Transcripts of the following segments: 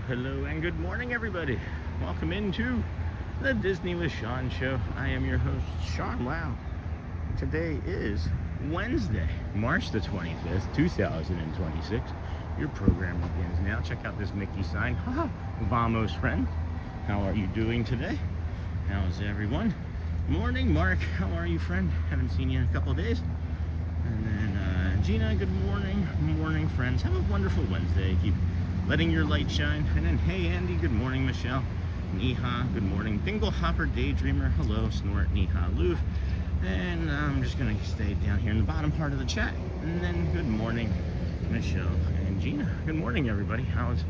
Hello, and good morning, everybody. Welcome into the Disney with Sean show. I am your host, Sean. Wow. Today is Wednesday, March the 25th, 2026. Your program begins now. Check out this Mickey sign. Haha. Vamos, friend. How are you doing today? How's everyone? Morning, Mark. How are you, friend? Haven't seen you in a couple of days. And then Gina, good morning. Morning, friends. Have a wonderful Wednesday. Keep letting your light shine. And then, hey, Andy, good morning. Michelle, Neha, good morning. Dingle Hopper, Daydreamer, hello. Snort, Neha, Loof. And I'm just going to stay down here in the bottom part of the chat. And then, good morning, Michelle and Gina. Good morning, everybody. How's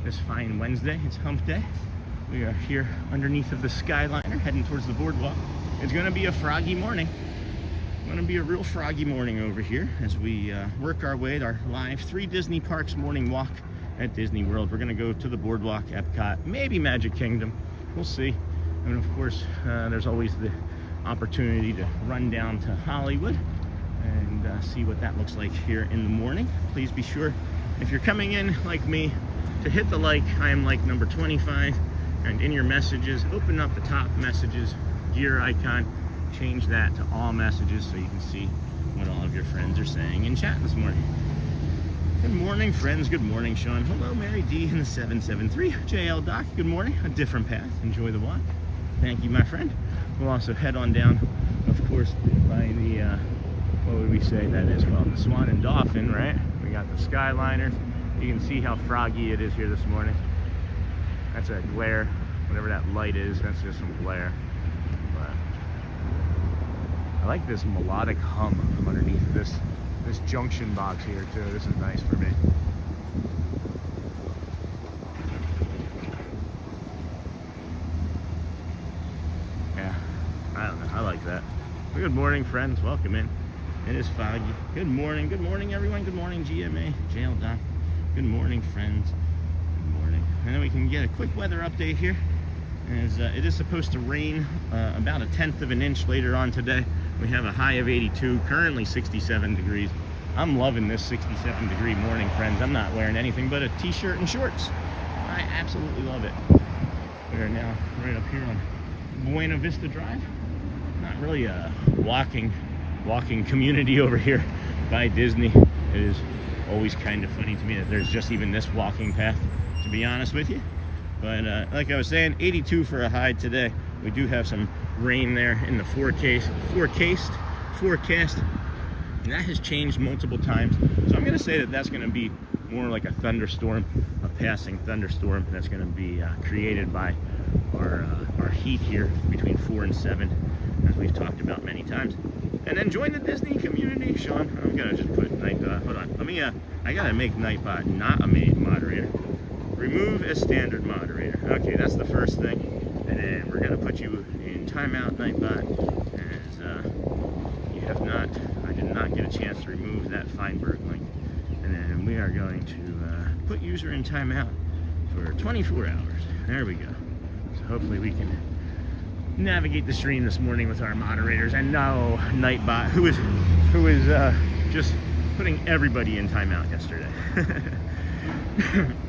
this fine Wednesday? It's hump day. We are here underneath of the Skyliner, heading towards the boardwalk. It's going to be a froggy morning. Going to be a real froggy morning over here as we work our way to our live 3 Disney parks morning walk at Disney World. We're going to go to the boardwalk, Epcot, maybe Magic Kingdom. We'll see. And of course, there's always the opportunity to run down to Hollywood and see what that looks like here in the morning. Please be sure, if you're coming in like me, to hit the like. I am like number 25. And in your messages, open up the top messages gear icon, change that to all messages so you can see what all of your friends are saying in chat this morning. Good morning, friends. Good morning, Sean. Hello, Mary D in the 773. JL Doc, good morning. A different path. Enjoy the walk. Thank you, my friend. We'll also head on down, of course, by the, what would we say that is called? The Swan and Dolphin, right? We got the Skyliner. You can see how froggy it is here this morning. That's a glare. Whatever that light is, that's just some glare. But I like this melodic hum underneath this junction box here too. This is nice for me. Yeah, I don't know. I like that. Well, good morning, friends. Welcome in. It is foggy. Good morning. Good morning, everyone. Good morning, GMA. Jail Doc. Good morning, friends. Good morning. And then we can get a quick weather update here. As it is supposed to rain about 1/10 of an inch later on today. We have a high of 82, currently 67 degrees. I'm loving this 67-degree morning, friends. I'm not wearing anything but a t-shirt and shorts. I absolutely love it. We are now right up here on Buena Vista Drive. Not really a walking community over here by Disney. It is always kind of funny to me that there's just even this walking path, to be honest with you. But like I was saying, 82 for a high today. We do have some rain there in the forecast, and that has changed multiple times. So I'm going to say that that's going to be more like a thunderstorm, a passing thunderstorm that's going to be created by our heat here between 4 and 7, as we've talked about many times. And then join the Disney community, Sean. I'm going to just put Nightbot. Hold on. Let me. I got to make Nightbot not a main moderator. Remove as standard moderator. Okay, that's the first thing. And then we're going to put you in timeout, Nightbot, as you have not, I did not get a chance to remove that Feinberg link. And then we are going to put user in timeout for 24 hours. There we go. So hopefully we can navigate the stream this morning with our moderators. And no, Nightbot, who is just putting everybody in timeout yesterday.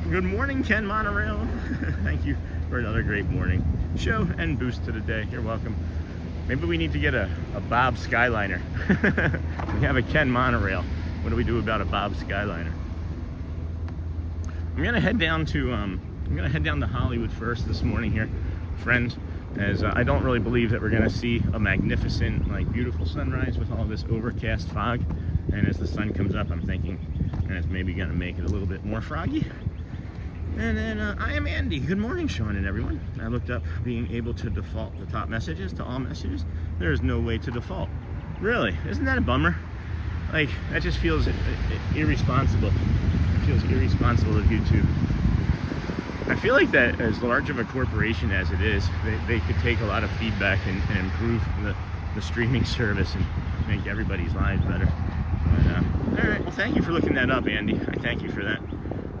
Good morning, Ken Monorail. Thank you for another great morning show and boost to the day. You're welcome. Maybe we need to get a Bob Skyliner. We have a Ken Monorail. What do we do about a Bob Skyliner? I'm gonna head down to Hollywood first this morning here, friends, as I don't really believe that we're gonna see a magnificent, like, beautiful sunrise with all this overcast fog. And as the sun comes up, I'm thinking it's maybe gonna make it a little bit more froggy. And then I am Andy. Good morning, Sean and everyone. I looked up being able to default the top messages to all messages. There is no way to default. Really? Isn't that a bummer? Like, that just feels irresponsible. It feels irresponsible of YouTube. I feel like that as large of a corporation as it is, they could take a lot of feedback and improve the streaming service and make everybody's lives better. But, all right, well, thank you for looking that up, Andy. I thank you for that.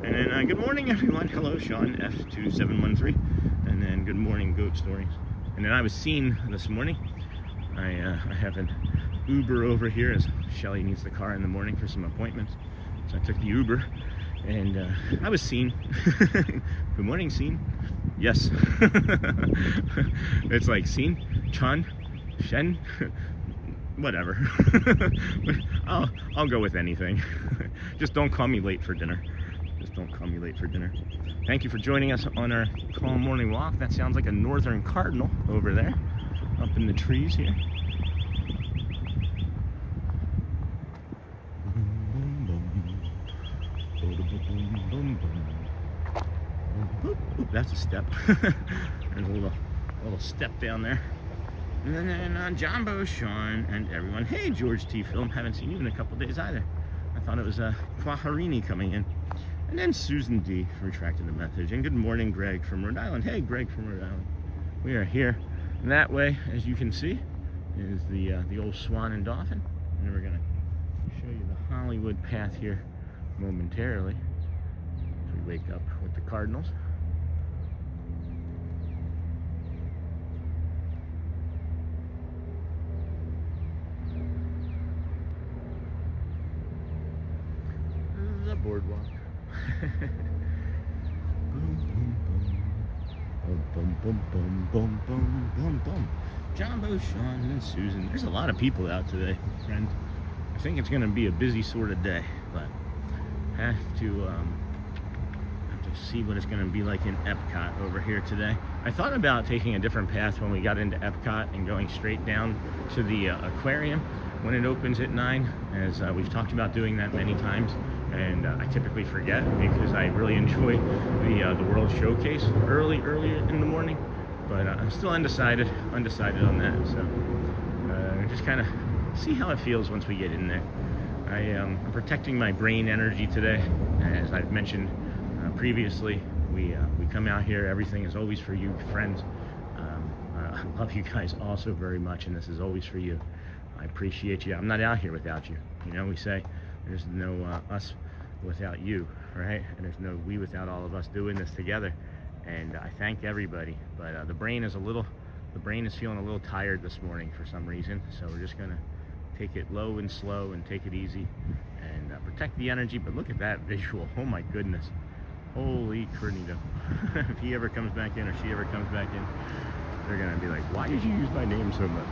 And then good morning, everyone. Hello, Sean F2713. And then good morning, Goat Stories. And then I was seen this morning. I have an Uber over here as Shelly needs the car in the morning for some appointments. So I took the Uber, and I was seen. Good morning, seen. Yes. It's like seen, Chan, Shen, whatever. I'll go with anything. Just don't call me late for dinner. Just don't call me late for dinner. Thank you for joining us on our calm morning walk. That sounds like a northern cardinal over there, up in the trees here. Oop, that's a step. There's a little step down there. And then Jumbo, Sean, and everyone. Hey, George T. Film. Haven't seen you in a couple days either. I thought it was Quaharini coming in. And then Susan D. retracted the message. And good morning, Greg from Rhode Island. Hey, Greg from Rhode Island. We are here. And that way, as you can see, is the old Swan and Dolphin. And we're going to show you the Hollywood path here momentarily as we wake up with the Cardinals. The boardwalk. Boom, boom, boom, boom, boom, boom, boom, boom. Jumbo, Sean, and Susan. There's a lot of people out today, friend. I think it's going to be a busy sort of day, but have to see what it's going to be like in Epcot over here today. I thought about taking a different path when we got into Epcot and going straight down to the aquarium when it opens at 9, as we've talked about doing that many times. And I typically forget because I really enjoy the World Showcase early in the morning. But I'm still undecided on that. So just kind of see how it feels once we get in there. I'm protecting my brain energy today, as I've mentioned previously. We come out here. Everything is always for you, friends. I love you guys also very much, and this is always for you. I appreciate you. I'm not out here without you. You know, we say there's no us without you, right? And there's no we without all of us doing this together. And I thank everybody. But the brain is feeling a little tired this morning for some reason. So we're just gonna take it low and slow and take it easy and protect the energy. But look at that visual. Oh my goodness. Holy Cornito. If he ever comes back in or she ever comes back in, they're gonna be like, why did you use my name so much?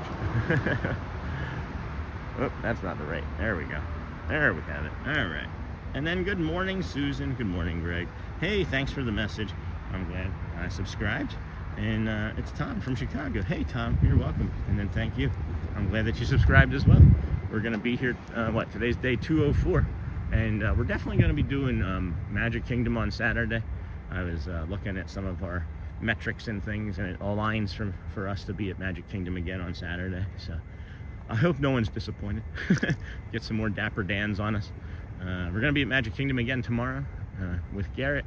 Oh, that's not the right. There we go. There we have it. All right. And then good morning, Susan. Good morning, Greg. Hey, thanks for the message. I'm glad I subscribed. And it's Tom from Chicago. Hey, Tom, you're welcome. And then thank you. I'm glad that you subscribed as well. We're going to be here, today's day 204. And we're definitely going to be doing Magic Kingdom on Saturday. I was looking at some of our metrics and things, and it aligns for us to be at Magic Kingdom again on Saturday. So I hope no one's disappointed. Get some more Dapper Dans on us. We're going to be at Magic Kingdom again tomorrow with Garrett.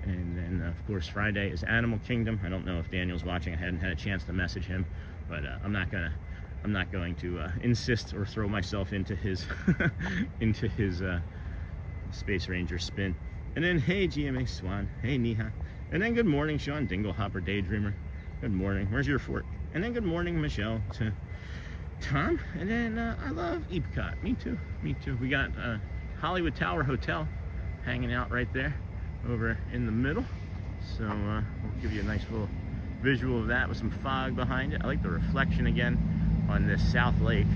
And then, of course, Friday is Animal Kingdom. I don't know if Daniel's watching. I hadn't had a chance to message him. But I'm not going to insist or throw myself into his Space Ranger spin. And then, hey, GMA Swan. Hey, Neha. And then good morning, Sean Dinglehopper Daydreamer. Good morning. Where's your fort? And then good morning, Michelle, to Tom. And then I love Epcot. Me too. Me too. We got Hollywood Tower Hotel hanging out right there over in the middle. So we'll give you a nice little visual of that with some fog behind it. I like the reflection again on this South Lake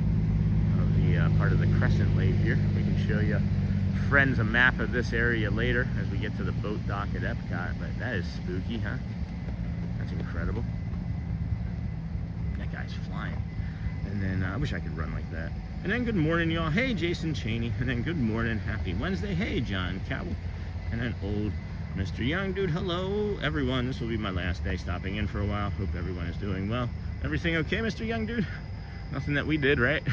of the part of the Crescent Lake here. We can show you friends a map of this area later as we get to the boat dock at Epcot. But that is spooky, huh? That's incredible. That guy's flying. And then I wish I could run like that. And then good morning, y'all. Hey, Jason Cheney. And then good morning, happy Wednesday. Hey, John Cowell. And then old Mr. Young Dude. Hello, everyone. This will be my last day stopping in for a while. Hope everyone is doing well. Everything okay, Mr. Young Dude? Nothing that we did, right?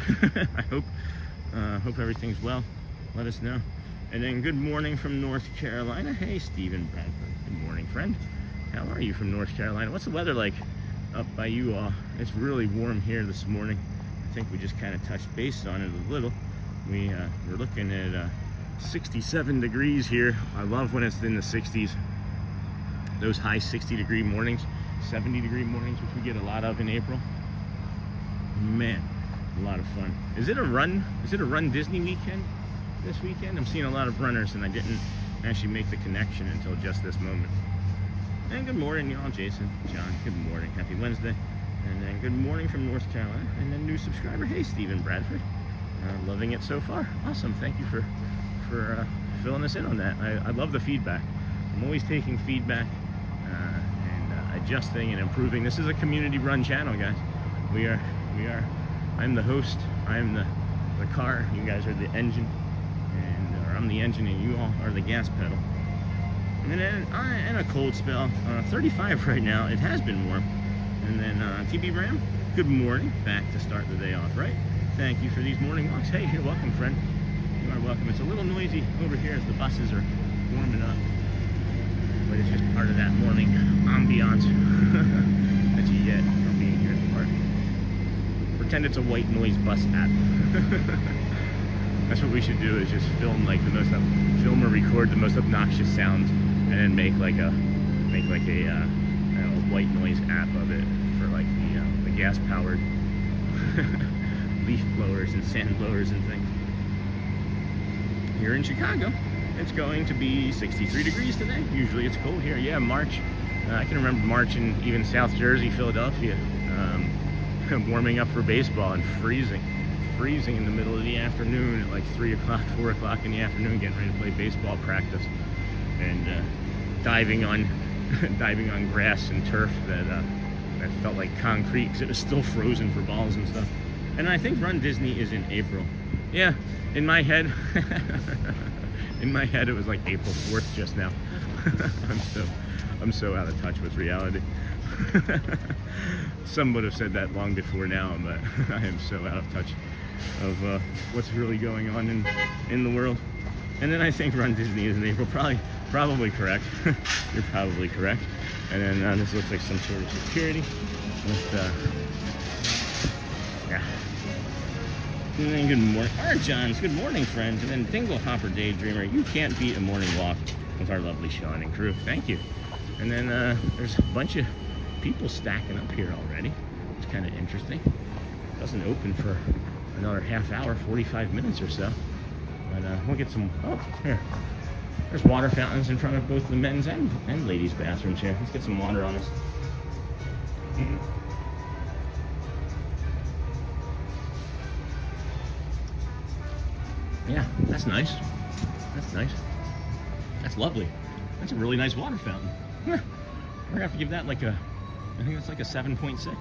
I hope everything's well. Let us know. And then good morning from North Carolina. Hey, Stephen Bradford. Good morning, friend. How are you from North Carolina? What's the weather like up by you all? It's really warm here this morning. I think we just kind of touched base on it a little. We're looking at 67 degrees here. I love when it's in the 60s. Those high 60-degree mornings, 70-degree mornings, which we get a lot of in April. Man, a lot of fun. Is it a run Disney weekend this weekend? I'm seeing a lot of runners, and I didn't actually make the connection until just this moment. And good morning, y'all. Jason, John, good morning. Happy Wednesday. And then good morning from North Carolina. And then new subscriber, hey, Stephen Bradford. Loving it so far. Awesome. Thank you for filling us in on that. I love the feedback. I'm always taking feedback and adjusting and improving. This is a community-run channel, guys. We are. I'm the host. I'm the car. You guys are the engine, or I'm the engine, and you all are the gas pedal. And then in a cold spell, 35 right now. It has been warm. And then TB Bram, good morning. Back to start the day off, right? Thank you for these morning walks. Hey, you're welcome, friend. You are welcome. It's a little noisy over here as the buses are warming up, but it's just part of that morning ambiance that you get from being here at the park. Pretend it's a white noise bus app. That's what we should do, is just film like film or record the most obnoxious sounds, and then make like a white noise app of it for like the gas powered leaf blowers and sand blowers and things. Here in Chicago, it's going to be 63 degrees today. Usually it's cold here. Yeah, March. I can remember March in even South Jersey, Philadelphia, warming up for baseball and freezing in the middle of the afternoon at like 3 o'clock, 4 o'clock in the afternoon, getting ready to play baseball practice, and diving on grass and turf that felt like concrete because it was still frozen for balls and stuff. And I think Run Disney is in April. Yeah, in my head, it was like April 4th just now. I'm so out of touch with reality. Some would have said that long before now, but I am so out of touch of what's really going on in the world. And then I think Run Disney is in April. Probably correct. You're probably correct. And then this looks like some sort of security with yeah. And then good morning, Art Johns. Good morning, friends. And then Dingle Hopper Daydreamer. You can't beat a morning walk with our lovely Sean and crew. Thank you. And then there's a bunch of people stacking up here already. It's kind of interesting. It doesn't open for another half hour, 45 minutes or so. But we'll get some. Oh, here. There's water fountains in front of both the men's and ladies' bathrooms here. Let's get some water on us. Yeah, that's nice. That's nice. That's lovely. That's a really nice water fountain. We're gonna have to give that I think it's like a 7.6.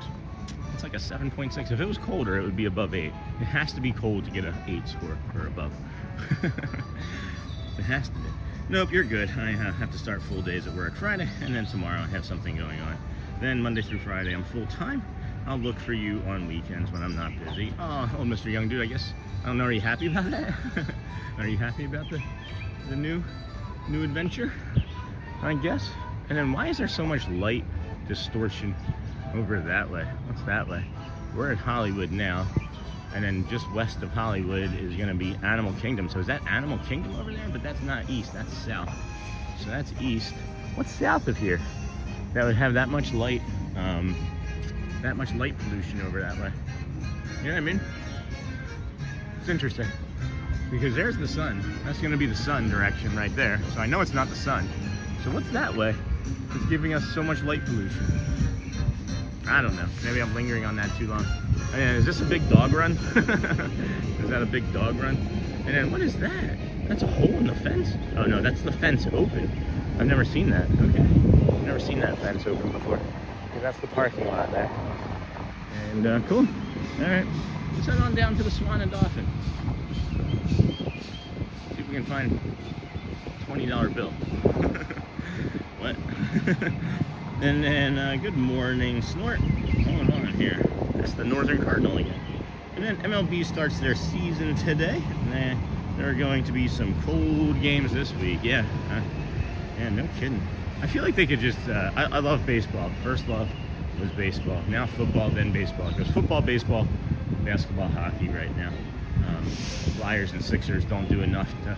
It's like a 7.6. If it was colder, it would be above 8. It has to be cold to get an 8 score or above. It has to be. Nope, you're good. I have to start full days at work Friday, and then tomorrow I have something going on. Then Monday through Friday I'm full time. I'll look for you on weekends when I'm not busy. Oh, hello, Mr. Young Dude. I guess, I don't know, are you happy about that? Are you happy about the new adventure? I guess. And then why is there so much light distortion over that way? What's that way? We're at Hollywood now, and then just west of Hollywood is going to be Animal Kingdom. So is that Animal Kingdom over there? But that's not east, that's south. So that's east. What's south of here that would have that much light pollution over that way? You know what I mean? It's interesting, because there's the sun. That's going to be the sun direction right there. So I know it's not the sun. So what's that way? It's giving us so much light pollution. I don't know. Maybe I'm lingering on that too long. And is this a big dog run? Is that a big dog run? And then what is that? That's a hole in the fence? Oh no, that's the fence open. I've never seen that. Okay. I've never seen that fence open before. Okay, that's the parking lot there. And cool. Alright. Let's head on down to the Swan and Dolphin. See if we can find a $20 bill. What? And then good morning, Snort. What's going on here? That's the Northern Cardinal again. And then MLB starts their season today. And there are going to be some cold games this week. Yeah, no kidding. I feel like they could just, I love baseball. First love was baseball. Now football, then baseball. Because football, baseball, basketball, hockey right now. Flyers and Sixers don't do enough to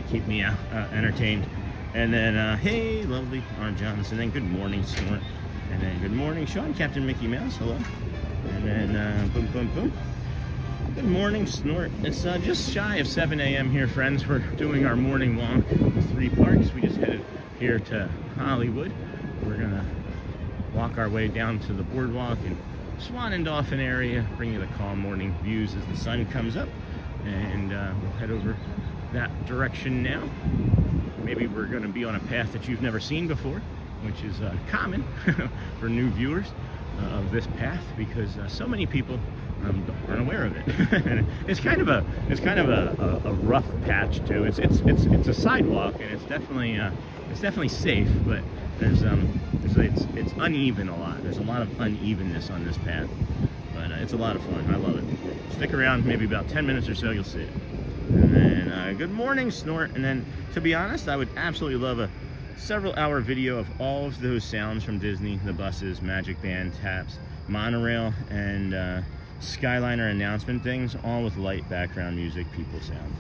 keep me entertained. And then, hey, lovely Arn Johnson. And then good morning, Snort. And then good morning, Sean, Captain Mickey Mouse. Hello. And then, boom, boom, boom. Good morning, Snort. It's just shy of 7 a.m. here, friends. We're doing our morning walk to 3 parks. We just headed here to Hollywood. We're going to walk our way down to the boardwalk and Swan and Dolphin area, bring you the calm morning views as the sun comes up. And we'll head over that direction now. Maybe we're going to be on a path that you've never seen before, which is common for new viewers of this path, because so many people aren't aware of it. And it's kind of a rough patch too. It's a sidewalk, and it's definitely safe, but it's uneven a lot. There's a lot of unevenness on this path, but it's a lot of fun. I love it. Stick around, maybe about 10 minutes or so, you'll see it. And then good morning, Snort. And then, to be honest, I would absolutely love a several-hour video of all of those sounds from Disney: the buses, Magic Band, taps, monorail, and Skyliner announcement things, all with light background music, people sound.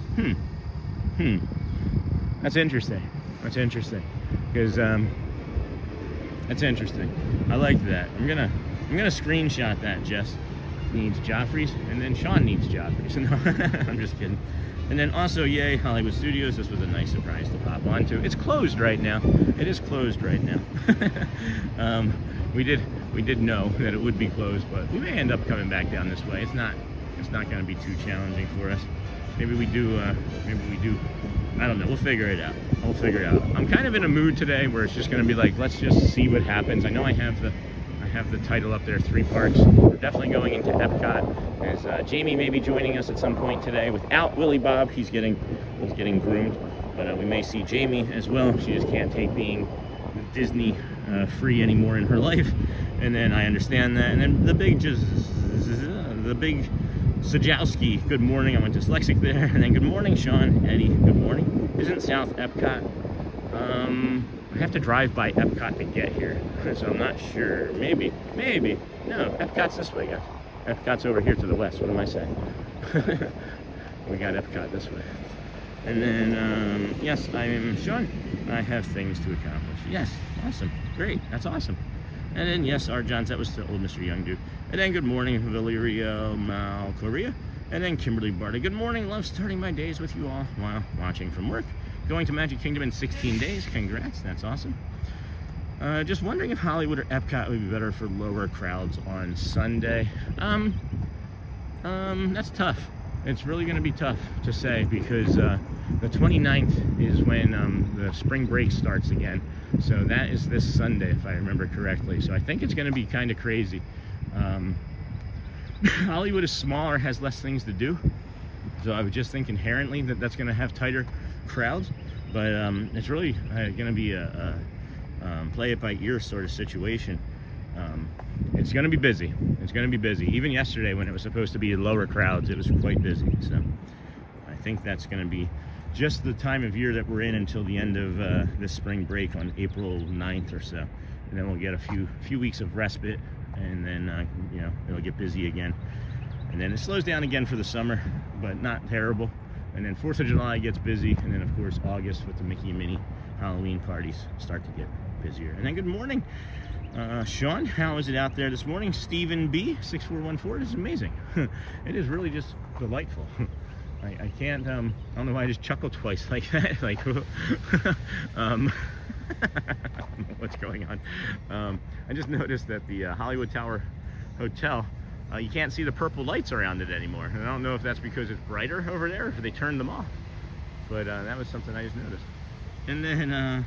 That's interesting. Because that's interesting. I like that. I'm gonna screenshot that. Jess needs Joffrey's, and then Sean needs Joffrey's. No, I'm just kidding. And then also, yay, Hollywood Studios. This was a nice surprise to pop onto. It's closed right now. It is closed right now. We did know that it would be closed, but we may end up coming back down this way. It's not going to be too challenging for us. Maybe we do. I don't know. We'll figure it out. I'm kind of in a mood today where it's just going to be like, let's just see what happens. I know I have the title up there, 3 parks. We're definitely going into Epcot. As Jamie may be joining us at some point today without Willie Bob. He's getting groomed, but we may see Jamie as well. She just can't take being Disney free anymore in her life, and then I understand that. And then the big Sajowski, good morning. I went dyslexic there. And then good morning, Sean. Eddie, good morning. Isn't South Epcot? I have to drive by Epcot to get here, so I'm not sure. Maybe. No, Epcot's this way, guys. Epcot's over here to the west. What am I saying? We got Epcot this way. And then, yes, I am Sean. I have things to accomplish. Yes, awesome. Great. That's awesome. And then, yes, our Johns, that was the old Mr. Young dude. And then, good morning, Valerio Malcoria. And then, Kimberly Barty. Good morning. Love starting my days with you all while watching from work. Going to Magic Kingdom in 16 days. Congrats. That's awesome. Just wondering if Hollywood or Epcot would be better for lower crowds on Sunday. That's tough. It's really going to be tough to say, because the 29th is when the spring break starts again. So that is this Sunday, if I remember correctly. So I think it's going to be kind of crazy. Hollywood is smaller, has less things to do. So I would just think inherently that that's going to have tighter crowds. But it's really going to be a play it by ear sort of situation. It's going to be busy. Even yesterday, when it was supposed to be lower crowds, it was quite busy. So I think that's going to be just the time of year that we're in until the end of this spring break on April 9th or so. And then we'll get a few weeks of respite, and then it'll get busy again. And then it slows down again for the summer, but not terrible. And then 4th of July gets busy, and then of course August with the Mickey and Minnie Halloween parties start to get busier. And then good morning, Sean. How is it out there this morning? Stephen B 6414. It is amazing. It is really just delightful. I can't. I don't know why I just chuckled twice like that. Like, what's going on? I just noticed that the Hollywood Tower Hotel, you can't see the purple lights around it anymore. And I don't know if that's because it's brighter over there, or if they turned them off. But that was something I just noticed. And then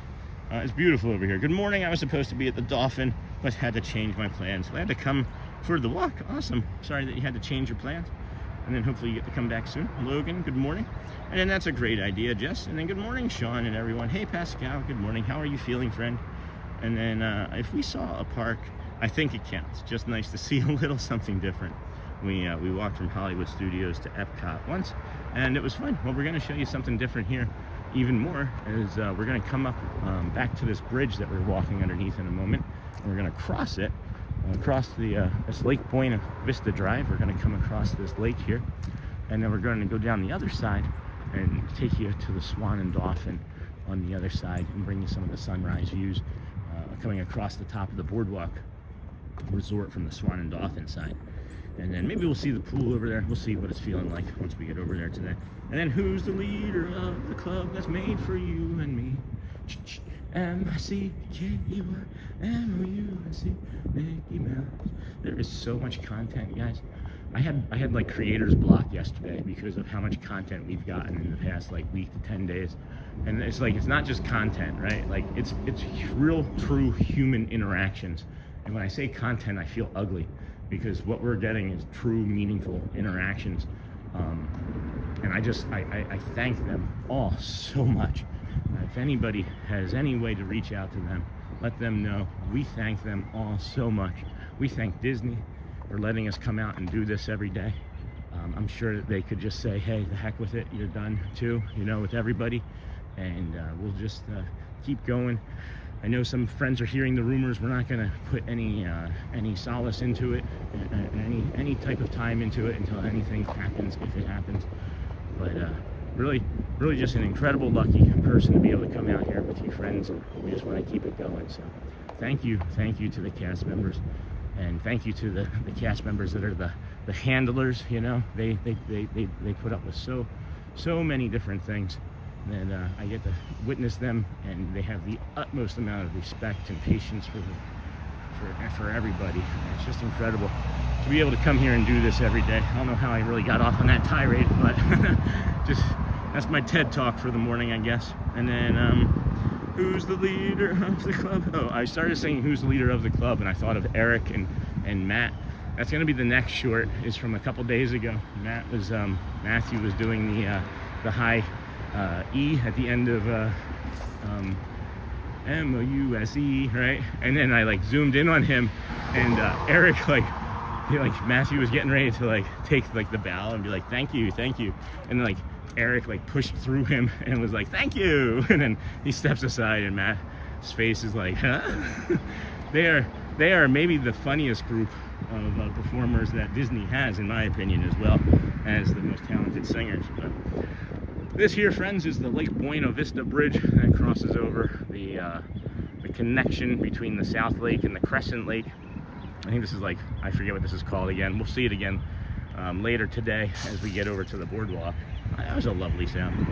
it's beautiful over here. Good morning. I was supposed to be at the Dolphin, but had to change my plans. So I had to come for the walk. Awesome. Sorry that you had to change your plans. And then hopefully you get to come back soon. Logan, good morning. And then that's a great idea, Jess. And then good morning, Sean and everyone. Hey, Pascal, good morning. How are you feeling, friend? And then if we saw a park, I think it counts. Just nice to see a little something different. We walked from Hollywood Studios to Epcot once, and it was fun. Well, we're going to show you something different here. Even more is we're going to come up back to this bridge that we're walking underneath in a moment. And we're going to cross it, across the this Lake Buena Vista Drive. We're going to come across this lake here, and then we're going to go down the other side and take you to the Swan and Dolphin on the other side and bring you some of the sunrise views coming across the top of the BoardWalk resort from the Swan and Dolphin side. And then maybe we'll see the pool over there. We'll see what it's feeling like once we get over there today. And then who's the leader of the club that's made for you and me? M-I-C-K-E-Y-M-O-U-S-E, Mickey Mouse. There is so much content, guys. I had like creator's block yesterday because of how much content we've gotten in the past like week to 10 days. And it's like, it's not just content, right? Like it's real, true human interactions. And when I say content, I feel ugly because what we're getting is true, meaningful interactions. And I thank them all so much. If anybody has any way to reach out to them, let them know we thank them all so much. We thank Disney for letting us come out and do this every day. I'm sure that they could just say, hey, the heck with it, you're done too, you know, with everybody. And we'll just keep going. I know some friends are hearing the rumors. We're not going to put any solace into it, any type of time into it until anything happens, if it happens. But really just an incredible, lucky person to be able to come out here with you friends, and we just want to keep it going. So thank you to the cast members, and thank you to the cast members that are the handlers. You know, they put up with so many different things. And I get to witness them, and they have the utmost amount of respect and patience for everybody. And it's just incredible to be able to come here and do this every day. I don't know how I really got off on that tirade, but just that's my TED talk for the morning, I guess. And then who's the leader of the club? Oh, I started saying who's the leader of the club, and I thought of Eric and Matt. That's going to be the next short. Is from a couple days ago. Matthew was doing the high E at the end of M-O-U-S-E, right? And then I like zoomed in on him, and Eric Matthew was getting ready to like take like the bow and be like, thank you, and then like Eric like pushed through him and was like, thank you, and then he steps aside, and Matt's face is like, huh? They are maybe the funniest group of performers that Disney has, in my opinion, as well as the most talented singers. But this here, friends, is the Lake Buena Vista Bridge that crosses over the connection between the South Lake and the Crescent Lake. I think this is like, I forget what this is called again. We'll see it again later today as we get over to the BoardWalk. That was a lovely sound.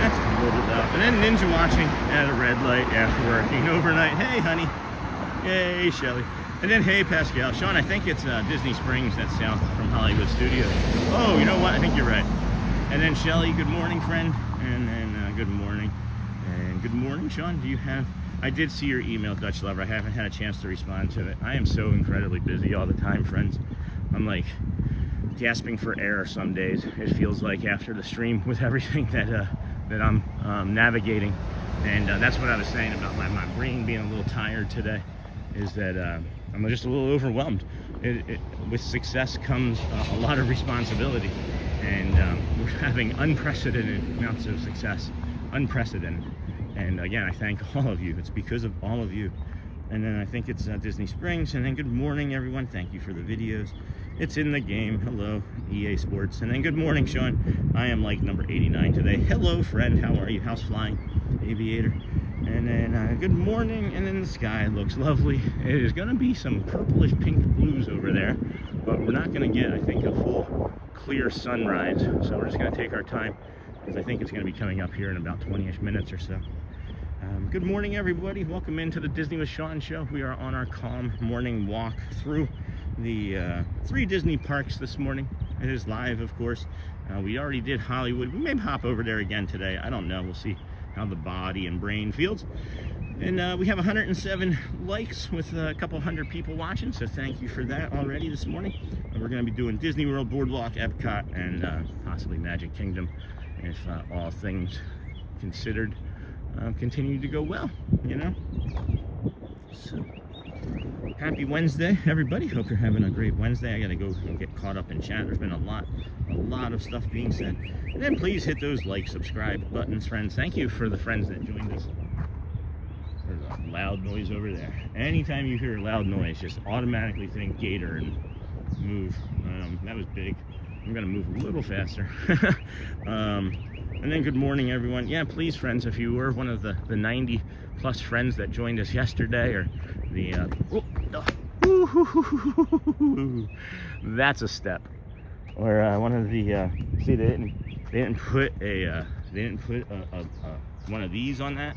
That's loaded up. And then Ninja watching at a red light after working overnight. Hey, honey. Hey, Shelly. And then, hey, Pascal. Sean, I think it's Disney Springs that's south from Hollywood Studios. Oh, you know what? I think you're right. And then, Shelly, good morning, friend. And then, good morning. And good morning, Sean. Do you have... I did see your email, Dutch Lover. I haven't had a chance to respond to it. I am so incredibly busy all the time, friends. I'm like gasping for air some days. It feels like after the stream with everything that I'm navigating. And that's what I was saying about my brain being a little tired today, is that I'm just a little overwhelmed. With success comes a lot of responsibility, and we're having unprecedented amounts of success. Unprecedented. And again, I thank all of you. It's because of all of you. And then I think it's Disney Springs. And then good morning, everyone. Thank you for the videos. It's in the game. Hello, EA Sports. And then good morning, Sean. I am like number 89 today. Hello, friend. How are you? How's flying? Aviator. And then good morning. And then the sky looks lovely. It is going to be some purplish pink blues over there, but we're not going to get, I think, a full clear sunrise. So we're just going to take our time, because I think it's going to be coming up here in about 20-ish minutes or so. Good morning, everybody. Welcome into the Disney with Sean show. We are on our calm morning walk through the 3 Disney parks this morning. It is live, of course. We already did Hollywood. We may hop over there again today. I don't know. We'll see how the body and brain feels. And we have 107 likes with a couple hundred people watching, so thank you for that already this morning. And we're going to be doing Disney World, BoardWalk, Epcot, and possibly Magic Kingdom, if all things considered continue to go well, you know. So happy Wednesday, everybody. Hope you're having a great Wednesday. I gotta go get caught up in chat. There's been a lot of stuff being said. And then please hit those like, subscribe buttons, friends. Thank you for the friends that joined us. There's a loud noise over there. Anytime you hear a loud noise, just automatically think gator and move. That was big. I'm gonna move a little faster. And then good morning, everyone. Yeah, please, friends, if you were one of the 90 plus friends that joined us yesterday, or the that's a step, or one of the see, they didn't put one of these on that,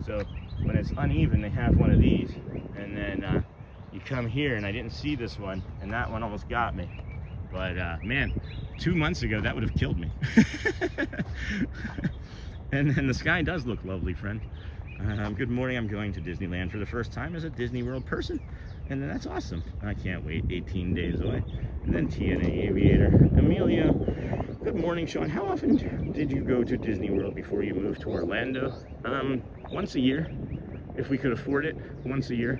so when it's uneven they have one of these, and then you come here, and I didn't see this one, and that one almost got me. But man, 2 months ago that would have killed me. And the sky does look lovely, friend. Good morning. I'm going to Disneyland for the first time as a Disney World person, and that's awesome. I can't wait. 18 days away. And then TNA Aviator. Amelia. Good morning, Sean. How often did you go to Disney World before you moved to Orlando? Once a year, if we could afford it. Once a year.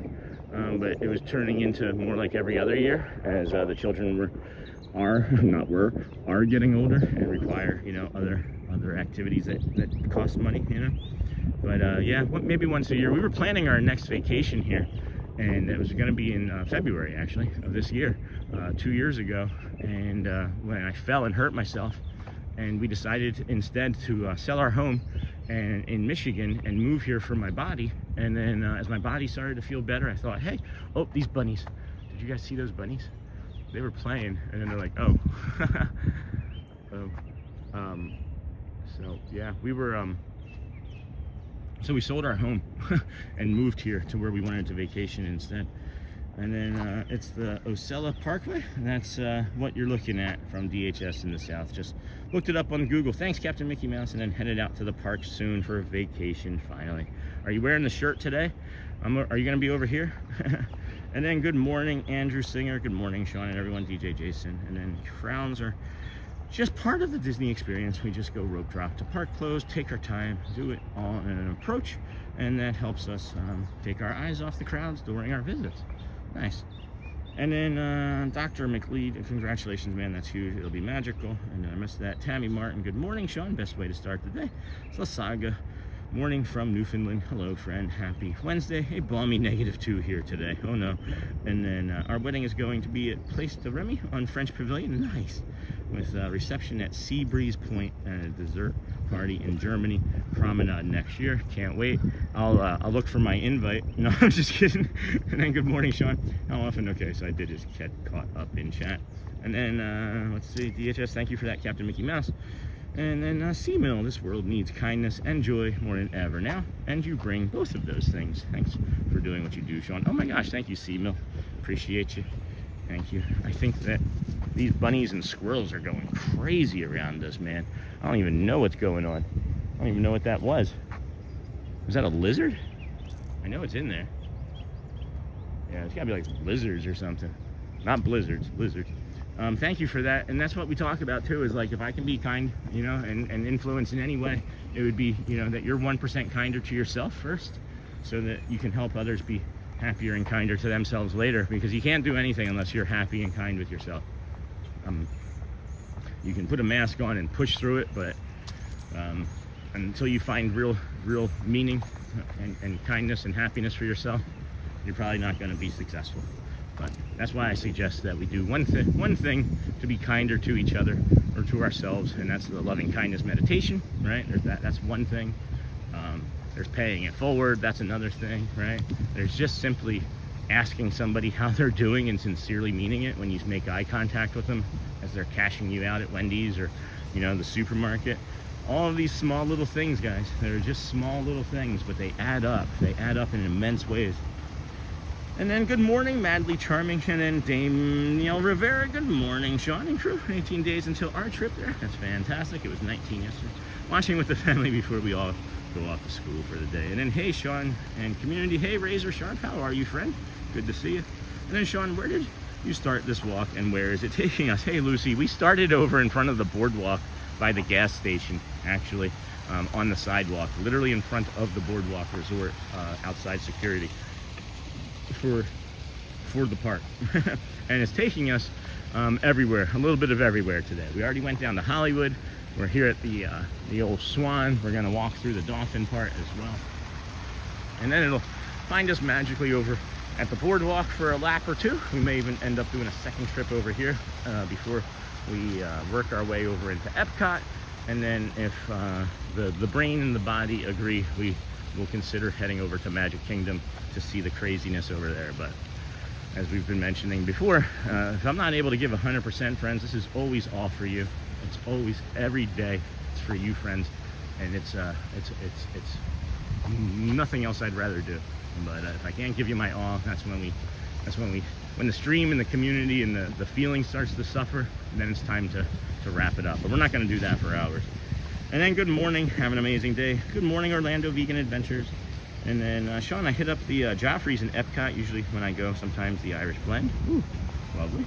But it was turning into more like every other year as the children are getting older and require, you know, other activities that cost money, you know. But yeah, maybe once a year. We were planning our next vacation here, and it was going to be in February actually of this year, 2 years ago, and when I fell and hurt myself, and we decided instead to sell our home and in Michigan and move here for my body. And then as my body started to feel better, I thought, hey, oh, these bunnies, did you guys see those bunnies? They were playing, and then they're like, oh. So yeah, we were so we sold our home and moved here to where we wanted to vacation instead. And then it's the Ocella Parkway, and that's what you're looking at from DHS in the south. Just looked it up on Google. Thanks, Captain Mickey Mouse. And then headed out to the park soon for a vacation finally. Are you wearing the shirt today? Are you gonna be over here? And then good morning, Andrew Singer. Good morning, Sean and everyone, DJ Jason. And then crowns are just part of the Disney experience. We just go rope drop to park closed, take our time, do it all in an approach, and that helps us take our eyes off the crowds during our visits. Nice. And then Dr. McLeod, congratulations, man, that's huge. It'll be magical. And I missed that. Tammy Martin, good morning, Sean. Best way to start the day. It's La Saga. Morning from Newfoundland. Hello, friend. Happy Wednesday. A balmy -2 here today. Oh no. And then our wedding is going to be at Place de Remy on French Pavilion. Nice. With reception at Sea Breeze Point and a dessert party in Germany. Promenade next year. Can't wait. I'll look for my invite. No, I'm just kidding. And then good morning, Sean. How often? Okay, so I did just get caught up in chat. And then let's see. DHS, thank you for that, Captain Mickey Mouse. And then C-Mill, this world needs kindness and joy more than ever now, and you bring both of those things. Thanks for doing what you do, Sean. Oh my gosh, thank you, C-Mill. Appreciate you. Thank you. I think that these bunnies and squirrels are going crazy around us, man. I don't even know what's going on. I don't even know what that was. Was that a lizard? I know it's in there. Yeah, it's gotta be like lizards or something. Not blizzards, lizards. Thank you for that. And that's what we talk about too, is like, if I can be kind, you know, and influence in any way, it would be, you know, that you're 1% kinder to yourself first, so that you can help others be happier and kinder to themselves later, because you can't do anything unless you're happy and kind with yourself. You can put a mask on and push through it, but until you find real meaning and kindness and happiness for yourself, you're probably not going to be successful. But that's why I suggest that we do one thing to be kinder to each other or to ourselves, and that's the loving kindness meditation, right? There's that's one thing. There's paying it forward, that's another thing, right? There's just simply asking somebody how they're doing and sincerely meaning it when you make eye contact with them as they're cashing you out at Wendy's or, you know, the supermarket. All of these small little things, guys, they're just small little things, but they add up. They add up in immense ways. And then good morning, Madly Charming, and then Danielle Rivera. Good morning, Sean and crew. 18 days until our trip there. That's fantastic. It was 19 yesterday. Watching with the family before we all go off to school for the day. And then hey, Sean and community. Hey, Razor Sharp, how are you, friend? Good to see you. And then Sean, where did you start this walk and where is it taking us? Hey, Lucy, we started over in front of the BoardWalk by the gas station, actually. on the sidewalk, literally in front of the BoardWalk Resort, outside security for the park. And it's taking us everywhere, a little bit of everywhere today. We already went down to Hollywood. We're here at the old Swan. We're gonna walk through the dolphin part as well. And then it'll find us magically over at the BoardWalk for a lap or two. We may even end up doing a second trip over here before we work our way over into Epcot. And then if the brain and the body agree, we will consider heading over to Magic Kingdom to see the craziness over there. But as we've been mentioning before, if I'm not able to give 100%, friends, this is always all for you. It's always, every day, it's for you, friends. And it's nothing else I'd rather do. But if I can't give you my all, that's when the stream and the community and the feeling starts to suffer, then it's time to wrap it up. But we're not going to do that for hours. And then good morning, have an amazing day. Good morning, Orlando Vegan Adventures. And then Sean, I hit up the Joffrey's in Epcot. Usually when I go, sometimes the Irish blend. Ooh, lovely.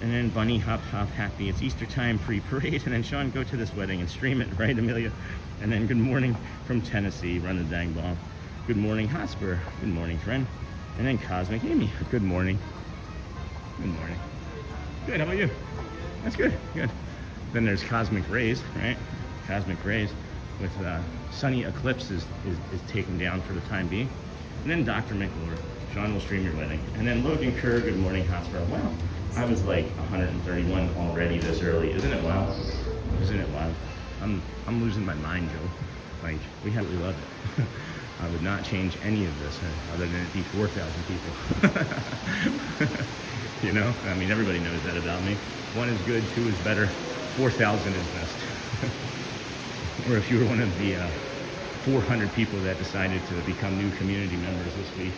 And then Bunny, hop, hop, happy. It's Easter time pre-parade. And then Sean, go to this wedding and stream it, right, Amelia? And then good morning from Tennessee, run the dang ball. Good morning, Hotspur. Good morning, friend. And then Cosmic Amy. Good morning. Good morning. Good, how about you? That's good, good. Then there's Cosmic Rays, right? Cosmic Rays with Sunny Eclipse is taken down for the time being. And then Dr. McLure. Sean will stream your wedding. And then Logan Kerr, good morning, Hotspur. Wow, I was like 131 already this early. Isn't it wild? Isn't it wild? I'm losing my mind, Joe. Like, we love it. I would not change any of this other than it be 4,000 people. You know, I mean, everybody knows that about me. 1 is good, 2 is better, 4,000 is best. Or if you were one of the 400 people that decided to become new community members this week,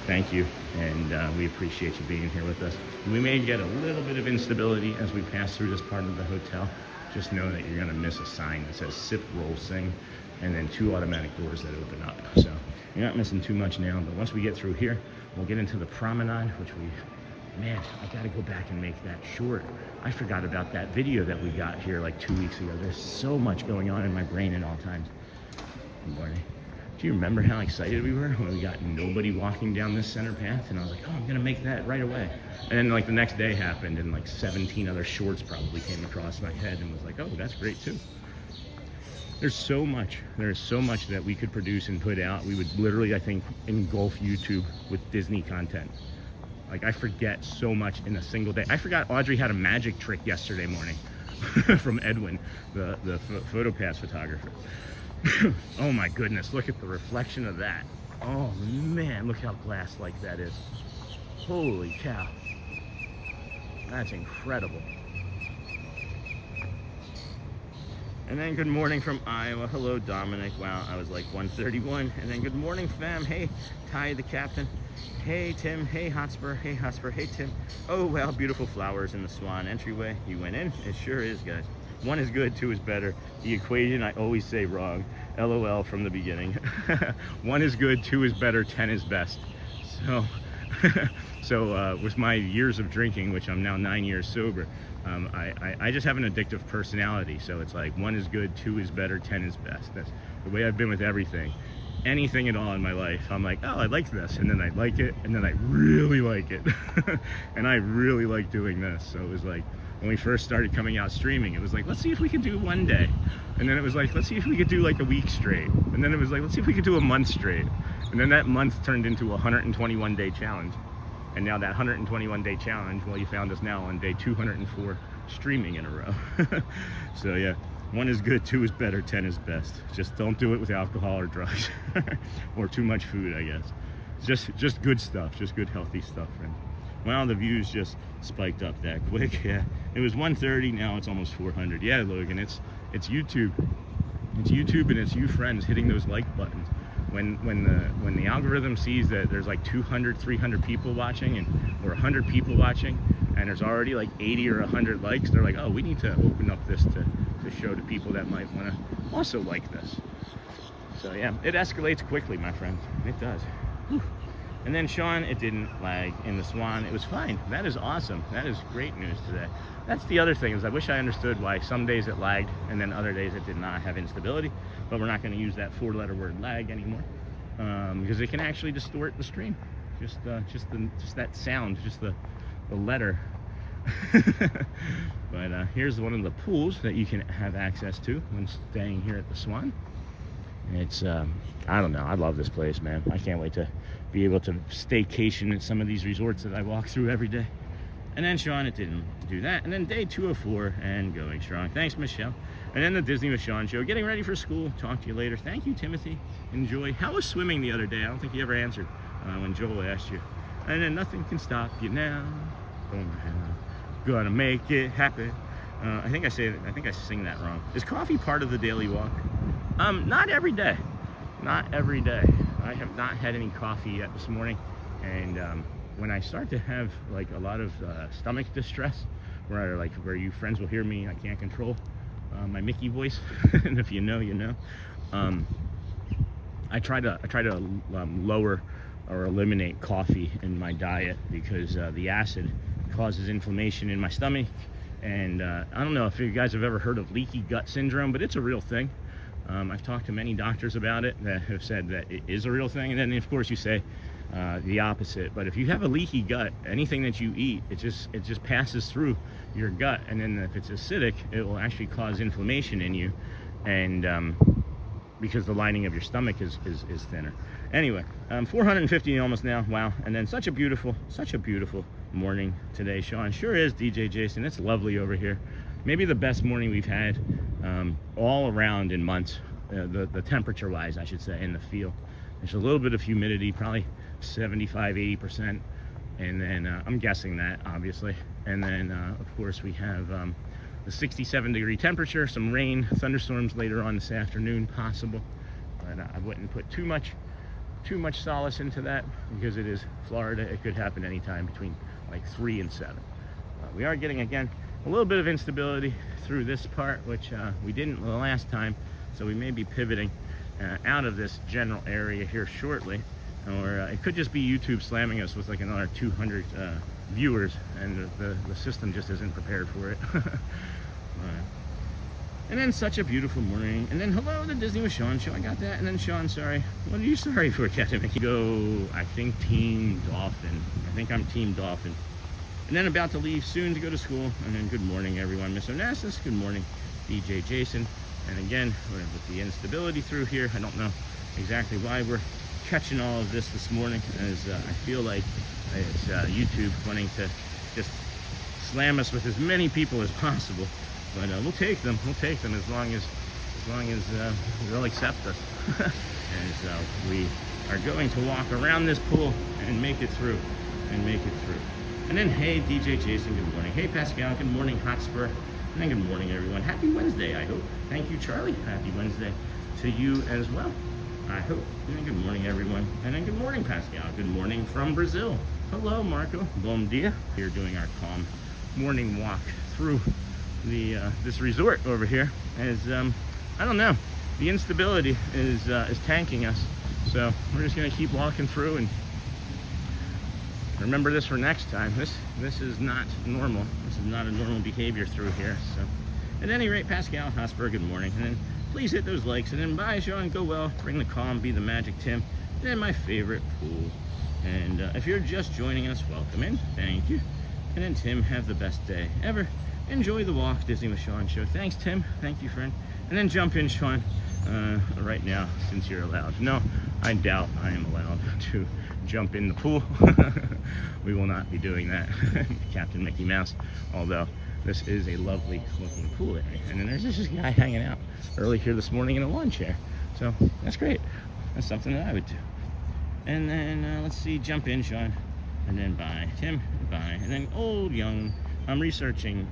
thank you, and we appreciate you being here with us. We may get a little bit of instability as we pass through this part of the hotel. Just know that you're gonna miss a sign that says sip, roll, sing, and then 2 automatic doors that open up. So you're not missing too much now, but once we get through here, we'll get into the promenade, which man, I gotta go back and make that short. I forgot about that video that we got here like 2 weeks ago. There's so much going on in my brain at all times. Good morning. Do you remember how excited we were when we got nobody walking down this center path? And I was like, oh, I'm gonna make that right away. And then like the next day happened and like 17 other shorts probably came across my head and was like, oh, that's great too. There's so much that we could produce and put out. We would literally, I think, engulf YouTube with Disney content. Like, I forget so much in a single day. I forgot Audrey had a magic trick yesterday morning from Edwin, the PhotoPass photographer. Oh my goodness, look at the reflection of that. Oh man, look how glass-like that is. Holy cow. That's incredible. And then good morning from Iowa. Hello, Dominic. Wow, I was like 131. And then good morning, fam. Hey, Ty, the captain. Hey, Tim. Hey, Hotspur. Hey, Hotspur. Hey, Tim. Oh, wow, beautiful flowers in the Swan entryway. You went in? It sure is, guys. 1 is good, 2 is better. The equation I always say wrong. LOL from the beginning. 1 is good, 2 is better, 10 is best. So, with my years of drinking, which I'm now 9 years sober, I just have an addictive personality. So it's like 1 is good, 2 is better, 10 is best. That's the way I've been with everything. Anything at all in my life, I'm like, oh, I like this, and then I like it, and then I really like it. And I really like doing this. So it was like, when we first started coming out streaming, it was like, let's see if we could do 1 day. And then it was like, let's see if we could do like a week straight. And then it was like, let's see if we could do a month straight. And then that month turned into a 121-day challenge. And now that 121-day challenge, well, you found us now on day 204 streaming in a row. So yeah, 1 is good, 2 is better, 10 is best. Just don't do it with alcohol or drugs or too much food, I guess. Just good stuff, just good healthy stuff, friend. Well, the views just spiked up that quick. Yeah, it was 130, now it's almost 400. Yeah, Logan, it's YouTube. It's YouTube and it's you friends hitting those like buttons. When the algorithm sees that there's like 200, 300 people watching or 100 people watching, and there's already like 80 or 100 likes, they're like, oh, we need to open up this to show to people that might want to also like this. So yeah, it escalates quickly, my friend. It does. Whew. And then Sean, it didn't lag in the Swan. It was fine. That is awesome. That is great news today. That's the other thing, is I wish I understood why some days it lagged and then other days it did not have instability. But we're not going to use that 4-letter word lag anymore, because it can actually distort the stream. Just that sound, just the letter. But here's one of the pools that you can have access to when staying here at the Swan. It's I don't know, I love this place, man. I can't wait to be able to staycation at some of these resorts that I walk through every day. And then Sean, it didn't do that. And then day 204 and going strong. Thanks, Michelle. And then the Disney with Sean show, getting ready for school. Talk to you later. Thank you, Timothy. Enjoy. How was swimming the other day? I don't think you ever answered when Joel asked you. And then nothing can stop you now. Gonna make it happen. I think I sing that wrong. Is coffee part of the daily walk? Not every day. Not every day. I have not had any coffee yet this morning, and when I start to have like a lot of stomach distress, where you friends will hear me, I can't control my Mickey voice, and if you know, you know. I try to lower or eliminate coffee in my diet, because the acid causes inflammation in my stomach. And I don't know if you guys have ever heard of leaky gut syndrome, but it's a real thing. I've talked to many doctors about it that have said that it is a real thing. And then of course you say the opposite. But if you have a leaky gut, anything that you eat, it just passes through your gut. And then if it's acidic, it will actually cause inflammation in you. And because the lining of your stomach is thinner. Anyway, 450 almost now. Wow. And then such a beautiful morning today, Sean. Sure is, DJ Jason. It's lovely over here. Maybe the best morning we've had all around in months, the temperature wise, I should say, in the field. There's a little bit of humidity, probably 75-80%, and then I'm guessing that, obviously. And then of course we have the 67-degree temperature, some rain, thunderstorms later on this afternoon possible, but I wouldn't put too much solace into that, because it is Florida. It could happen anytime between like 3 and 7. We are getting, again, a little bit of instability through this part, which we didn't the last time, so we may be pivoting out of this general area here shortly, or it could just be YouTube slamming us with like another 200 viewers, and the system just isn't prepared for it. And then such a beautiful morning, and then hello, the Disney with Sean show. I got that. And then Sean, sorry, what are you sorry for, Captain Mickey? Go, I think Team Dolphin. I think I'm Team Dolphin. And then about to leave soon to go to school. And then good morning, everyone. Miss Onassis, good morning, DJ Jason. And again, with the instability through here, I don't know exactly why we're catching all of this morning, as I feel like it's YouTube wanting to just slam us with as many people as possible. But we'll take them. We'll take them as long as they'll accept us. And we are going to walk around this pool and make it through. And then, hey, DJ Jason, good morning. Hey, Pascal, good morning, Hotspur. And then good morning, everyone. Happy Wednesday, I hope. Thank you, Charlie. Happy Wednesday to you as well, I hope. And then good morning, everyone. And then good morning, Pascal. Good morning from Brazil. Hello, Marco. Bom dia. We're doing our calm morning walk through this resort over here, as I don't know, the instability is tanking us, so we're just gonna keep walking through and remember this for next time. This is not normal. This is not a normal behavior through here. So at any rate, Pascal Hosper, good morning. And then please hit those likes, and then bye, Sean, go well, bring the calm, be the magic, Tim, and then my favorite pool. And if you're just joining us, welcome in, thank you. And then Tim, have the best day ever. Enjoy the walk, Disney with Sean show. Thanks, Tim. Thank you, friend. And then jump in, Sean, right now, since you're allowed. No, I doubt I am allowed to jump in the pool. We will not be doing that, Captain Mickey Mouse, although this is a lovely looking pool area. And then there's this guy hanging out early here this morning in a lawn chair. So that's great. That's something that I would do. And then, let's see, jump in, Sean. And then bye, Tim, bye. And then old, young, I'm researching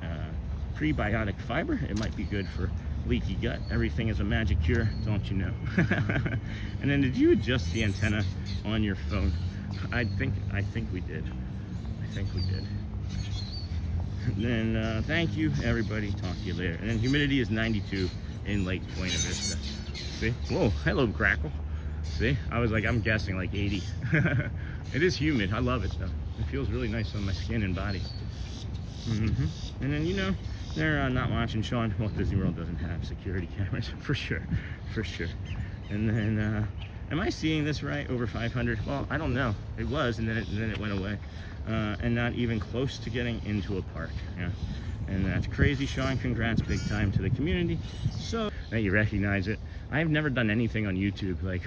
prebiotic fiber. It might be good for leaky gut. Everything is a magic cure, don't you know? And then did you adjust the antenna on your phone? I think we did. I think we did. And then thank you, everybody. Talk to you later. And then humidity is 92 in Lake Buena Vista. See? Whoa, hello, Crackle. See, I was like, I'm guessing like 80. It is humid. I love it though. It feels really nice on my skin and body. And then, you know, they're not watching Sean. Walt Disney World doesn't have security cameras, for sure. And then, am I seeing this right? Over 500? Well, I don't know. It was, and then it went away. And not even close to getting into a park. Yeah. And that's crazy, Sean. Congrats big time to the community. So that you recognize it. I've never done anything on YouTube. Like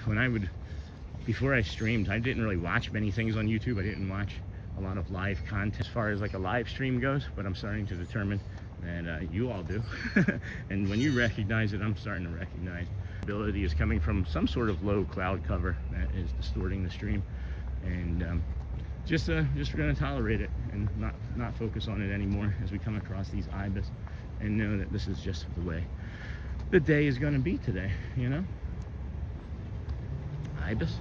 before I streamed, I didn't really watch many things on YouTube. I didn't watch a lot of live content as far as like a live stream goes, but I'm starting to determine that you all do. And when you recognize it, I'm starting to recognize ability is coming from some sort of low cloud cover that is distorting the stream. And just we're going to tolerate it and not focus on it anymore as we come across these ibis, and know that this is just the way the day is going to be today, you know. Ibis,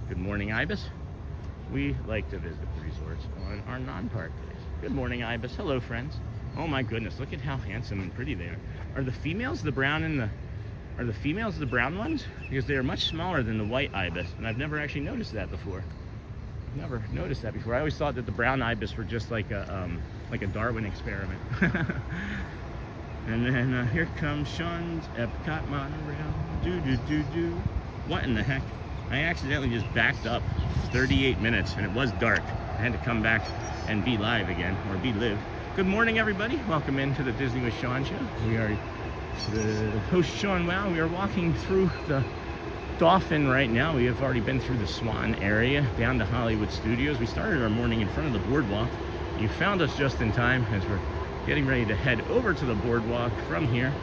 good morning, ibis. We like to visit the resorts on our non-park days. Good morning, ibis. Hello, friends. Oh my goodness, look at how handsome and pretty they are. Are the females the brown ones? Because they are much smaller than the white ibis, and I've never actually noticed that before. I always thought that the brown ibis were just like a Darwin experiment. And then here comes Sean's Epcot monorail. What in the heck? I accidentally just backed up 38 minutes, and it was dark. I had to come back and be live again, or be live. Good morning, everybody. Welcome into the Disney with Sean show. We are the host, Sean Wow. We are walking through the Dolphin right now. We have already been through the Swan area, down to Hollywood Studios. We started our morning in front of the boardwalk. You found us just in time as we're getting ready to head over to the boardwalk from here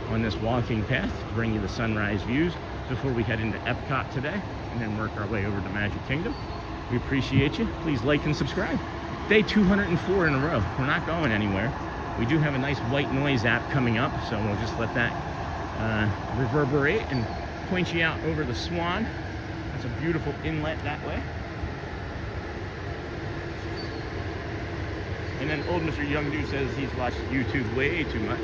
on this walking path to bring you the sunrise views before we head into Epcot today, and then work our way over to Magic Kingdom. We appreciate you. Please like and subscribe. Day 204 in a row. We're not going anywhere. We do have a nice white noise app coming up, so we'll just let that reverberate and point you out over the Swan. That's a beautiful inlet that way. And then old Mr. Young Dude says he's watched YouTube way too much.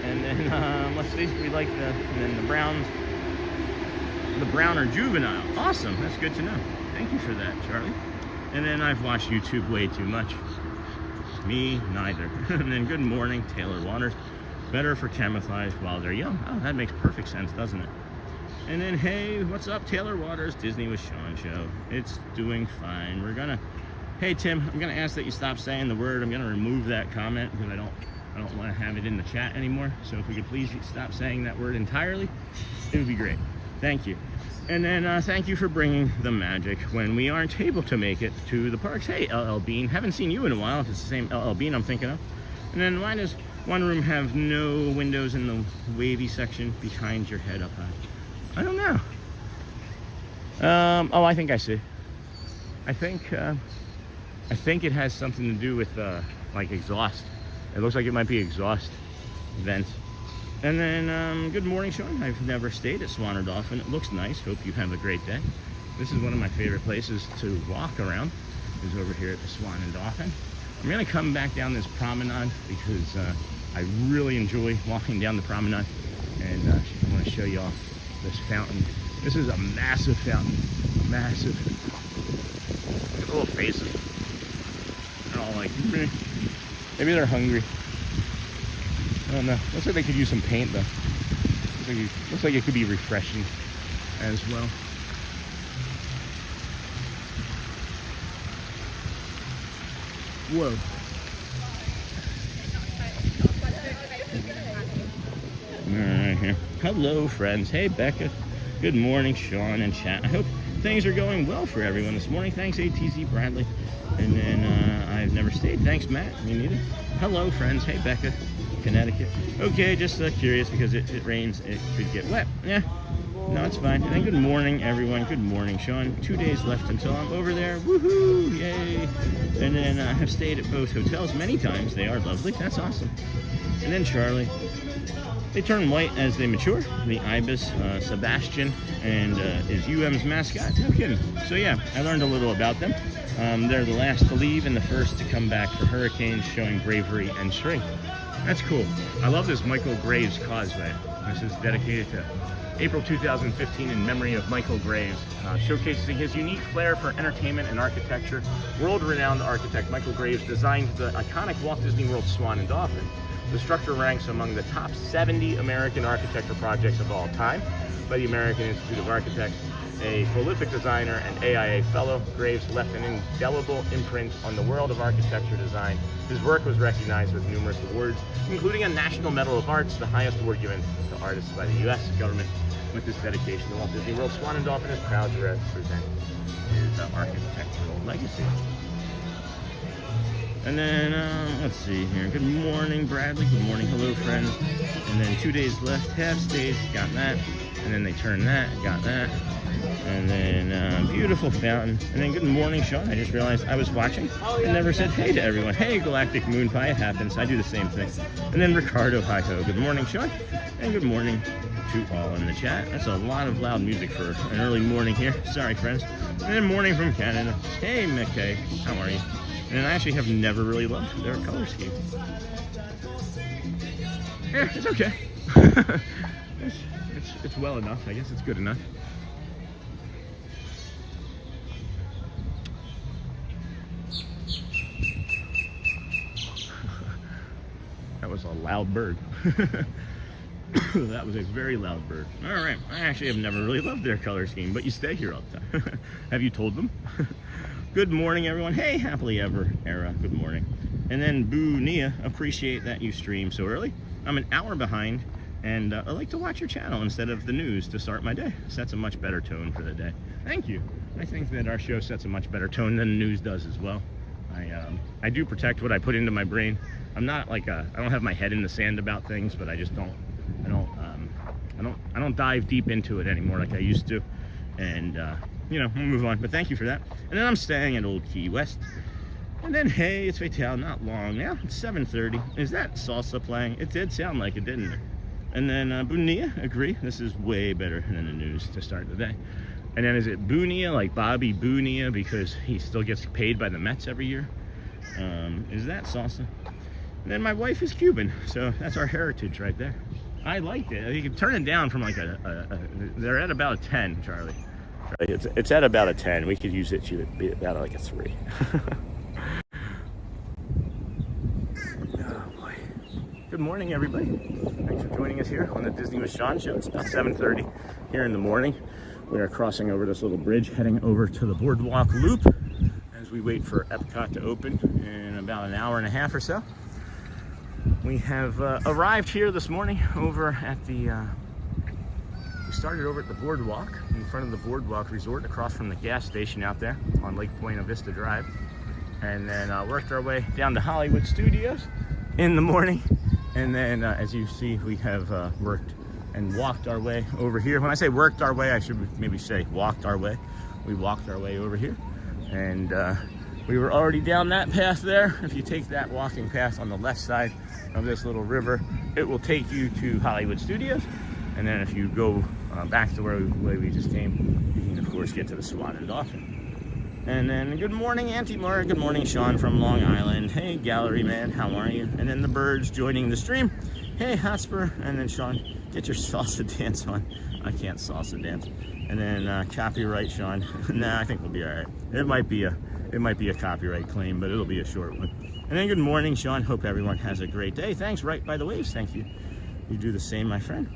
And then let's see, we like the Browns. The brown are juvenile. Awesome, that's good to know. Thank you for that, Charlie. And then I've watched YouTube way too much. Me, neither. And then good morning, Taylor Waters. Better for camouflage while they're young. Oh, that makes perfect sense, doesn't it? And then, hey, what's up, Taylor Waters, Disney with Sean show. It's doing fine. Hey Tim, I'm gonna ask that you stop saying the word. I'm gonna remove that comment because I don't want to have it in the chat anymore. So if we could please stop saying that word entirely, it would be great. Thank you. And then thank you for bringing the magic when we aren't able to make it to the parks. Hey, LL Bean, haven't seen you in a while, if it's the same LL Bean I'm thinking of. And then why does one room have no windows in the wavy section behind your head up high? I don't know. Oh, I think I see. I think it has something to do with like exhaust. It looks like it might be exhaust vents. And then good morning, Sean. I've never stayed at Swan or Dolphin. It looks nice. Hope you have a great day. This is one of my favorite places to walk around, is over here at the Swan and Dolphin. I'm gonna come back down this promenade because I really enjoy walking down the promenade, and I want to show you all this fountain. This is a massive fountain, massive. Look at the little faces. They're all like, meh. Maybe they're hungry. I don't know. Looks like they could use some paint though. Looks like it could be refreshing as well. Whoa. Alright here. Hello friends. Hey Becca. Good morning, Sean and chat. I hope things are going well for everyone this morning. Thanks ATZ Bradley. And then I've never stayed. Thanks Matt. Me neither. Hello friends. Hey Becca. Connecticut. Okay, just curious because it rains, it could get wet. Yeah, no, it's fine. And then good morning, everyone. Good morning, Sean. 2 days left until I'm over there. Woohoo! Yay! And then I have stayed at both hotels many times. They are lovely. That's awesome. And then Charlie. They turn white as they mature. The ibis, Sebastian, and is UM's mascot. No kidding. So yeah, I learned a little about them. They're the last to leave and the first to come back for hurricanes, showing bravery and strength. That's cool. I love this Michael Graves causeway. This is dedicated to April 2015 in memory of Michael Graves, showcasing his unique flair for entertainment and architecture. World-renowned architect Michael Graves designed the iconic Walt Disney World Swan and Dolphin. The structure ranks among the top 70 American architecture projects of all time by the American Institute of Architects. A prolific designer and AIA fellow, Graves left an indelible imprint on the world of architecture design. His work was recognized with numerous awards, including a National Medal of Arts, the highest award given to artists by the U.S. government. With this dedication, the Walt Disney World Swan and Dolphin is proud to represent his architectural legacy. And then, let's see here. Good morning, Bradley. Good morning. Hello, friends. And then 2 days left. Half stays. Got that. And then they turn that. Got that. And then beautiful fountain. And then good morning, Sean. I just realized I was watching and never said hey to everyone. Hey, Galactic Moon Pie. It happens. I do the same thing. And then Ricardo, hi ho. Good morning, Sean. And good morning to all in the chat. That's a lot of loud music for an early morning here. Sorry, friends. And then morning from Canada. Hey, McKay. How are you? And I actually have never really loved their color scheme. Yeah, it's okay. it's well enough. I guess it's good enough. That was a loud bird. That was a very loud bird. All right. I actually have never really loved their color scheme, but you stay here all the time. Have you told them? Good morning, everyone. Hey, happily ever era. Good morning. And then Boo Nia, appreciate that you stream so early. I'm an hour behind, and I like to watch your channel instead of the news to start my day. Sets a much better tone for the day. Thank you. I think that our show sets a much better tone than the news does as well. I do protect what I put into my brain. I'm not like I don't have my head in the sand about things, but I just don't. I don't dive deep into it anymore like I used to. And you know, we'll move on. But thank you for that. And then I'm staying at Old Key West. And then, hey, it's Fatal, not long now. It's 7:30. Is that salsa playing? It did sound like it, didn't it? And then Bunia, agree. This is way better than the news to start the day. And then is it Bunia, like Bobby Bunia, because he still gets paid by the Mets every year? Is that salsa? And then my wife is Cuban, so that's our heritage right there. I liked it. You can turn it down from like they're at about a 10, Charlie. It's at about a 10. We could use it to be about like a 3. Oh boy. Good morning, everybody. Thanks for joining us here on the Disney with Sean show. It's about 7:30 here in the morning. We are crossing over this little bridge, heading over to the BoardWalk Loop as we wait for Epcot to open in about an hour and a half or so. We have arrived here this morning over at the, we started over at the BoardWalk, in front of the BoardWalk Resort, across from the gas station out there on Lake Buena Vista Drive. And then worked our way down to Hollywood Studios in the morning. And then, as you see, we have worked and walked our way over here. When I say worked our way, I should maybe say walked our way. We walked our way over here. And we were already down that path there. If you take that walking path on the left side of this little river, it will take you to Hollywood Studios. And then if you go back to where we just came, you can of course get to the Swan and Dolphin. And then good morning, Auntie Mara. Good morning, Sean from Long Island. Hey, Gallery Man, how are you? And then the birds joining the stream. Hey, Hotspur. And then Sean, get your salsa dance on. I can't salsa dance. And then copyright, Sean. Nah, I think we'll be all right. It might be a copyright claim, but it'll be a short one. And then good morning, Sean. Hope everyone has a great day. Thanks, Right by the Waves. Thank you. You do the same, my friend.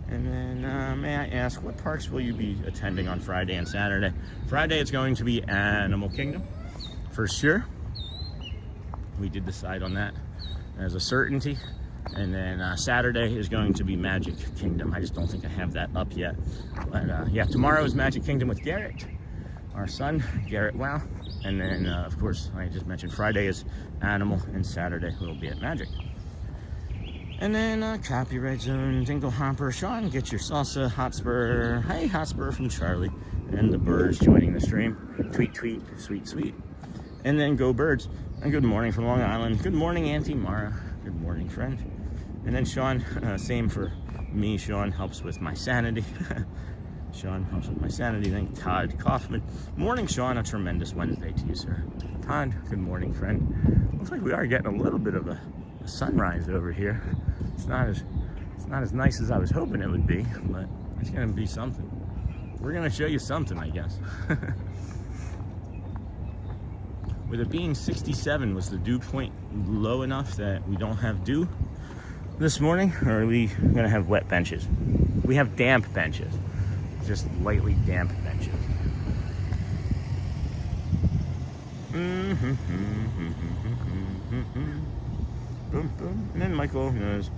And then may I ask, what parks will you be attending on Friday and Saturday? Friday, it's going to be Animal Kingdom, for sure. We did decide on that as a certainty. And then Saturday is going to be Magic Kingdom. I just don't think I have that up yet. But yeah, tomorrow is Magic Kingdom with Garrett, our son, Garrett Wow. And then, of course, like I just mentioned, Friday is Animal, and Saturday we'll be at Magic. And then Copyright Zone, Dingle Hopper, Sean, get your salsa, Hotspur, hey, Hotspur from Charlie, and the birds joining the stream. Tweet, tweet, sweet, sweet. And then go birds. And good morning from Long Island. Good morning, Auntie Mara. Good morning, friend. And then Sean, same for me. Sean helps with my sanity. Sean helps with my sanity. Then Todd Kaufman. Morning, Sean. A tremendous Wednesday to you, sir. Todd, good morning, friend. Looks like we are getting a little bit of a sunrise over here. It's not as nice as I was hoping it would be, but It's gonna be something. We're gonna show you something, I guess. With it being 67, was the dew point low enough that we don't have dew this morning, or are we gonna have wet benches? We have damp benches, just lightly damp benches. Boom, boom. And then Michael goes,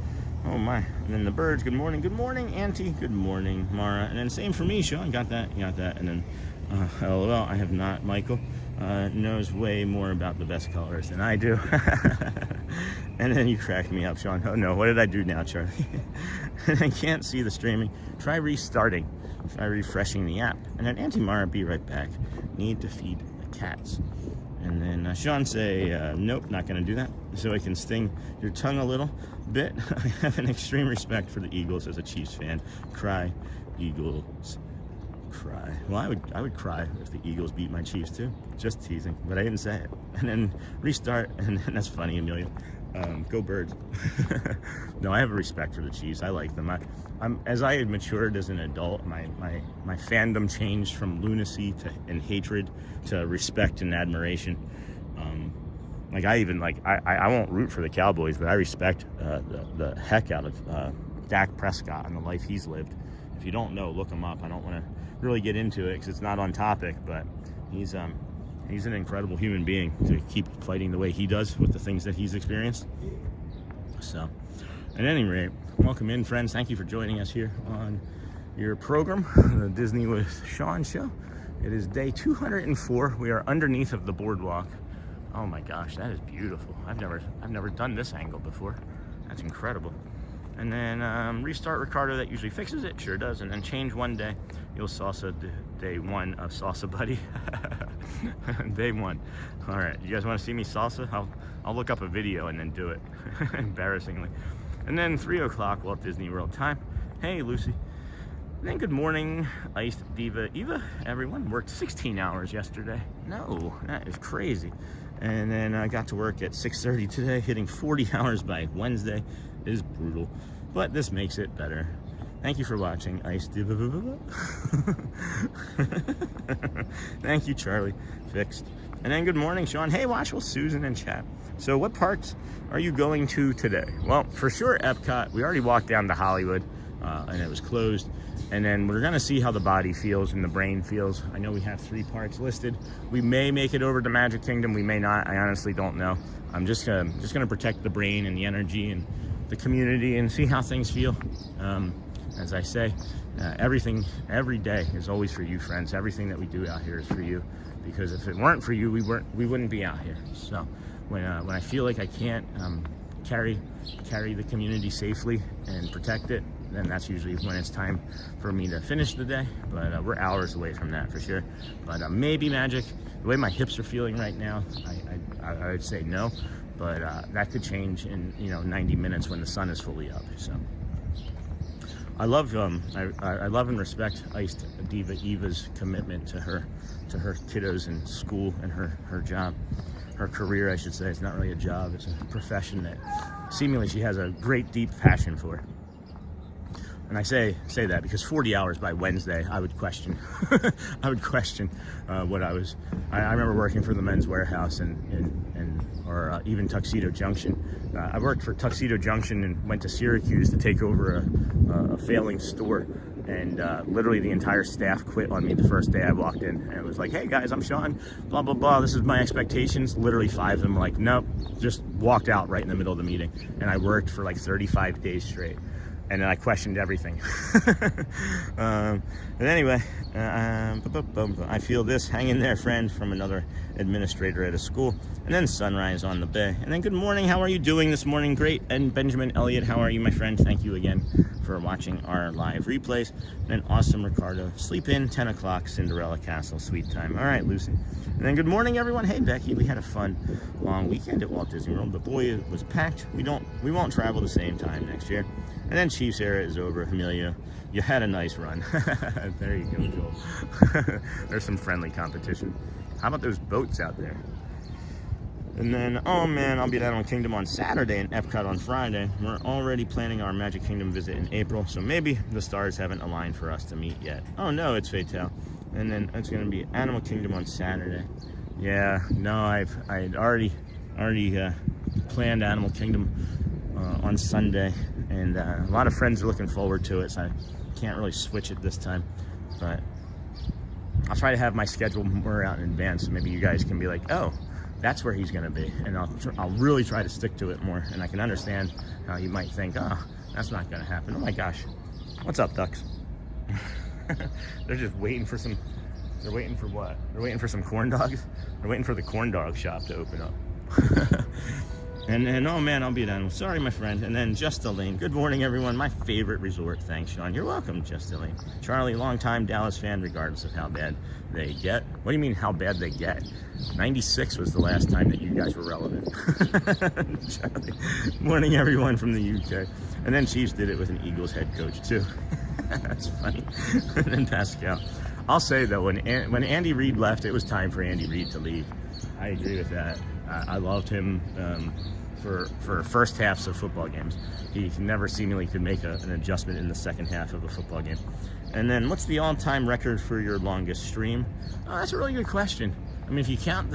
oh my. And then the birds, good morning, Auntie, good morning, Mara. And then same for me, Sean, got that, you got that. And then, LOL, I have not. Michael knows way more about the best colors than I do. And then you crack me up, Sean. Oh no, what did I do now, Charlie? And I can't see the streaming. Try restarting. Try refreshing the app. And then Auntie Mara, be right back. Need to feed the cats. And then Sean say, nope, not gonna do that. So I can sting your tongue a little bit. I have an extreme respect for the Eagles as a Chiefs fan. Cry, Eagles, cry. Well, I would cry if the Eagles beat my Chiefs too. Just teasing, but I didn't say it. And then restart, and then that's funny, Amelia. Go Birds. No, I have a respect for the Chiefs. I like them. I'm as I had matured as an adult, my fandom changed from lunacy and hatred to respect and admiration. Like I won't root for the Cowboys, but I respect the heck out of Dak Prescott and the life he's lived. If you don't know, look him up. I don't want to really get into it because it's not on topic, but he's an incredible human being to keep fighting the way he does with the things that he's experienced. So, at any rate, welcome in, friends. Thank you for joining us here on your program, the Disney with Sean show. It is day 204. We are underneath of the boardwalk. Oh my gosh, that is beautiful. I've never done this angle before. That's incredible. And then restart Ricardo, that usually fixes it, sure does. And then change one day. You'll salsa day one of Salsa Buddy. Day one. All right, you guys want to see me salsa? I'll look up a video and then do it, embarrassingly. And then 3 o'clock Walt Disney World time. Hey, Lucy. And then good morning, Iced Diva Eva. Everyone worked 16 hours yesterday. No, that is crazy. And then I got to work at 6:30 today, hitting 40 hours by Wednesday. It is brutal, but this makes it better. Thank you for watching, Iced Diva. Thank you, Charlie. Fixed. And then good morning, Sean. Hey, Watchful Susan in chat. So what parks are you going to today? Well, for sure, Epcot. We already walked down to Hollywood, and it was closed. And then we're gonna see how the body feels and the brain feels. I know we have 3 parks listed. We may make it over to Magic Kingdom. We may not. I honestly don't know. I'm just gonna protect the brain and the energy and the community and see how things feel. As I say, everything, every day is always for you, friends. Everything that we do out here is for you, because if it weren't for you, we wouldn't be out here. So when I feel like I can't carry the community safely and protect it, then that's usually when it's time for me to finish the day. But we're hours away from that for sure. But maybe Magic. The way my hips are feeling right now, I would say no. But that could change in 90 minutes when the sun is fully up. So I love I love and respect Iced Diva Eva's commitment to her kiddos in school and her job, her career, I should say. It's not really a job; it's a profession that seemingly she has a great deep passion for. And I say that because 40 hours by Wednesday, I would question. I would question what I was. I remember working for the Men's Warehouse or even Tuxedo Junction. I worked for Tuxedo Junction and went to Syracuse to take over a failing store. And literally the entire staff quit on me the first day I walked in. And it was like, hey guys, I'm Sean, blah, blah, blah. This is my expectations. Literally 5 of them were like, nope, just walked out right in the middle of the meeting. And I worked for like 35 days straight. And then I questioned everything. And anyway, I feel this. Hang in there, friend, from another administrator at a school. And then sunrise on the bay. And then good morning. How are you doing this morning? Great. And Benjamin Elliott, how are you, my friend? Thank you again for watching our live replays. And then awesome Ricardo. Sleep in, 10 o'clock, Cinderella Castle, sweet time. All right, Lucy. And then good morning, everyone. Hey, Becky. We had a fun long weekend at Walt Disney World, but boy, it was packed. We won't travel the same time next year. And then Chiefs era is over. Amelia, you had a nice run. There you go, Joel. There's some friendly competition. How about those boats out there? And then, oh man, I'll be at Animal Kingdom on Saturday and Epcot on Friday. We're already planning our Magic Kingdom visit in April, so maybe the stars haven't aligned for us to meet yet. Oh no, it's Fatale. And then it's gonna be Animal Kingdom on Saturday. Yeah, no, I'd already planned Animal Kingdom on Sunday, and a lot of friends are looking forward to it, so I can't really switch it this time. But I'll try to have my schedule more out in advance, so maybe you guys can be like, oh, that's where he's gonna be, and I'll really try to stick to it more. And I can understand how you might think, oh, that's not gonna happen. Oh my gosh, what's up, ducks? They're just waiting for some. They're waiting for what? They're waiting for some corn dogs. They're waiting for the corn dog shop to open up. And then, oh man, I'll be at Animal. Sorry, my friend. And then Just Elaine. Good morning, everyone. My favorite resort. Thanks, Sean. You're welcome, Just Elaine. Charlie, longtime Dallas fan, regardless of how bad they get. What do you mean, how bad they get? 96 was the last time that you guys were relevant. Charlie. Morning, everyone from the UK. And then Chiefs did it with an Eagles head coach, too. That's funny. And then Pascal. I'll say, though, when Andy Reid left, it was time for Andy Reid to leave. I agree with that. I loved him for first halves of football games. He never seemingly could make an adjustment in the second half of a football game. And then, what's the all-time record for your longest stream? Oh, that's a really good question. I mean, if you count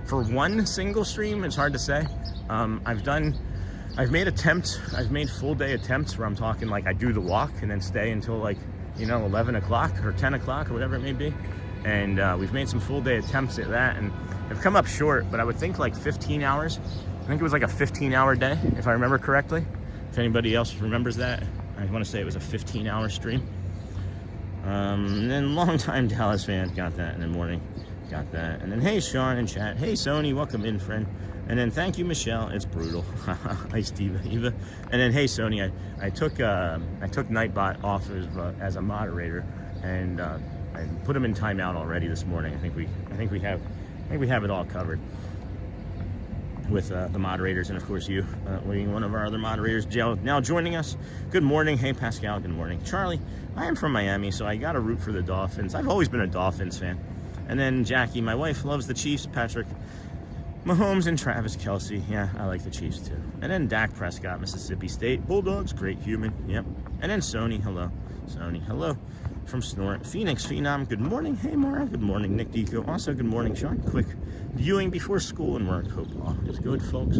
for one single stream, it's hard to say. I've made full-day attempts where I'm talking like I do the walk and then stay until like, 11 o'clock or 10 o'clock or whatever it may be. And we've made some full-day attempts at that, and I've come up short, but I would think like 15 hours. I think it was like a 15-hour day, if I remember correctly. If anybody else remembers that, I want to say it was a 15-hour stream. And then longtime Dallas fan, got that. And then morning, got that. And then hey, Sean in chat. Hey, Sony, welcome in, friend. And then thank you, Michelle. It's brutal. Nice, Eva. And then hey, Sony, I took Nightbot off as a moderator, and I put him in timeout already this morning. I think we have it all covered with the moderators, and of course you, being one of our other moderators, now joining us. Good morning. Hey, Pascal. Good morning, Charlie. I am from Miami, so I got to root for the Dolphins. I've always been a Dolphins fan. And then Jackie, my wife, loves the Chiefs. Patrick Mahomes and Travis Kelce. Yeah, I like the Chiefs too. And then Dak Prescott, Mississippi State Bulldogs, great human. Yep. And then Sony, hello. Sony, hello. From Snort. Phoenix Phenom, good morning. Hey, Mara, good morning. Nick Deco, also good morning. Sean, quick viewing before school and work. Hope all is good, folks.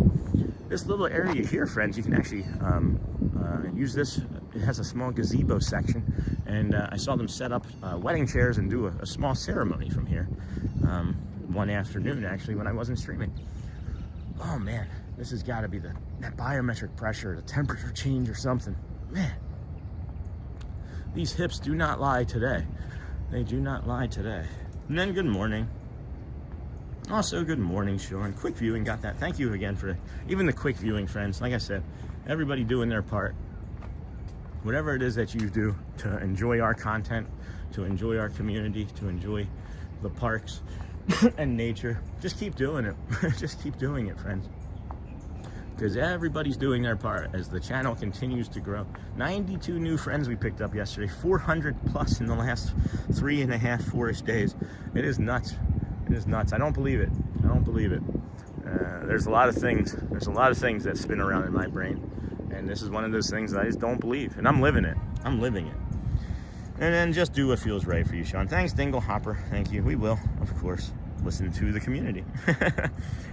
This little area here, friends, you can actually use this. It has a small gazebo section, and I saw them set up wedding chairs and do a small ceremony from here one afternoon, actually, when I wasn't streaming. Oh, man, this has got to be that biometric pressure, the temperature change or something. Man. These hips do not lie today. They do not lie today. And then good morning. Also, good morning, Sean. Quick viewing, got that. Thank you again for even the quick viewing, friends. Like I said, everybody doing their part. Whatever it is that you do to enjoy our content, to enjoy our community, to enjoy the parks and nature, just keep doing it. Just keep doing it, friends. Because everybody's doing their part as the channel continues to grow. 92 new friends we picked up yesterday, 400 plus in the last 3.5, 4-ish days. It is nuts. It is nuts. I don't believe it. I don't believe it. There's a lot of things. There's a lot of things that spin around in my brain, and this is one of those things that I just don't believe. And I'm living it. I'm living it. And then just do what feels right for you, Sean. Thanks, Dingle Hopper. Thank you. We will, of course, listen to the community.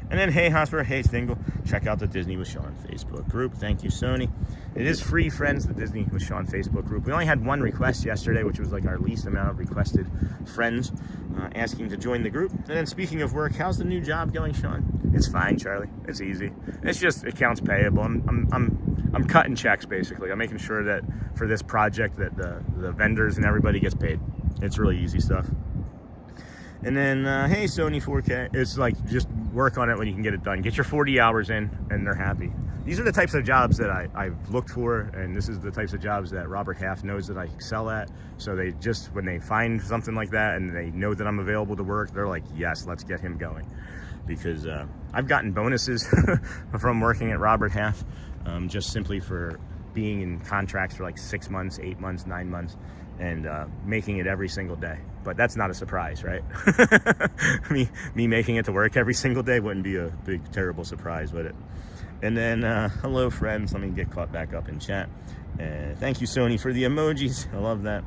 And then hey, Hosper, hey, Dingle, check out the Disney with Sean Facebook group. Thank you, Sony. It is free, friends, the Disney with Sean Facebook group. We only had one request yesterday, which was like our least amount of requested friends asking to join the group. And then speaking of work, how's the new job going, Sean? It's fine, Charlie. It's easy. It's just accounts payable. I'm cutting checks, basically. I'm making sure that for this project that the vendors and everybody gets paid. It's really easy stuff. And then, hey, Sony 4K, it's like just work on it when you can get it done. Get your 40 hours in, and they're happy. These are the types of jobs that I've looked for, and this is the types of jobs that Robert Half knows that I excel at. So they just, when they find something like that and they know that I'm available to work, they're like, yes, let's get him going. Because I've gotten bonuses from working at Robert Half, just simply for being in contracts for like 6 months, 8 months, 9 months. and making it every single day. But that's not a surprise, right? me making it to work every single day wouldn't be a big, terrible surprise, would it? And then, hello, friends. Let me get caught back up in chat. Thank you, Sony, for the emojis. I love that.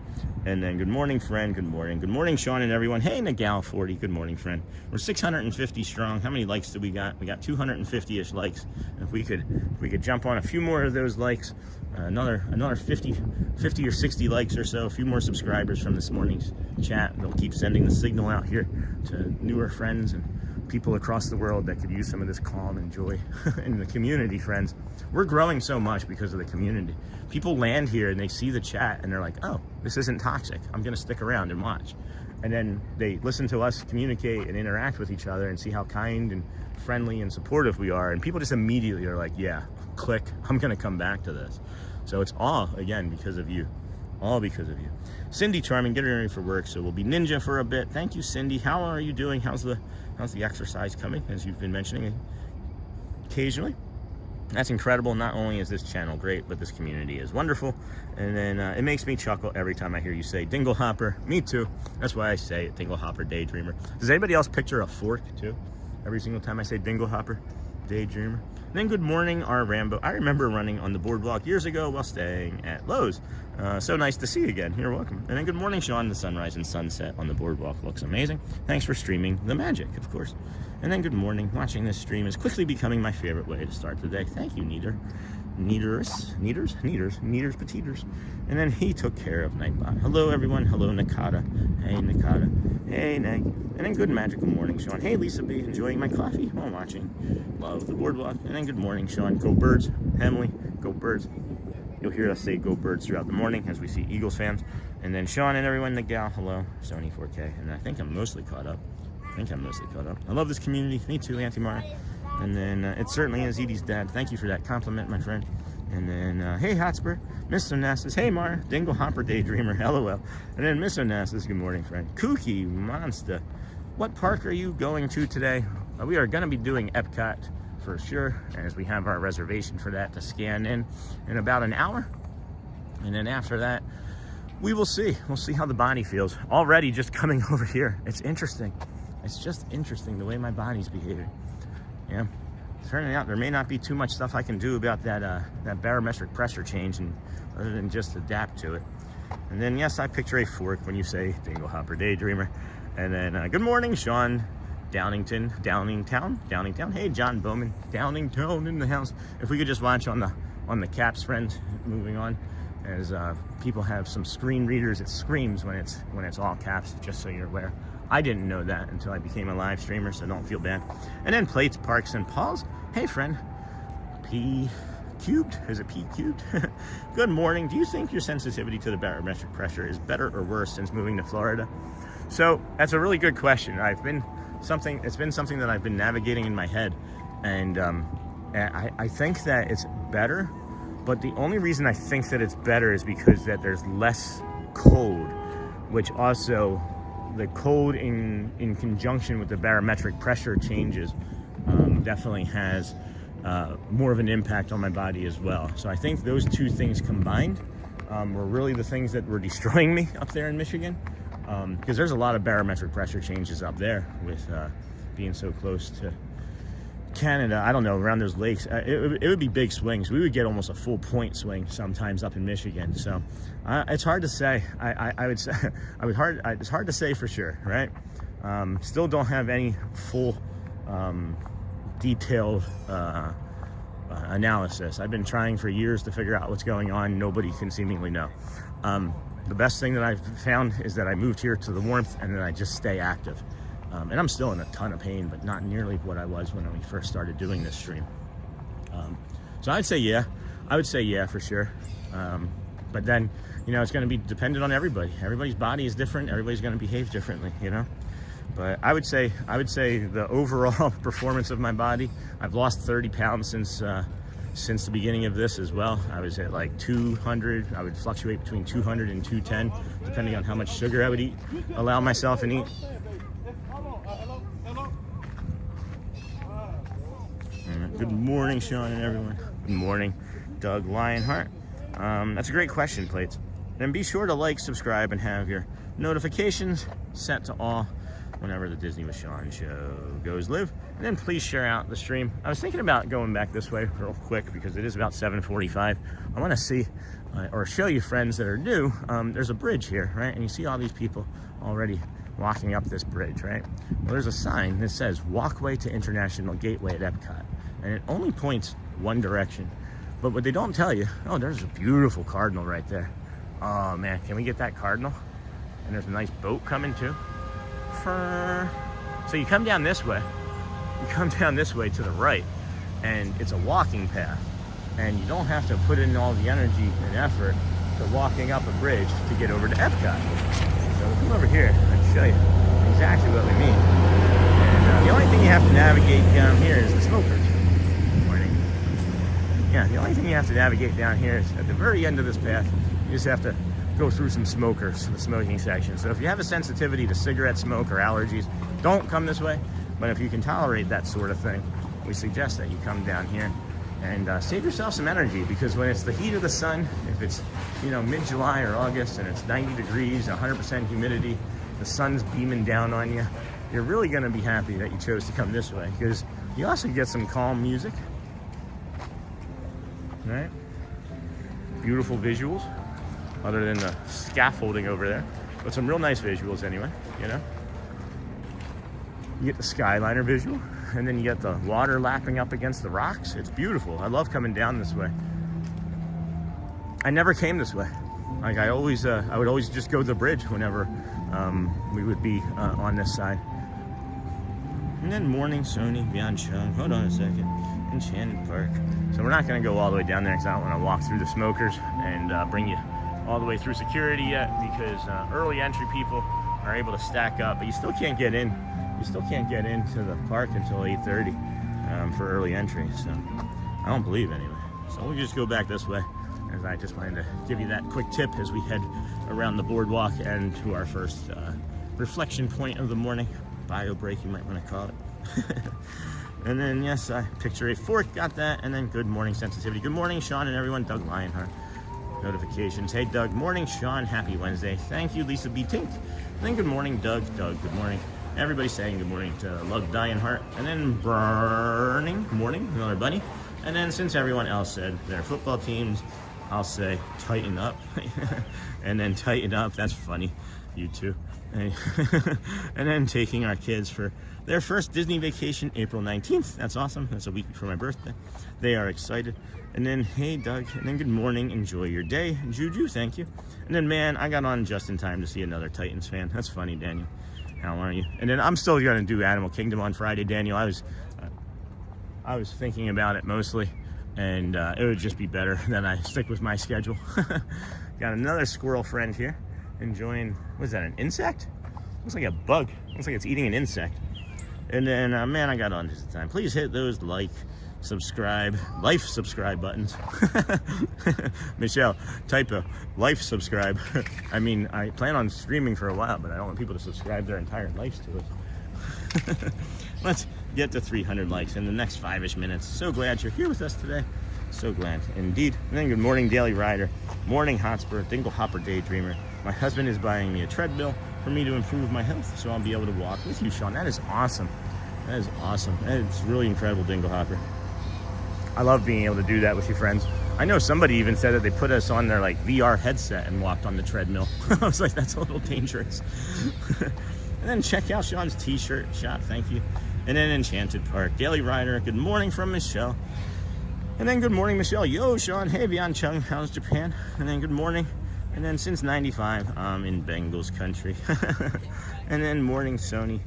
And then, good morning, friend. Good morning. Good morning, Sean and everyone. Hey, Nagal40. Good morning, friend. We're 650 strong. How many likes do we got? We got 250-ish likes. If we could jump on a few more of those likes, another 50 or 60 likes or so, a few more subscribers from this morning's chat. They'll keep sending the signal out here to newer friends and people across the world that could use some of this calm and joy in the community, friends. We're growing so much because of the community. People land here and they see the chat and they're like, oh, this isn't toxic. I'm gonna stick around and watch. And then they listen to us communicate and interact with each other and see how kind and friendly and supportive we are. And people just immediately are like, yeah, click, I'm gonna come back to this. So it's all, again, because of you. All because of you. Cindy Charming, getting ready for work, so we'll be ninja for a bit. Thank you, Cindy. How are you doing? How's the exercise coming, as you've been mentioning occasionally? That's incredible. Not only is this channel great, but this community is wonderful. And then it makes me chuckle every time I hear you say Dingle Hopper. Me too. That's why I say it, Dingle Hopper Daydreamer. Does anybody else picture a fork too? Every single time I say Dingle Hopper Daydreamer. And then good morning, our Rambo. I remember running on the BoardWalk years ago while staying at Lowe's. So nice to see you again. You're welcome. And then good morning, Sean. The sunrise and sunset on the BoardWalk looks amazing. Thanks for streaming the magic, of course. And then good morning. Watching this stream is quickly becoming my favorite way to start the day. Thank you, Neaters, Petiters. And then he took care of Nightbot. Hello, everyone. Hello, Nakata. Hey, Nakata. Hey, Nag. And then good magical morning, Sean. Hey, Lisa B. Enjoying my coffee while watching. Love the BoardWalk. And then good morning, Sean. Go Birds. Emily, go Birds. You'll hear us say go Birds throughout the morning as we see Eagles fans. And then Sean and everyone, Nagal, hello, Sony 4K. And I think I'm mostly caught up. I love this community. Me too, Auntie Mara. And then it certainly is Edie's dad. Thank you for that compliment, my friend. And then, hey, Hotspur. Miss Onassis. Hey, Mara. Dingle Hopper Daydreamer. LOL. And then Miss Onassis. Good morning, friend. Kooky Monster. What park are you going to today? We are going to be doing Epcot for sure, as we have our reservation for that to scan in about an hour. And then after that, we will see. We'll see how the body feels. Already just coming over here. It's interesting. It's just interesting the way my body's behaving. Yeah. Turning out there may not be too much stuff I can do about that barometric pressure change, and other than just adapt to it. And then, yes, I picture a fork when you say Dingle Hopper Daydreamer. And then, good morning, Sean Downingtown. Hey, John Bowman, Downingtown in the house. If we could just watch on the caps, friends. Moving on, as people have some screen readers, it screams when it's all caps. Just so you're aware. I didn't know that until I became a live streamer, so don't feel bad. And then Plates, Parks, and Paws. Hey, friend. P cubed? Is it P cubed? Good morning. Do you think your sensitivity to the barometric pressure is better or worse since moving to Florida? So that's a really good question. It's been something that I've been navigating in my head, and I think that it's better. But the only reason I think that it's better is because that there's less cold, which also the cold in conjunction with the barometric pressure changes definitely has more of an impact on my body as well. So I think those two things combined were really the things that were destroying me up there in Michigan, because there's a lot of barometric pressure changes up there with being so close to Canada. I don't know, around those lakes, it would be big swings. We would get almost a full point swing sometimes up in Michigan. So it's hard to say. It's hard to say for sure, right? Still don't have any full detailed analysis. I've been trying for years to figure out what's going on. Nobody can seemingly know. The best thing that I've found is that I moved here to the warmth, and then I just stay active. And I'm still in a ton of pain, but not nearly what I was when we first started doing this stream. So I'd say yeah. I would say yeah, for sure. But then, you know, it's going to be dependent on everybody. Everybody's body is different. Everybody's going to behave differently, you know. But I would say the overall performance of my body, I've lost 30 pounds since the beginning of this as well. I was at like 200. I would fluctuate between 200 and 210, depending on how much sugar I would allow myself and eat. Good morning, Sean and everyone. Good morning, Doug Lionheart. That's a great question, Plates. And be sure to like, subscribe, and have your notifications set to all whenever the Disney with Sean show goes live. And then please share out the stream. I was thinking about going back this way real quick because it is about 7:45. I want to see or show you friends that are new. There's a bridge here, right? And you see all these people already walking up this bridge, right? Well, there's a sign that says Walkway to International Gateway at Epcot. And it only points one direction. But what they don't tell you, oh, there's a beautiful cardinal right there. Oh man, can we get that cardinal? And there's a nice boat coming too. So you come down this way, to the right, and it's a walking path. And you don't have to put in all the energy and effort to walking up a bridge to get over to Epcot. So we'll come over here and show you exactly what we mean. And the only thing you have to navigate down here is the smokers. Morning. Yeah, the only thing you have to navigate down here is at the very end of this path, you just have to go through some smokers, the smoking section. So if you have a sensitivity to cigarette smoke or allergies, don't come this way. But if you can tolerate that sort of thing, we suggest that you come down here and save yourself some energy, because when it's the heat of the sun, if it's, you know, mid-July or August and it's 90 degrees, 100% humidity, the sun's beaming down on you, you're really going to be happy that you chose to come this way, because you also get some calm music, right? Beautiful visuals, other than the scaffolding over there, but some real nice visuals anyway, you know? You get the Skyliner visual, and then you get the water lapping up against the rocks. It's beautiful. I love coming down this way. I never came this way. Like I would always just go to the bridge whenever we would be on this side. And then morning, Sony, Beyond Chung. Hold on a second. Enchanted Park. So we're not going to go all the way down there because I don't want to walk through the smokers and bring you all the way through security yet, because early entry people are able to stack up, but you still can't get in. You still can't get into the park until 8:30 for early entry. So I don't believe anyway. So we'll just go back this way, as I just wanted to give you that quick tip as we head around the boardwalk and to our first reflection point of the morning. Bio break, you might want to call it. And then, yes, I picture a fork, got that. And then good morning sensitivity. Good morning, Sean and everyone. Doug Lionheart. Notifications. Hey, Doug. Morning, Sean. Happy Wednesday. Thank you, Lisa B. Tink. And then good morning, Doug. Doug, good morning. Everybody saying good morning to Love Dying Heart. And then burning morning, another bunny. And then since everyone else said their football teams, I'll say tighten up. And then tighten up. That's funny. You too. And then taking our kids for their first Disney vacation, April 19th. That's awesome. That's a week before my birthday. They are excited. And then, hey, Doug. And then good morning. Enjoy your day. Juju, thank you. And then, man, I got on just in time to see another Titans fan. That's funny, Daniel. How are you? And then I'm still going to do Animal Kingdom on Friday, Daniel. I was thinking about it mostly, and it would just be better that I stick with my schedule. Got another squirrel friend here enjoying, what is that, an insect? Looks like a bug. Looks like it's eating an insect. And then, man, I got on just in time. Please hit those like, subscribe, life subscribe buttons. Michelle, typo, life subscribe. I mean, I plan on streaming for a while, but I don't want people to subscribe their entire lives to it. Let's get to 300 likes in the next 5-ish minutes. So glad you're here with us today. So glad indeed. And then good morning, Daily Rider. Morning, Hotspur, Dingle Hopper Daydreamer. My husband is buying me a treadmill for me to improve my health, so I'll be able to walk with you, Sean. That is awesome. That is awesome. It's really incredible, Dingle Hopper. I love being able to do that with your friends. I know somebody even said that they put us on their like VR headset and walked on the treadmill. I was like, that's a little dangerous. And then check out Sean's t-shirt shop, thank you. And then Enchanted Park, Daily Rider, good morning from Michelle. And then good morning, Michelle. Yo, Sean, hey, Beyond Chung, how's Japan? And then good morning. And then since 95, I'm in Bengals country. And then morning, Sony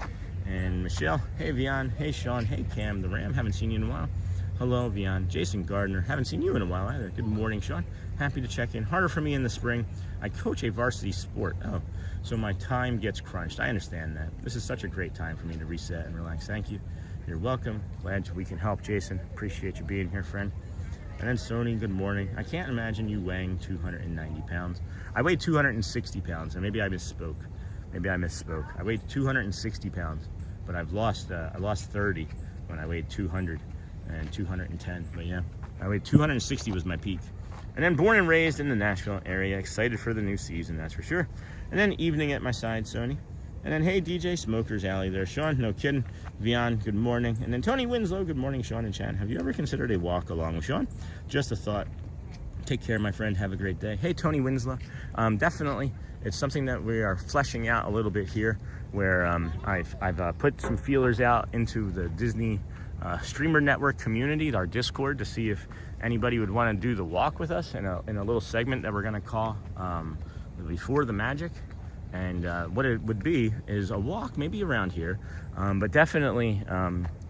and Michelle. Hey, Vian. Hey, Sean. Hey, Cam, the Ram. Haven't seen you in a while. Hello, Vian. Jason Gardner. Haven't seen you in a while either. Good morning, Sean. Happy to check in. Harder for me in the spring. I coach a varsity sport. Oh, so my time gets crunched. I understand that. This is such a great time for me to reset and relax. Thank you. You're welcome. Glad we can help, Jason. Appreciate you being here, friend. And then Sony, good morning. I can't imagine you weighing 290 pounds. I weigh 260 pounds, and maybe I misspoke. I weighed 260 pounds, but I lost 30 when I weighed 200 and 210. But yeah, I weighed 260 was my peak. And then born and raised in the Nashville area, excited for the new season, that's for sure. And then evening at my side, Sony. And then, hey, DJ Smoker's Alley there. Sean, no kidding. Vian, good morning. And then Tony Winslow, good morning, Sean and Chad. Have you ever considered a walk along with Sean? Just a thought. Take care, my friend. Have a great day. Hey, Tony Winslow. Definitely, it's something that we are fleshing out a little bit here, where I've put some feelers out into the Disney Streamer Network community, our Discord, to see if anybody would want to do the walk with us in a little segment that we're going to call Before the Magic. And what it would be is a walk maybe around here, but definitely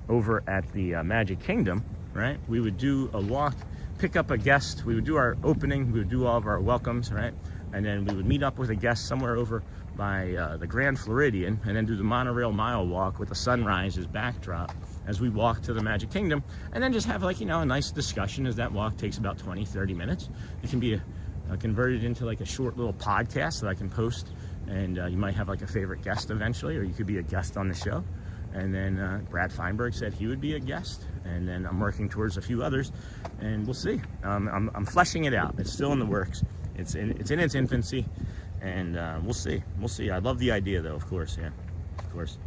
over at the Magic Kingdom, right? We would do a walk, pick up a guest, we would do our opening, we would do all of our welcomes, right? And then we would meet up with a guest somewhere over by the Grand Floridian, and then do the monorail mile walk with the sunrise as backdrop as we walk to the Magic Kingdom, and then just have, like, you know, a nice discussion as that walk takes about 20-30 minutes. It can be converted into like a short little podcast that I can post, and you might have like a favorite guest eventually, or you could be a guest on the show. And then Brad Feinberg said he would be a guest, and then I'm working towards a few others, and we'll see. I'm fleshing it out. It's still in the works. It's in its infancy, and we'll see. I love the idea, though, of course. Yeah, of course.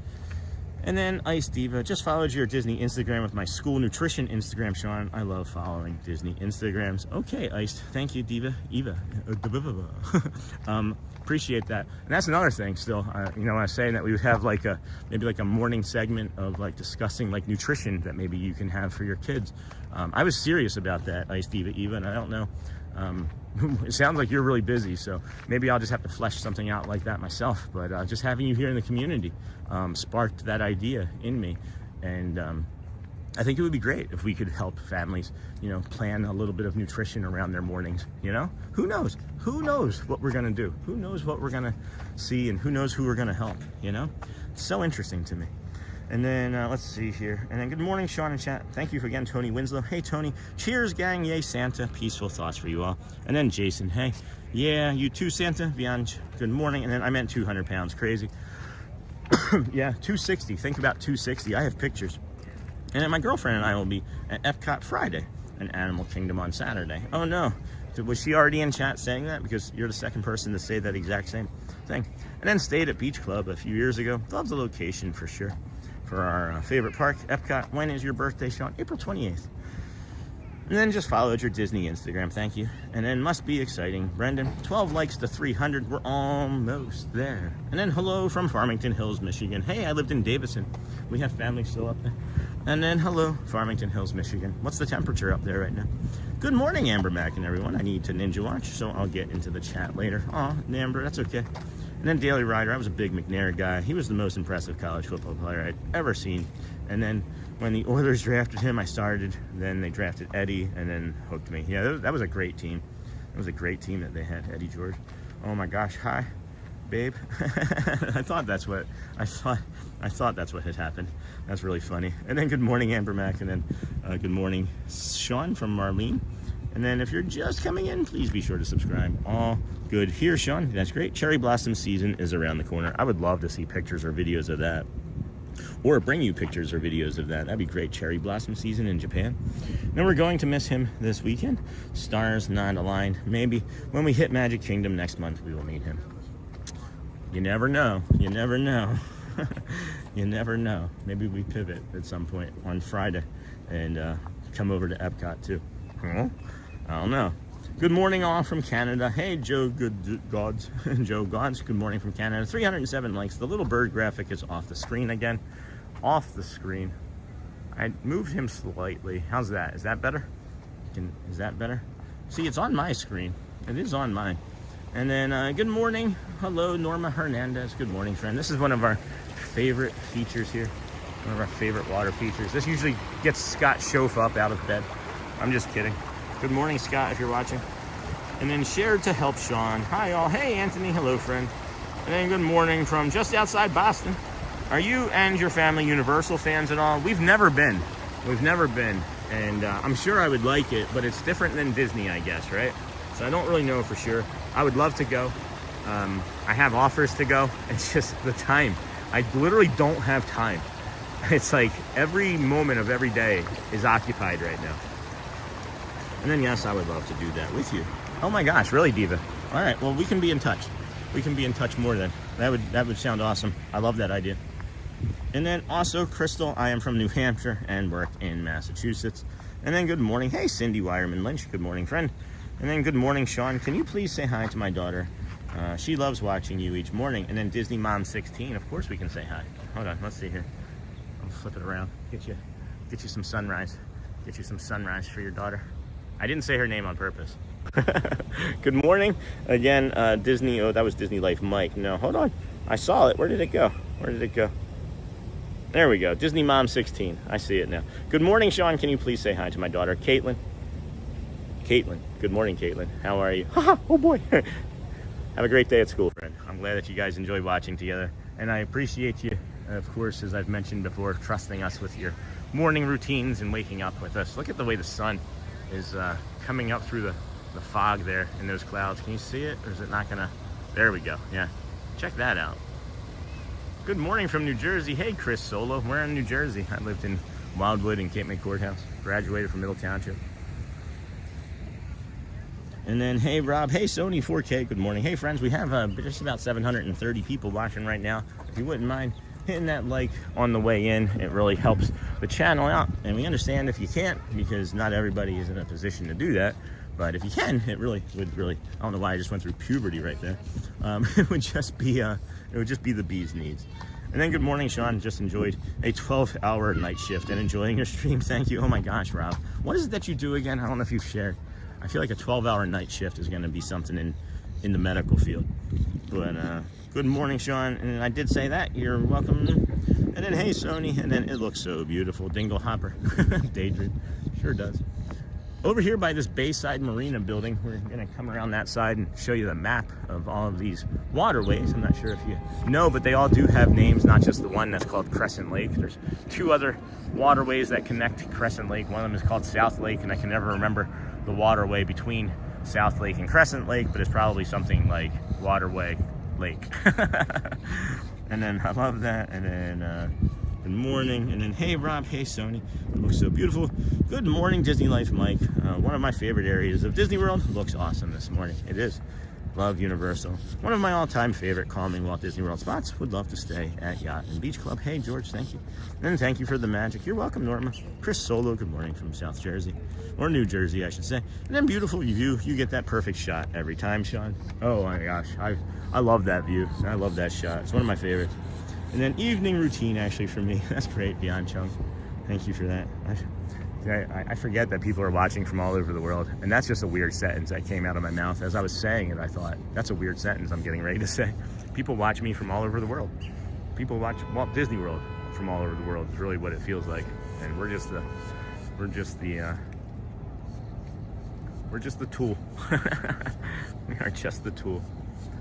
And then Ice Diva, just followed your Disney Instagram with my school nutrition Instagram, Sean. I love following Disney Instagrams. Okay, Ice, thank you, Eva. Appreciate that. And that's another thing still, you know, I was saying that we would have like maybe like a morning segment of like discussing like nutrition that maybe you can have for your kids. I was serious about that, Ice Diva Eva, and I don't know. It sounds like you're really busy, so maybe I'll just have to flesh something out like that myself. But just having you here in the community sparked that idea in me, and I think it would be great if we could help families, you know, plan a little bit of nutrition around their mornings. You know, who knows what we're gonna do, who knows what we're gonna see, and who knows who we're gonna help. You know, it's so interesting to me. And then let's see here. And then good morning, Sean and chat. Thank you again, Tony Winslow. Hey, Tony. Cheers, gang. Yay, Santa. Peaceful thoughts for you all. And then Jason. Hey, yeah, you too, Santa. Beyond. Good morning. And then I meant 200 pounds. Crazy. Yeah, 260. Think about 260. I have pictures. And then my girlfriend and I will be at Epcot Friday and Animal Kingdom on Saturday. Oh, no. Was she already in chat saying that? Because you're the second person to say that exact same thing. And then stayed at Beach Club a few years ago. Love the location for sure. For our favorite park, Epcot. When is your birthday, Sean? April 28th. And then just followed your Disney Instagram. Thank you. And then must be exciting. Brendan, 12 likes to 300. We're almost there. And then hello from Farmington Hills, Michigan. Hey, I lived in Davison. We have family still up there. And then hello, Farmington Hills, Michigan. What's the temperature up there right now? Good morning, Amber Mack and everyone. I need to ninja watch, so I'll get into the chat later. Aw, Amber, that's okay. And then Daily Rider, I was a big McNair guy. He was the most impressive college football player I'd ever seen. And then when the Oilers drafted him, I started. Then they drafted Eddie, and then hooked me. Yeah, that was a great team. It was a great team that they had, Eddie George. Oh my gosh, hi, babe. I thought that's what had happened. That's really funny. And then good morning, Amber Mack, and then good morning, Sean from Marlene. And then if you're just coming in, please be sure to subscribe. All good here, Sean. That's great. Cherry blossom season is around the corner. I would love to see pictures or videos of that. Or bring you pictures or videos of that. That'd be great. Cherry blossom season in Japan. Then we're going to miss him this weekend. Stars not aligned. Maybe when we hit Magic Kingdom next month, we will meet him. You never know. You never know. You never know. Maybe we pivot at some point on Friday and come over to Epcot too. Huh? I don't know. Good morning all from Canada. Hey, Joe Gods. Joe Gods, good morning from Canada. 307 likes. The little bird graphic is off the screen again. Off the screen. I moved him slightly. How's that? Is that better? Is that better? See, it's on my screen. It is on mine. And then, good morning. Hello, Norma Hernandez. Good morning, friend. This is one of our favorite features here. One of our favorite water features. This usually gets Scott Schoaf up out of bed. I'm just kidding. Good morning, Scott, if you're watching. And then shared to help Sean. Hi, all. Hey, Anthony. Hello, friend. And then good morning from just outside Boston. Are you and your family Universal fans at all? We've never been. We've never been. And I'm sure I would like it, but it's different than Disney, I guess, right? So I don't really know for sure. I would love to go. I have offers to go. It's just the time. I literally don't have time. It's like every moment of every day is occupied right now. And then, yes, I would love to do that with you. Oh my gosh, really, Diva? All right, well, we can be in touch. We can be in touch more then. That would sound awesome. I love that idea. And then also, Crystal, I am from New Hampshire and work in Massachusetts. And then good morning. Hey, Cindy Wireman Lynch. Good morning, friend. And then good morning, Sean. Can you please say hi to my daughter? She loves watching you each morning. And then Disney Mom 16. Of course we can say hi. Hold on, let's see here. I'll flip it around. Get you some sunrise. Get you some sunrise for your daughter. I didn't say her name on purpose. Good morning. Again, Disney. Oh, that was Disney Life Mike. No, hold on. I saw it. Where did it go? Where did it go? There we go. Disney Mom 16. I see it now. Good morning, Sean. Can you please say hi to my daughter, Caitlin? Caitlin. Good morning, Caitlin. How are you? Oh, boy. Have a great day at school, friend. I'm glad that you guys enjoy watching together. And I appreciate you, of course, as I've mentioned before, trusting us with your morning routines and waking up with us. Look at the way the sun is coming up through the fog there in those clouds. Can you see it? Or is it not gonna? There we go. Yeah. Check that out. Good morning from New Jersey. Hey, Chris Solo. We're in New Jersey. I lived in Wildwood and Cape May Courthouse. Graduated from Middle Township. And then, hey, Rob. Hey, Sony 4K. Good morning. Hey, friends. We have just about 730 people watching right now. If you wouldn't mind hitting that like on the way in, it really helps the channel out. And we understand if you can't, because not everybody is in a position to do that. But if you can, it really would I don't know why I just went through puberty right there. It would just be the bee's knees. And then good morning, Sean. Just enjoyed a 12-hour night shift and enjoying your stream. Thank you. Oh my gosh, Rob. What is it that you do again? I don't know if you've shared. I feel like a 12-hour night shift is going to be something in the medical field. But good morning, Sean. And I did say that. You're welcome. And then hey, Sony. And then it looks so beautiful. Dingle Hopper. Daydream. Sure does. Over here by this Bayside Marina building, we're going to come around that side and show you the map of all of these waterways. I'm not sure if you know, but they all do have names, not just the one that's called Crescent Lake. There's two other waterways that connect Crescent Lake. One of them is called South Lake, and I can never remember the waterway between South Lake and Crescent Lake, but it's probably something like Waterway Lake. And then I love that. And then good morning. And then hey, Rob. Hey, Sony. It looks so beautiful. Good morning, Disney Life Mike. One of my favorite areas of Disney World. Looks awesome this morning. It is. Love Universal. One of my all-time favorite calming Walt Disney World spots. Would love to stay at Yacht and Beach Club. Hey, George, thank you. And thank you for the magic. You're welcome, Norma. Chris Solo, good morning from South Jersey. Or New Jersey, I should say. And then beautiful view. You get that perfect shot every time, Sean. Oh my gosh. I love that view. I love that shot. It's one of my favorites. And then evening routine, actually, for me. That's great, Beyond Chung. Thank you for that. I forget that people are watching from all over the world, and that's just a weird sentence that came out of my mouth. As I was saying it, I thought, that's a weird sentence I'm getting ready to say. People watch me from all over the world. People watch Walt Disney World from all over the world is really what it feels like. And we're just the tool. We are just the tool.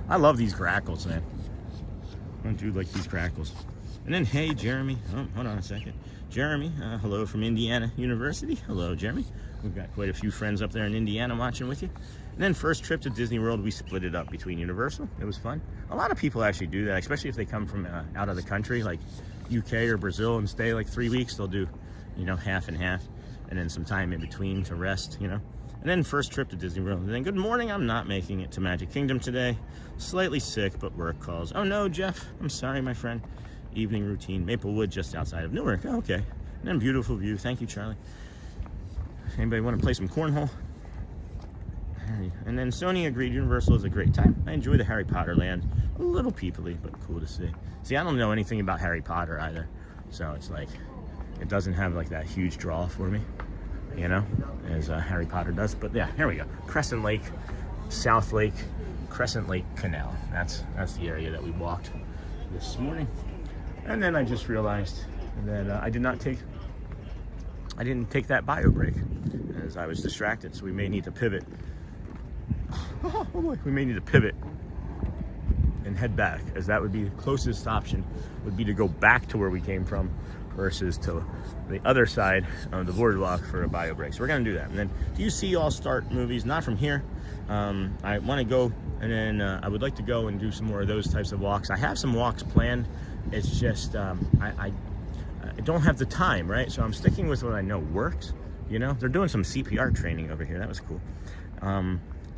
I love these grackles, man. I do like these crackles. And then, hey, Jeremy. Oh, hold on a second. Jeremy, hello from Indiana University. Hello, Jeremy. We've got quite a few friends up there in Indiana watching with you. And then first trip to Disney World, we split it up between Universal. It was fun. A lot of people actually do that, especially if they come from out of the country, like UK or Brazil, and stay like 3 weeks. They'll do, half and half, and then some time in between to rest, And then first trip to Disney World. And then good morning. I'm not making it to Magic Kingdom today. Slightly sick, but work calls. Oh no, Jeff. I'm sorry, my friend. Evening routine. Maplewood, just outside of Newark. Oh, okay. And then beautiful view. Thank you, Charlie. Anybody want to play some cornhole? And then Sony agreed Universal is a great time. I enjoy the Harry Potter land. A little peoply, but cool to see. See, I don't know anything about Harry Potter either. So it's like, it doesn't have like that huge draw for me, as Harry Potter does. But yeah, here we go. Crescent Lake, South Lake, Crescent Lake Canal. That's the area that we walked this morning. And then I just realized that I didn't take that bio break as I was distracted. So we may need to pivot. Oh boy, we may need to pivot and head back, as that would be the closest option, would be to go back to where we came from versus to the other side of the boardwalk for a bio break. So we're gonna do that. And then, do you see all start movies? Not from here. I want to go, and then I would like to go and do some more of those types of walks. I have some walks planned. It's just I don't have the time, right? So I'm sticking with what I know works, You know, they're doing some CPR training over here. That was cool.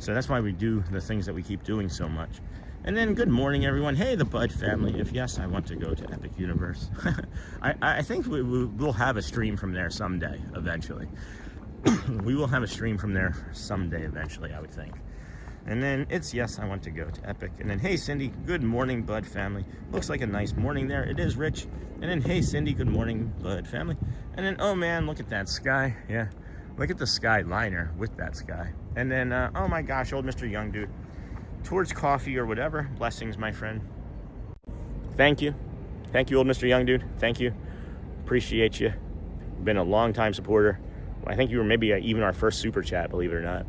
So that's why we do the things that we keep doing so much. And then good morning, everyone. Hey, the Bud family. If yes, I want to go to Epic Universe. I think we'll have a stream from there someday, eventually. We will have a stream from there someday, eventually, I would think. And then it's yes, I want to go to Epic. And then hey, Cindy, good morning, Bud family. Looks like a nice morning there. It is, Rich. And then hey, Cindy, good morning, Bud family. And then oh man, look at that sky. Yeah, look at the skyliner with that sky. And then oh my gosh, old Mr. Young Dude. Towards coffee or whatever. Blessings, my friend. Thank you, old Mr. Young Dude. Thank you. Appreciate you. Been a long time supporter. I think you were maybe even our first super chat, believe it or not.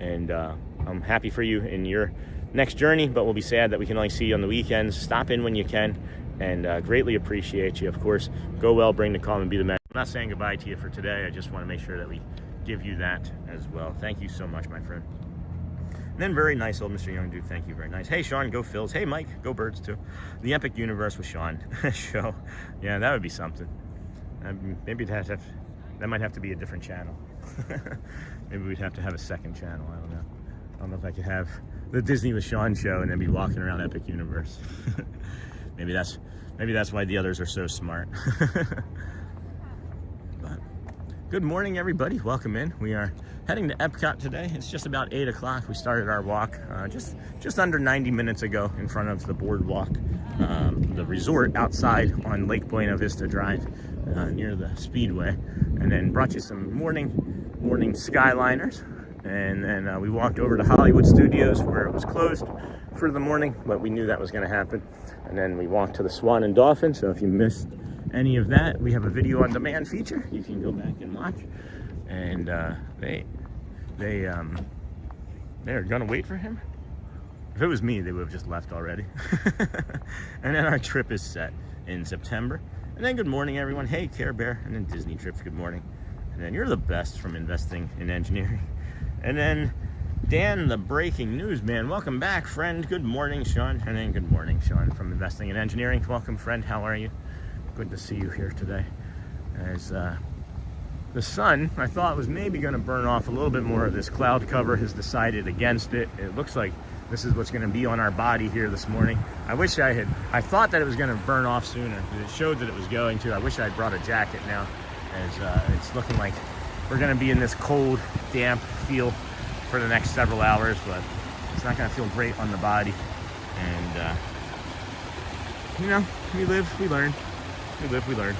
And I'm happy for you in your next journey, but we'll be sad that we can only see you on the weekends. Stop in when you can, and greatly appreciate you. Of course, go well, bring the calm, and be the man. I'm not saying goodbye to you for today. I just want to make sure that we give you that as well. Thank you so much, my friend. And then very nice, old Mr. Young Dude. Thank you, very nice. Hey, Sean, go Phils. Hey, Mike, go Birds too. The Epic Universe with Sean show. Yeah, that would be something. Maybe that might have to be a different channel. Maybe we'd have to have a second channel. I don't know. I don't know if I could have the Disney with Sean show and then be walking around Epic Universe. maybe that's why the others are so smart. But good morning, everybody. Welcome in. We are heading to Epcot today. It's just about 8 o'clock. We started our walk just under 90 minutes ago in front of the BoardWalk, the resort outside on Lake Buena Vista Drive near the Speedway, and then brought you some morning skyliners. And then we walked over to Hollywood Studios where it was closed for the morning, but we knew that was going to happen. And then we walked to the Swan and Dolphin. So if you missed any of that, we have a video on demand feature. You can go back and watch. And they're gonna wait for him. If it was me, they would have just left already. And then our trip is set in September. And then good morning, everyone. Hey, Care Bear. And then Disney Trips, good morning. And then you're the best from investing in engineering. And then Dan, the breaking news man. Welcome back, friend. Good morning, Sean. And then good morning, Sean, from investing in engineering. Welcome, friend. How are you? Good to see you here today. As the sun, I thought, was maybe going to burn off a little bit more of this cloud cover, has decided against it. It looks like this is what's going to be on our body here this morning. I thought that it was going to burn off sooner, because it showed that it was going to. I wish I had brought a jacket now, as it's looking like we're going to be in this cold, damp feel for the next several hours, but it's not going to feel great on the body. And, you know, we live, we learn. We live, we learn.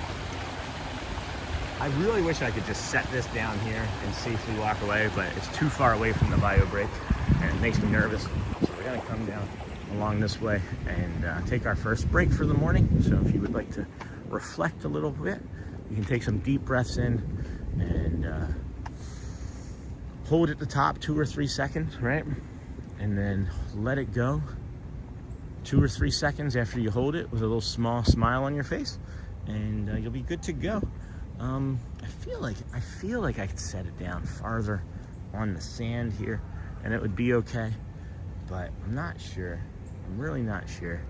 I really wish I could just set this down here and safely walk away, but it's too far away from the bio break and it makes me nervous. So we're gonna come down along this way and take our first break for the morning. So if you would like to reflect a little bit, you can take some deep breaths in and hold at the top 2 or 3 seconds, right? And then let it go 2 or 3 seconds after you hold it with a little small smile on your face, and you'll be good to go. I feel like I could set it down farther on the sand here and it would be okay, but I'm not sure. I'm really not sure.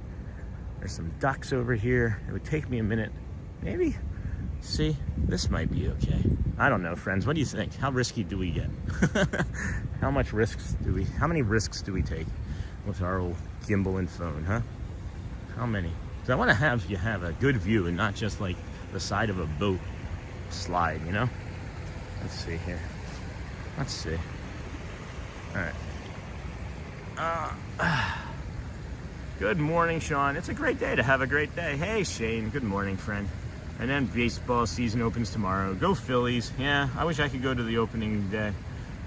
There's some ducks over here. It would take me a minute. Maybe. See, this might be okay. I don't know, friends. What do you think? How risky do we get? How many risks do we take with our old gimbal and phone, huh? How many? Because I want to have you have a good view and not just like the side of a boat slide, you know? Let's see here. Let's see. All right. Good morning, Sean. It's a great day to have a great day. Hey, Shane. Good morning, friend. And then baseball season opens tomorrow. Go Phillies. Yeah, I wish I could go to the opening day,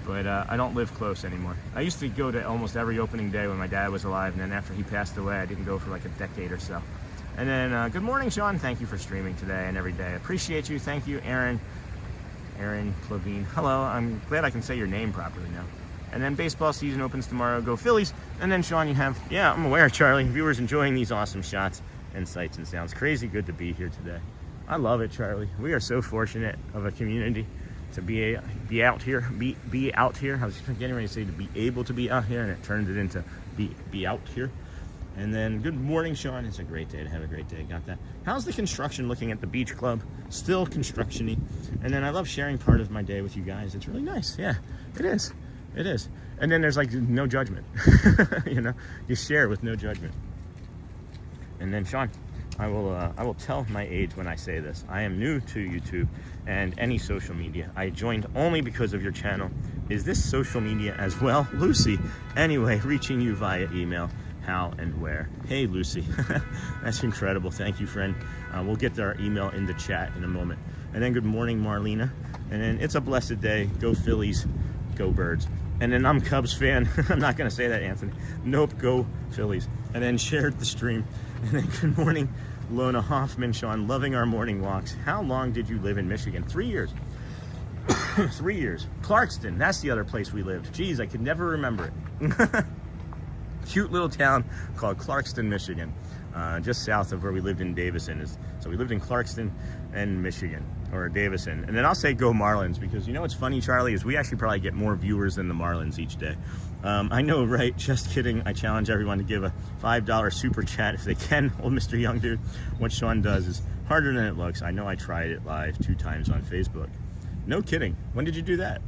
but I don't live close anymore. I used to go to almost every opening day when my dad was alive, and then after he passed away, I didn't go for like a decade or so. And then, good morning, Sean. Thank you for streaming today and every day. Appreciate you. Thank you, Aaron Clavine. Hello. I'm glad I can say your name properly now. And then baseball season opens tomorrow. Go Phillies. And then, Sean, you have, yeah, I'm aware, Charlie. Viewers enjoying these awesome shots and sights and sounds. Crazy good to be here today. I love it, Charlie. We are so fortunate of a community to be out here. Be out here. I was getting ready to say to be able to be out here, and it turned it into be out here. And then, good morning, Sean. It's a great day to have a great day. Got that. How's the construction looking at the beach club? Still construction-y. And then I love sharing part of my day with you guys. It's really nice. Yeah, it is. It is. And then there's like no judgment. You know, you share with no judgment. And then Sean, I will tell my age when I say this. I am new to YouTube and any social media. I joined only because of your channel. Is this social media as well? Lucy, anyway, reaching you via email. How and where? Hey, Lucy. That's incredible. Thank you, friend. We'll get our email in the chat in a moment. And then good morning, Marlena. And then it's a blessed day. Go Phillies. Go Birds. And then I'm Cubs fan. I'm not going to say that, Anthony. Nope, go Phillies. And then shared the stream. And then good morning, Lona Hoffman. Sean, loving our morning walks. How long did you live in Michigan? 3 years. 3 years. Clarkston, that's the other place we lived. Geez, I could never remember it. Cute little town called Clarkston, Michigan, just south of where we lived in Davison. So we lived in Clarkston and Michigan, or Davison. And then I'll say go Marlins, because you know what's funny, Charlie, is we actually probably get more viewers than the Marlins each day. I know, right? Just kidding. I challenge everyone to give a $5 super chat if they can. Old Mr. Young Dude. What Sean does is harder than it looks. I know I tried it live 2 times on Facebook. No kidding. When did you do that?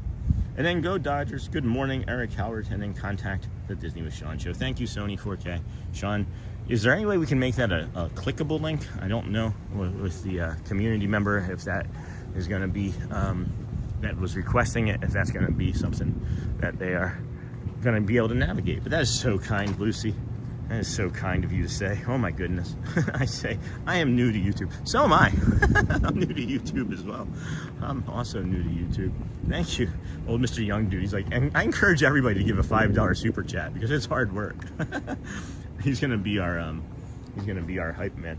And then go Dodgers. Good morning, Eric Howard. And then contact the Disney with Sean show. Thank you, Sony 4K. Sean, is there any way we can make that a clickable link? I don't know with the community member if that is going to be, that was requesting it, if that's going to be something that they are going to be able to navigate. But that is so kind, Lucy. That is so kind of you to say. Oh my goodness. I say, I am new to YouTube. So am I. I'm new to YouTube as well. I'm also new to YouTube. Thank you, old Mr. Young Dude. He's like, and I encourage everybody to give a $5 super chat because it's hard work. He's gonna be our hype man.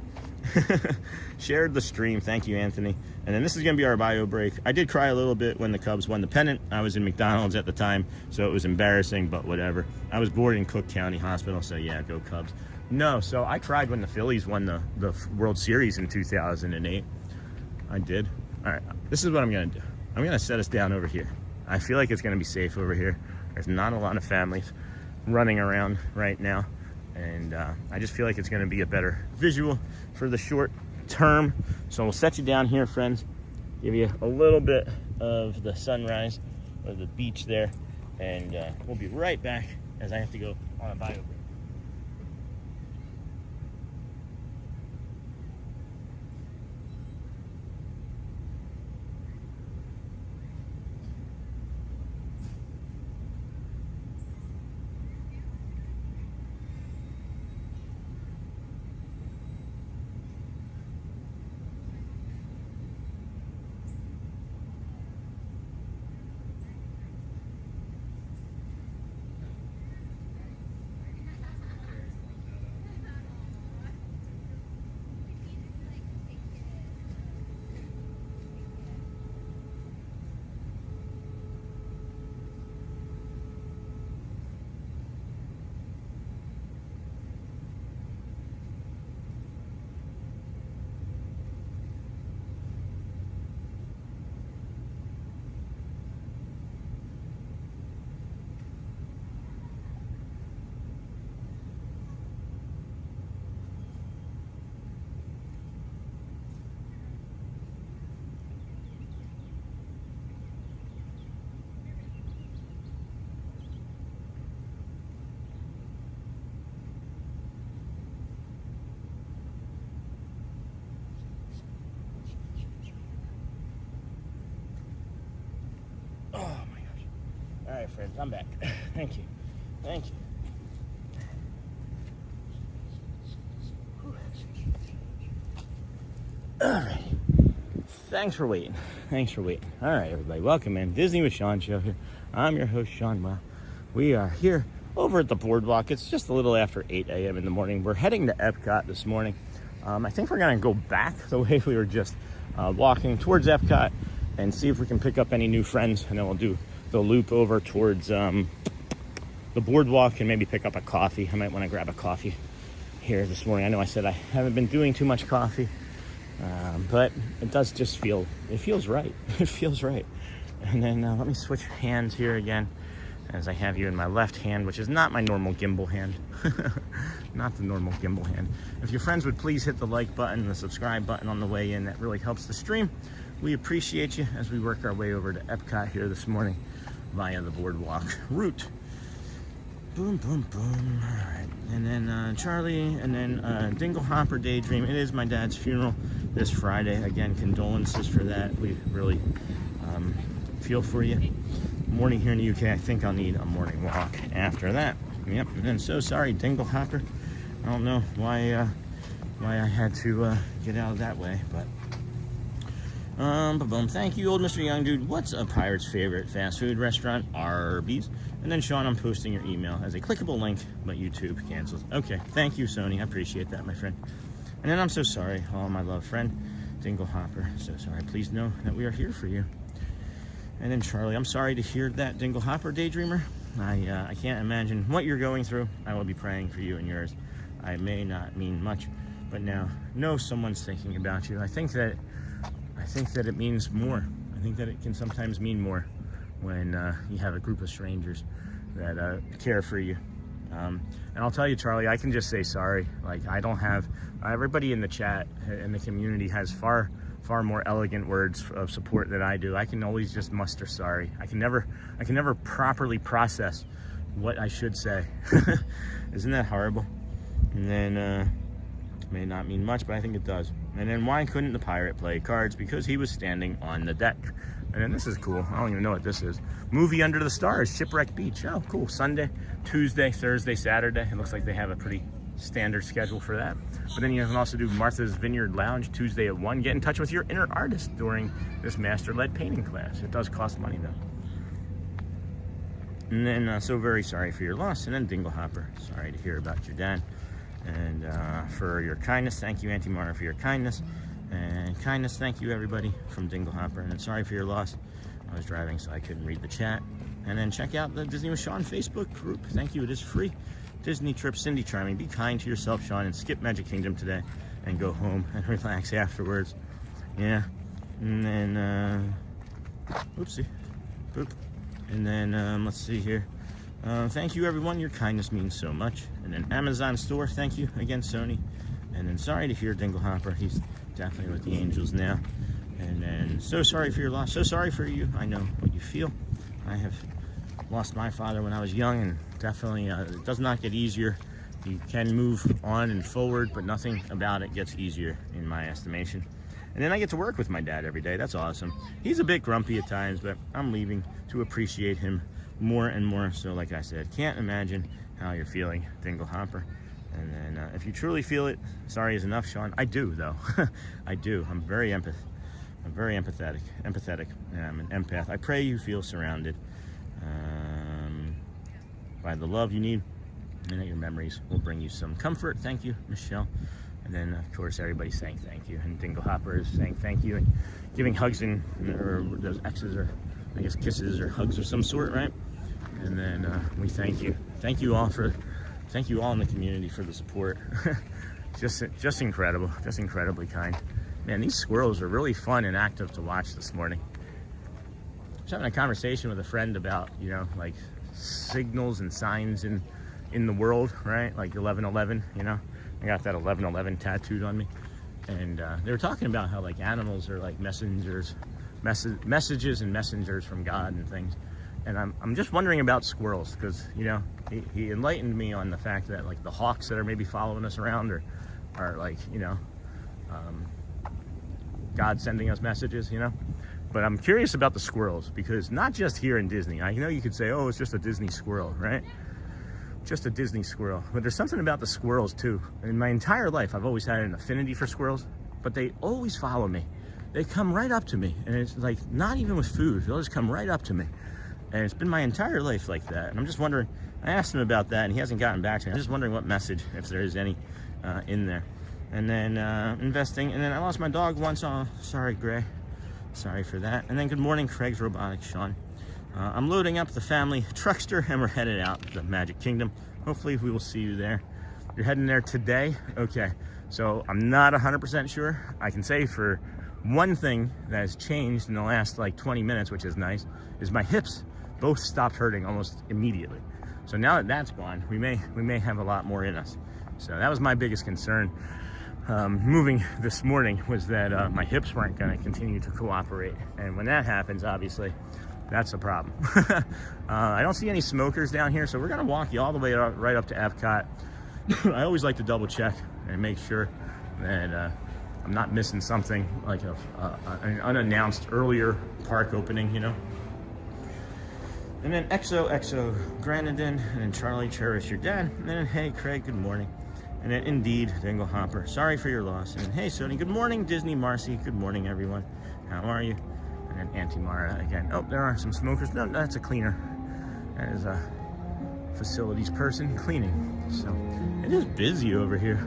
Shared the stream. Thank you, Anthony. And then this is gonna be our bio break. I did cry a little bit when the Cubs won the pennant. I was in McDonald's at the time, so it was embarrassing, but whatever. I was boarded in Cook County Hospital, so yeah, go Cubs. No, so I cried when the Phillies won the World Series in 2008. I did. All right, this is what I'm gonna do. I'm gonna set us down over here. I feel like it's gonna be safe over here. There's not a lot of families running around right now. And I just feel like it's going to be a better visual for the short term. So we'll set you down here, friends. Give you a little bit of the sunrise or the beach there. And we'll be right back as I have to go on a bio break. All right, friends, I'm back. Thank you. Thank you. All right. Thanks for waiting. Thanks for waiting. All right, everybody. Welcome in. Disney with Sean show here. I'm your host, Sean Wow. We are here over at the BoardWalk. It's just a little after 8 a.m. in the morning. We're heading to Epcot this morning. I think we're going to go back the way we were just walking towards Epcot and see if we can pick up any new friends, and then we'll do the loop over towards the BoardWalk and maybe pick up a coffee. I might want to grab a coffee here this morning. I know I said I haven't been doing too much coffee, but it does just feel, it feels right. It feels right. And then let me switch hands here again as I have you in my left hand, which is not my normal gimbal hand. Not the normal gimbal hand. If your friends would please hit the like button, the subscribe button on the way in, that really helps the stream. we appreciate you as we work our way over to Epcot here this morning via the BoardWalk route. Boom, boom, boom. All right. And then Charlie, and then Dingle Hopper Daydream. It is my dad's funeral this Friday. Again, condolences for that. We really feel for you. Morning here in the UK. I think I'll need a morning walk after that. Yep. And then so sorry, Dingle Hopper. I don't know why I had to get out of that way, but thank you, old Mr. Young Dude. What's a pirate's favorite fast food restaurant? Arby's. And then Sean, I'm posting your email as a clickable link, but YouTube cancels. Okay, thank you, Sony. I appreciate that, my friend. And then I'm so sorry, oh my love friend, Dingle Hopper. So sorry. Please know that we are here for you. And then Charlie, I'm sorry to hear that, Dingle Hopper Daydreamer. I can't imagine what you're going through. I will be praying for you and yours. I may not mean much, but now know someone's thinking about you. I think that it means more. I think that it can sometimes mean more when you have a group of strangers that care for you. And I'll tell you, Charlie, I can just say sorry. Like, I don't have, everybody in the chat and the community has far more elegant words of support than I do. I can always just muster sorry. I can never properly process what I should say. Isn't that horrible? And then may not mean much, but I think it does. And then why couldn't the pirate play cards? Because he was standing on the deck. And then this is cool. I don't even know what this is. Movie Under the Stars, Shipwreck Beach. Oh, cool. Sunday, Tuesday, Thursday, Saturday. It looks like they have a pretty standard schedule for that. But then you can also do Martha's Vineyard Lounge Tuesday at 1. Get in touch with your inner artist during this master-led painting class. It does cost money, though. And then, so very sorry for your loss. And then Dingle Hopper, sorry to hear about your dad. And for your kindness, thank you, Auntie Mara, for your kindness. And kindness, thank you, everybody, from Dingle Hopper. And then sorry for your loss. I was driving, so I couldn't read the chat. And then check out the Disney with Sean Facebook group. Thank you, it is free. Disney Trip Cindy Charming. Be kind to yourself, Sean, and skip Magic Kingdom today and go home and relax afterwards. Yeah. And then, oopsie. Boop. And then, let's see here. Thank you, everyone. Your kindness means so much. And then Amazon store, thank you again, Sony. And then sorry to hear Dingle Hopper. He's definitely with the Angels now. And then so sorry for your loss. So sorry for you. I know what you feel. I have lost my father when I was young, and definitely it does not get easier. You can move on and forward, but nothing about it gets easier in my estimation. And then I get to work with my dad every day. That's awesome. He's a bit grumpy at times, but I'm leaving to appreciate him more and more. So like I said, can't imagine how you're feeling, Dingle Hopper. And then if you truly feel it, sorry is enough, Sean. I do, though. I do. I'm very empathetic. I'm an empath. I pray you feel surrounded by the love you need, and that your memories will bring you some comfort. Thank you, Michelle. And then, of course, everybody's saying thank you. And Dingle Hopper is saying thank you and giving hugs or those X's, or I guess kisses or hugs of some sort, right? And then we thank you. Thank you all in the community for the support. just incredible, just incredibly kind. Man, these squirrels are really fun and active to watch this morning. I was having a conversation with a friend about, you know, like signals and signs in the world, right? Like 1111, you know? I got that 1111 tattooed on me. And they were talking about how like animals are like messages and messengers from God and things. And I'm just wondering about squirrels, because, you know, he enlightened me on the fact that like the hawks that are maybe following us around are like, you know, God sending us messages, you know. But I'm curious about the squirrels, because not just here in Disney. I know you could say, oh, it's just a Disney squirrel, right? Just a Disney squirrel. But there's something about the squirrels too. In my entire life, I've always had an affinity for squirrels, but they always follow me. They come right up to me, and it's like, not even with food, they'll just come right up to me. And it's been my entire life like that. And I'm just wondering, I asked him about that and he hasn't gotten back to me. I'm just wondering what message, if there is any, in there. And then investing, and then I lost my dog once. Oh, sorry, Gray. Sorry for that. And then good morning, Craig's Robotics, Sean. I'm loading up the family truckster and we're headed out to the Magic Kingdom. Hopefully we will see you there. You're heading there today? Okay. So I'm not 100% sure. I can say for one thing that has changed in the last like 20 minutes, which is nice, is my hips both stopped hurting almost immediately. So now that that's gone, we may have a lot more in us. So that was my biggest concern. moving this morning was that my hips weren't going to continue to cooperate. And when that happens, obviously, that's a problem. I don't see any smokers down here, so we're going to walk you all the way right up to Epcot. I always like to double check and make sure that I'm not missing something like an unannounced earlier park opening, you know. And then XOXO Granadin, and then Charlie, cherish your dad. And then hey Craig, good morning. And then indeed Dingle Hopper, sorry for your loss. And then hey Sony, good morning. Disney Marcy, good morning everyone. How are you? And then Auntie Mara again. Oh, there are some smokers. No, that's a cleaner. That is a facilities person cleaning. So it is busy over here.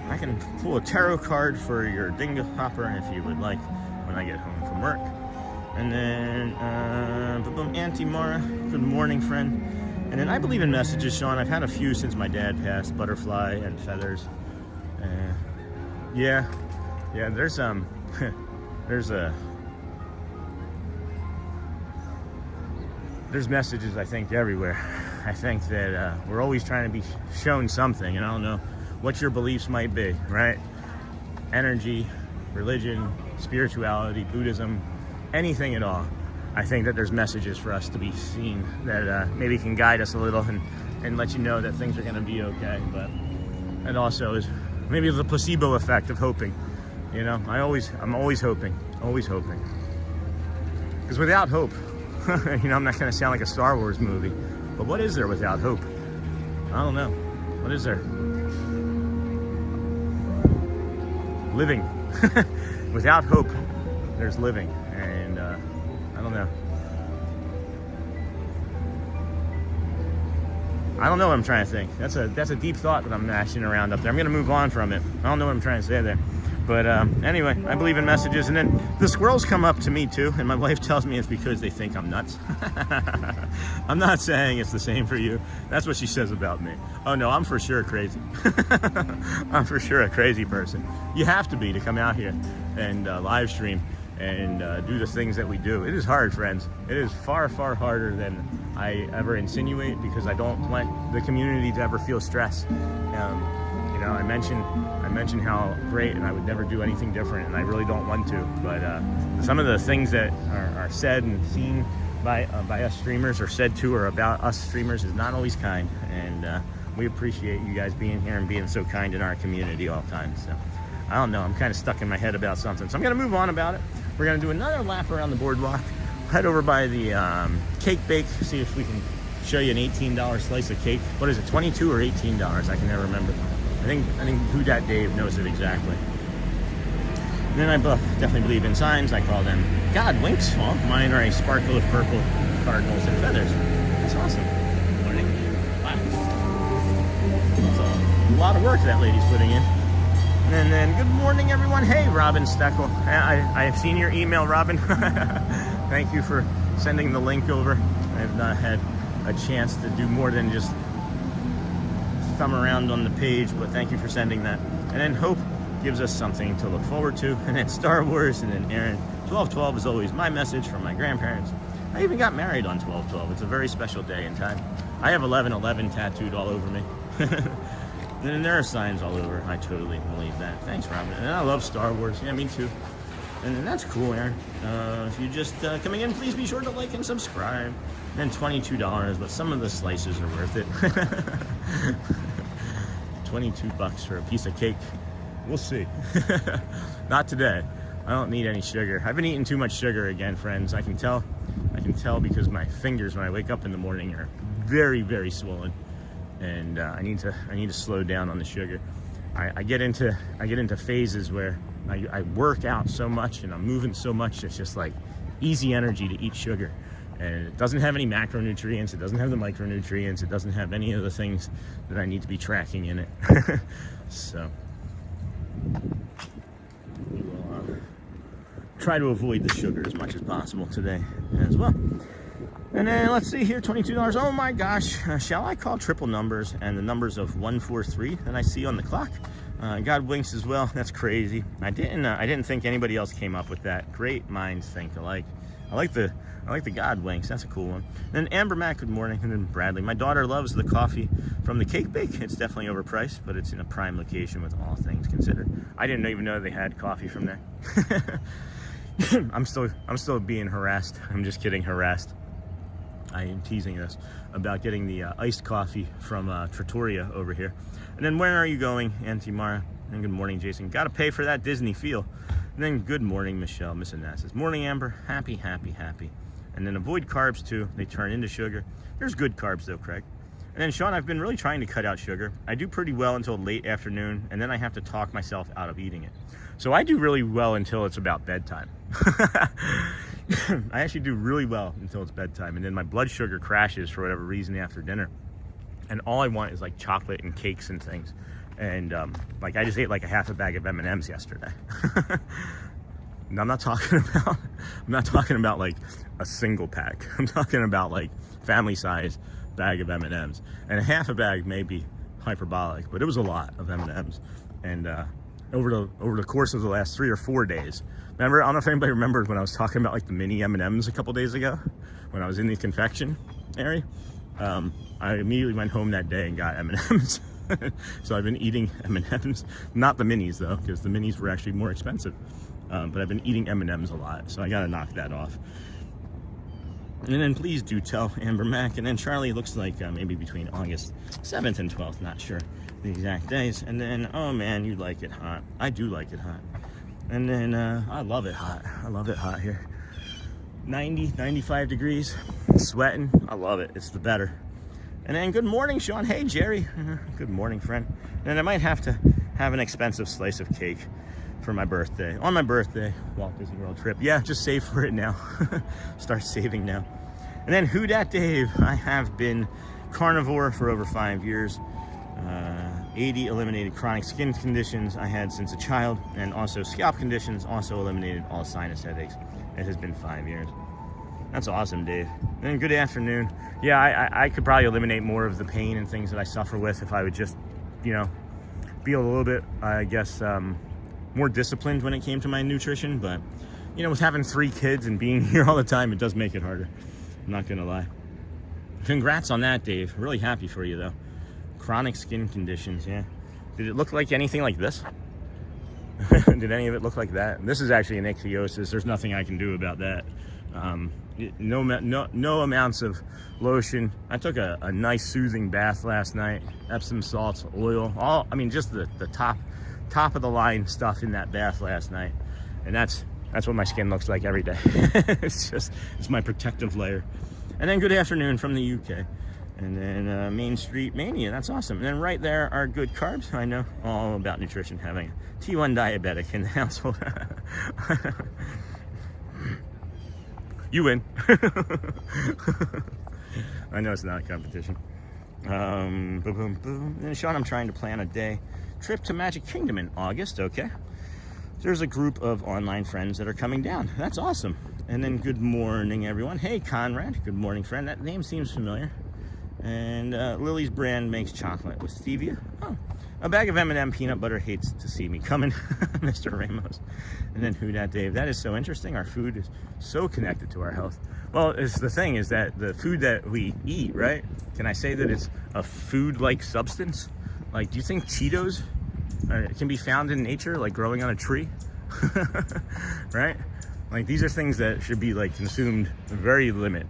I can pull a tarot card for your Dingle Hopper if you would like when I get home from work. And then, Auntie Mara, good morning, friend. And then I believe in messages, Sean. I've had a few since my dad passed, butterfly and feathers. Yeah, there's there's messages, I think, everywhere. I think that we're always trying to be shown something, and I don't know what your beliefs might be, right? Energy, religion, spirituality, Buddhism, anything at all. I think that there's messages for us to be seen that maybe can guide us a little and let you know that things are going to be okay. But it also is maybe the placebo effect of hoping. You know, I'm always hoping, because without hope, you know, I'm not going to sound like a Star Wars movie, but what is there without hope? I don't know. What is there? Living. Without hope, there's living. And I don't know. I don't know what I'm trying to think. That's a deep thought that I'm mashing around up there. I'm going to move on from it. I don't know what I'm trying to say there. But anyway, I believe in messages. And then the squirrels come up to me too, and my wife tells me it's because they think I'm nuts. I'm not saying it's the same for you. That's what she says about me. Oh no, I'm for sure crazy. I'm for sure a crazy person. You have to be to come out here and live stream and do the things that we do. It is hard, friends. It is far, far harder than I ever insinuate, because I don't want the community to ever feel stress. You know, I mentioned how great, and I would never do anything different, and I really don't want to. But some of the things that are said and seen by us streamers, or said to or about us streamers, is not always kind. And we appreciate you guys being here and being so kind in our community all the time. So I don't know, I'm kind of stuck in my head about something, so I'm gonna move on about it. We're gonna do another lap around the boardwalk, head over by the cake bake, see if we can show you an $18 slice of cake. What is it, $22 or $18? I can never remember. I think Who Dat Dave knows it exactly. And then I definitely believe in signs. I call them God winks. Well, mine are a sparkle of purple cardinals and feathers. That's awesome. Morning. Wow. That's a lot of work that lady's putting in. And then good morning, everyone. Hey, Robin Steckel. I have seen your email, Robin. Thank you for sending the link over. I have not had a chance to do more than just thumb around on the page, but thank you for sending that. And then Hope gives us something to look forward to. And then Star Wars, and then Aaron. 12/12 is always my message from my grandparents. I even got married on 12/12. It's a very special day in time. I have 11/11 tattooed all over me. And then there are signs all over. I totally believe that. Thanks, Robin. And I love Star Wars. Yeah, me too. And then that's cool, Aaron. If you're just coming in, please be sure to like and subscribe. And then $22, but some of the slices are worth it. 22 bucks for a piece of cake. We'll see. Not today. I don't need any sugar. I've been eating too much sugar again, friends. I can tell because my fingers when I wake up in the morning are very, very swollen. And I need to slow down on the sugar. I get into phases where I work out so much and I'm moving so much, it's just like easy energy to eat sugar. And it doesn't have any macronutrients, it doesn't have the micronutrients, it doesn't have any of the things that I need to be tracking in it. So we will try to avoid the sugar as much as possible today as well. And then let's see here, $22. Oh my gosh, shall I call triple numbers and the numbers of 143 that I see on the clock? God winks as well. That's crazy. I didn't think anybody else came up with that. Great minds think alike. I like the God winks. That's a cool one. And then Amber Mac, good morning. And then Bradley. My daughter loves the coffee from the Cake Bake. It's definitely overpriced, but it's in a prime location with all things considered. I didn't even know they had coffee from there. I'm still being harassed. I'm just kidding, harassed. I am teasing this about getting the iced coffee from Trattoria over here. And then where are you going, Auntie Mara? And good morning, Jason. Got to pay for that Disney feel. And then good morning, Michelle, Miss Onassis. Morning, Amber. Happy, happy, happy. And then avoid carbs too. They turn into sugar. There's good carbs though, Craig. And then Sean, I've been really trying to cut out sugar. I do pretty well until late afternoon, and then I have to talk myself out of eating it. So I do really well until it's about bedtime. I actually do really well until it's bedtime, and then my blood sugar crashes for whatever reason after dinner. And all I want is like chocolate and cakes and things. And like I just ate like a half a bag of M&Ms yesterday. And I'm not talking about like a single pack. I'm talking about like family size bag of M&Ms. And a half a bag may be hyperbolic, but it was a lot of M&Ms. And over the course of the last 3 or 4 days, remember, I don't know if anybody remembers when I was talking about like the mini M&Ms a couple days ago, when I was in the confection area. I immediately went home that day and got M&Ms. So I've been eating M&Ms, not the minis though, because the minis were actually more expensive. But I've been eating M&Ms a lot, so I gotta knock that off. And then please do tell Amber Mac. And then Charlie, looks like maybe between August 7th and 12th, not sure the exact days. And then, oh man, you like it hot. I do like it hot. And then I love it hot. I love it hot here. 90, 95 degrees, sweating. I love it. It's the better. And then good morning, Sean. Hey, Jerry. Good morning, friend. And I might have to have an expensive slice of cake for my birthday. On my birthday, Walt Disney World trip. Yeah, just save for it now. Start saving now. And then who dat Dave? I have been carnivore for over 5 years. 80 eliminated chronic skin conditions I had since a child, and also scalp conditions, also eliminated all sinus headaches. It has been 5 years. That's awesome, Dave. And good afternoon. Yeah, I could probably eliminate more of the pain and things that I suffer with if I would just, you know, be a little bit, I guess, more disciplined when it came to my nutrition. But, you know, with having 3 kids and being here all the time, it does make it harder. I'm not gonna lie. Congrats on that, Dave. Really happy for you, though. Chronic skin conditions, yeah. Did it look like anything like this? Did any of it look like that? This is actually an ichthyosis. There's nothing I can do about that. No amounts of lotion. I took a nice soothing bath last night. Epsom salts, oil, I mean, just the top of the line stuff in that bath last night. And that's what my skin looks like every day. It's my protective layer. And then good afternoon from the UK. And then Main Street Mania, that's awesome. And then right there are good carbs. I know all about nutrition, having a T1 diabetic in the household. You win. I know it's not a competition. Boom, boom, boom. And Sean, I'm trying to plan a day trip to Magic Kingdom in August, okay? There's a group of online friends that are coming down. That's awesome. And then good morning, everyone. Hey, Conrad. Good morning, friend. That name seems familiar. And Lily's brand makes chocolate with stevia. Oh, a bag of M&M peanut butter hates to see me coming, Mr. Ramos. And then who dat Dave? That is so interesting. Our food is so connected to our health. Well, it's the thing is that the food that we eat, right? Can I say that it's a food-like substance? Like, do you think Cheetos can be found in nature, like growing on a tree? Right? Like, these are things that should be like consumed very limited.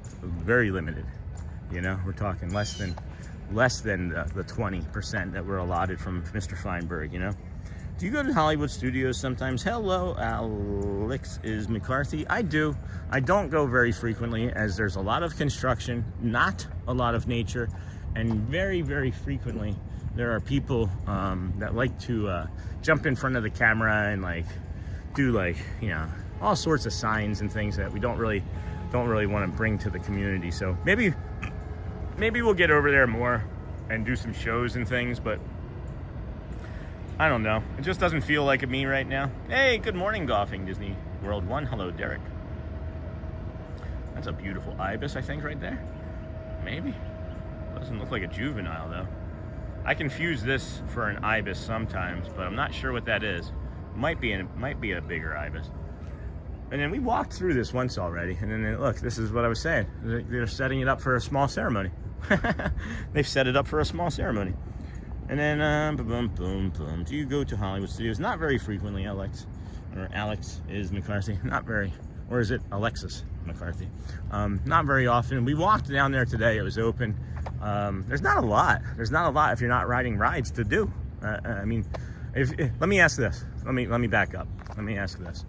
You know, we're talking less than the 20% that were allotted from Mr. Feinberg, you know. Do you go to Hollywood Studios sometimes? Hello, Alex is McCarthy. I do. I don't go very frequently as there's a lot of construction, not a lot of nature, and very, very frequently there are people that like to jump in front of the camera and like do like, you know, all sorts of signs and things that we don't really want to bring to the community. So maybe we'll get over there more and do some shows and things, but I don't know. It just doesn't feel like me right now. Hey, good morning, Golfing Disney World 1. Hello, Derek. That's a beautiful ibis, I think, right there. Maybe. Doesn't look like a juvenile, though. I confuse this for an ibis sometimes, but I'm not sure what that is. Might be a bigger ibis. And then we walked through this once already. And then, look, this is what I was saying. They're setting it up for a small ceremony. They've set it up for a small ceremony. And then, boom, boom, boom. Do you go to Hollywood Studios? Not very frequently, Alex. Or Alex is McCarthy. Not very. Or is it Alexis McCarthy? Not very often. We walked down there today. It was open. There's not a lot. There's not a lot if you're not riding rides to do. I mean, let me ask this. Let me back up. Let me ask this.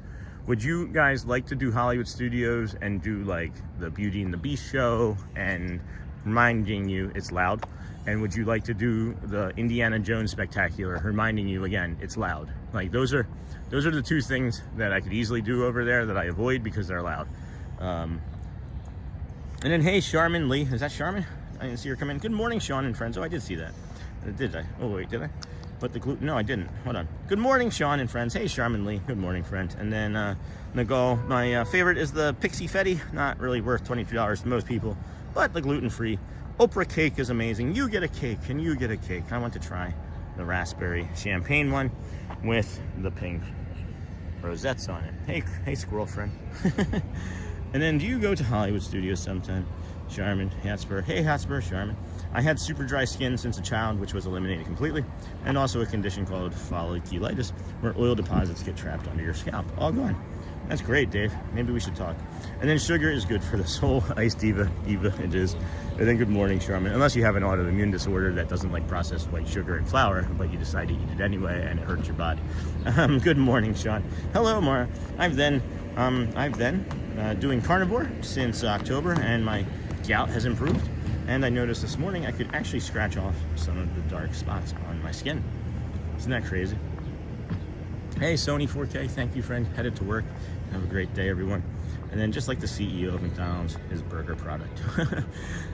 Would you guys like to do Hollywood Studios and do like the Beauty and the Beast show and reminding you it's loud? And would you like to do the Indiana Jones Spectacular, reminding you again it's loud? Like those are the two things that I could easily do over there that I avoid because they're loud. And then, hey, Charmin Lee. Is that Charmin? I didn't see her come in. Good morning, Sean and friends. Oh, I did see that. Did I? Oh, wait, did I? Put the gluten? No, I didn't. Hold on. Good morning, Sean and friends. Hey, Charmin Lee. Good morning, friend. And then Nicole, my favorite is the Pixie Fetty. Not really worth $22 to most people, but the gluten-free Oprah cake is amazing. You get a cake, and you get a cake. I want to try the raspberry champagne one with the pink rosettes on it. Hey, squirrel friend. And then, do you go to Hollywood Studios sometime? Charmin, Hotspur. Hey, Hotspur, Charmin. I had super dry skin since a child, which was eliminated completely, and also a condition called folliculitis, where oil deposits get trapped under your scalp. All gone. That's great, Dave. Maybe we should talk. And then sugar is good for the soul. Ice Diva, it is. And then good morning, Charmin. Unless you have an autoimmune disorder that doesn't like processed white sugar and flour, but you decide to eat it anyway and it hurts your body. Good morning, Sean. Hello, Mara. I've been doing carnivore since October, and my gout has improved. And I noticed this morning I could actually scratch off some of the dark spots on my skin. Isn't that crazy? Hey, Sony 4K, thank you, friend. Headed to work. Have a great day, everyone. And then just like the CEO of McDonald's, his burger product.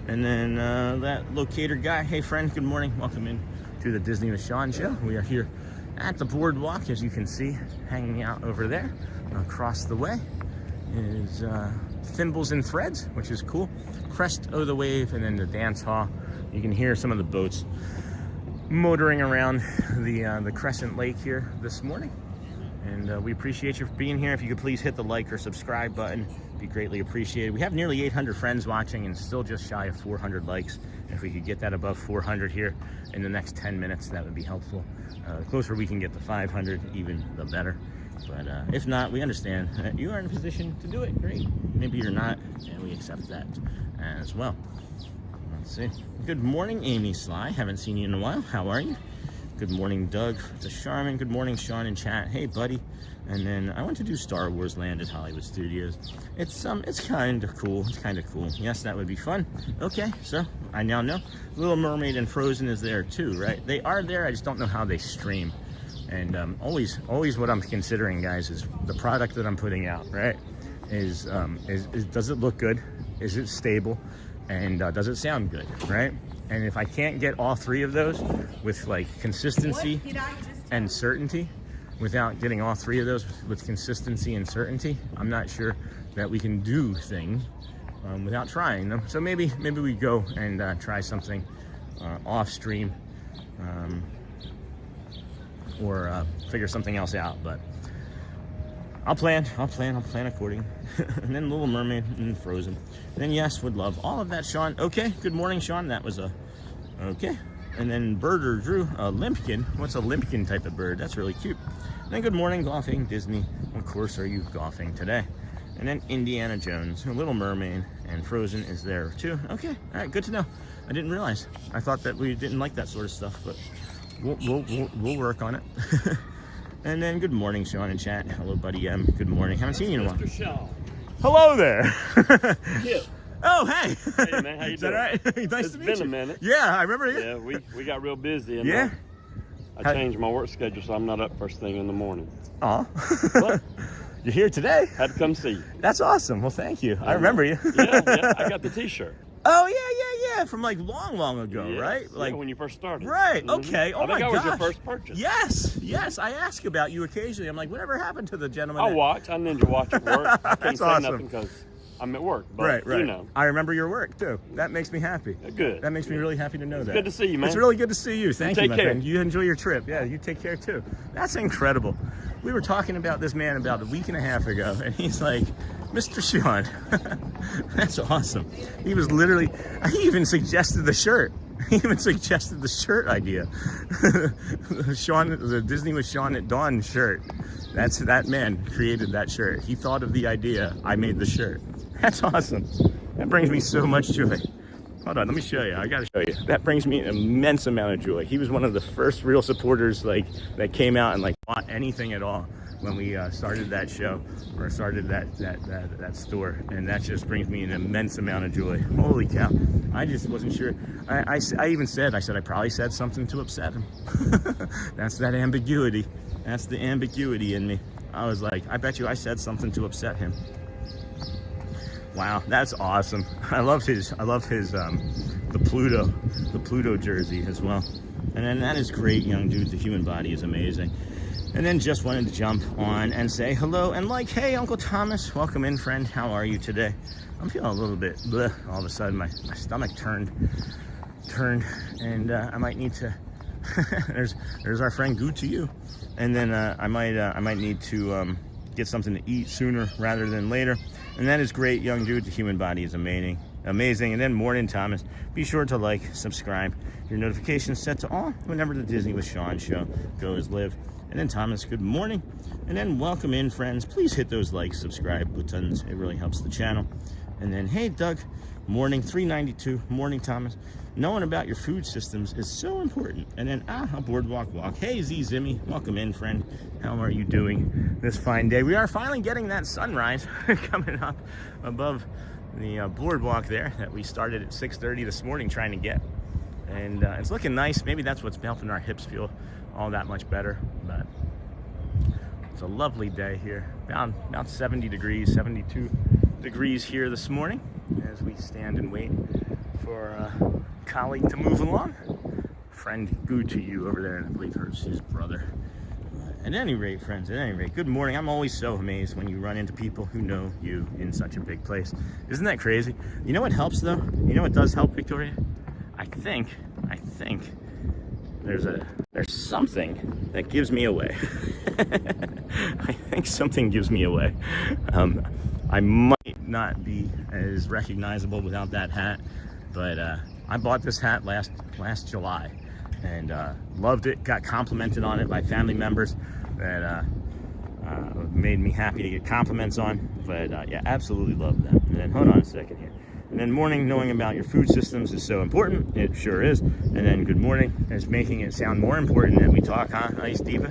And then that locator guy, hey, friend, good morning. Welcome in to the Disney with Sean show. We are here at the BoardWalk, as you can see, hanging out over there. Across the way is Thimbles and Threads, which is cool. Crest of the Wave, and then the dance hall. You can hear some of the boats motoring around the Crescent Lake here this morning. And we appreciate you for being here. If you could please hit the like or subscribe button, it'd be greatly appreciated. We have nearly 800 friends watching and still just shy of 400 likes. If we could get that above 400 here in the next 10 minutes, that would be helpful. The closer we can get to 500, even the better. But if not, we understand that you are in a position to do it. Great. Maybe you're not, and we accept that as well. Let's see. Good morning, Amy Sly. Haven't seen you in a while. How are you? Good morning, Doug. To Charmin. Good morning, Sean in chat. Hey, buddy. And then I went to do Star Wars Land at Hollywood Studios. It's kind of cool. It's kind of cool. Yes, that would be fun. Okay, so I now know Little Mermaid and Frozen is there too, right? They are there. I just don't know how they stream. And always what I'm considering, guys, is the product that I'm putting out, right? Is does it look good? Is it stable? And does it sound good, right? And if I can't get all three of those with like consistency and certainty, without getting all three of those with consistency and certainty, I'm not sure that we can do things without trying them. So maybe we go and try something off stream. Or figure something else out, but I'll plan according. And then Little Mermaid and Frozen. And then yes, would love all of that, Sean. Okay, good morning, Sean. That was okay. And then Birder Drew, a limpkin. What's a limpkin type of bird? That's really cute. And then good morning, golfing, Disney. Of course, are you golfing today? And then Indiana Jones, Little Mermaid, and Frozen is there too. Okay, all right, good to know. I didn't realize. I thought that we didn't like that sort of stuff, but we'll work on it. And then good morning, Sean in chat. Hello, buddy. Good morning. Haven't seen you in a while. Mr. Shaw. Hello there. Kip. Oh, hey. Hey, man. How you doing? Is that right? Nice to meet you. It's been a minute. Yeah, I remember you. Yeah, we got real busy. And, yeah. I changed my work schedule, so I'm not up first thing in the morning. Aw. But you're here today. had to come see you. That's awesome. Well, thank you. I remember you. Yeah. I got the T-shirt. Oh, yeah. From like long ago, Yes, right? Like when you first started. Right. Mhm. Okay. Oh I think my that was gosh. your first purchase. Yes. I ask about you occasionally. I'm like, whatever happened to the gentleman? I ninja watch at work. I can't say awesome. nothing because I'm at work. But, Right. You know. I remember your work too. That makes me happy. Good. That makes me really happy to know that. Good to see you, man. It's really good to see you. Thank you, take my care. friend. You enjoy your trip. Yeah, you take care too. That's incredible. We were talking about this man about a week and a half ago, and he's like, Mr. Sean. That's awesome. He was literally, he even suggested the shirt. He even suggested the shirt idea. Sean, the Disney with Sean at Dawn shirt. That man created that shirt. He thought of the idea. I made the shirt. That's awesome. That brings me so much joy. Hold on, let me show you. I gotta show you. That brings me an immense amount of joy. He was one of the first real supporters like that came out and like bought anything at all when we started that show or started that store, and that just brings me an immense amount of joy. Holy cow! I just wasn't sure. I even said I probably said something to upset him. That's that ambiguity. That's the ambiguity in me. I was like, I bet you I said something to upset him. Wow, that's awesome. I love his the Pluto jersey as well. And then that is great, young dude. The human body is amazing. And then just wanted to jump on and say hello and like, hey, Uncle Thomas, welcome in, friend. How are you today? I'm feeling a little bit bleh. All of a sudden my stomach turned, and I might need to. there's our friend Goo to you. And then I might need to get something to eat sooner rather than later. And that is great, young dude. The human body is amazing. And then morning, Thomas. Be sure to like, subscribe, your notifications set to all whenever the Disney with Sean show goes live. And then Thomas, good morning. And then welcome in, friends. Please hit those like, subscribe buttons. It really helps the channel. And then, hey, Doug, morning, 392. Morning, Thomas. Knowing about your food systems is so important. And then, a BoardWalk. Hey, Z Zimmy, welcome in, friend. How are you doing this fine day? We are finally getting that sunrise coming up above the BoardWalk there that we started at 6:30 this morning trying to get. And it's looking nice. Maybe that's what's helping our hips feel all that much better. But it's a lovely day here. About 70 degrees, 72 degrees here this morning as we stand and wait for a colleague to move along. Friend Goo to you over there, and I believe his brother. At any rate, friends, good morning. I'm always so amazed when you run into people who know you in such a big place. Isn't that crazy? You know what helps, though? You know what does help, Victoria? I think there's something that gives me away. I think something gives me away. I might not be as recognizable without that hat, but I bought this hat last July and loved it. Got complimented on it by family members that made me happy to get compliments on. But yeah, absolutely love that. And then hold on a second here. And then morning, knowing about your food systems is so important. It sure is. And then good morning is making it sound more important that we talk, huh? Nice diva.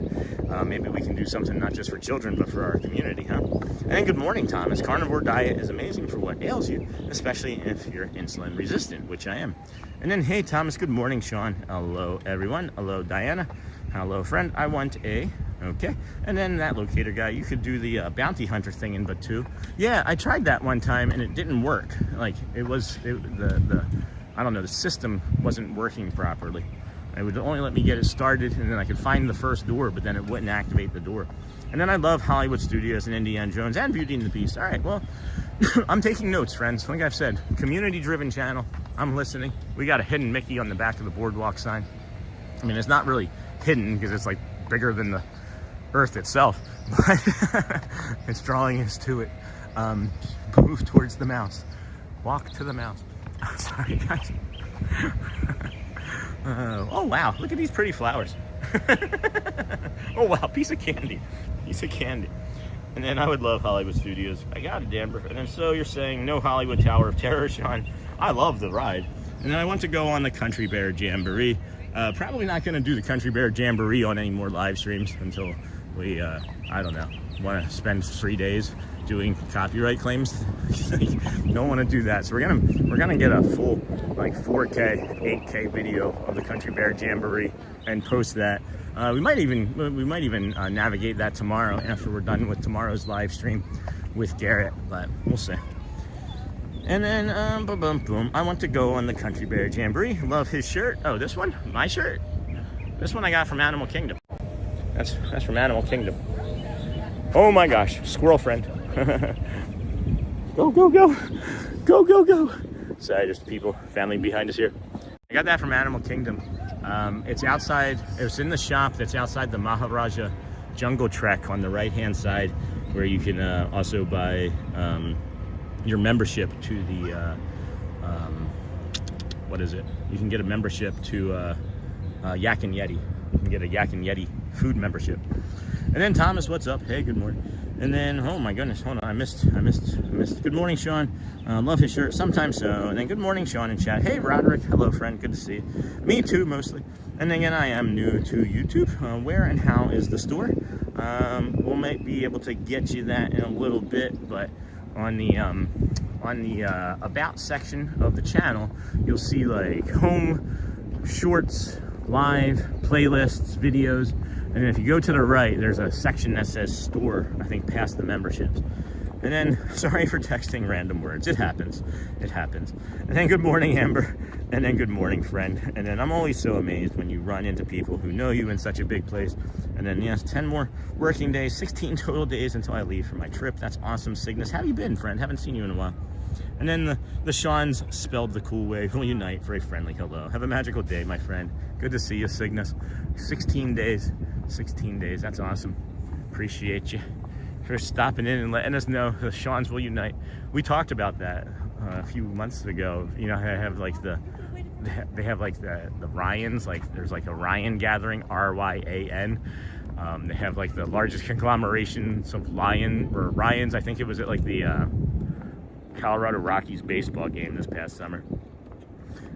Maybe we can do something not just for children, but for our community, huh? And then good morning, Thomas. Carnivore diet is amazing for what ails you, especially if you're insulin resistant, which I am. And then, hey, Thomas, good morning, Sean. Hello, everyone. Hello, Diana. Hello, friend. I want a... Okay, and then that locator guy, you could do the bounty hunter thing in Batu. Yeah, I tried that one time and it didn't work. Like the I don't know, the system wasn't working properly. It would only let me get it started, and then I could find the first door, but then it wouldn't activate the door. And then I love Hollywood Studios and Indiana Jones and Beauty and the Beast. All right, well, I'm taking notes, friends. Like I've said, community-driven channel. I'm listening. We got a hidden Mickey on the back of the BoardWalk sign. I mean, it's not really hidden because it's like bigger than the Earth itself, but it's drawing us to it. Move towards the mouse. Walk to the mouse. Oh, sorry, guys. Oh, wow. Look at these pretty flowers. Oh, wow. Piece of candy. And then I would love Hollywood Studios. I got it, Denver. And then so you're saying no Hollywood Tower of Terror, Sean. I love the ride. And then I want to go on the Country Bear Jamboree. Probably not going to do the Country Bear Jamboree on any more live streams until we, I don't know, want to spend 3 days doing copyright claims. Don't want to do that. So we're gonna get a full like 4K, 8K video of the Country Bear Jamboree and post that. We might even navigate that tomorrow after we're done with tomorrow's live stream with Garrett, but we'll see. And then, boom. I want to go on the Country Bear Jamboree. Love his shirt. Oh, this one? My shirt? This one I got from Animal Kingdom. That's from Animal Kingdom. Oh my gosh, squirrel friend. Go. Sorry, just people, family behind us here. I got that from Animal Kingdom. It's outside, it's in the shop that's outside the Maharaja Jungle Trek on the right-hand side, where you can also buy your membership to the what is it? You can get a membership to Yak and Yeti. You can get a Yak and Yeti food membership. And then Thomas, what's up? Hey, good morning. And then, oh my goodness, hold on, I missed. Good morning, Sean. Love his shirt, sometimes so. And then good morning, Sean in chat. Hey, Roderick, hello, friend, good to see you. Me too, mostly. And then again, I am new to YouTube. Where and how is the store? We might be able to get you that in a little bit, but on the about section of the channel, you'll see like home, shorts, live, playlists, videos. And if you go to the right, there's a section that says store, I think past the memberships. And then, sorry for texting random words. It happens. It happens. And then good morning, Amber. And then good morning, friend. And then I'm always so amazed when you run into people who know you in such a big place. And then, yes, 10 more working days, 16 total days until I leave for my trip. That's awesome, Cygnus. How have you been, friend? Haven't seen you in a while. And then the Sean's spelled the cool way. We'll unite for a friendly hello. Have a magical day, my friend. Good to see you, Cygnus. 16 days. 16 days. That's awesome. Appreciate you for stopping in and letting us know the Sean's will unite. We talked about that a few months ago. You know, they have like the Ryans, like there's like a Ryan gathering, RYAN. They have like the largest conglomerations of Ryans. I think it was at like the Colorado Rockies baseball game this past summer.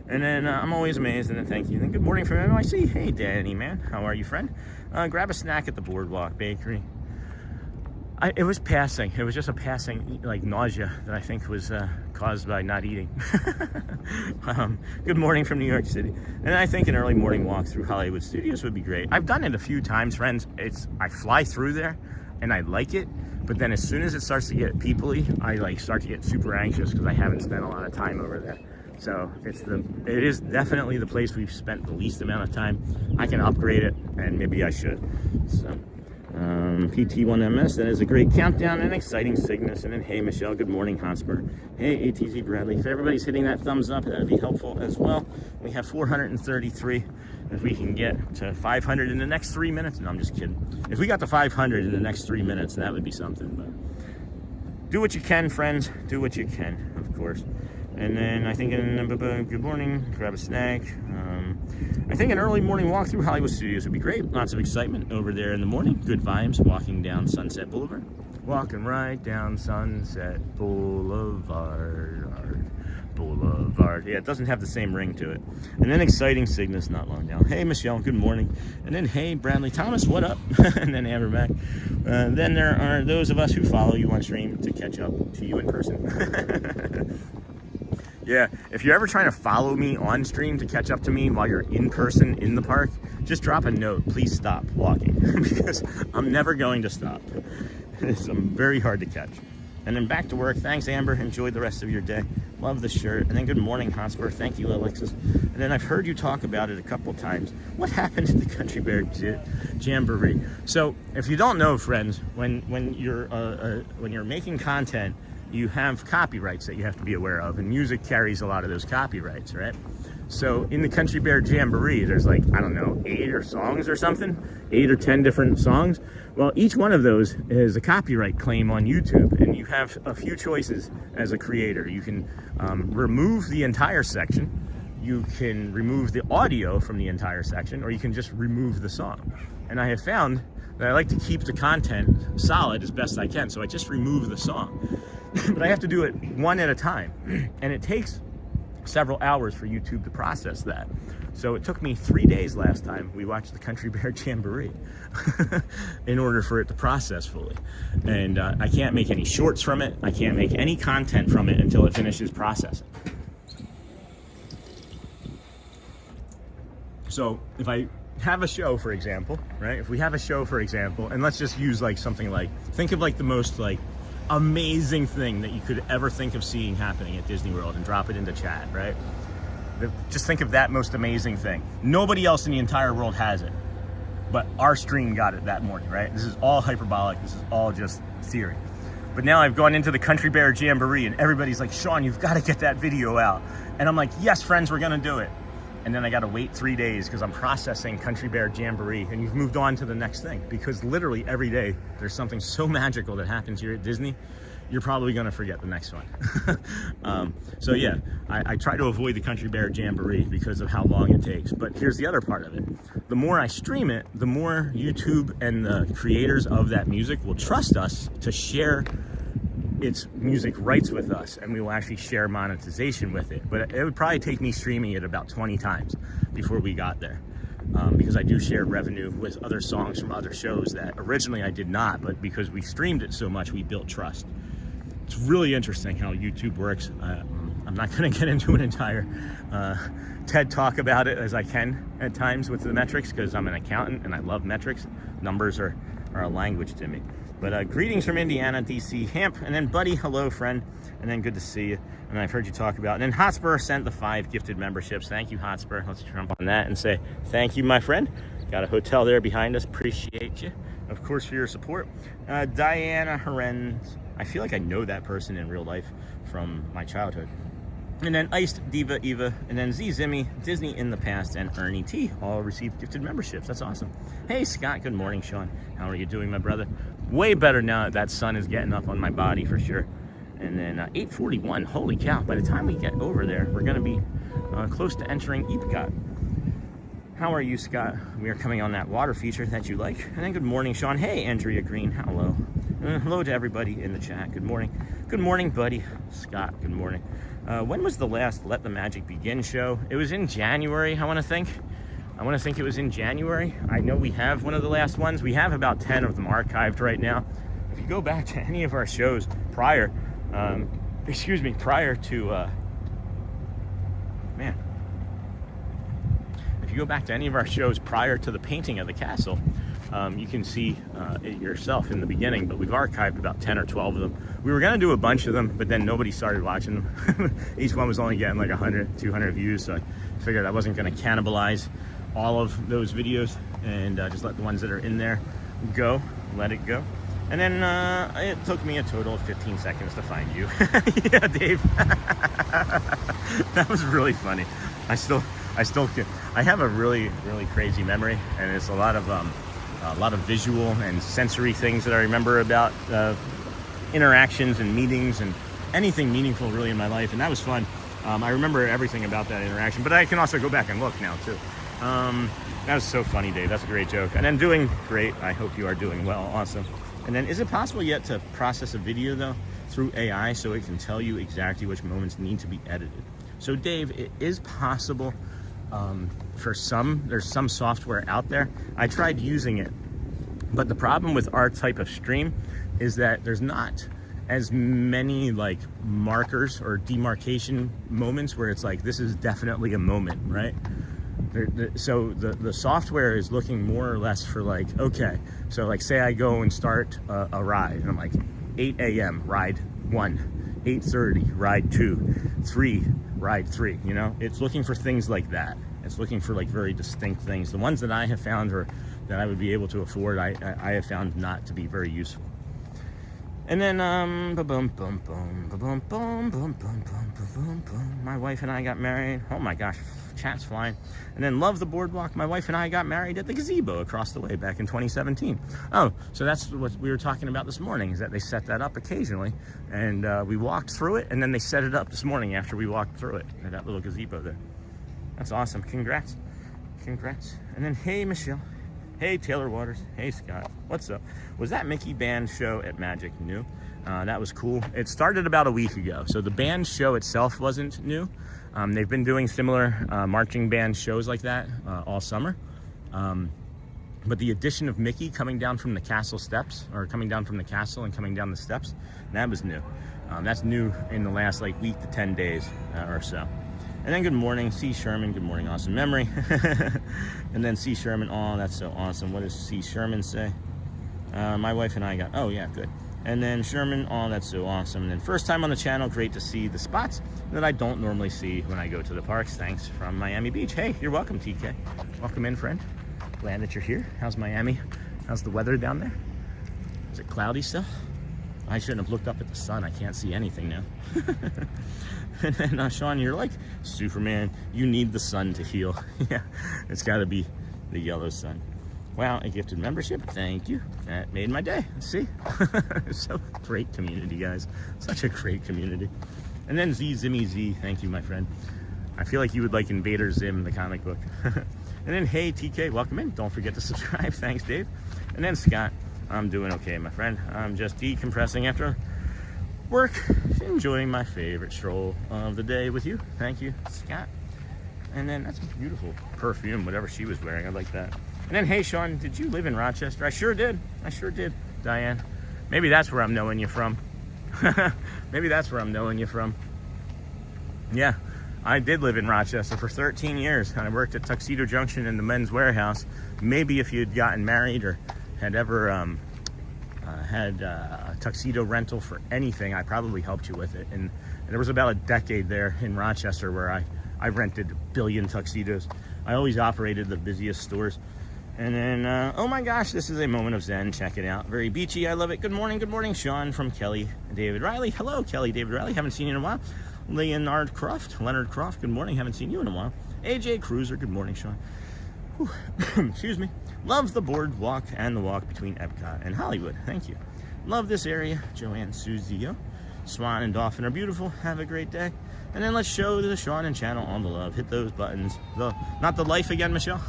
And then I'm always amazed, and then thank you. And then good morning from NYC. Hey, Danny, man. How are you, friend? Grab a snack at the BoardWalk Bakery. It was passing. It was just a passing, like, nausea that I think was caused by not eating. Good morning from New York City. And I think an early morning walk through Hollywood Studios would be great. I've done it a few times, friends. I fly through there, and I like it. But then as soon as it starts to get people-y, I like start to get super anxious because I haven't spent a lot of time over there. So it is definitely the place we've spent the least amount of time. I can upgrade it, and maybe I should. So PT1MS, that is a great countdown and exciting Cygnus. And then hey, Michelle, good morning, Hotspur. Hey, ATZ Bradley, if everybody's hitting that thumbs up, that would be helpful as well. We have 433. If we can get to 500 in the next 3 minutes, no, I'm just kidding. If we got to 500 in the next 3 minutes, that would be something. But do what you can, friends. Do what you can, of course. And then I think good morning, grab a snack. I think an early morning walk through Hollywood Studios would be great. Lots of excitement over there in the morning. Good vibes, walking down Sunset Boulevard. Walking right down Sunset Boulevard. Yeah, it doesn't have the same ring to it. And then exciting Cygnus not long down. Hey, Michelle, good morning. And then, hey, Bradley Thomas, what up? And then Amberback. Then there are those of us who follow you on stream to catch up to you in person. Yeah, if you're ever trying to follow me on stream to catch up to me while you're in person in the park, just drop a note. Please stop walking because I'm never going to stop. I'm very hard to catch. And then back to work. Thanks, Amber. Enjoy the rest of your day. Love the shirt. And then good morning, Hotspur. Thank you, Alexis. And then I've heard you talk about it a couple times. What happened to the Country Bear Jamboree? So if you don't know, friends, when you're making content, you have copyrights that you have to be aware of, and music carries a lot of those copyrights, right? So in the Country Bear Jamboree, there's like, I don't know, 8 or songs or something, 8 or 10 different songs. Well, each one of those is a copyright claim on YouTube, and you have a few choices as a creator. You can remove the entire section, you can remove the audio from the entire section, or you can just remove the song. And I have found that I like to keep the content solid as best I can, so I just remove the song. But I have to do it one at a time, and it takes several hours for YouTube to process that. So it took me 3 days last time we watched the Country Bear Jamboree in order for it to process fully. And I can't make any shorts from it. I can't make any content from it until it finishes processing. So if I have a show, for example, right? If we have a show, for example, and let's just use like something like, think of like the most like amazing thing that you could ever think of seeing happening at Disney World and drop it into chat, right? Just think of that most amazing thing. Nobody else in the entire world has it, but our stream got it that morning, right? This is all hyperbolic. This is all just theory. But now I've gone into the Country Bear Jamboree and everybody's like, Sean, you've got to get that video out. And I'm like, yes, friends, we're going to do it. and then I got to wait 3 days because I'm processing Country Bear Jamboree, and you've moved on to the next thing, because literally every day there's something so magical that happens here at Disney, you're probably going to forget the next one. So yeah, I try to avoid the Country Bear Jamboree because of how long it takes. But here's the other part of it. The more I stream it, the more YouTube and the creators of that music will trust us to share its music rights with us, and we will actually share monetization with it. But it would probably take me streaming it about 20 times before we got there, because I do share revenue with other songs from other shows that originally I did not, but because we streamed it so much, we built trust. It's really interesting how YouTube works. I'm not going to get into an entire TED talk about it, as I can at times with the metrics, because I'm an accountant and I love metrics. Numbers are a language to me. But greetings from Indiana, DC, Hamp, and then Buddy, hello friend, and then good to see you. And I've heard you talk about, and then Hotspur sent the 5 gifted memberships. Thank you, Hotspur. Let's jump on that and say thank you, my friend. Got a hotel there behind us. Appreciate you, of course, for your support. Diana Herens, I feel like I know that person in real life from my childhood. And then Iced Diva Eva, and then Z Zimmy, Disney in the Past, and Ernie T all received gifted memberships. That's awesome. Hey Scott, good morning, Sean. How are you doing, my brother? Way better now that sun is getting up on my body for sure. And then 8:41, holy cow. By the time we get over there, we're gonna be close to entering Epcot. How are you, Scott? We are coming on that water feature that you like. And then good morning, Sean. Hey, Andrea Green, hello. Hello to everybody in the chat. Good morning. Good morning, buddy. Scott, good morning. When was the last Let the Magic Begin show? It was in January, I want to think. It was in January. I know we have one of the last ones. We have about 10 of them archived right now. If you go back to any of our shows prior, prior to, if you go back to any of our shows prior to the painting of the castle, you can see it yourself in the beginning, but we've archived about 10 or 12 of them. We were gonna do a bunch of them, but then nobody started watching them. Each one was only getting like 100, 200 views, so I figured I wasn't gonna cannibalize all of those videos and just let the ones that are in there go, let it go. And then it took me a total of 15 seconds to find you. Yeah, Dave. That was really funny. I have a really, really crazy memory, and it's a lot of visual and sensory things that I remember about interactions and meetings and anything meaningful really in my life, and that was fun. I remember everything about that interaction, but I can also go back and look now too. That was so funny, Dave. That's a great joke. And then doing great. I hope you are doing well. Awesome. And then is it possible yet to process a video though through AI so it can tell you exactly which moments need to be edited? So Dave, it is possible. There's some software out there. I tried using it, but the problem with our type of stream is that there's not as many like markers or demarcation moments where it's like, this is definitely a moment, right? So the software is looking more or less for like, okay, so like say I go and start a ride, and I'm like 8 a.m. ride 1, 8:30 ride 2, 3 ride 3, you know? It's looking for things like that. It's looking for like very distinct things. The ones that I have found or that I would be able to afford, I have found not to be very useful. And then my wife and I got married. Oh my gosh, chat's flying. And then love the BoardWalk. My wife and I got married at the gazebo across the way back in 2017. Oh, so that's what we were talking about this morning, is that they set that up occasionally, and we walked through it, and then they set it up this morning after we walked through it, that little gazebo there. That's awesome. Congrats. Congrats. And then hey Michelle. Hey Taylor Waters. Hey Scott. What's up? Was that Mickey Band show at Magic new? That was cool. It started about a week ago, so the band show itself wasn't new. They've been doing similar marching band shows like that all summer. But the addition of Mickey coming down from the castle steps, or coming down from the castle and coming down the steps, that was new. That's new in the last like week to 10 days or so. And then good morning, C. Sherman. Good morning, awesome memory. And then C. Sherman, oh, that's so awesome. What does C. Sherman say? My wife and I got, oh yeah, good. And then Sherman, oh, that's so awesome. And then first time on the channel, great to see the spots that I don't normally see when I go to the parks. Thanks from Miami Beach. Hey, you're welcome, TK. Welcome in, friend. Glad that you're here. How's Miami? How's the weather down there? Is it cloudy still? I shouldn't have looked up at the sun. I can't see anything now. And then, Sean, you're like Superman. You need the sun to heal. Yeah, it's got to be the yellow sun. Wow, a gifted membership. Thank you. That made my day. See? So great community, guys. Such a great community. And then Zimmy Z. Thank you, my friend. I feel like you would like Invader Zim, the comic book. And then, hey, TK, welcome in. Don't forget to subscribe. Thanks, Dave. And then Scott, I'm doing okay, my friend. I'm just decompressing after work, enjoying my favorite stroll of the day with you. Thank you, Scott. And then that's a beautiful perfume, whatever she was wearing. I like that. And then, hey, Sean, did you live in Rochester? I sure did. I sure did, Diane. Maybe that's where I'm knowing you from. Maybe that's where I'm knowing you from. Yeah, I did live in Rochester for 13 years. And I worked at Tuxedo Junction in the men's warehouse. Maybe if you'd gotten married or had ever had a tuxedo rental for anything, I probably helped you with it. And there was about a decade there in Rochester where I rented a billion tuxedos. I always operated the busiest stores. And then, oh my gosh, this is a moment of zen. Check it out. Very beachy. I love it. Good morning, Sean from Kelly David Riley. Hello, Kelly David Riley. Haven't seen you in a while. Leonard Croft. Good morning. Haven't seen you in a while. AJ Cruiser. Good morning, Sean. Excuse me. Love the boardwalk and the walk between Epcot and Hollywood. Thank you. Love this area. Joanne Suzio. Swan and Dolphin are beautiful. Have a great day. And then let's show the Sean and channel all the love. Hit those buttons. Not the life again, Michelle.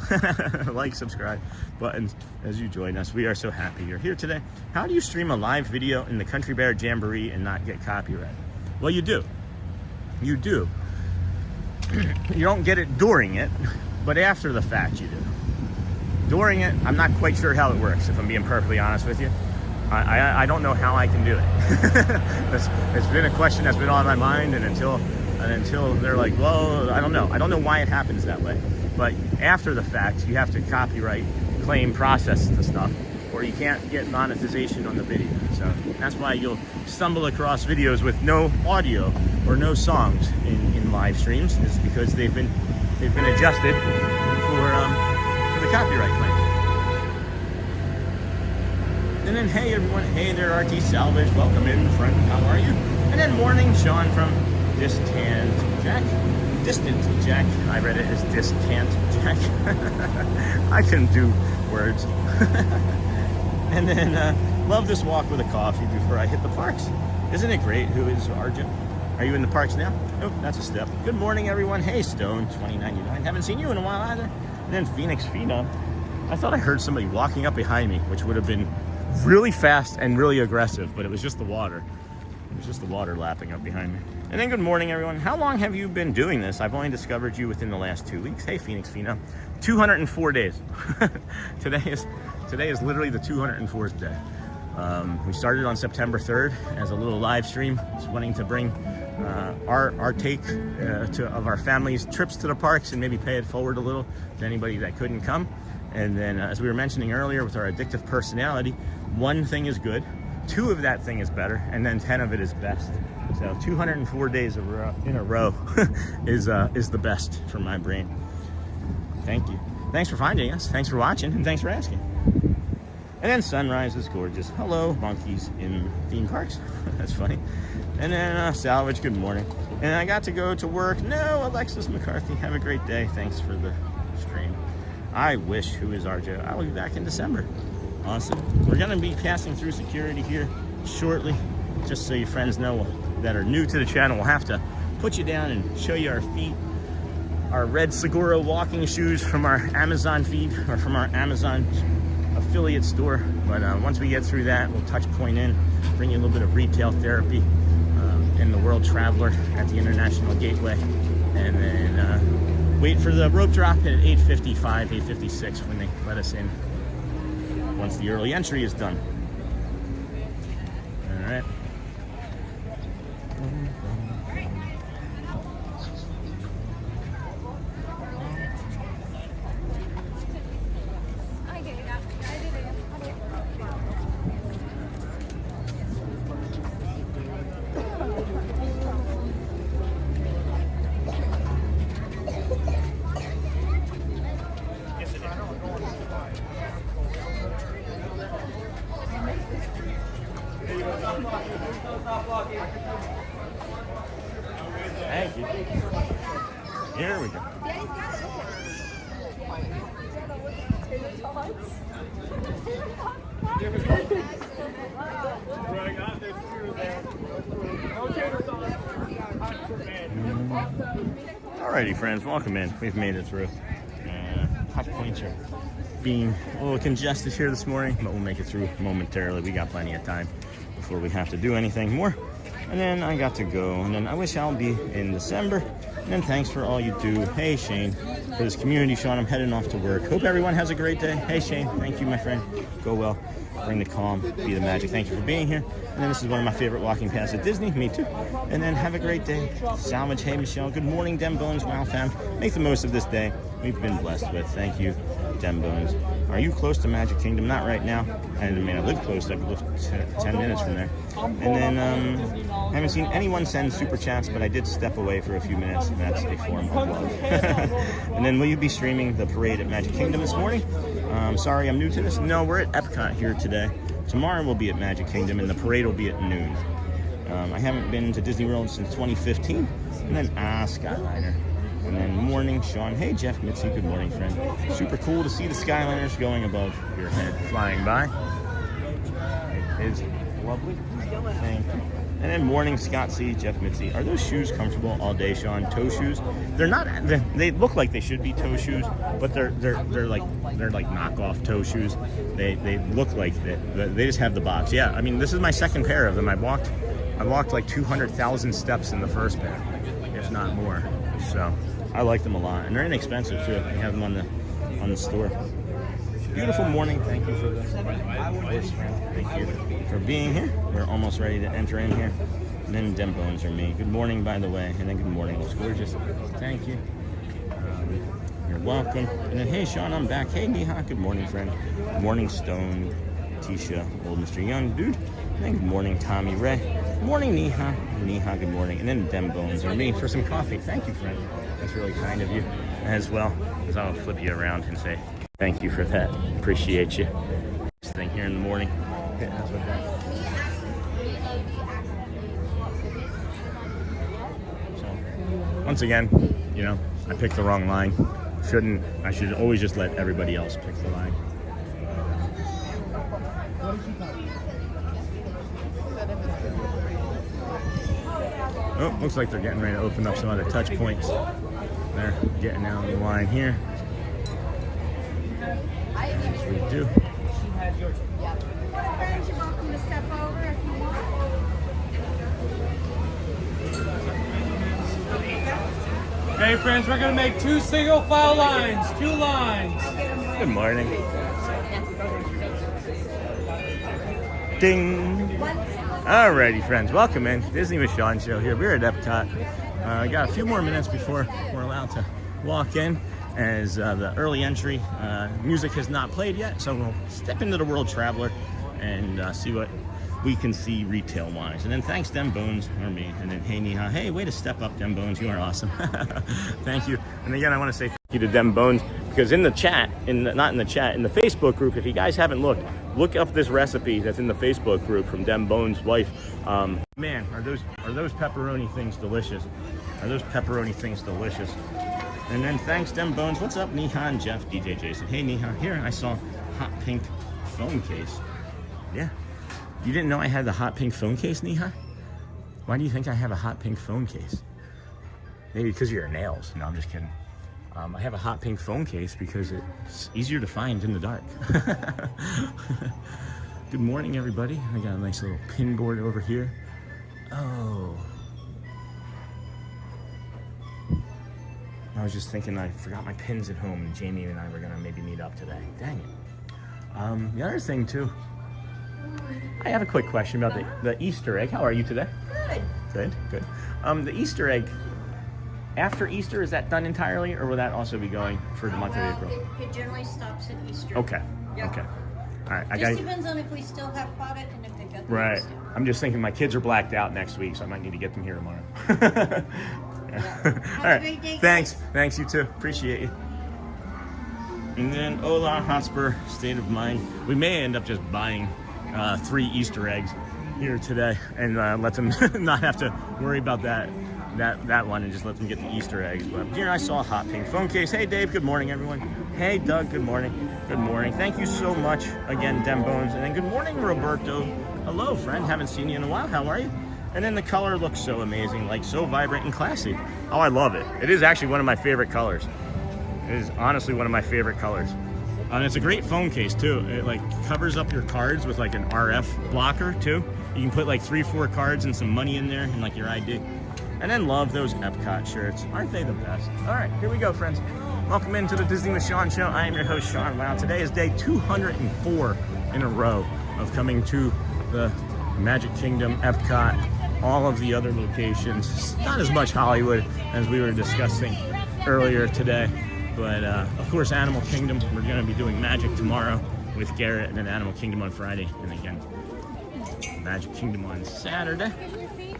Like, subscribe buttons as you join us. We are so happy you're here today. How do you stream a live video in the Country Bear Jamboree and not get copyright? Well, you do. You do. You don't get it during it, but after the fact you do. During it, I'm not quite sure how it works, if I'm being perfectly honest with you. I don't know how I can do it. It's been a question that's been on my mind, and until they're like, well, I don't know. I don't know why it happens that way. But after the fact, you have to copyright claim process the stuff, or you can't get monetization on the video. So that's why you'll stumble across videos with no audio or no songs in live streams, is because they've been adjusted for the copyright claim. And then, hey everyone, hey there, RT Salvage, welcome in, friend, how are you? And then morning, Sean from Distant Jack. I read it as Distant Jack. I can do words. And then, love this walk with a coffee before I hit the parks. Isn't it great? Who is Arjun? Are you in the parks now? Nope, that's a step. Good morning, everyone. Hey, Stone, 2099. Haven't seen you in a while either. And then Phoenix Phenom. I thought I heard somebody walking up behind me, which would have been really fast and really aggressive, but it was just the water. It was just the water lapping up behind me. And then good morning, everyone. How long have you been doing this? I've only discovered you within the last 2 weeks. Hey, Phoenix Phenom. 204 days. Today is literally the 204th day. We started on September 3rd as a little live stream, just wanting to bring our take of our family's trips to the parks and maybe pay it forward a little to anybody that couldn't come. And then, as we were mentioning earlier, with our addictive personality, one thing is good, 2 of that thing is better, and then 10 of it is best. So 204 days in a row is the best for my brain. Thank you. Thanks for finding us. Thanks for watching, and thanks for asking. And then sunrise is gorgeous. Hello, monkeys in theme parks. That's funny. And then Salvage, good morning. And I got to go to work. No, Alexis McCarthy, have a great day. Thanks for the stream. I wish, who is RJ? I'll be back in December. Awesome. We're going to be passing through security here shortly. Just so your friends know that are new to the channel, we'll have to put you down and show you our feet. Our red Segura walking shoes from our Amazon feed, or from our Amazon affiliate store. But once we get through that, we'll touch point in, bring you a little bit of retail therapy in the World Traveler at the International Gateway. And then wait for the rope drop at 8:55, 8:56 when they let us in, once the early entry is done. All right. Alrighty, friends, welcome in. We've made it through. Touch points are being a little congested here this morning, but we'll make it through momentarily. We got plenty of time before we have to do anything more. And then I got to go, and then I wish I'll be in December. And then thanks for all you do. Hey, Shane, for this community, Sean, I'm heading off to work. Hope everyone has a great day. Hey, Shane, thank you, my friend. Go well. Bring the calm, be the magic. Thank you for being here. And then this is one of my favorite walking paths at Disney. Me too. And then have a great day. Salvage. Hey, Michelle. Good morning, Dem Bones. Wow, fam. Make the most of this day we've been blessed with. Thank you, Dem Bones. Are you close to Magic Kingdom? Not right now. And I mean, I live close. I live 10 minutes from there. And then I haven't seen anyone send super chats, but I did step away for a few minutes, and that's a form of love. And then will you be streaming the parade at Magic Kingdom this morning? Sorry, I'm new to this. No, we're at Epcot here today. Tomorrow we'll be at Magic Kingdom, and the parade will be at noon. I haven't been to Disney World since 2015. And then Skyliner. And then morning, Sean. Hey, Jeff Mitzi. Good morning, friend. Super cool to see the Skyliners going above your head, flying by. It is lovely. Thank you. And then morning, Scott C, Jeff Mitzi. Are those shoes comfortable all day, Sean? Toe shoes? They're not. They look like they should be toe shoes, but they're like knockoff toe shoes. They look like they just have the box. Yeah, I mean, this is my second pair of them. I walked like 200,000 steps in the first pair, if not more. So I like them a lot, and they're inexpensive too. They have them on the store. Beautiful morning. Thank you for this. Thank you for being here. We're almost ready to enter in here. And then Dem Bones are me. Good morning, by the way. And then good morning. It's gorgeous. Thank you. You're welcome. And then, hey, Sean, I'm back. Hey, Neha. Good morning, friend. Good morning, Stone, Tisha, old Mr. Young, dude. And then good morning, Tommy Ray. Good morning, Neha. Neha, good morning. And then Dem Bones are me for some coffee. Thank you, friend. That's really kind of you as well. As I'll flip you around and say, thank you for that. Appreciate you. This thing here in the morning. Okay, that's what that. So, once again, you know, I picked the wrong line. I should always just let everybody else pick the line. Oh, looks like they're getting ready to open up some other touch points. They're getting down the line here. That's what we do. You're welcome to step over if you want. Hey friends, we're gonna make 2 single file lines, 2 lines. Good morning. Ding. Alrighty, friends, welcome in. Disney with Sean show here. We're at Epcot. I got a few more minutes before we're allowed to walk in, as the early entry music has not played yet. So we'll step into the World Traveler and see what we can see retail wise. And then thanks, Dem Bones, or me. And then hey, Neha. Hey, way to step up, Dem Bones. You are awesome. Thank you. And again, I want to say thank you to Dem Bones, because in the chat, in the Facebook group, if you guys haven't look up this recipe that's in the Facebook group from Dem Bones' wife. Man, are those pepperoni things delicious? Are those pepperoni things delicious? And then thanks, Dem Bones. What's up, Neha and Jeff, DJ Jason? Hey, Neha. Here I saw hot pink phone case. Yeah. You didn't know I had the hot pink phone case, Neha? Why do you think I have a hot pink phone case? Maybe because of your nails. No, I'm just kidding. I have a hot pink phone case because it's easier to find in the dark. Good morning, everybody. I got a nice little pin board over here. Oh. I was just thinking I forgot my pins at home, and Jamie and I were gonna maybe meet up today. Dang it. The other thing too, I have a quick question about the Easter egg. How are you today? Good. Good. The Easter egg, after Easter, is that done entirely, or will that also be going for the month of April? It generally stops at Easter. Okay. Yep. Okay. All right. Just depends on if we still have product and if they've got the Right. Easter. I'm just thinking my kids are blacked out next week, so I might need to get them here tomorrow. Have All right. a great day, Thanks. guys. Thanks, you too. Appreciate you. And then Ola Hotspur, State of Mind. We may end up just buying 3 Easter eggs here today and let them not have to worry about that that one and just let them get the Easter eggs. But here I saw a hot pink phone case. Hey Dave, good morning everyone. Hey Doug, good morning. Good morning. Thank you so much again, Dem Bones. And then good morning, Roberto. Hello, friend. Haven't seen you in a while. How are you? And then the color looks so amazing, like so vibrant and classy. Oh, I love it. It is actually one of my favorite colors. It is honestly one of my favorite colors. And it's a great phone case too. It like covers up your cards with like an RF blocker too. You can put like 3-4 cards and some money in there and like your ID. And then love those Epcot shirts. Aren't they the best? All right, here we go, friends. Welcome into the Disney with Sean show. I am your host, Sean. Wow, today is day 204 in a row of coming to the Magic Kingdom, Epcot, all of the other locations. Not as much Hollywood as we were discussing earlier today, but of course Animal Kingdom. We're going to be doing Magic tomorrow with Garrett, and then Animal Kingdom on Friday, and again Magic Kingdom on Saturday.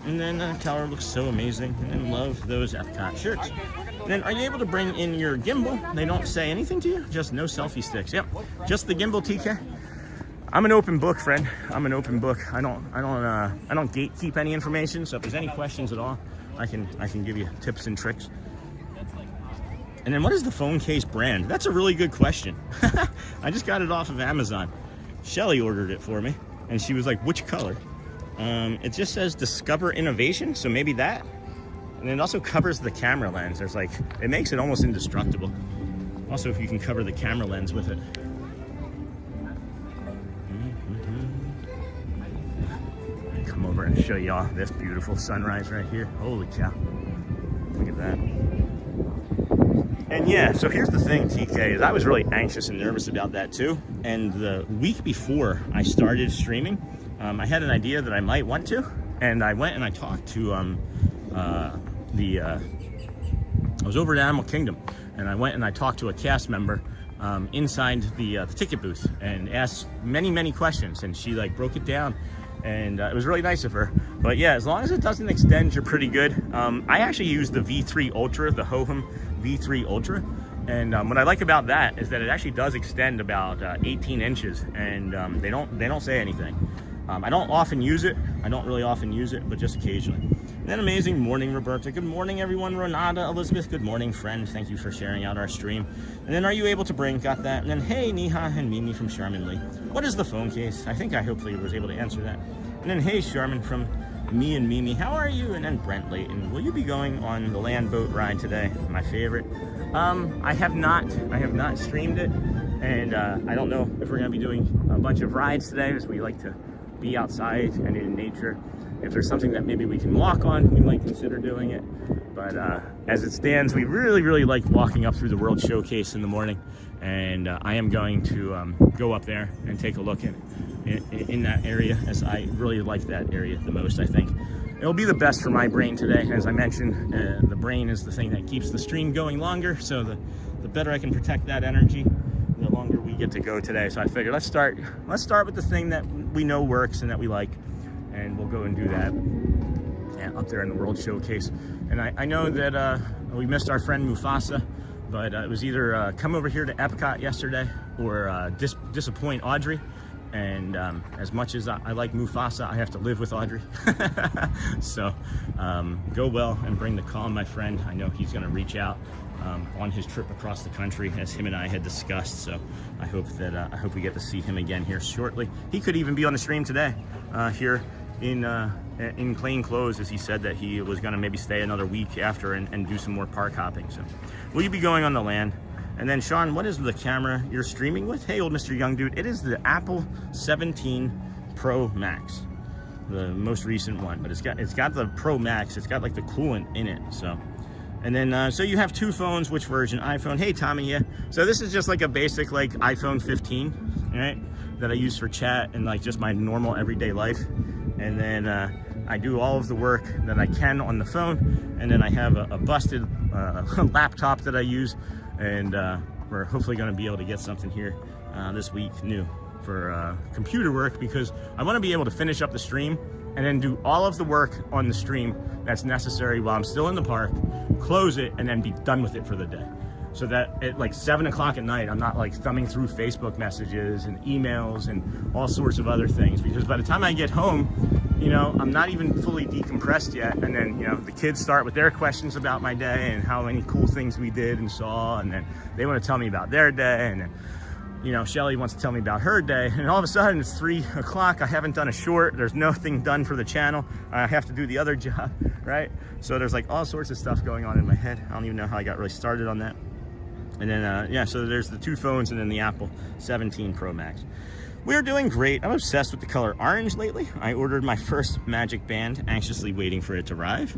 And then the color looks so amazing, and then love those Epcot shirts. And then are you able to bring in your gimbal? They don't say anything to you, just no selfie sticks. Yep, just the gimbal, TK. I'm an open book, friend. I'm an open book. I don't gatekeep any information. So if there's any questions at all, I can give you tips and tricks. And then what is the phone case brand? That's a really good question. I just got it off of Amazon. Shelly ordered it for me, and she was like, "Which color?" It just says Discover Innovation, so maybe that. And it also covers the camera lens. There's like, it makes it almost indestructible. Also, if you can cover the camera lens with it. Come over and show y'all this beautiful sunrise right here. Holy cow. Look at that. And yeah, so here's the thing, TK, is I was really anxious and nervous about that too. And the week before I started streaming, I had an idea that I might want to, and I went and I talked to I was over at Animal Kingdom, and I went and I talked to a cast member inside the ticket booth and asked many questions, and she like broke it down, and it was really nice of her. But yeah, as long as it doesn't extend, you're pretty good. I actually use the V3 Ultra, the Hohem V3 Ultra. And what I like about that is that it actually does extend about 18 inches, and they don't say anything. I don't often use it. I don't really often use it, but just occasionally. And then amazing morning, Roberta. Good morning, everyone. Renata, Elizabeth, good morning, friend. Thank you for sharing out our stream. And then are you able to bring? Got that. And then hey, Neha and Mimi from Charmin Lee. What is the phone case? I think I hopefully was able to answer that. And then hey, Charmin from me and Mimi. How are you? And then Brent Layton. Will you be going on the land boat ride today? My favorite. I have not streamed it, and I don't know if we're gonna be doing a bunch of rides today, as we like to be outside and in nature. If there's something that maybe we can walk on, we might consider doing it. But as it stands, we really like walking up through the World Showcase in the morning, and I am going to go up there and take a look in that area, as I really like that area the most. I think it'll be the best for my brain today. As I mentioned, the brain is the thing that keeps the stream going longer, so the better I can protect that energy, the longer we get to go today. So I figured let's start with the thing that we know works and that we like, and we'll go and do that up there in the World Showcase. And I know that we missed our friend Mufasa, but it was either come over here to Epcot yesterday or disappoint Audrey. And as much as I like Mufasa, I have to live with Audrey. So go well and bring the calm, my friend. I know he's going to reach out on his trip across the country, as him and I had discussed. So I hope we get to see him again here shortly. He could even be on the stream today here in plain clothes, as he said that he was going to maybe stay another week after and do some more park hopping. So will you be going on the land? And then Sean, what is the camera you're streaming with? Hey, old Mr. Young Dude, it is the Apple 17 Pro Max, the most recent one. But it's got the Pro Max. It's got like the coolant in it. So, and then so you have two phones. Which version? iPhone. Hey, Tommy. Yeah. So this is just like a basic like iPhone 15, right? That I use for chat and like just my normal everyday life. And then I do all of the work that I can on the phone. And then I have a busted laptop that I use. And we're hopefully going to be able to get something here this week new for computer work, because I want to be able to finish up the stream and then do all of the work on the stream that's necessary while I'm still in the park, close it, and then be done with it for the day. So that at like 7 o'clock at night, I'm not like thumbing through Facebook messages and emails and all sorts of other things, because by the time I get home, you know, I'm not even fully decompressed yet. And then, you know, the kids start with their questions about my day and how many cool things we did and saw. And then they want to tell me about their day. And then, you know, Shelly wants to tell me about her day. And all of a sudden it's 3 o'clock. I haven't done a short. There's nothing done for the channel. I have to do the other job, right? So there's like all sorts of stuff going on in my head. I don't even know how I got really started on that. And then, yeah, so there's the 2 phones and then the Apple 17 Pro Max. We're doing great. I'm obsessed with the color orange lately. I ordered my first Magic Band, anxiously waiting for it to arrive.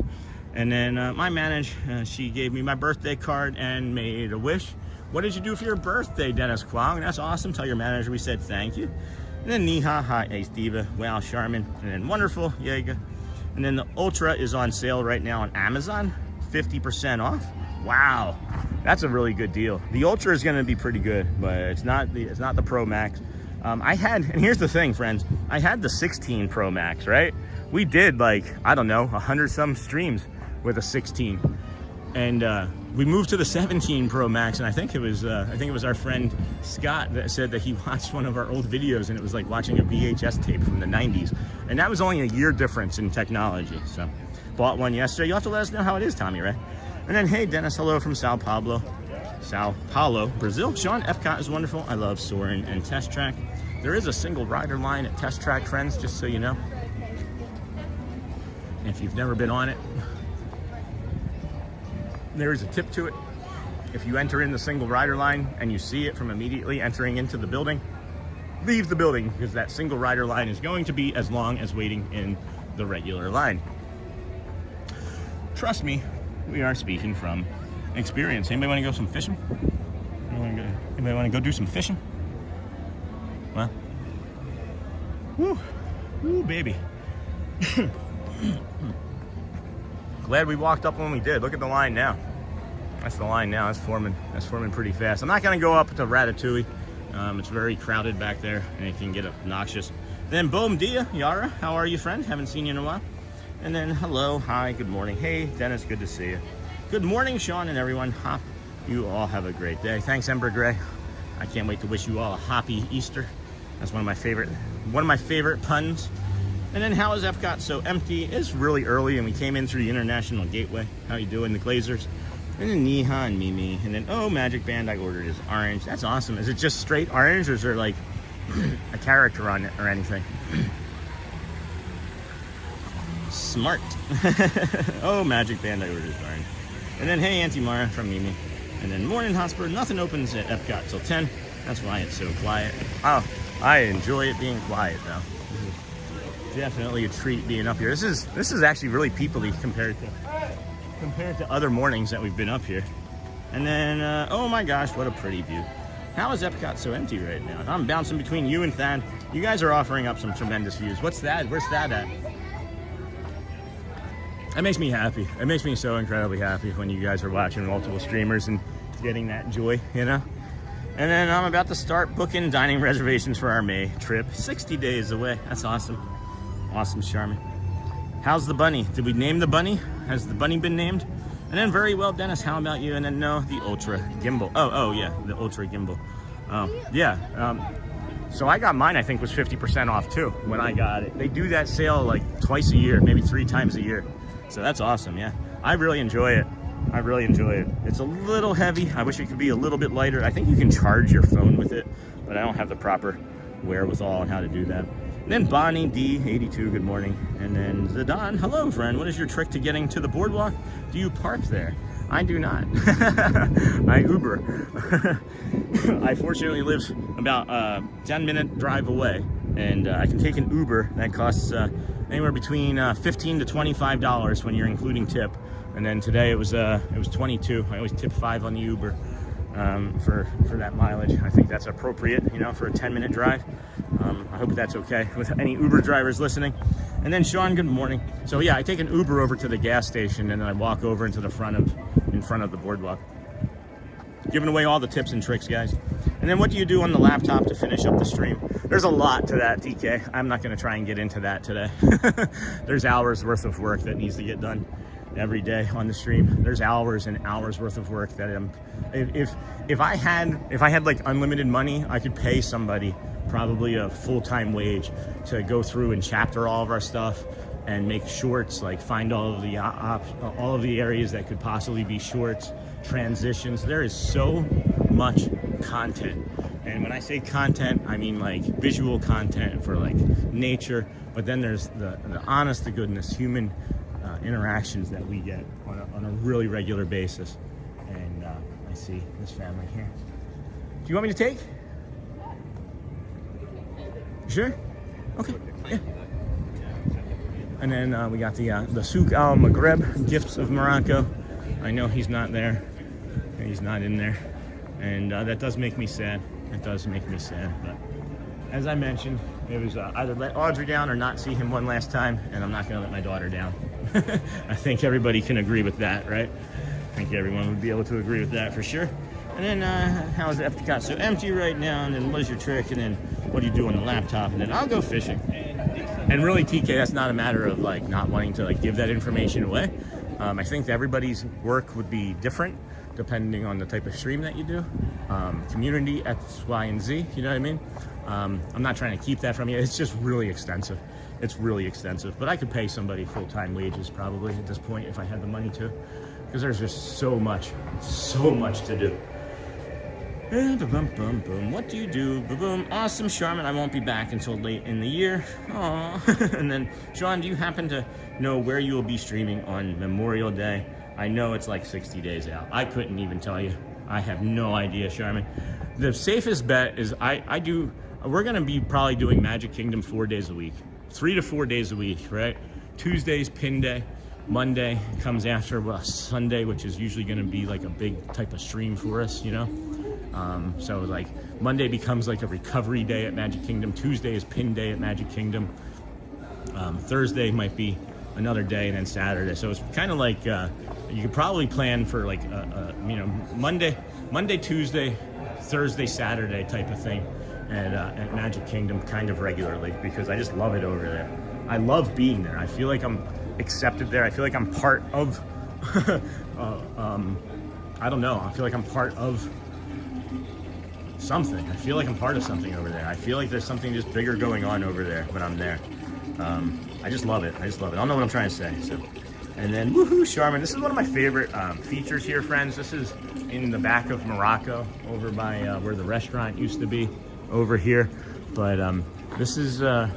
And then my manager, she gave me my birthday card and made a wish. What did you do for your birthday, Dennis Kwong? That's awesome. Tell your manager we said thank you. And then Niha, hi, Ace Diva, wow, Charmin, and then wonderful, Yega. And then the Ultra is on sale right now on Amazon, 50% off. Wow, that's a really good deal. The Ultra is gonna be pretty good, but it's not the Pro Max. I had, and here's the thing, friends, I had the 16 Pro Max, right? We did like, I don't know, 100 some streams with a 16. And we moved to the 17 Pro Max, and I think it was our friend Scott that said that he watched one of our old videos and it was like watching a VHS tape from the 90s. And that was only a year difference in technology. So bought one yesterday. You'll have to let us know how it is, Tommy, right? And then, hey, Dennis, hello from Sao Paulo, Brazil. Sean, Epcot is wonderful. I love Soarin' and Test Track. There is a single rider line at Test Track, friends, just so you know. If you've never been on it, there is a tip to it. If you enter in the single rider line and you see it from immediately entering into the building, leave the building, because that single rider line is going to be as long as waiting in the regular line. Trust me, we are speaking from experience. Anybody want to go some fishing? Anybody want to go do some fishing? Well, woo, baby. Glad we walked up when we did. Look at the line now. That's the line now. That's forming pretty fast. I'm not going to go up to Ratatouille. It's very crowded back there, and it can get obnoxious. Then boom dia, Yara. How are you, friend? Haven't seen you in a while. And then hello, hi, good morning. Hey, Dennis, good to see you. Good morning, Sean and everyone. Hop, you all have a great day. Thanks, Ember Gray. I can't wait to wish you all a happy Easter. That's one of my favorite puns. And then how is Epcot so empty? It's really early, and we came in through the International Gateway. How you doing, the Glazers? And then Niha and Mimi. And then, oh, Magic Band I ordered is orange. That's awesome. Is it just straight orange, or is there like a character on it or anything? Smart. Oh, Magic Band I ordered is orange. And then, hey, Auntie Mara from Mimi. And then Morning Hotspur. Nothing opens at Epcot till 10. That's why it's so quiet. Oh, I enjoy it being quiet, though. Definitely a treat being up here. This is actually really peoply compared to other mornings that we've been up here. And then, oh my gosh, what a pretty view. How is Epcot so empty right now? I'm bouncing between you and Thad. You guys are offering up some tremendous views. What's that? Where's Thad at? That makes me happy. It makes me so incredibly happy when you guys are watching multiple streamers and getting that joy, you know? And then I'm about to start booking dining reservations for our May trip. 60 days away. That's awesome. Awesome, Charmin. How's the bunny? Did we name the bunny? Has the bunny been named? And then very well, Dennis, how about you? And then no, the Ultra Gimbal. Oh yeah, the Ultra Gimbal. Yeah, so I got mine, I think, was 50% off too when I got it. They do that sale like twice a year, maybe 3 times a year. So that's awesome, yeah. I really enjoy it. I really enjoy it. It's a little heavy. I wish it could be a little bit lighter. I think you can charge your phone with it, but I don't have the proper wherewithal on how to do that. And then Bonnie D82, good morning. And then Zidane, hello friend. What is your trick to getting to the boardwalk? Do you park there? I do not. I Uber. I fortunately live about a 10-minute drive away, and I can take an Uber that costs anywhere between $15 to $25 when you're including tip. And then today it was 22. I always tip 5 on the Uber for that mileage. I think that's appropriate, you know, for a 10-minute drive. I hope that's okay with any Uber drivers listening. And then Sean, good morning. So yeah, I take an Uber over to the gas station, and then I walk over into in front of the boardwalk. Giving away all the tips and tricks, guys. And then what do you do on the laptop to finish up the stream? There's a lot to that, TK. I'm not going to try and get into that today. There's hours worth of work that needs to get done. every day on the stream. There's hours and hours worth of work that if I had like unlimited money, I could pay somebody probably a full-time wage to go through and chapter all of our stuff and make shorts, like find all of the areas that could possibly be shorts, transitions. There is so much content. And when I say content, I mean like visual content for like nature, but then there's the honest to goodness human interactions that we get on a really regular basis. And I see this family here. Do you want me to take? Sure? Okay, yeah. And then we got the Souk Al Maghreb, Gifts of Morocco. I know he's not there. He's not in there. And that does make me sad. It does make me sad. But as I mentioned, it was either let Audrey down or not see him one last time. And I'm not going to let my daughter down. I think everybody can agree with that, right? I think everyone would be able to agree with that for sure. And then how's Epcot so empty right now? And then what is your trick? And then what do you do on the laptop? And then I'll go fishing. And really, TK, that's not a matter of like not wanting to like give that information away. I think that everybody's work would be different depending on the type of stream that you do. Community X, Y, and Z, you know what I mean? I'm not trying to keep that from you. It's just really extensive. It's really extensive. But I could pay somebody full-time wages probably at this point if I had the money to, because there's just so much to do. What do you do? Boom. Awesome, Charmin. I won't be back until late in the year. Aww. And then, Sean, do you happen to know where you will be streaming on Memorial Day? I know it's like 60 days out. I couldn't even tell you. I have no idea, Charmin. The safest bet is we're going to be probably doing Magic Kingdom 4 days a week. 3 to 4 days a week, right? Tuesday's pin day. Monday comes after Sunday, which is usually going to be like a big type of stream for us, you know? So like Monday becomes like a recovery day at Magic Kingdom. Tuesday is pin day at Magic Kingdom. Thursday might be another day, and then Saturday. So it's kind of like you could probably plan for like Monday, Tuesday, Thursday, Saturday type of thing at Magic Kingdom kind of regularly, because I just love it over there. I love being there. I feel like I'm accepted there. I feel like I'm part of I don't know. I feel like I'm part of something. I feel like I'm part of something over there. I feel like there's something just bigger going on over there when I'm there. I just love it. I don't know what I'm trying to say. So, and then woohoo, Charmin. This is one of my favorite features here, friends. This is in the back of Morocco, over by where the restaurant used to be, over here. But this is the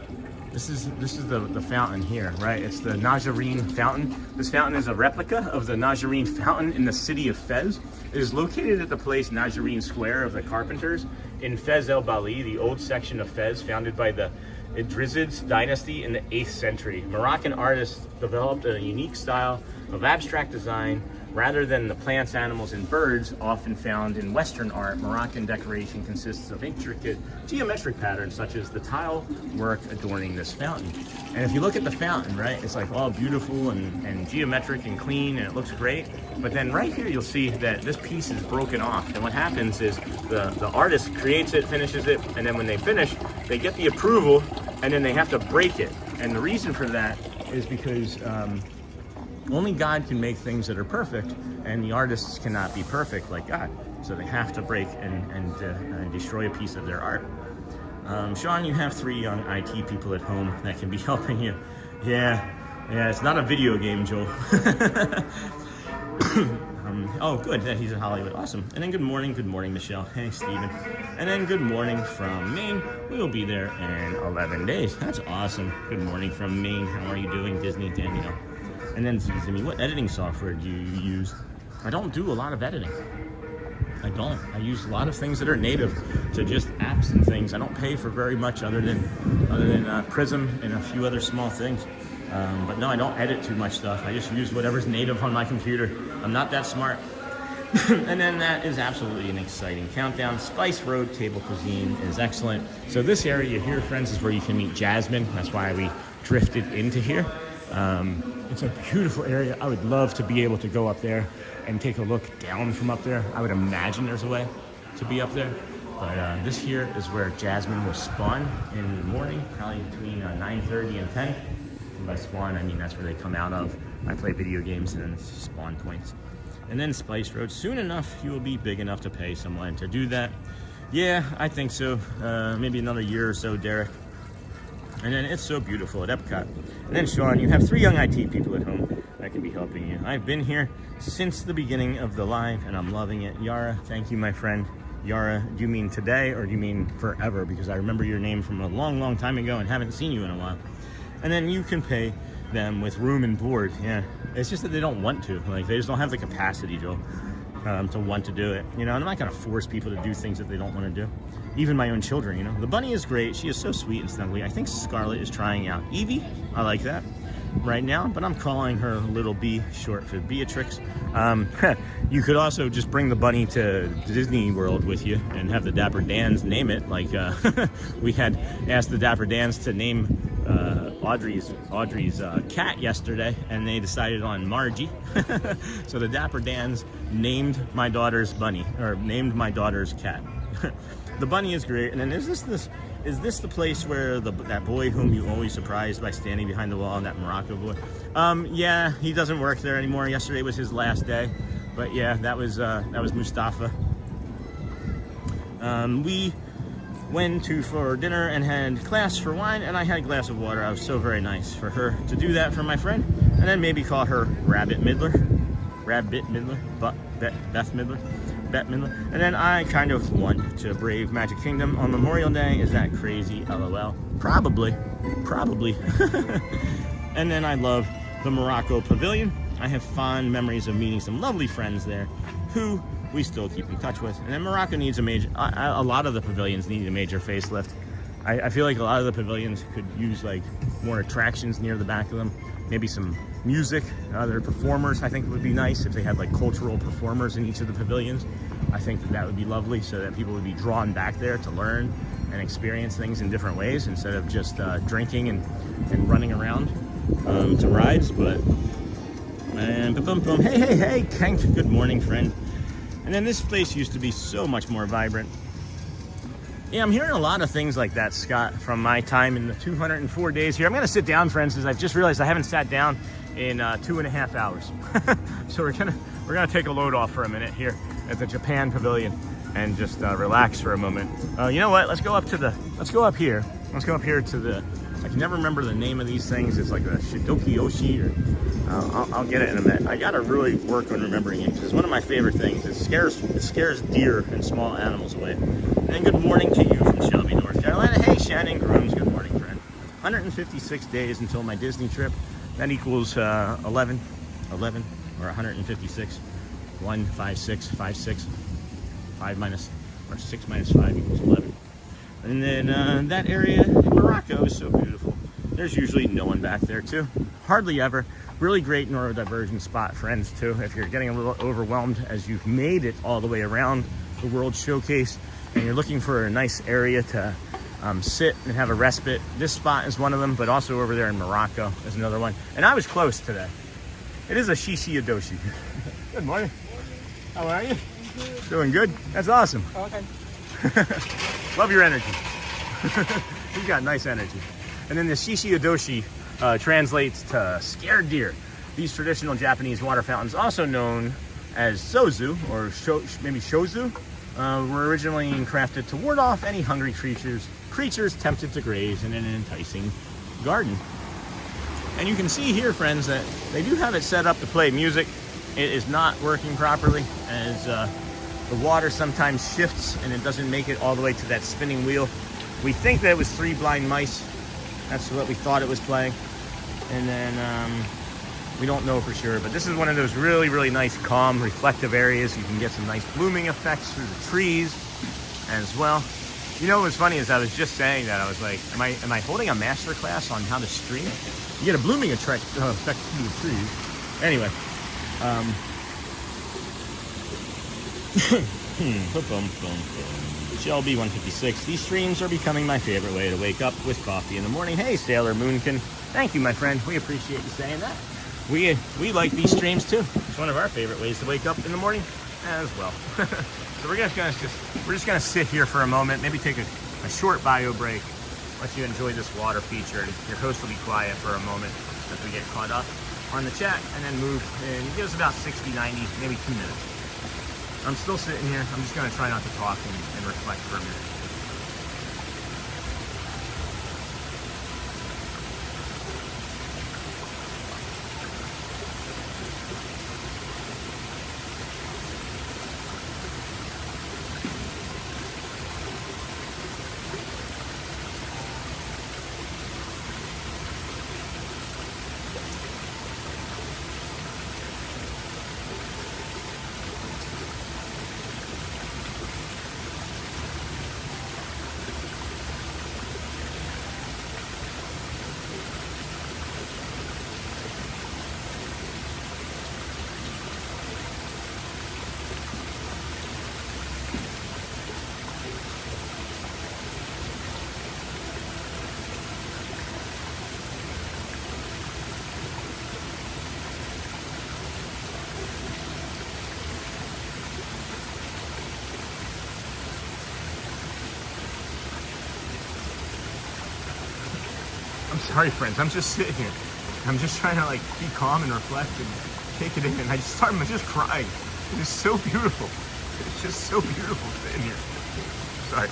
fountain here, right? It's the Najarine fountain. This fountain is a replica of the Najarine fountain in the city of Fez. It is located at the place Najarine Square of the Carpenters in Fez El Bali, the old section of Fez founded by the Idrisids dynasty in the 8th century. Moroccan artists developed a unique style of abstract design rather than the plants, animals, and birds often found in Western art. Moroccan decoration consists of intricate geometric patterns such as the tile work adorning this fountain. And if you look at the fountain, right, it's like all beautiful and geometric and clean, and it looks great. But then right here, you'll see that this piece is broken off. And what happens is the artist creates it, finishes it, and then when they finish, they get the approval, and then they have to break it. And the reason for that is because only God can make things that are perfect, and the artists cannot be perfect like God. So they have to break and destroy a piece of their art. Sean, you have 3 young IT people at home that can be helping you. Yeah, it's not a video game, Joel. Oh, good, he's in Hollywood. Awesome. And then good morning, Michelle. Hey, Steven. And then good morning from Maine. We will be there in 11 days. That's awesome. Good morning from Maine. How are you doing, Disney Danielle? And then, Zimmy, what editing software do you use? I don't do a lot of editing. I don't. I use a lot of things that are native to just apps and things. I don't pay for very much other than Prism and a few other small things. But no, I don't edit too much stuff. I just use whatever's native on my computer. I'm not that smart. And then that is absolutely an exciting countdown. Spice Road Table Cuisine is excellent. So this area here, friends, is where you can meet Jasmine. That's why we drifted into here. It's a beautiful area. I would love to be able to go up there and take a look down from up there. I would imagine there's a way to be up there. But this here is where Jasmine will spawn in the morning, probably between 9:30 and 10. And by spawn, I mean that's where they come out of. I play video games and then spawn points. And then Spice Road. Soon enough, you will be big enough to pay someone to do that. Yeah, I think so. Maybe another year or so, Derek. And then it's so beautiful at Epcot. And then Sean, you have 3 young IT people at home that can be helping you. I've been here since the beginning of the live and I'm loving it. Yara, thank you, my friend. Yara, do you mean today or do you mean forever? Because I remember your name from a long, long time ago and haven't seen you in a while. And then you can pay them with room and board. Yeah, it's just that they don't want to. Like, they just don't have the capacity, Joe, to want to do it. You know, and I'm not gonna force people to do things that they don't want to do. Even my own children, you know. The bunny is great. She is so sweet and snuggly. I think Scarlett is trying out Evie. I like that right now, but I'm calling her Little B, short for Beatrix. You could also just bring the bunny to Disney World with you and have the Dapper Dans name it. Like we had asked the Dapper Dans to name Audrey's cat yesterday, and they decided on Margie. So the Dapper Dans named my daughter's bunny, or named my daughter's cat. The bunny is great. And then is this the place where that boy whom you always surprised by standing behind the wall, that Morocco boy? Yeah, he doesn't work there anymore. Yesterday was his last day, but yeah, that was Mustafa. We went for dinner and had class for wine, and I had a glass of water. I was so very nice for her to do that for my friend, and then maybe call her Beth Midler, and then I kind of want to brave Magic Kingdom on Memorial Day. Is that crazy? LOL. Probably. And then I love the Morocco Pavilion. I have fond memories of meeting some lovely friends there who we still keep in touch with. And then Morocco needs a lot of the pavilions need a major facelift. I feel like a lot of the pavilions could use like more attractions near the back of them. Maybe some music, other performers. I think it would be nice if they had like cultural performers in each of the pavilions. I think that would be lovely, so that people would be drawn back there to learn and experience things in different ways instead of just drinking and running around to rides. But and boom, boom, hey, Kenk, good morning, friend. And then this place used to be so much more vibrant. Yeah, I'm hearing a lot of things like that, Scott, from my time in the 204 days here. I'm gonna sit down, friends, because I've just realized I haven't sat down in 2.5 hours. So we're gonna take a load off for a minute here at the Japan Pavilion and just relax for a moment. You know what? Let's go up here to the. I can never remember the name of these things. It's like a Shidoki Yoshi, or I'll get it in a minute. I gotta really work on remembering it because it's one of my favorite things. It scares deer and small animals away. And good morning to you from Shelby, North Carolina. Hey, Shannon Grooms, good morning, friend. 156 days until my Disney trip. That equals 11 or 156. 1, 5, 6, 5, 6. 5 minus, or 6 minus 5 equals 11. And then that area in Morocco is so beautiful. There's usually no one back there too. Hardly ever. Really great neurodivergent spot, friends, too. If you're getting a little overwhelmed as you've made it all the way around the World Showcase and you're looking for a nice area to sit and have a respite, this spot is one of them, but also over there in Morocco is another one. And I was close today. It is a Shishi Adoshi. Good morning. How are you? Good. Doing good? That's awesome. Okay. Love your energy. You've got nice energy. And then the Shishi Adoshi translates to scared deer. These traditional Japanese water fountains, also known as sozu or maybe shozu, were originally crafted to ward off any hungry creatures tempted to graze in an enticing garden. And you can see here, friends, that they do have it set up to play music. It is not working properly as the water sometimes shifts and it doesn't make it all the way to that spinning wheel. We think that it was 3 Blind Mice. That's what we thought it was playing. And then we don't know for sure, but this is one of those really, really nice, calm, reflective areas. You can get some nice blooming effects through the trees as well. You know what's funny is I was just saying that. I was like, am I holding a master class on how to stream? You get a blooming effect through the trees. Anyway. Shelby 156. These streams are becoming my favorite way to wake up with coffee in the morning. Hey, Sailor Moonkin. Thank you, my friend. We appreciate you saying that. We like these streams too. It's one of our favorite ways to wake up in the morning as well. So we're just gonna sit here for a moment, maybe take a short bio break, let you enjoy this water feature. Your host will be quiet for a moment as we get caught up. on the chat, and then move and give us about 60, 90, maybe 2 minutes. I'm still sitting here. I'm just going to try not to talk and reflect for a minute. I'm sorry, friends. I'm just sitting here. I'm just trying to like be calm and reflect and take it in. And I'm just crying. It is so beautiful. It's just so beautiful sitting here. Sorry.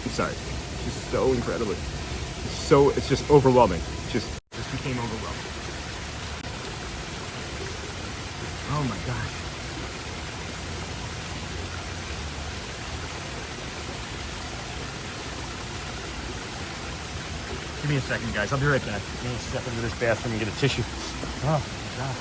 I'm sorry. It's just so incredible. It's just overwhelming. Just became overwhelming. Oh my gosh. Give me a second, guys. I'll be right back. I'm gonna step into this bathroom and get a tissue. Oh my God.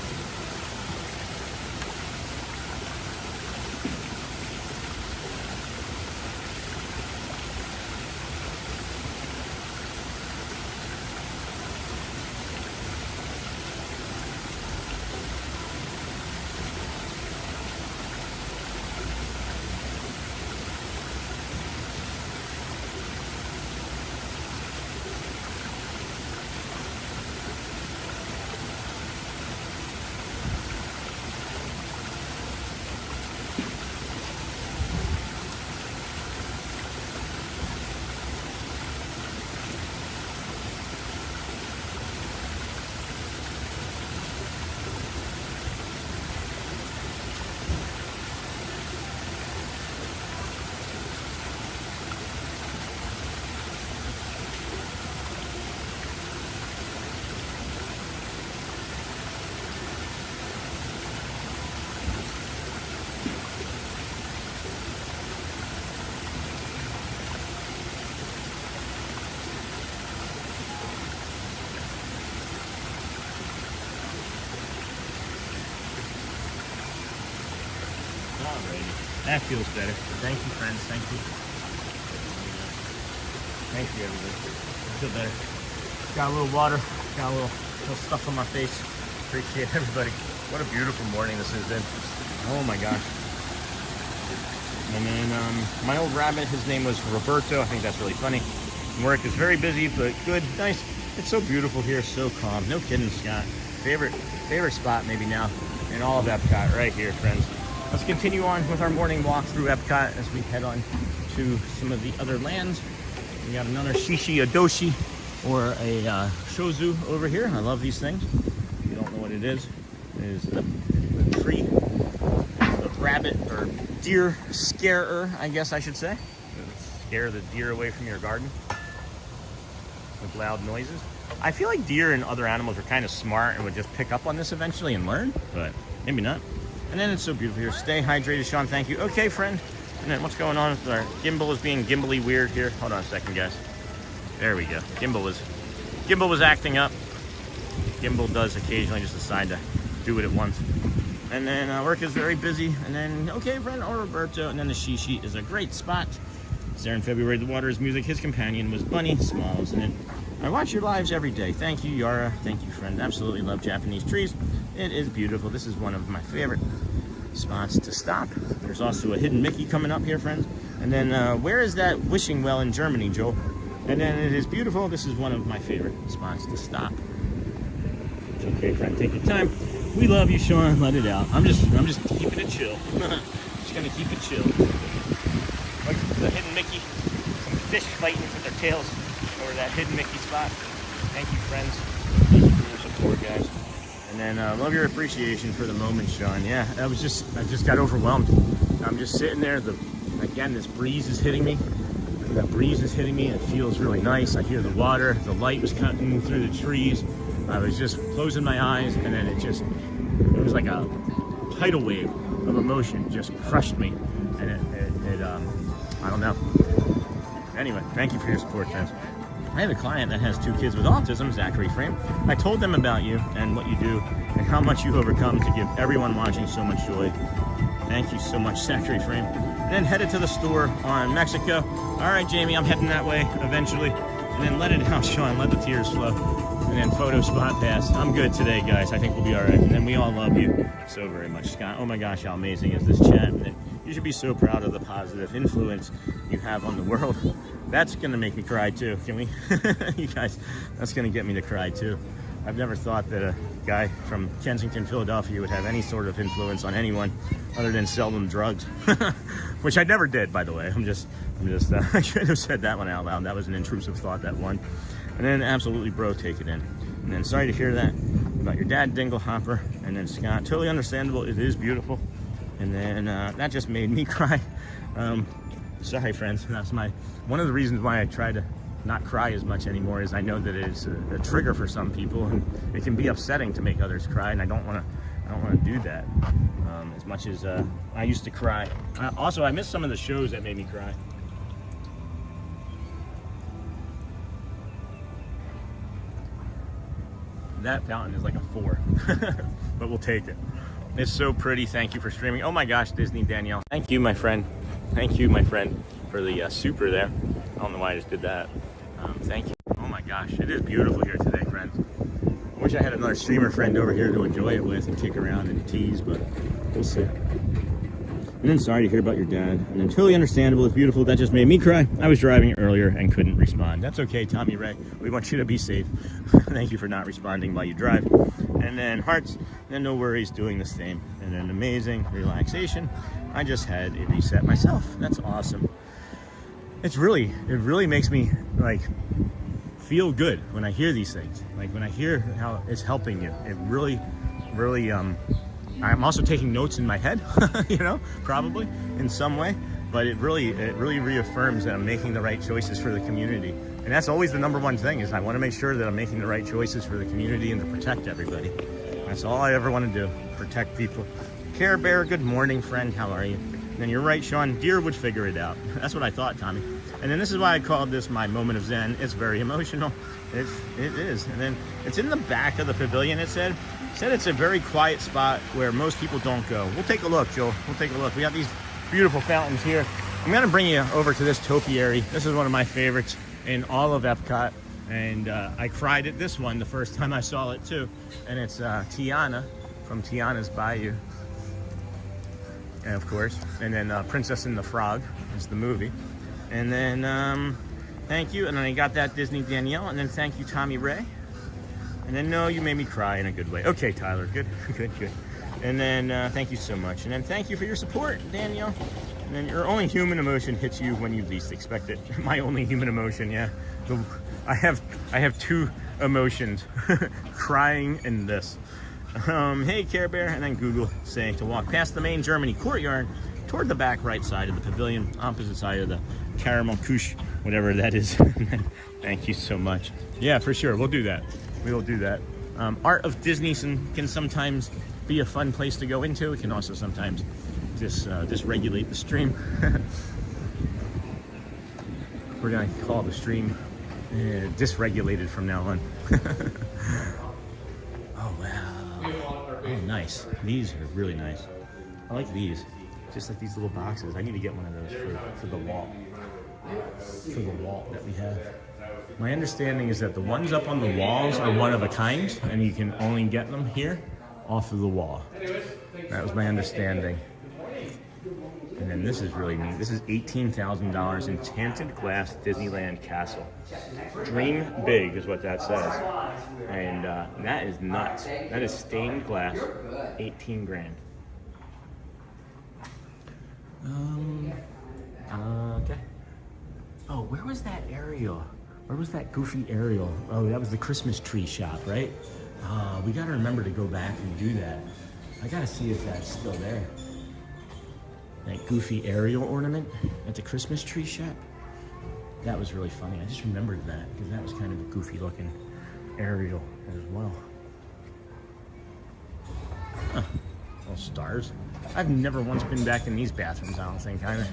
That feels better. Thank you, friends. Thank you. Thank you, everybody. I feel better. Got a little water. Got a little stuff on my face. Appreciate everybody. What a beautiful morning this has been. Oh my gosh. And then my old rabbit, his name was Roberto. I think that's really funny. Work is very busy, but good, nice. It's so beautiful here, so calm. No kidding, Scott. Favorite spot maybe now in all of Epcot, right here, friends. Let's continue on with our morning walk through Epcot as we head on to some of the other lands. We got another shishi adoshi or a shozu over here. I love these things. If you don't know what it is the tree, the rabbit or deer scarer, I guess I should say. Scare the deer away from your garden with loud noises. I feel like deer and other animals are kind of smart and would just pick up on this eventually and learn, but maybe not. And then it's so beautiful here. Stay hydrated, Sean. Thank you. Okay, friend. And then what's going on with our gimbal is being gimbally weird here. Hold on a second, guys. There we go. Gimbal was acting up. Gimbal does occasionally just decide to do it at once. And then work is very busy. And then, okay, friend, or Roberto. And then the shishi is a great spot. It's there in February. The water is music. His companion was Bunny Smalls. And then I watch your lives every day. Thank you, Yara. Thank you, friend. Absolutely love Japanese trees. It is beautiful. This is one of my favorite spots to stop. There's also a hidden Mickey coming up here, friends. And then where is that wishing well in Germany, Joe? And then it is beautiful. This is one of my favorite spots to stop. It's okay, friend. Take your time. We love you, Sean. Let it out. I'm just keeping it chill. Just gonna keep it chill. Like the hidden Mickey. Some fish fighting with their tails over that hidden Mickey spot. Thank you, friends. Thank you for your support, guys. And then love your appreciation for the moment, Sean. Yeah, I just got overwhelmed. I'm just sitting there. Again, this breeze is hitting me. The breeze is hitting me. It feels really nice. I hear the water. The light was cutting through the trees. I was just closing my eyes, and then it was like a tidal wave of emotion just crushed me. And I don't know. Anyway, thank you for your support, guys. I have a client that has 2 kids with autism, Zachary Frame. I told them about you and what you do and how much you've overcome to give everyone watching so much joy. Thank you so much, Zachary Frame. And then headed to the store on Mexico. All right, Jamie, I'm heading that way eventually. And then let it out, Sean. Let the tears flow. And then photo spot pass. I'm good today, guys. I think we'll be all right. And then we all love you so very much, Scott. Oh my gosh, how amazing is this chat? And you should be so proud of the positive influence you have on the world. That's gonna make me cry too, can we? You guys, that's gonna get me to cry too. I've never thought that a guy from Kensington, Philadelphia would have any sort of influence on anyone other than sell them drugs. Which I never did, by the way. I should have said that one out loud. That was an intrusive thought, that one. And then absolutely, bro, take it in. And then sorry to hear that about your dad, Dingle Hopper. And then Scott, totally understandable. It is beautiful. And then that just made me cry. Sorry, friends. That's one of the reasons why I try to not cry as much anymore is I know that it's a trigger for some people, and it can be upsetting to make others cry, and I don't want to do that as much as I used to cry. Also, I missed some of the shows that made me cry. That fountain is like a 4, but we'll take it. It's so pretty. Thank you for streaming. Oh my gosh, Disney Danielle. Thank you, my friend. Thank you, my friend, for the super there. I don't know why I just did that. Thank you. Oh my gosh, it is beautiful here today, friends. I wish I had another streamer friend over here to enjoy it with and kick around and tease, but we'll see. And then sorry to hear about your dad. And then totally understandable. It's beautiful. That just made me cry. I was driving earlier and couldn't respond. That's okay, Tommy Ray. We want you to be safe. Thank you for not responding while you drive. And then hearts. And then no worries, doing the same. And then amazing relaxation. I just had a reset myself. That's awesome. It really makes me like feel good when I hear these things. Like when I hear how it's helping you. It really I'm also taking notes in my head, you know, probably in some way, but it really reaffirms that I'm making the right choices for the community. And that's always the number one thing, is I want to make sure that I'm making the right choices for the community and to protect everybody. That's all I ever want to do, protect people. Care Bear, good morning, friend. How are you? And then you're right, Sean, deer would figure it out. That's what I thought, Tommy. And then this is why I called this my moment of Zen. It's very emotional. It is. And then it's in the back of the pavilion, it said it's a very quiet spot where most people don't go. We'll take a look, Joel. We'll take a look. We got these beautiful fountains here. I'm gonna bring you over to this topiary. This is one of my favorites in all of Epcot. And I cried at this one the first time I saw it too. And it's Tiana from Tiana's Bayou. And of course, and then Princess and the Frog is the movie. And then thank you. And then I got that Disney Danielle. And then thank you, Tommy Ray. And then, no, you made me cry in a good way. Okay, Tyler, good. And then, thank you so much. And then, thank you for your support, Danielle. And then, your only human emotion hits you when you least expect it. My only human emotion, yeah. I have 2 emotions, crying and this. Hey, Care Bear. And then Google saying to walk past the main Germany courtyard toward the back right side of the pavilion, opposite side of the caramel couche, whatever that is. Thank you so much. Yeah, for sure. We'll do that. We will do that. Art of Disney can sometimes be a fun place to go into. It can also sometimes dysregulate the stream. We're gonna call the stream dysregulated from now on. Oh wow! Oh nice. These are really nice. I like these. Just like these little boxes. I need to get one of those for the wall. For the wall that we have. My understanding is that the ones up on the walls are one of a kind, and you can only get them here off of the wall. That was my understanding. And then this is really neat. This is $18,000 Enchanted Glass Disneyland Castle. Dream big is what that says. And that is nuts. That is stained glass, 18 grand. Okay. Oh, where was that Ariel? Where was that goofy Ariel? Oh, that was the Christmas tree shop, right? We gotta remember to go back and do that. I gotta see if that's still there. That goofy Ariel ornament at the Christmas tree shop. That was really funny. I just remembered that because that was kind of a goofy looking Ariel as well. Huh. Little stars. I've never once been back in these bathrooms, I don't think, either.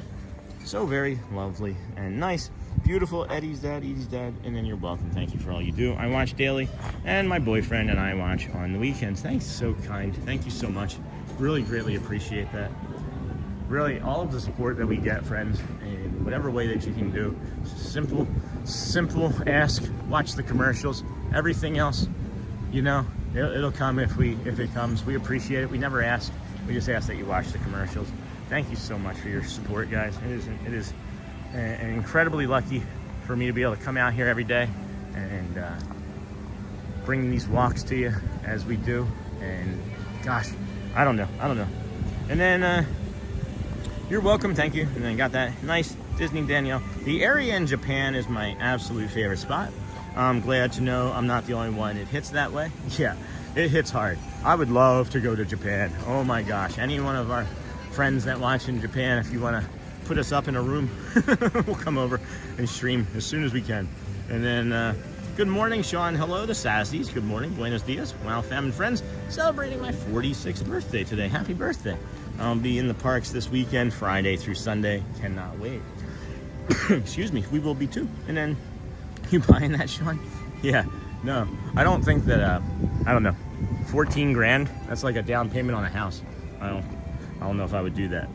So very lovely and nice. Beautiful. Eddie's dad, Edie's dad, and then you're welcome. Thank you for all you do. I watch daily, and my boyfriend and I watch on the weekends. Thanks, so kind. Thank you so much. Really greatly appreciate that. Really, all of the support that we get, friends, in whatever way that you can do. Simple ask, watch the commercials. Everything else, you know, it'll come if it comes. We appreciate it. We never ask. We just ask that you watch the commercials. Thank you so much for your support, guys. It is incredibly lucky for me to be able to come out here every day and bring these walks to you as we do. And gosh, I don't know. And then you're welcome, thank you. And then got that nice Disney Danielle. The area in Japan is my absolute favorite spot. I'm glad to know I'm not the only one it hits that way. Yeah, it hits hard. I would love to go to Japan. Oh my gosh, any one of our friends that watch in Japan, if you want to put us up in a room, we'll come over and stream as soon as we can. And then good morning, Sean. Hello, the Sassies. Good morning, buenos dias. Wow, fam and friends, celebrating my 46th birthday today. Happy birthday. I'll be in the parks this weekend, Friday through Sunday. Cannot wait. Excuse me, we will be too. And then, you buying that, Sean? Yeah, no, I don't think that, I don't know, 14 grand, that's like a down payment on a house. I don't know if I would do that.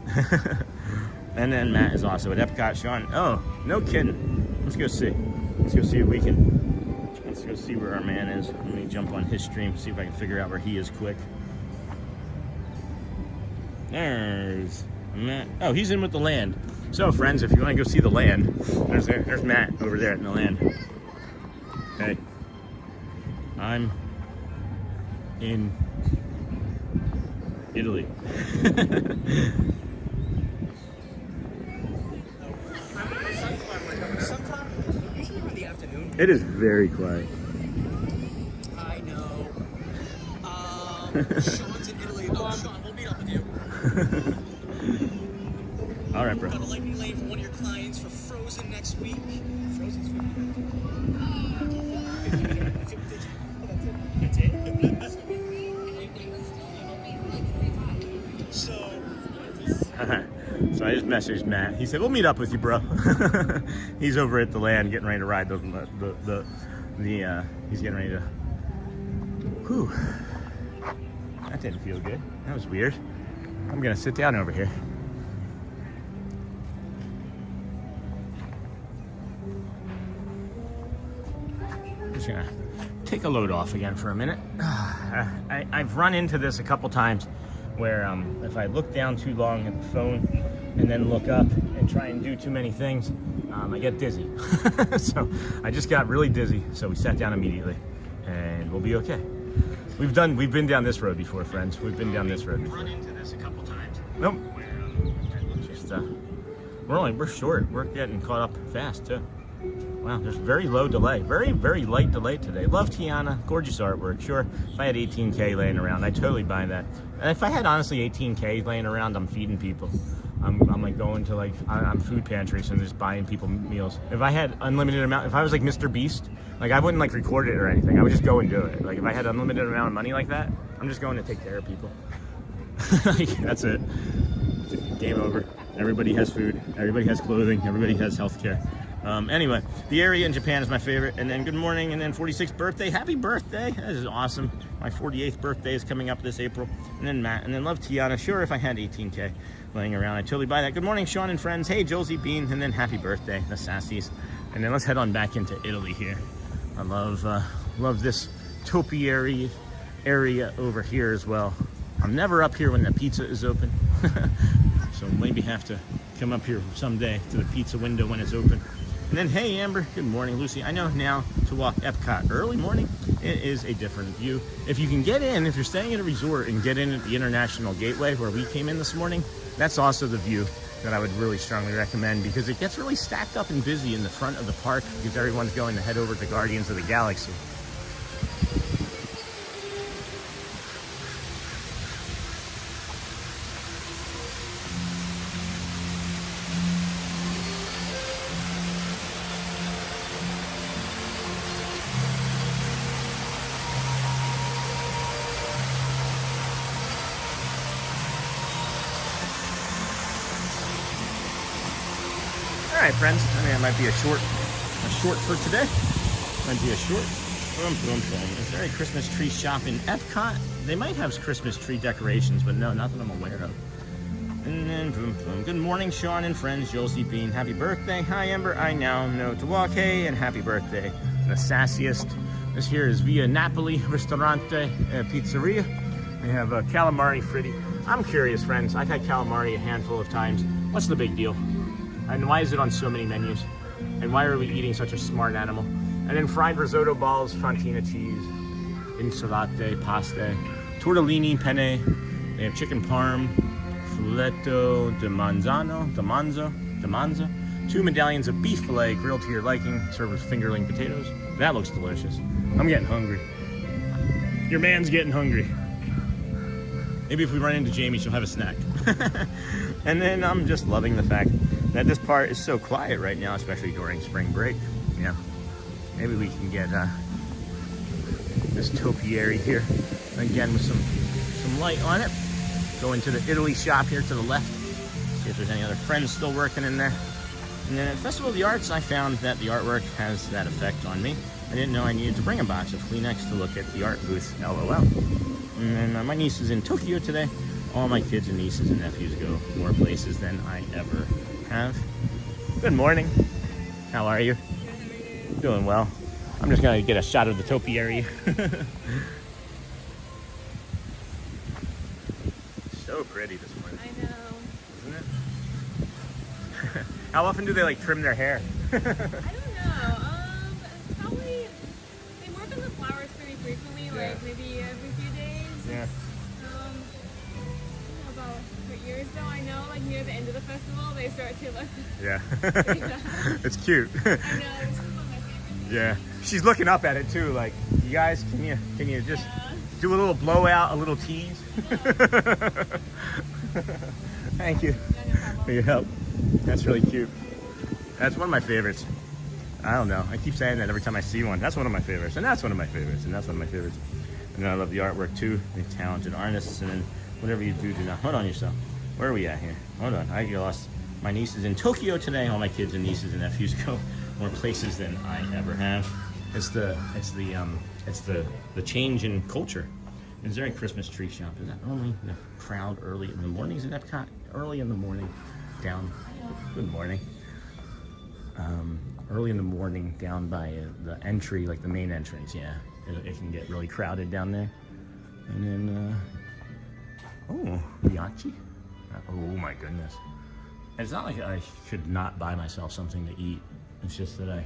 And then Matt is also at Epcot. Sean, oh, no kidding. Let's go see. Let's go see if we can. Let's go see where our man is. Let me jump on his stream, see if I can figure out where he is quick. There's Matt. Oh, he's in with the land. So, friends, if you want to go see the land, there's Matt over there in the land. Hey, I'm in Italy. It is very quiet. I know. Sean's in Italy. Oh, Sean, we'll meet up with you. All right, bro. Got a lightning lane for one of your clients for Frozen next week. Frozen's That's it? So I just messaged Matt. He said, we'll meet up with you, bro. He's over at the land getting ready to ride he's getting ready to, whew. That didn't feel good. That was weird. I'm gonna sit down over here. Just gonna take a load off again for a minute. I've run into this a couple times where if I look down too long at the phone and then look up and try and do too many things, I get dizzy. So I just got really dizzy, so we sat down immediately and we'll be okay. We've been down this road before, friends. We've been down this road before. Run into this a couple times. Nope. Just we're short. We're getting caught up fast too. Wow, there's very low delay. Very, very light delay today. Love Tiana, gorgeous artwork. Sure, if I had 18K laying around, I'd totally buy that. And if I had honestly 18K laying around, I'm feeding people. I'm like going to I'm food pantries and just buying people meals. If I had unlimited amount, if I was like Mr. Beast, like I wouldn't like record it or anything. I would just go and do it. Like if I had unlimited amount of money like that, I'm just going to take care of people. Like, that's it. Game over. Everybody has food. Everybody has clothing. Everybody has healthcare. Anyway, the area in Japan is my favorite. And then good morning, and then 46th birthday. Happy birthday. That is awesome. My 48th birthday is coming up this April. And then Matt, and then love Tiana. Sure, if I had 18K laying around, I'd totally buy that. Good morning, Sean and friends. Hey, Josie Bean, and then happy birthday, the Sassies. And then let's head on back into Italy here. I love this topiary area over here as well. I'm never up here when the pizza is open. So maybe have to come up here someday to the pizza window when it's open. And then, hey, Amber, good morning, Lucy. I know now to walk Epcot early morning, it is a different view. If you can get in, if you're staying at a resort and get in at the International Gateway where we came in this morning, that's also the view that I would really strongly recommend, because it gets really stacked up and busy in the front of the park because everyone's going to head over to Guardians of the Galaxy. All right, friends. I mean, it might be a short for today. Might be a short. Is there a Christmas tree shop in Epcot? They might have Christmas tree decorations, but no, not that I'm aware of. And then boom, boom. Good morning, Sean and friends. Josie Bean, happy birthday. Hi, Amber. I now know to walk. Hey, and happy birthday. The sassiest. This here is Via Napoli Ristorante Pizzeria. We have calamari fritti. I'm curious, friends. I've had calamari a handful of times. What's the big deal? And why is it on so many menus? And why are we eating such a smart animal? And then fried risotto balls, fontina cheese, insalate, pasta, tortellini, penne. They have chicken parm, filetto di manzo, 2 medallions of beef fillet grilled to your liking, served with fingerling potatoes. That looks delicious. I'm getting hungry. Your man's getting hungry. Maybe if we run into Jamie, she'll have a snack. And then I'm just loving the fact that this part is so quiet right now, especially during spring break. Yeah. Maybe we can get this topiary here again with some light on it. Go into the Italy shop here to the left. See if there's any other friends still working in there. And then at Festival of the Arts, I found that the artwork has that effect on me. I didn't know I needed to bring a box of Kleenex to look at the art booth, LOL. And then my niece is in Tokyo today. All my kids and nieces and nephews go more places than I ever have. Good morning. How are you? Doing well. I'm just gonna get a shot of the topiary. So pretty this morning. I know. Isn't it? How often do they like trim their hair? I don't know. Probably they work on the flowers pretty frequently, Yeah. like maybe every few days. Yeah. About 3 years though, I know, like near the end of the festival, they start to look. Yeah. It's cute. I know. This is one of my favorites. Yeah. She's looking up at it too, like, you guys, can you just do a little blowout, a little tease? Thank you for your help. That's really cute. That's one of my favorites. I don't know. I keep saying that every time I see one. That's one of my favorites, and that's one of my favorites, and that's one of my favorites. And then I love the artwork too, the talented artists, and then whatever you do not. Hold on yourself. Where are we at here? Hold on. I get lost. My niece is in Tokyo today. All my kids and nieces and nephews go more places than I ever have. It's the change in culture. Is there a Christmas tree shop? Is that only the crowd early in the mornings in Epcot? Early in the morning down. Good morning. Early in the morning down by the entry, like the main entrance. Yeah, it can get really crowded down there. And then, oh, Bianchi. Oh my goodness. It's not like I could not buy myself something to eat. It's just that I,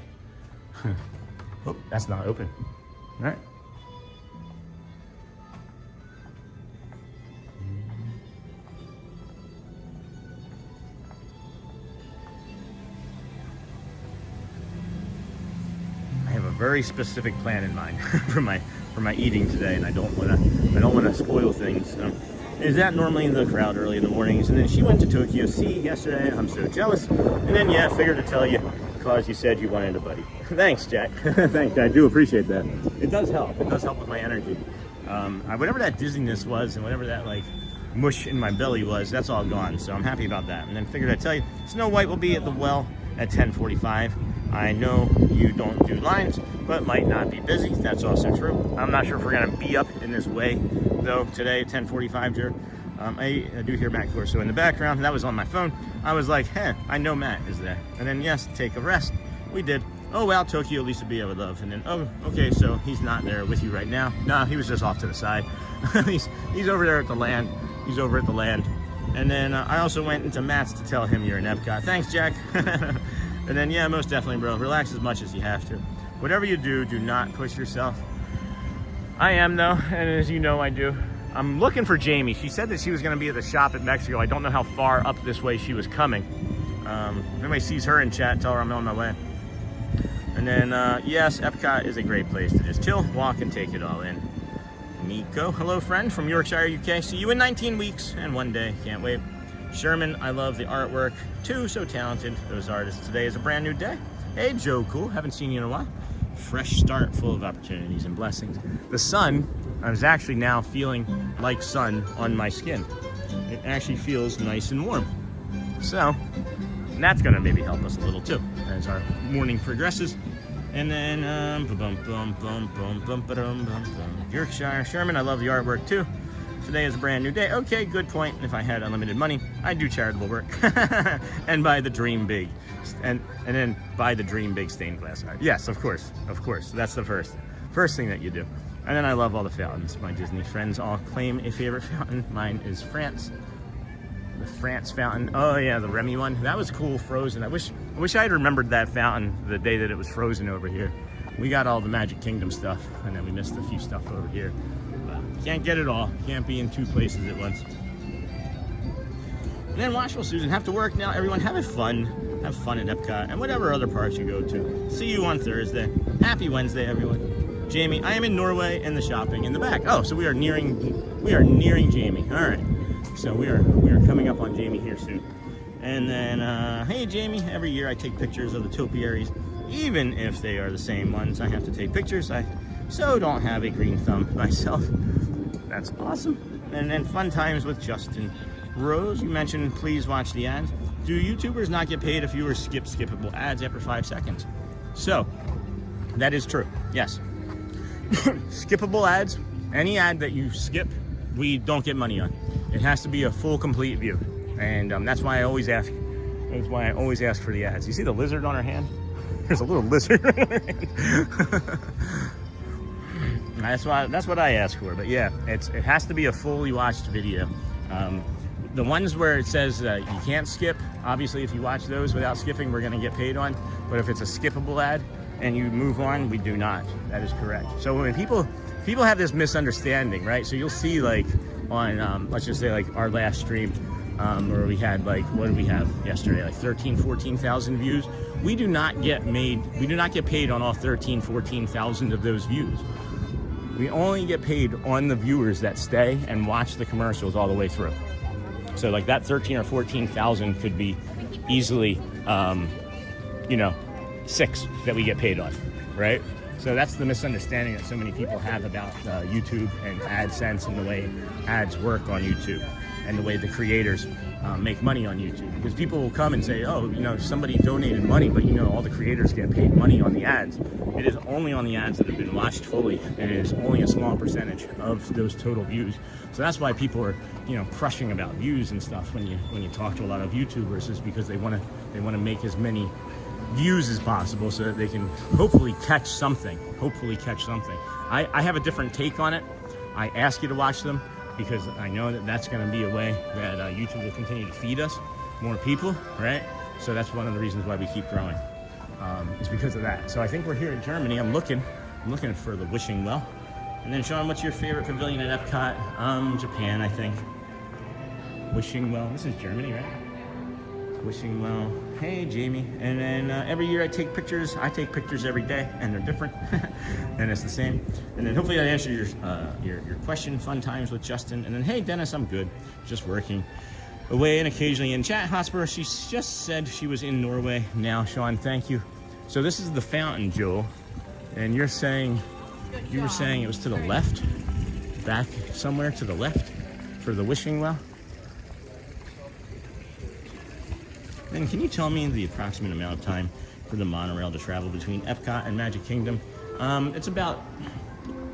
oh, that's not open. All right. I have a very specific plan in mind for my eating today, and I don't want to spoil things. So, is that normally in the crowd early in the mornings? And then she went to Tokyo Sea yesterday. I'm so jealous. And then yeah, figured to tell you because you said you wanted a buddy. Thanks, Jack. Thanks, I do appreciate that. It does help. It does help with my energy. Whatever that dizziness was, and whatever that like mush in my belly was, that's all gone. So I'm happy about that. And then figured I'd tell you, Snow White will be at the well at 10:45. I know you don't do lines, but might not be busy. That's also true. I'm not sure if we're gonna be up in this way though today at 10:45 here. I do hear Matt Corso in the background. That was on my phone. I was like, hey, I know Matt is there. And then yes, take a rest. We did. Oh wow, Tokyo, Lisa B, I would love. And then, oh, okay, so he's not there with you right now. No, he was just off to the side. he's over there at the land. He's over at the land. And then I also went into Matt's to tell him you're in Epcot. Thanks, Jack. And then, yeah, most definitely, bro. Relax as much as you have to. Whatever you do, do not push yourself. I am, though, and as you know, I do. I'm looking for Jamie. She said that she was going to be at the shop at Mexico. I don't know how far up this way she was coming. If anybody sees her in chat, tell her I'm on my way. And then, yes, Epcot is a great place to just chill, walk, and take it all in. Nico, hello, friend from Yorkshire, UK. See you in 19 weeks and one day. Can't wait. Sherman, I love the artwork too. So talented, those artists. Today is a brand new day. Hey, Joe, cool. Haven't seen you in a while. Fresh start, full of opportunities and blessings. The sun, I was actually now feeling like sun on my skin. It actually feels nice and warm. So that's gonna maybe help us a little too as our morning progresses. And then Yorkshire Sherman, I love the artwork too. Today is a brand new day. Okay, good point. If I had unlimited money, I'd do charitable work and buy the dream big, and then buy the dream big stained glass art. Yes, of course. That's the first thing that you do. And then I love all the fountains. My Disney friends all claim a favorite fountain. Mine is France. The France fountain. Oh yeah, the Remy one. That was cool, frozen. I wish I had remembered that fountain the day that it was frozen over here. We got all the Magic Kingdom stuff, and then we missed a few stuff over here. Can't get it all. Can't be in two places at once. And then Washable Susan, have to work now. Everyone, have fun. Have fun at Epcot and whatever other parks you go to. See you on Thursday. Happy Wednesday, everyone. Jamie, I am in Norway in the shopping in the back. Oh, so we are nearing Jamie. All right. So we are coming up on Jamie here soon. And then, hey Jamie, every year I take pictures of the topiaries, even if they are the same ones. I have to take pictures. I so don't have a green thumb myself. That's awesome. And then fun times with Justin. Rose, you mentioned please watch the ads. Do YouTubers not get paid if viewers skip skippable ads after 5 seconds? So, that is true, yes. Skippable ads, any ad that you skip, we don't get money on. It has to be a full, complete view. And that's why I always ask. That's why I always ask for the ads. You see the lizard on her hand? There's a little lizard on her hand. That's what I ask for. But yeah, it has to be a fully watched video. The ones where it says you can't skip, obviously if you watch those without skipping, we're gonna get paid on. But if it's a skippable ad and you move on, we do not. That is correct. So when people have this misunderstanding, right? So you'll see like on, let's just say like our last stream, where we had like, what did we have yesterday? Like 14,000 views. We do not get paid on all 14,000 of those views. We only get paid on the viewers that stay and watch the commercials all the way through. So like that 13 or 14,000 could be easily, 6 that we get paid on, right? So that's the misunderstanding that so many people have about YouTube and AdSense and the way ads work on YouTube and the way the creators make money on YouTube. Because people will come and say, oh, somebody donated money, but all the creators get paid money on the ads. It is only on the ads that have been watched fully, and it is only a small percentage of those total views. So that's why people are, crushing about views and stuff when you talk to a lot of YouTubers, is because they want to make as many views as possible so that they can hopefully catch something. I have a different take on it. I ask you to watch them because I know that that's going to be a way that YouTube will continue to feed us more people, right? So that's one of the reasons why we keep growing. It's because of that. So I think we're here in Germany. I'm looking for the wishing well. And then Sean, what's your favorite pavilion at Epcot? Japan, I think. Wishing well. This is Germany, right? Wishing well. Hey Jamie. And then every year I take pictures. I take pictures every day, and they're different, and it's the same. And then hopefully I answered your question. Fun times with Justin. And then hey Dennis, I'm good. Just working away and occasionally in chat. Hotspur, she just said she was in Norway now. Sean, thank you. So this is the fountain, Joel, and you were saying it was to the left, back somewhere to the left for the wishing well. Then can you tell me the approximate amount of time for the monorail to travel between Epcot and Magic Kingdom? It's about,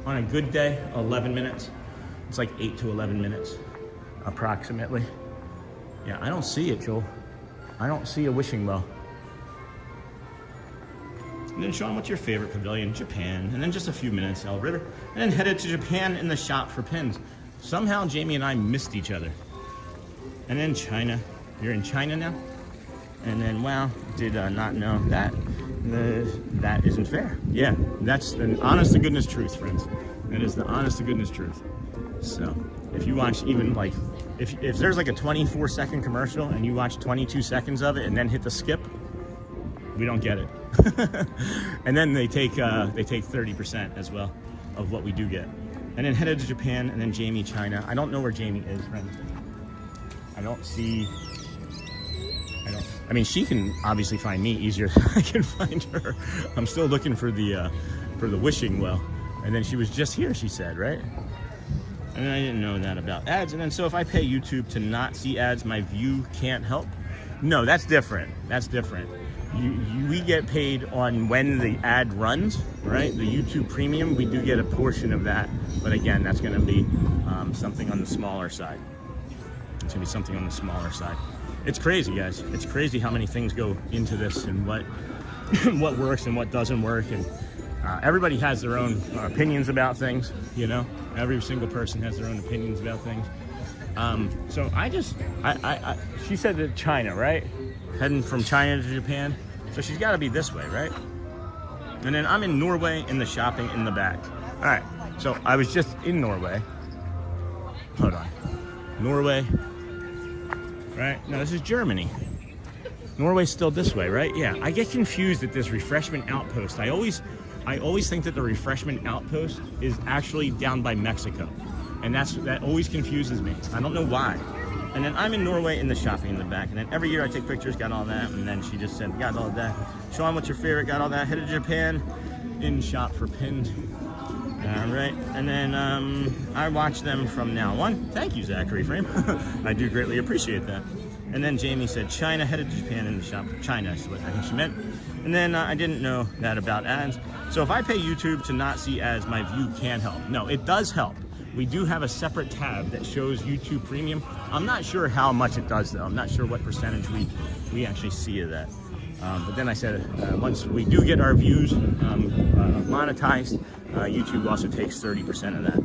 on a good day, 11 minutes. It's like 8 to 11 minutes, approximately. Yeah, I don't see it, Joel. I don't see a wishing well. And then Sean, what's your favorite pavilion? Japan. And then just a few minutes, El River. And then headed to Japan in the shop for pins. Somehow Jamie and I missed each other. And then China. You're in China now? And then, wow, did not know that. That isn't fair. Yeah, that's the honest to goodness truth, friends. That is the honest to goodness truth. So if you watch even like, if there's like a 24-second commercial and you watch 22 seconds of it and then hit the skip, we don't get it. And then they take 30% as well of what we do get. And then headed to Japan, and then Jamie, China. I don't know where Jamie is, friends. I mean, she can obviously find me easier than I can find her. I'm still looking for the wishing well. And then she was just here, she said, right? And I didn't know that about ads. And then so if I pay YouTube to not see ads, my view can't help. No, that's different. That's different. We get paid on when the ad runs, right? The YouTube Premium, we do get a portion of that. But again, that's going to be something on the smaller side. It's going to be something on the smaller side. It's crazy, guys. It's crazy how many things go into this and what what works and what doesn't work. And everybody has their own opinions about things, you know? Every single person has their own opinions about things. So she said that China, right? Heading from China to Japan. So she's got to be this way, right? And then I'm in Norway in the shopping in the back. All right. So I was just in Norway. Hold on. Norway. Right? No, this is Germany. Norway's still this way, right? Yeah. I get confused at this refreshment outpost. I always think that the refreshment outpost is actually down by Mexico. And that always confuses me. I don't know why. And then I'm in Norway in the shopping in the back. And then every year I take pictures, got all that. And then she just said, got all that. Sean, what's your favorite? Got all that. Headed to Japan. In shop for pinned. All right. And then I watch them from now on. Thank you, Zachary Frame. I do greatly appreciate that. And then Jamie said, China, headed to Japan in the shop for China is what I think she meant. And then I didn't know that about ads. So if I pay YouTube to not see ads, my view can help. No, it does help. We do have a separate tab that shows YouTube Premium. I'm not sure how much it does, though. I'm not sure what percentage we actually see of that. But then I said, once we do get our views monetized, YouTube also takes 30% of that.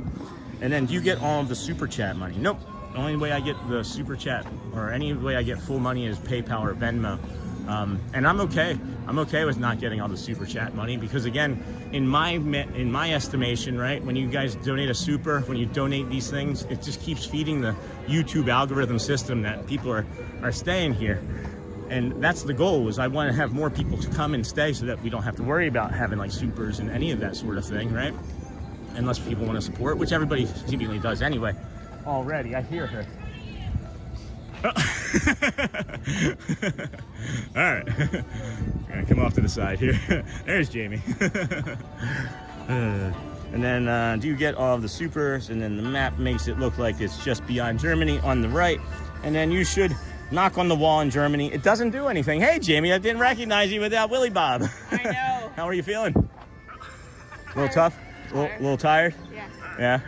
And then do you get all of the super chat money? Nope. The only way I get the super chat or any way I get full money is PayPal or Venmo. And I'm okay. I'm okay with not getting all the super chat money because, again, in my estimation, right, when you guys donate a super, when you donate these things, it just keeps feeding the YouTube algorithm system that people are staying here. And that's the goal, is I want to have more people to come and stay so that we don't have to worry about having like supers and any of that sort of thing, right? Unless people want to support, which everybody seemingly does anyway. Already, I hear her. All right, gonna come off to the side here. There's Jamie. And then do you get all of the supers? And then the map makes it look like it's just beyond Germany on the right. And then you should knock on the wall in Germany. It doesn't do anything. Hey, Jamie, I didn't recognize you without Willy Bob. I know. How are you feeling? A little tough? A little tired? Yeah. Yeah.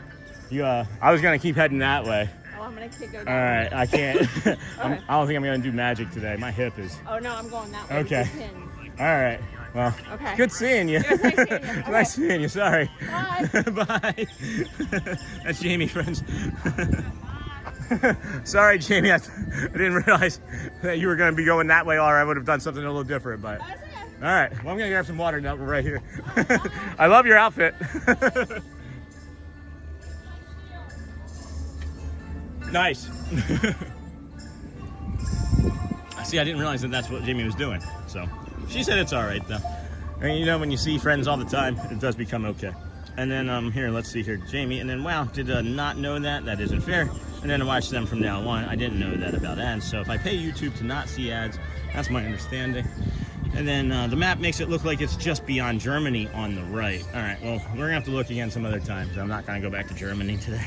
You, I was gonna keep heading that way. Oh, I'm gonna go down. All right, I can't. Okay. I don't think I'm gonna do magic today. My hip is. Oh no, I'm going that way. Okay. With the pins. All right. Well. Okay. Good seeing you. It was nice seeing you. Okay. Nice seeing you. Sorry. Bye. Bye. That's Jamie, friends. Sorry, Jamie. I didn't realize that you were gonna be going that way, or I would have done something a little different. But. That's okay. All right. Well, I'm gonna grab some water now. We're right here. I love your outfit. Nice. See, I didn't realize that that's what Jamie was doing. So she said it's all right, though. And you know, when you see friends all the time, it does become okay. And then here, let's see here, Jamie. And then, wow, did not know that. That isn't fair. And then I watch them from now on. I didn't know that about ads. So if I pay YouTube to not see ads, that's my understanding. And then the map makes it look like it's just beyond Germany on the right. All right, well, we're gonna have to look again some other time. So I'm not gonna go back to Germany today.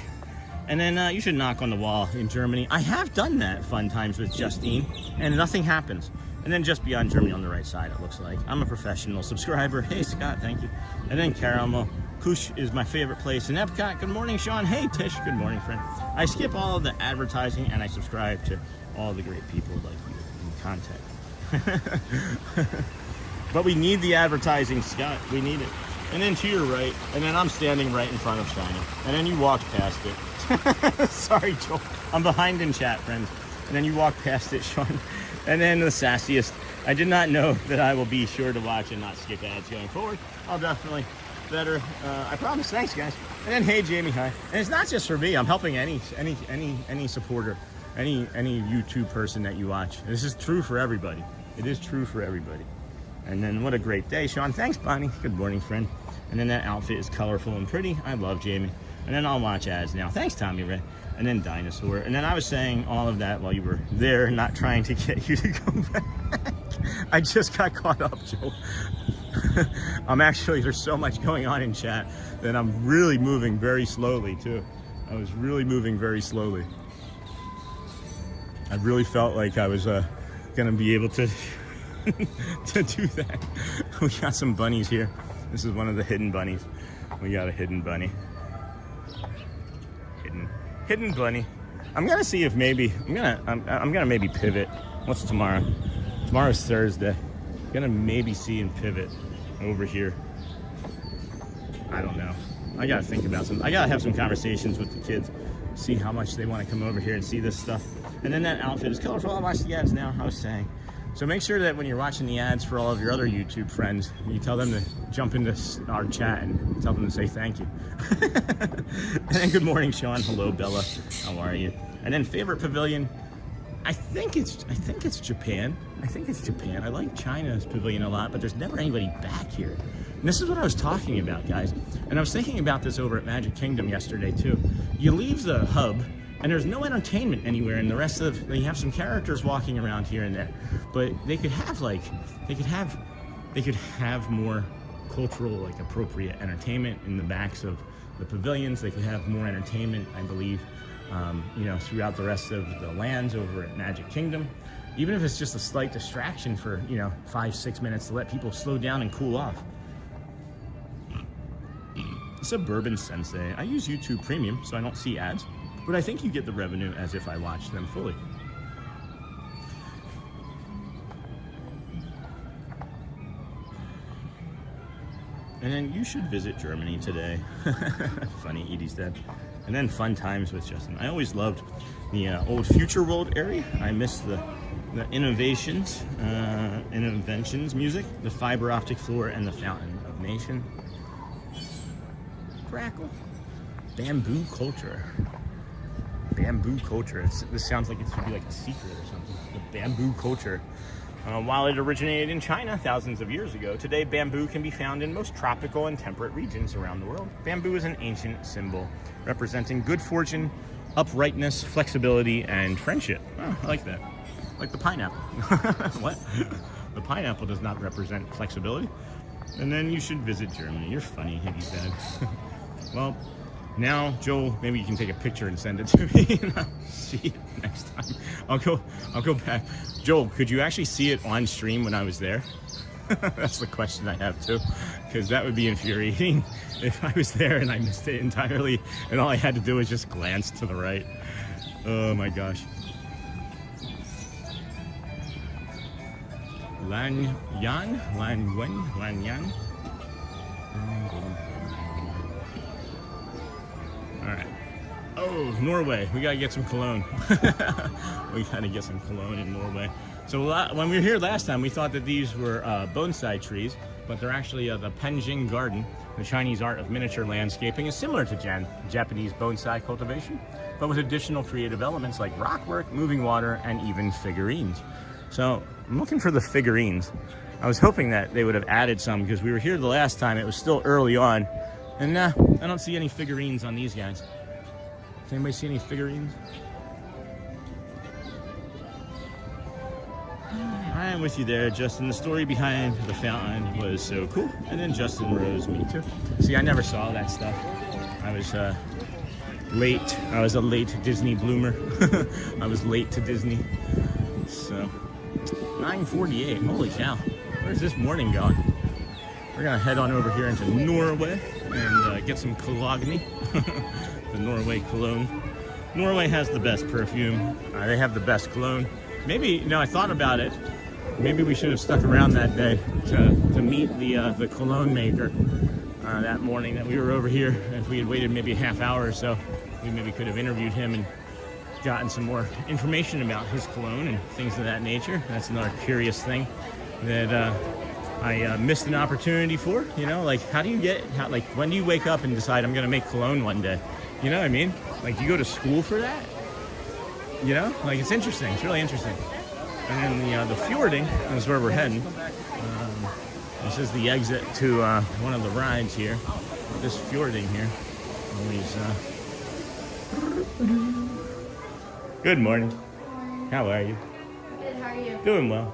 And then you should knock on the wall in Germany. I have done that fun times with Justine, and nothing happens. And then just beyond Germany on the right side, it looks like. I'm a professional subscriber. Hey, Scott, thank you. And then Caramel. Kush is my favorite place in Epcot. Good morning, Sean. Hey, Tish. Good morning, friend. I skip all of the advertising, and I subscribe to all the great people like you in contact. But we need the advertising, Scott. We need it. And then to your right, and then I'm standing right in front of China. And then you walk past it. Sorry, Joel. I'm behind in chat, friends. And then you walk past it, Sean. And then the sassiest. I did not know that I will be sure to watch and not skip ads going forward. I'll definitely better. I promise. Thanks, guys. And then, hey, Jamie, hi. And it's not just for me. I'm helping any supporter, any YouTube person that you watch. This is true for everybody. It is true for everybody. And then what a great day, Sean. Thanks, Bonnie. Good morning, friend. And then that outfit is colorful and pretty. I love Jamie. And then I'll watch ads now. Thanks, Tommy Ray. And then Dinosaur. And then I was saying all of that while you were there, not trying to get you to come back. I just got caught up, Joe. There's so much going on in chat that I'm really moving very slowly, too. I was really moving very slowly. I really felt like I was gonna be able to to do that. We got some bunnies here. This is one of the hidden bunnies. We got a hidden bunny. Hidden bunny. I'm gonna see if maybe I'm gonna maybe pivot. What's tomorrow? Tomorrow's Thursday. I'm gonna maybe see and pivot over here. I don't know. I gotta think about some. I gotta have some conversations with the kids. See how much they want to come over here and see this stuff. And then that outfit is colorful. I'll watch the ads now. I was saying. So make sure that when you're watching the ads for all of your other YouTube friends, you tell them to jump into our chat and tell them to say thank you. And then good morning, Sean. Hello, Bella. How are you? And then favorite pavilion. I think it's Japan. I think it's Japan. I like China's pavilion a lot, but there's never anybody back here. And this is what I was talking about, guys. And I was thinking about this over at Magic Kingdom yesterday too. You leave the hub and there's no entertainment anywhere, and the rest of they have some characters walking around here and there, but they could have more cultural, like appropriate entertainment in the backs of the pavilions. They could have more entertainment, I believe, throughout the rest of the lands over at Magic Kingdom, even if it's just a slight distraction for 5-6 minutes to let people slow down and cool off. Suburban Sensei. I use YouTube Premium, so I don't see ads. But I think you get the revenue as if I watched them fully. And then you should visit Germany today. Funny, Edie's dead. And then fun times with Justin. I always loved the old Future World area. I miss the innovations music, the fiber optic floor, and the Fountain of Nation. Crackle. Bamboo culture. Bamboo culture. This sounds like it should be like a secret or something. The bamboo culture. While it originated in China thousands of years ago, today bamboo can be found in most tropical and temperate regions around the world. Bamboo is an ancient symbol representing good fortune, uprightness, flexibility, and friendship. Oh, I like that. Like the pineapple. What? The pineapple does not represent flexibility. And then you should visit Germany. You're funny, Higgy said. Well, now, Joel, maybe you can take a picture and send it to me, and I'll see it next time. I'll go back. Joel, could you actually see it on stream when I was there? That's the question I have too, because that would be infuriating if I was there and I missed it entirely, and all I had to do was just glance to the right. Oh my gosh. Lan Yan? Alright. Oh, Norway. We gotta get some cologne. We gotta get some cologne in Norway. So when we were here last time, we thought that these were bonsai trees, but they're actually the Penjing Garden. The Chinese art of miniature landscaping is similar to Japanese bonsai cultivation, but with additional creative elements like rockwork, moving water, and even figurines. So I'm looking for the figurines. I was hoping that they would have added some, because we were here the last time. It was still early on. And I don't see any figurines on these guys. Does anybody see any figurines? I'm with you there, Justin. The story behind the fountain was so cool. And then Justin rose me too. See, I never saw that stuff. I was late. I was a late Disney bloomer. I was late to Disney. So, 9:48. Holy cow. Where's this morning going? We're gonna head on over here into Norway and get some cologne. The Norway cologne. Norway has the best perfume. They have the best cologne. Maybe, I thought about it. Maybe we should have stuck around that day to meet the cologne maker that morning that we were over here. If we had waited maybe a half hour or so, we maybe could have interviewed him and gotten some more information about his cologne and things of that nature. That's another curious thing that I missed an opportunity for. Like how do you when do you wake up and decide I'm gonna make cologne one day? You know what I mean? Like, do you go to school for that? Like, it's interesting. It's really interesting. And then the fjording is where we're heading. This is the exit to one of the rides here. This fjording here. Always. Good morning. How are you? Good, how are you? Doing well.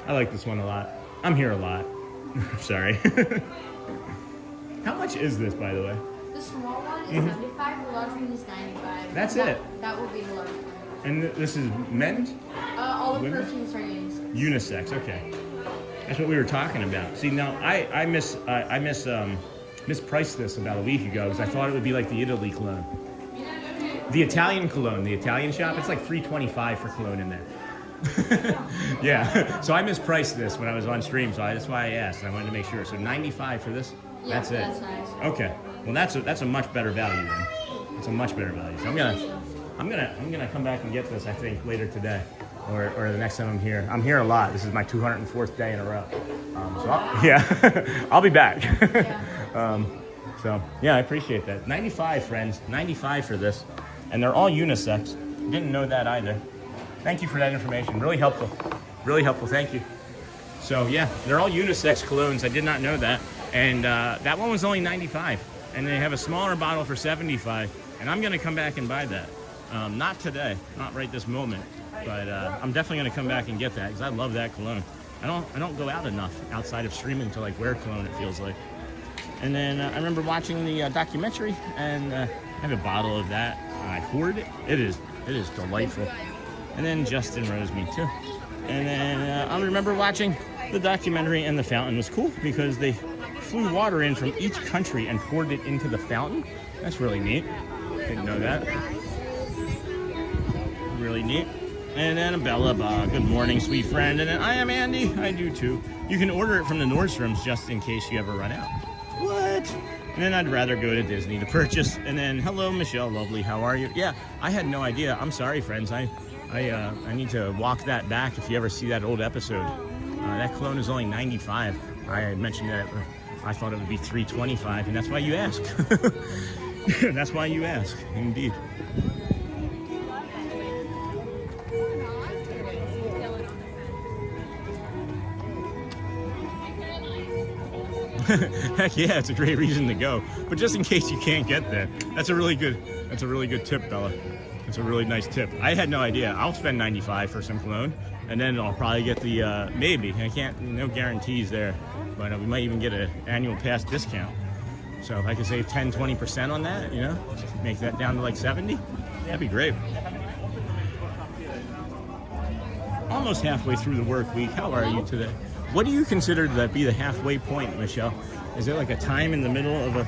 I like this one a lot. I'm here a lot. Sorry. How much is this, by the way? The small one is 75, the large one is 95. That's it? That will be the large one. And this is men's? All all the women? perfumes are unisex. Unisex, okay. That's what we were talking about. See, now I mispriced this about a week ago because I thought it would be like the Italy cologne. The Italian cologne, the Italian shop, it's like $3.25 for cologne in there. Yeah, so I mispriced this when I was on stream, so that's why I asked. I wanted to make sure. So $95 for this? Yeah, that's it. that's nice. Okay. Well, that's a much better value then. It's a much better value. So I'm gonna come back and get this, I think, later today, or the next time I'm here. I'm here a lot. This is my 204th day in a row. I'll be back. Yeah. So yeah, I appreciate that. 95, friends. 95 for this, and they're all unisex. Didn't know that either. Thank you for that information. Really helpful. Really helpful. Thank you. So yeah, they're all unisex colognes. I did not know that, and that one was only 95, and they have a smaller bottle for 75. And I'm gonna come back and buy that. Not today, not right this moment, but I'm definitely gonna come back and get that because I love that cologne. I don't go out enough outside of streaming to like wear cologne. It feels like. And then I remember watching the documentary, and I have a bottle of that. I hoard it. It is delightful. And then Justin rose me too. And then I remember watching the documentary, and the fountain was cool because they flew water in from each country and poured it into the fountain. That's really neat. Didn't know that. Really neat. And then Bella, good morning, sweet friend. And then I am Andy. I do too. You can order it from the Nordstroms just in case you ever run out. What? And then I'd rather go to Disney to purchase. And then hello, Michelle, lovely. How are you? Yeah, I had no idea. I'm sorry, friends. I need to walk that back if you ever see that old episode. That cologne is only 95. I mentioned that I thought it would be 325, and that's why you ask. That's why you ask, indeed. Heck yeah, it's a great reason to go. But just in case you can't get there, that's a really good tip, Bella. It's a really nice tip. I had no idea. I'll spend 95 for some cologne, and then I'll probably get the maybe. I can't, no guarantees there, but we might even get an annual pass discount. So if I could save 10-20% on that, you know, make that down to like 70, that'd be great. Almost halfway through the work week. How are you today? What do you consider to be the halfway point, Michelle? Is it like a time in the middle of a?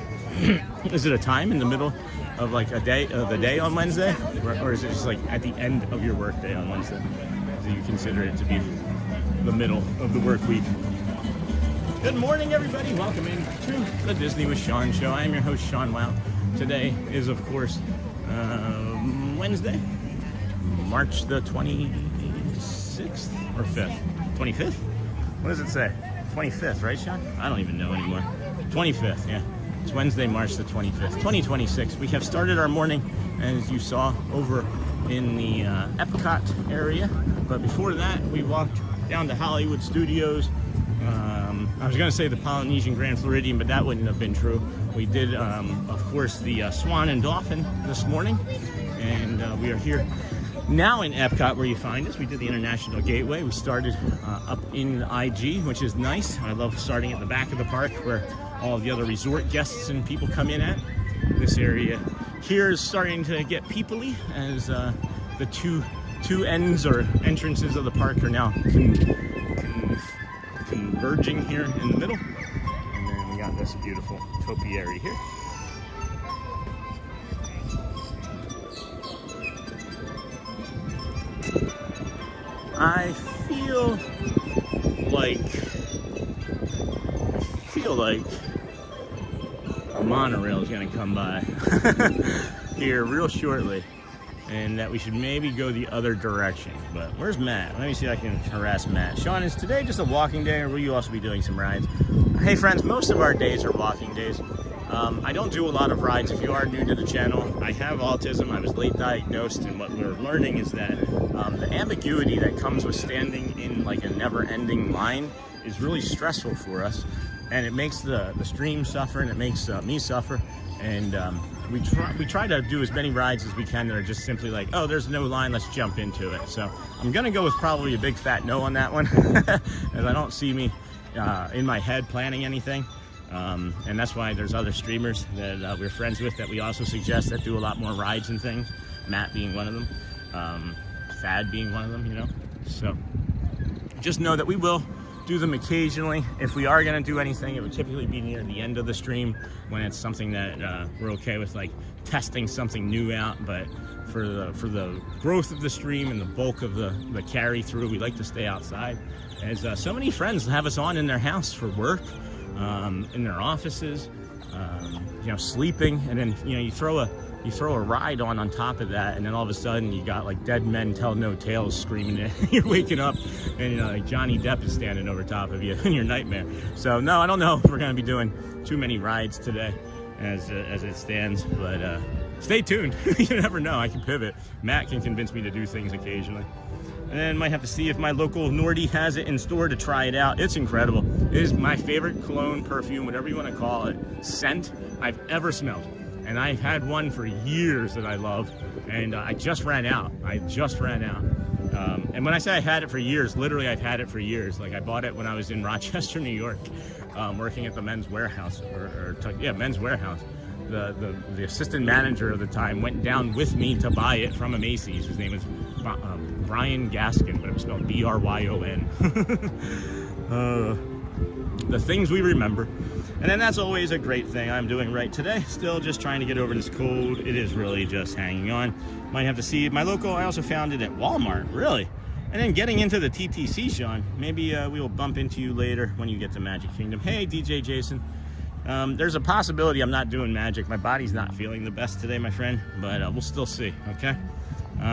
Is it a time in the middle of like a day of the day on Wednesday, or is it just like at the end of your work day on Wednesday? Do you consider it to be the middle of the work week? Good morning, everybody. Welcome in to the Disney with Sean show. I am your host, Sean Wow. Today is, of course, Wednesday, March the 26th or 5th? 25th? What does it say? 25th, right, Sean? I don't even know anymore. 25th, yeah. It's Wednesday, March the 25th, 2026. We have started our morning, as you saw, over in the Epcot area. But before that, we walked down to Hollywood Studios. I was going to say the Polynesian Grand Floridian, but that wouldn't have been true. We did, of course, the Swan and Dolphin this morning. And we are here now in Epcot, where you find us. We did the International Gateway. We started up in IG, which is nice. I love starting at the back of the park where all the other resort guests and people come in at. This area here is starting to get people-y as the two ends or entrances of the park are now converging here in the middle. And then we got this beautiful topiary here. I feel like a monorail is going to come by here real shortly, and that we should maybe go the other direction. But where's Matt? Let me see if I can harass Matt. Sean, is today just a walking day, or will you also be doing some rides? Hey friends, most of our days are walking days. I don't do a lot of rides. If you are new to the channel, I have autism. I was late diagnosed, and what we're learning is that the ambiguity that comes with standing in like a never-ending line is really stressful for us, and it makes the stream suffer, and it makes me suffer. And we try to do as many rides as we can that are just simply like, oh, there's no line, let's jump into it. So I'm gonna go with probably a big fat no on that one, as I don't see me in my head planning anything. And that's why there's other streamers that we're friends with that we also suggest that do a lot more rides and things. Matt being one of them, Thad being one of them, you know. So just know that we will do them occasionally. If we are going to do anything, it would typically be near the end of the stream when it's something that we're okay with, like testing something new out. But for the growth of the stream and the bulk of the carry through, we like to stay outside, as so many friends have us on in their house for work, in their offices, you know, sleeping, and then you throw a ride on top of that, and then all of a sudden you got like Dead Men Tell No Tales screaming it. You're waking up and like Johnny Depp is standing over top of you in your nightmare. So no, I don't know if we're going to be doing too many rides today as it stands, but stay tuned. You never know, I can pivot. Matt can convince me to do things occasionally. And then might have to see if my local Nordy has it in store to try it out. It's incredible. It is my favorite cologne, perfume, whatever you want to call it, scent I've ever smelled. And I've had one for years that I love, and I just ran out. And when I say I had it for years, literally I've had it for years. Like I bought it when I was in Rochester, New York, working at the Men's Warehouse, Men's Warehouse. The assistant manager of the time went down with me to buy it from a Macy's. His name is Brian Gaskin, but it was spelled B-R-Y-O-N. The things we remember. And then that's always a great thing I'm doing right today. Still just trying to get over this cold. It is really just hanging on. Might have to see my local. I also found it at Walmart, really. And then getting into the TTC, Sean. Maybe we will bump into you later when you get to Magic Kingdom. Hey, DJ Jason. There's a possibility I'm not doing magic. My body's not feeling the best today, my friend. But we'll still see, okay?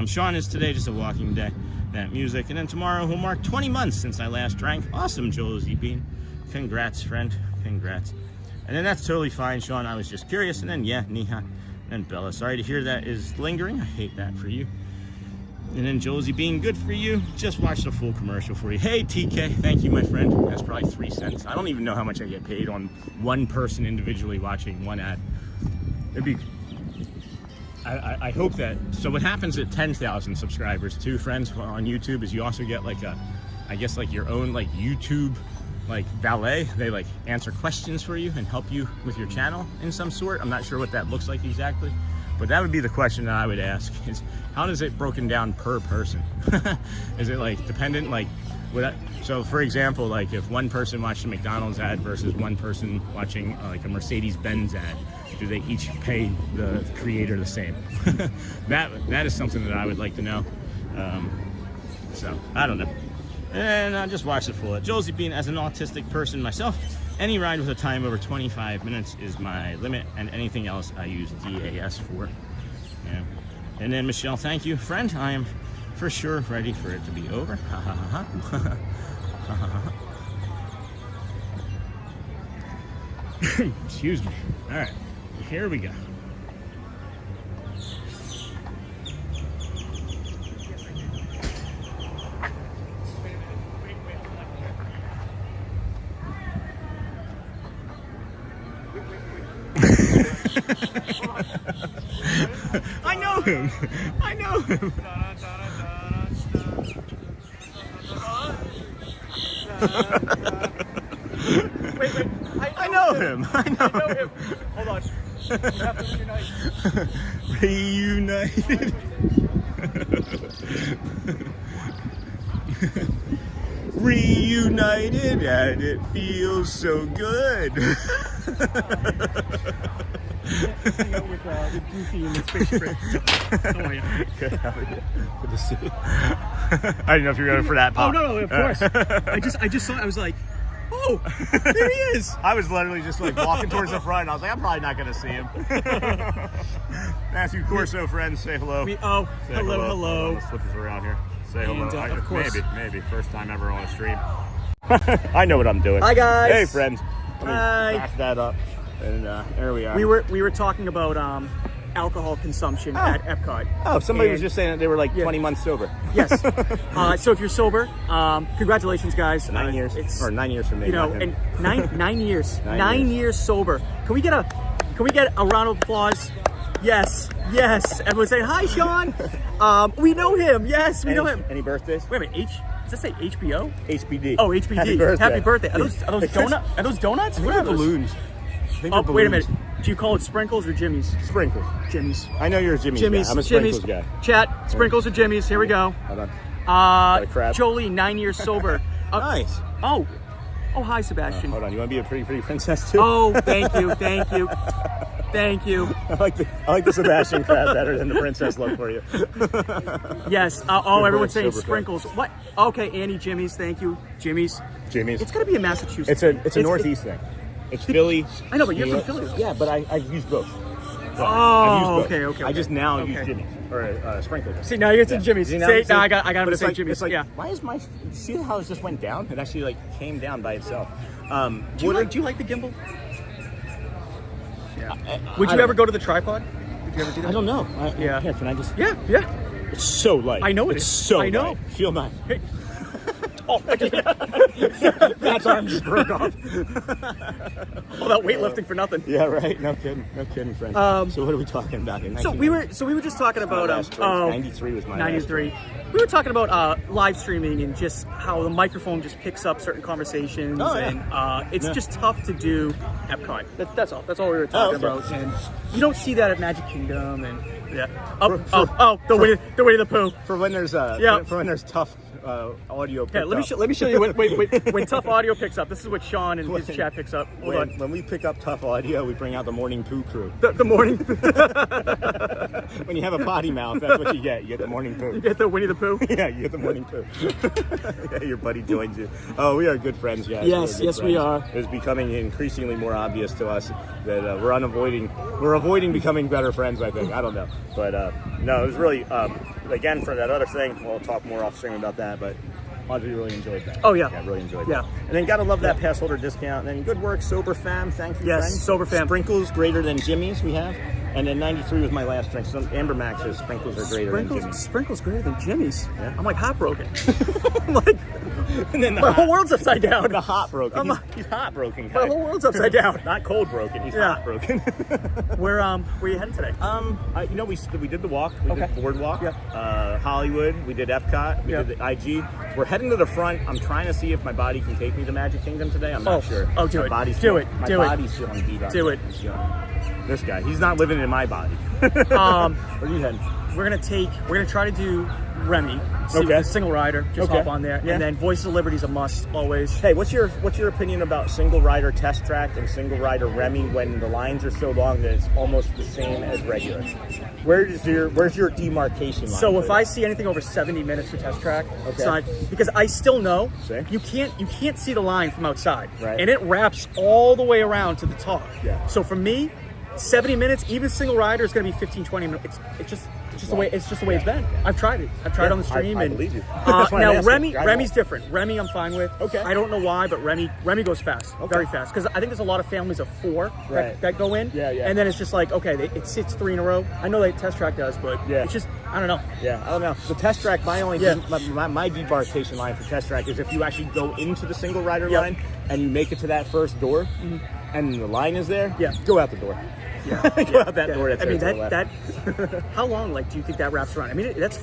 Sean is today just a walking day. That music. And then tomorrow we'll mark 20 months since I last drank. Awesome, Josie Bean. Congrats, friend. Congrats. And then that's totally fine, Sean. I was just curious. And then, yeah, Neha and Bella. Sorry to hear that is lingering. I hate that for you. And then Josie Bean, good for you. Just watched a full commercial for you. Hey, TK. Thank you, my friend. That's probably 3 cents. I don't even know how much I get paid on one person individually watching one ad. It'd be... I hope that... So what happens at 10,000 subscribers, too, friends, on YouTube, is you also get like a... I guess like your own like YouTube... like valet. They like answer questions for you and help you with your channel in some sort. I'm not sure what that looks like exactly, but that would be the question that I would ask, is how does it broken down per person? Is it like dependent, like so for example, like if one person watched a McDonald's ad versus one person watching like a Mercedes-Benz ad, do they each pay the creator the same? that is something that I would like to know. So I don't know. And I just watched it full. Josie Bean, as an autistic person myself, any ride with a time over 25 minutes is my limit, and anything else I use DAS for. Yeah. And then Michelle, thank you, friend. I am for sure ready for it to be over. Ha ha ha ha. Excuse me. All right, here we go. I know him. I know him. Wait. I know him. I know him. Hold on. We have to reunite. Reunited. Reunited, and it feels so good. With Goofy and the fish friend. How are you? Good, how are you? Good to see you. I didn't know if you were going for that pop. Oh no, of course. I just saw it. I was like, oh, there he is. I was literally just like walking towards the front. And I was like, I'm probably not going to see him. Matthew Corso, friends, say hello. Say hello. Hello. The slippers around here. Say And, hello. of course. Maybe. First time ever on a stream. I know what I'm doing. Hi guys. Hey friends. Let me Hi. back that up. And there we are. We were talking about alcohol consumption at Epcot. Oh, somebody was And- just saying that they were like 20 months sober. Yes. So if you're sober, congratulations, guys. 9 years. It's, Or 9 years from me. you know, not him. and nine years. 9 9 years. years sober. Can we get a round of applause? Yes. Everyone say hi, Sean. We know him. Yes, we know him. Any birthdays? Wait a minute. Does that say HBO? HBD. Oh, HBD. Happy birthday. Are those donuts? Are those donuts? What are those? balloons. I think Oh, they're wait a balloons. minute. Do you call it sprinkles or jimmies? Sprinkles. Jimmies. I know you're a Jimmy's Jimmy's. guy. I'm a Sprinkles guy. Chat. Sprinkles or jimmies. Here we go. Hold on. Got a crab? Jolie, 9 years sober. Nice. Oh, hi, Sebastian. Hold on, you want to be a pretty princess too? Oh, thank you. Thank you. I like the Sebastian crab better than the princess look for you. Yes. Everyone's saying Sober sprinkles. What? Okay, Annie, Jimmy's. Thank you, Jimmy's. Jimmy's. It's got to be in Massachusetts. It's a Northeast thing. It's Philly. I know, but you're New from York. Philly. Yeah, but I've used both. Oh, I've used both. okay. I just now use Okay. Jimmy's or sprinkles. See, now you're to Jimmy's. See, See, now- now I got but him to it's say like, Jimmy's. It's like, yeah. why is my? See how it just went down? It actually like came down by itself. Do you like the gimbal? Yeah. Would I you don't ever go to the tripod? Did you ever do that? I don't know. Yeah. Here, can I just? Yeah. It's so light. I know it it's is. so I know. light. Feel mine. Hey. Oh, That arm just broke off. all that weightlifting for nothing. Yeah, right. No kidding, friend. So what are we talking about? So we were just talking about 93 was my 93. We were talking about live streaming and just how the microphone just picks up certain conversations, Oh, yeah. and it's just tough to do Epcot. That's all. That's all we were talking okay. about, and you don't see that at Magic Kingdom, and the Winnie the Pooh. For when there's for when there's tough audio. Yeah, let me show you when tough audio picks up. This is what Sean and his chat picks up. Hold on. When we pick up tough audio, we bring out the morning poo crew. The morning. When you have a potty mouth, that's what you get. You get the morning poo. You get the Winnie the Pooh. Yeah, you get the morning poo. Yeah, your buddy joins you. Oh, we are good friends, guys. Yes, We're good yes, we friends. are. It's becoming increasingly more obvious to us that we're avoiding becoming better friends. I think. I don't know, but no, it was really again for that other thing. We'll talk more off stream about that, but. Audrey really enjoyed that. Oh, yeah. Yeah, really enjoyed Yeah. that. And then gotta love that pass holder discount. And then good work, Sober Fam. Thank you, Yes, friend. Sober Fam. Sprinkles greater than Jimmy's we have. And then 93 was my last drink. So Amber Max says sprinkles are greater than Jimmy's. Sprinkles greater than Jimmy's. Yeah. I'm like heartbroken. I'm like, And then my whole world's upside down. The hot broken. I'm He's hot broken. My whole world's upside down. Not cold broken. He's Yeah. hot broken. Where you headed today? We did the walk. We Okay. did BoardWalk. Yep. Hollywood. We did Epcot. We Yep. did the IG. We're heading to the front. I'm trying to see if my body can take me to Magic Kingdom today. I'm not sure. Oh, do My it. body's Do feeling- it. My Do it. body's feeling beat up. Do it. This guy. He's not living in my body. Where are you heading? We're gonna try to do Remy, Okay. single rider. Just Okay. hop on there, Yeah. and then Voice of Liberty's a must always. Hey, what's your opinion about single rider test track and single rider Remy when the lines are so long that it's almost the same as regular? Where's your demarcation line? So if I see anything over 70 minutes for test track, it's Okay. not, because I still know See? you can't see the line from outside, Right. and it wraps all the way around to the top. Yeah. So for me, 70 minutes, even single rider is going to be 15, 20 minutes. It's just the way it's been. I've tried it. I've tried Yeah, on the stream. I and believe you. That's why I'm now asking. Remy's different. Remy I'm fine with. Okay. I don't know why, but Remy goes fast, very fast. Because I think there's a lot of families of 4 Right. that go in. Yeah, yeah. And then it's just like, okay, it sits 3 in a row. I know that test track does, but Yeah. it's just, I don't know. Yeah, I don't know. The test track, my Yeah. debarkation line for test track is if you actually go into the single rider Yep. line and you make it to that first door and the line is there, Yeah. go out the door. Yeah. Go out that door. That's I mean, there to the that left. how long, like, do you think that wraps around? I mean, that's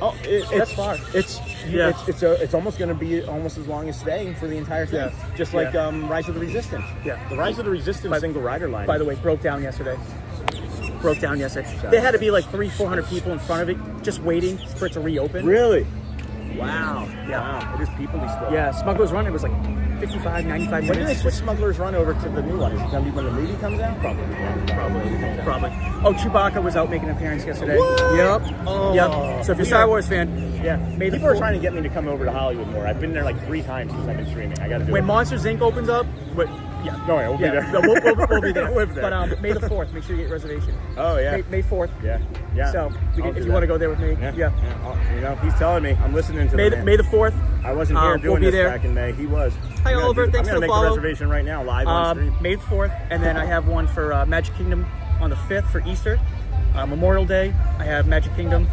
Oh, That's far. It's Yeah. it's almost going to be almost as long as staying for the entire thing. Yeah. Just like Yeah. Rise of the Resistance. Yeah. The Rise of the Resistance single rider line. by the way, broke down yesterday. Sorry. They had to be like 300-400 people in front of it, just waiting for it to reopen. Really? Wow. Yeah. Wow. It is people still. Yeah, Smuggler's Run, it was like 55, 95 When do they minutes. switch Smuggler's Run over to the new one? Is it going to be when the movie comes out? Probably. Probably. Oh, Chewbacca was out making an appearance yesterday. What? Yep. Oh. Yep. So if you're a Star Wars fan, Yeah. May the People are fourth- trying to get me to come over to Hollywood more. I've been there like 3 times since I've been streaming. I got to do when it. Monsters Inc. opens up, yeah. No, yeah, we'll be there. No, we'll be there. Live there. But May the 4th, make sure you get a reservation. Oh, yeah. May 4th. Yeah. Yeah. So I'll if do you that. want to go there with me, Yeah. He's telling me. I'm listening to May the the, man. May the 4th. I wasn't here doing we'll be this there. back in May. He was. Hi, Oliver. Thanks for I'm the going to follow. make a reservation right now, live on stream. May the 4th, and then I have one for Magic Kingdom on the 5th for Easter. Memorial Day, I have Magic Kingdom.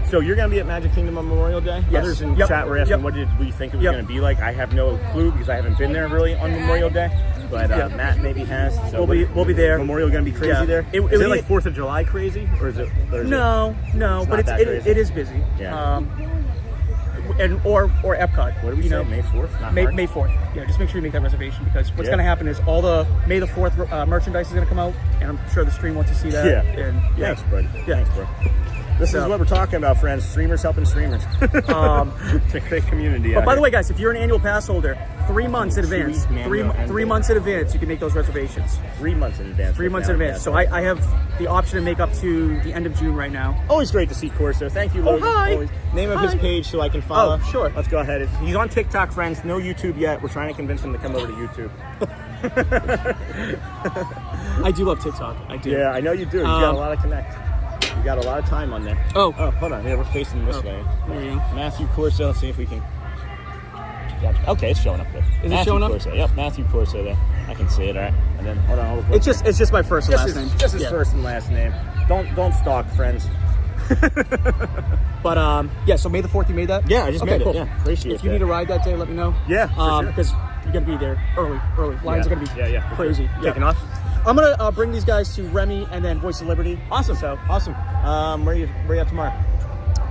So you're going to be at Magic Kingdom on Memorial Day? Yes. Others in Yep. chat were asking Yep. what did we think it was Yep. going to be like. I have no clue because I haven't been there really on Memorial Day. But Yep. Matt maybe has. So We'll be there. Memorial going to be crazy Yeah. there? It Is it would like be- 4th of July crazy? Or is it? No, not but that crazy. it is busy. Yeah. And or Epcot. What did we say? May 4th? Not May March? 4th. Yeah, just make sure you make that reservation because what's Yeah. going to happen is all the May the 4th merchandise is going to come out, and I'm sure the stream wants to see that. Yeah. And Thanks, buddy. Yeah. Thanks, bro. This So- is what we're talking about, friends. Streamers helping streamers. It's a great community. But out by the here. way, guys, if you're an annual pass holder, 3 months in advance, Sweet mango and three months in advance, you can make those reservations. 3 months in advance. 3 months in advance. So I have the option to make up to the end of June right now. Always great to see Corso. Thank you, Logan. hi. Always. Name of his Hi. page so I can follow. Oh, sure. Let's go ahead. He's on TikTok, friends. No YouTube yet. We're trying to convince him to come over to YouTube. I do love TikTok. I do. Yeah, I know you do. You got a lot of connect. You got a lot of time on there. Oh. Oh, hold on. Yeah, we're facing this way. There you go. Matthew Corso. Let's see if we can. Yeah, okay, it's showing up there. Is it Matthew showing up? Corso. Yep, Matthew Corso there. I can see it. All right. And then hold on. It's just my first and last name. Just his Yeah. first and last name. Don't stalk, friends. But yeah, so May the 4th, you made that? Yeah, I just Okay, made cool. it. Yeah, appreciate If you that. need a ride that day, let me know. Yeah, for sure. Because you're gonna be there early. Lines are gonna be for crazy. sure. Taking off. I'm gonna bring these guys to Remy and then Voice of Liberty. Awesome. So Awesome. Where you at tomorrow?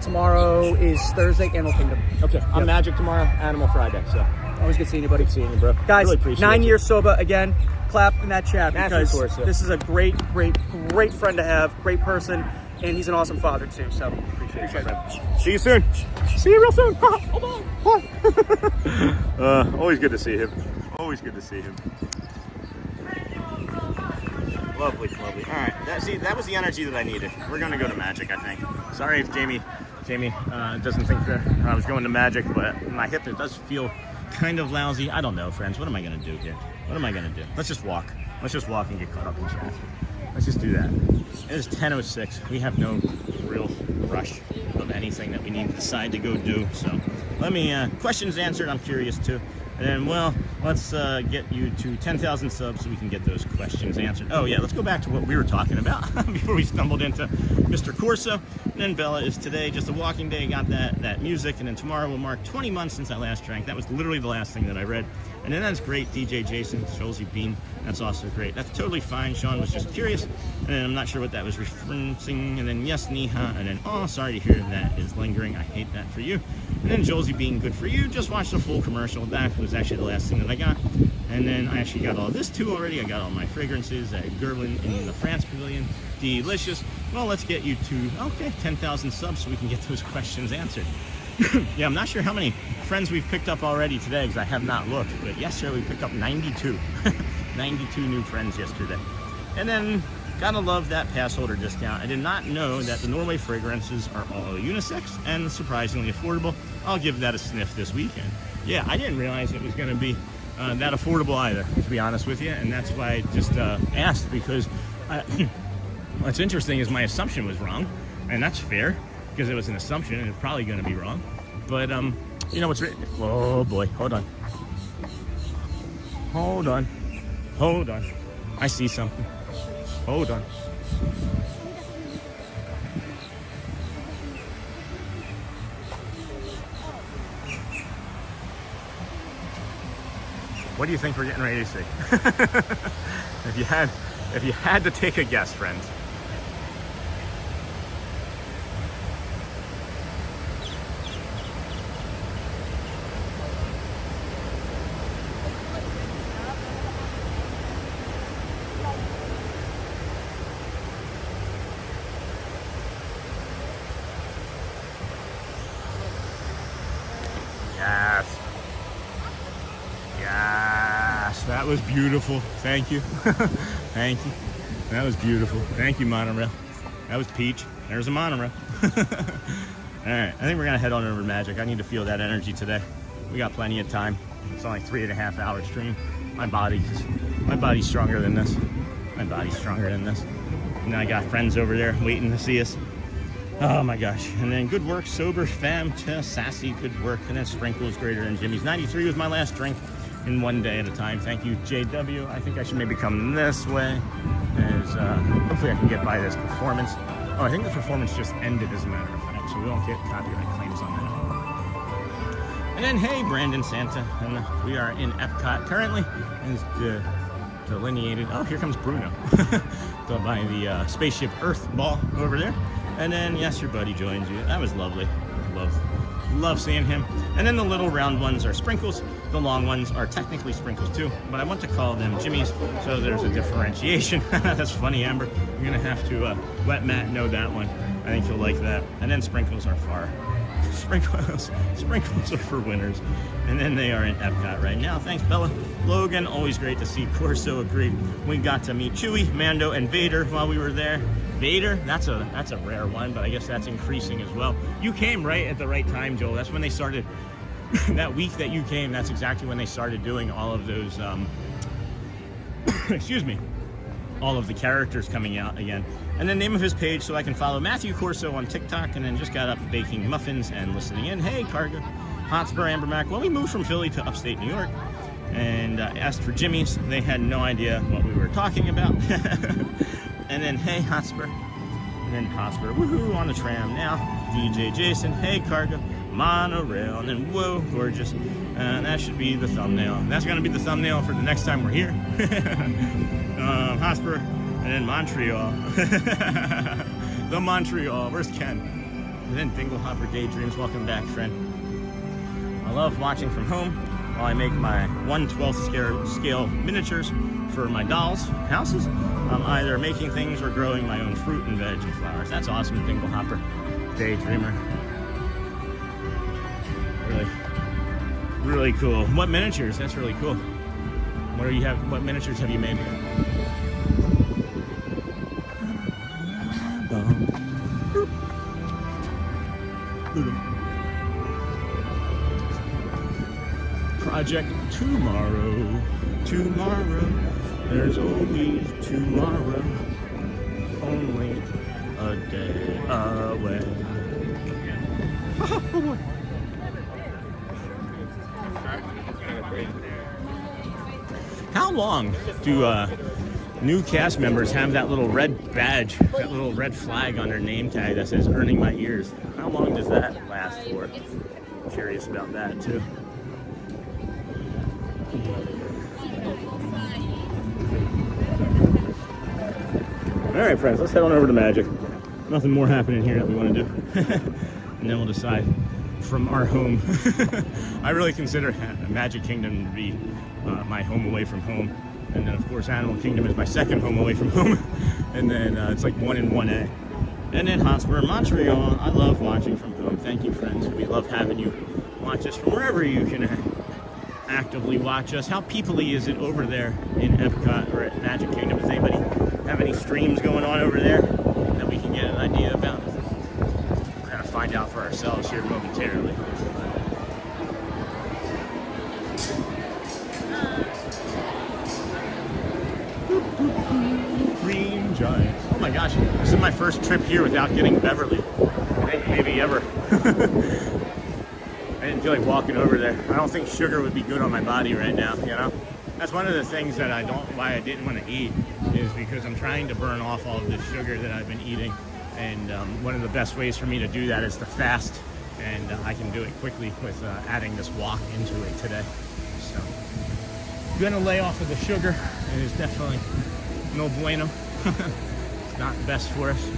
tomorrow is Thursday, Animal Kingdom. Okay. I'm Yep. Magic tomorrow. Animal Friday. So Always good seeing you, buddy. good seeing you, bro. Guys, really appreciate 9 you. years sober again. Clap in that chat Matthew because Corso. this is a great friend to have, great person, and he's an awesome father too. So Appreciate it. See you soon. See you real soon. Always good to see him. Always good to see him. Lovely. All right, that was the energy that I needed. We're gonna go to Magic, I think. Sorry if Jamie doesn't think that I was going to Magic, but my hip, it does feel kind of lousy. I don't know, friends. What am I gonna do here? What am I gonna do? Let's just walk. Let's just walk and get caught up in traffic. Let's just do that. It is 10:06. We have no real rush of anything that we need to decide to go do. So let me questions answered. I'm curious too. And well, let's get you to 10,000 subs so we can get those questions answered. Oh yeah, let's go back to what we were talking about before we stumbled into Mr. Corso. And then Bella is today just a walking day. Got that music, and then tomorrow will mark 20 months since I last drank. That was literally the last thing that I read. And then that's great. DJ Jason, Josie Bean. That's also great. That's totally fine. Sean was just curious, and then I'm not sure what that was referencing. And then yes, Neha, and then oh, sorry to hear that is lingering. I hate that for you. And then Josie Bean, good for you. Just watched the full commercial. That was actually the last thing that I got. And then I actually got all this too already. I got all my fragrances at Gerlin in the France Pavilion. Delicious. Well, let's get you to, 10,000 subs so we can get those questions answered. Yeah, I'm not sure how many friends we've picked up already today because I have not looked. But yesterday we picked up 92. 92 new friends yesterday. And then, gotta love that pass holder discount. I did not know that the Norway fragrances are all unisex and surprisingly affordable. I'll give that a sniff this weekend. Yeah, I didn't realize it was going to be that affordable either, to be honest with you. And that's why I just asked, because what's interesting is my assumption was wrong. And that's fair, because it was an assumption and it's probably going to be wrong. But, you know what's written? Oh boy, hold on. Hold on. I see something. Hold on. What do you think we're getting ready to see? If you had to take a guess, friends. Yes, that was beautiful. Thank you. Thank you. That was beautiful. Thank you, monorail. That was peach. There's a monorail. All right, I think we're gonna head on over to Magic. I need to feel that energy today. We got plenty of time. It's only 3.5 hour stream. My body's stronger than this. My body's stronger than this. And I got friends over there waiting to see us. Oh my gosh. And then good work, sober, fam, sassy, good work. And then sprinkles greater than Jimmy's. 93 was my last drink in one day at a time. Thank you, JW. I think I should maybe come this way. As hopefully I can get by this performance. Oh, I think the performance just ended, as a matter of fact, so we don't get copyright claims on that. And then, hey, Brandon Santa. And we are in Epcot currently. And it's delineated. Oh, here comes Bruno. By the Spaceship Earth ball over there. And then, yes, your buddy joins you. That was lovely. Love Love seeing him. And then the little round ones are Sprinkles. The long ones are technically Sprinkles too, but I want to call them Jimmy's, so there's a differentiation. That's funny, Amber. You're gonna have to let Matt know that one. I think he'll like that. And then Sprinkles are Sprinkles are for winners. And then they are in Epcot right now. Thanks, Bella. Logan, always great to see. Corso, agreed. We got to meet Chewie, Mando, and Vader while we were there. Vader, that's a rare one, but I guess that's increasing as well. You came right at the right time, Joel. That's when they started, that week that you came, that's exactly when they started doing all of those, excuse me, all of the characters coming out again. And then name of his page so I can follow Matthew Corso on TikTok, and then just got up baking muffins and listening in. Hey, Cargo. Hotspur, Amber Mac. Well, we moved from Philly to upstate New York and asked for Jimmy's. They had no idea what we were talking about. And then, hey, Hotspur. And then Hotspur, woohoo, on the tram now. DJ Jason, hey, Cargo. Monorail, and then, whoa, gorgeous. That should be the thumbnail. That's going to be the thumbnail for the next time we're here. Hotspur, and then Montreal. The Montreal. Where's Ken? And then Dingle Hopper Daydreams. Welcome back, friend. I love watching from home while I make my 1/12 scale miniatures for my dolls' houses. I'm either making things or growing my own fruit and veg and flowers. That's awesome, Dingle Hopper Daydreamer. Really cool. What miniatures? That's really cool. What miniatures have you made? Project tomorrow. There's always tomorrow. Only a day away. Oh boy. How long do new cast members have that little red badge, that little red flag on their name tag that says "Earning My Ears"? How long does that last for? I'm curious about that too. All right, friends, let's head on over to Magic. Nothing more happening here that we want to do. And then we'll decide from our home. I really consider Magic Kingdom to be my home away from home. And then, of course, Animal Kingdom is my second home away from home. And then it's like 1 in 1A. And then Hotspur, Montreal. I love watching from home. Thank you, friends. We love having you watch us from wherever you can actively watch us. How people-y is it over there in Epcot or at Magic Kingdom? Does anybody have any streams going on over there that we can get an idea about? We're going to find out for ourselves here momentarily. Green Giant. Oh my gosh, this is my first trip here without getting Beverly. I think maybe ever. I didn't feel like walking over there. I don't think sugar would be good on my body right now, you know? That's one of the things that why I didn't want to eat, is because I'm trying to burn off all of this sugar that I've been eating. And one of the best ways for me to do that is to fast. And I can do it quickly with adding this walk into it today. So, I'm gonna lay off of the sugar. It is definitely no bueno. It's not the best for us.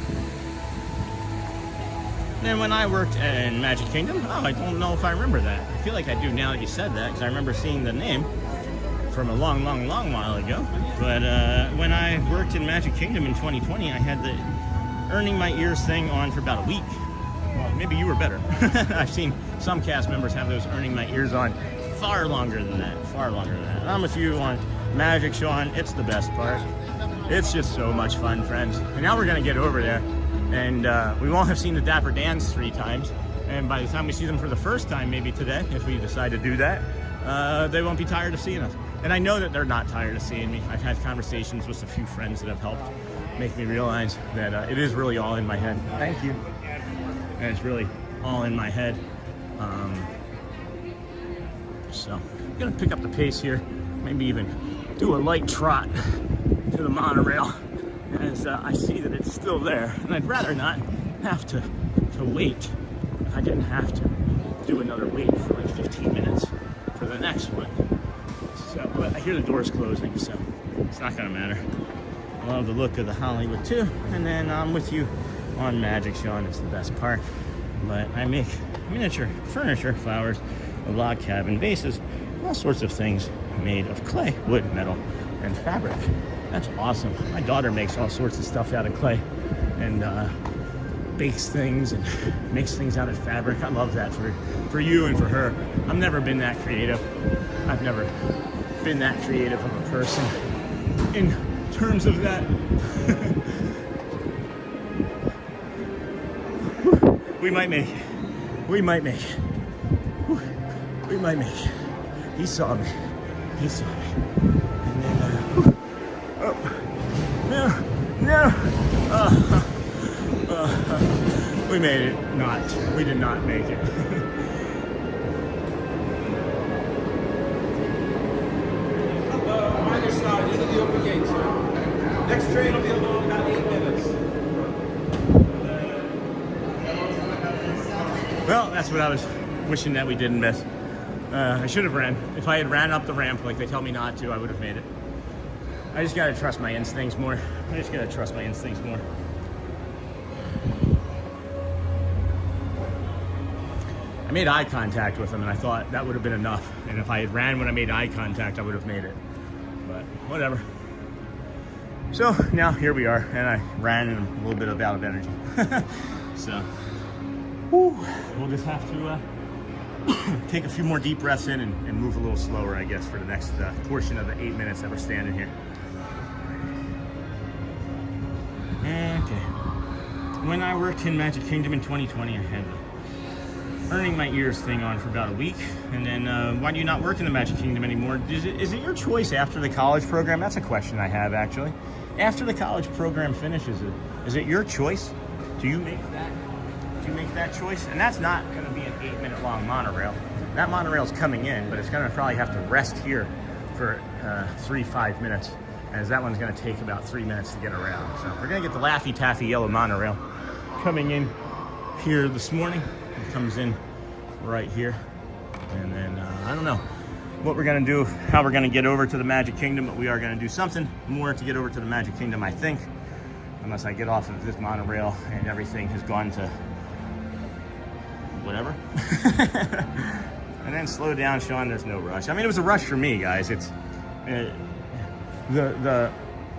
And when I worked in Magic Kingdom, I don't know if I remember that. I feel like I do now that you said that, because I remember seeing the name from a long while ago. But when I worked in Magic Kingdom in 2020, I had the Earning My Ears thing on for about a week. Well, maybe you were better. I've seen some cast members have those Earning My Ears on far longer than that, And I'm with you on Magic, Sean. It's the best part. It's just so much fun, friends. And now we're gonna get over there, and we won't have seen the Dapper Dans 3 times. And by the time we see them for the first time, maybe today, if we decide to do that, they won't be tired of seeing us. And I know that they're not tired of seeing me. I've had conversations with a few friends that have helped make me realize that it is really all in my head. Thank you. And it's really all in my head. So I'm gonna pick up the pace here, maybe even do a light trot to the monorail as I see that it's still there. And I'd rather not have to wait if I didn't have to do another wait for like 15 minutes for the next one. So, but I hear the doors closing, so it's not gonna matter. I love the look of the Hollywood too. And then I'm with you on Magic, Sean. It's the best part. but I make miniature furniture, flowers, a log cabin, vases, all sorts of things made of clay, wood, metal, and fabric. That's awesome. My daughter makes all sorts of stuff out of clay and bakes things and makes things out of fabric. I love that for you and for her. I've never been that creative. I've never been that creative of a person in terms of that. We might make it. We might make it. We might make it. He saw me. He saw me. And then, no. We made it. Not. We did not make it. Either side, into the open gate, sir. Next train will be along about 8 minutes. Well, that's what I was wishing that we didn't miss. I should have ran. If I had ran up the ramp like they tell me not to, I would have made it. I just gotta trust my instincts more. I made eye contact with him and I thought that would have been enough. And if I had ran when I made eye contact, I would have made it. But whatever. So now here we are, and I ran and I'm a little bit out of energy. So we'll just have to take a few more deep breaths in and move a little slower, I guess, for the next portion of the 8 minutes that we're standing here. Okay. When I worked in Magic Kingdom in 2020, I had the earning my ears thing on for about a week. And then why do you not work in the Magic Kingdom anymore? Is it your choice after the college program? That's a question I have, actually. After the college program finishes, is it your choice? Do you make that choice? And that's not going to be an 8-minute long monorail. That monorail's coming in, but it's going to probably have to rest here for 3-5 minutes, as that one's going to take about 3 minutes to get around. So we're going to get the Laffy Taffy yellow monorail coming in here this morning. It comes in right here, and then I don't know what we're going to do, how we're going to get over to the Magic Kingdom, but we are going to do something more to get over to the Magic Kingdom, I think, unless I get off of this monorail and everything has gone to whatever. And then slow down, Sean. There's no rush. I mean, it was a rush for me, guys. It's the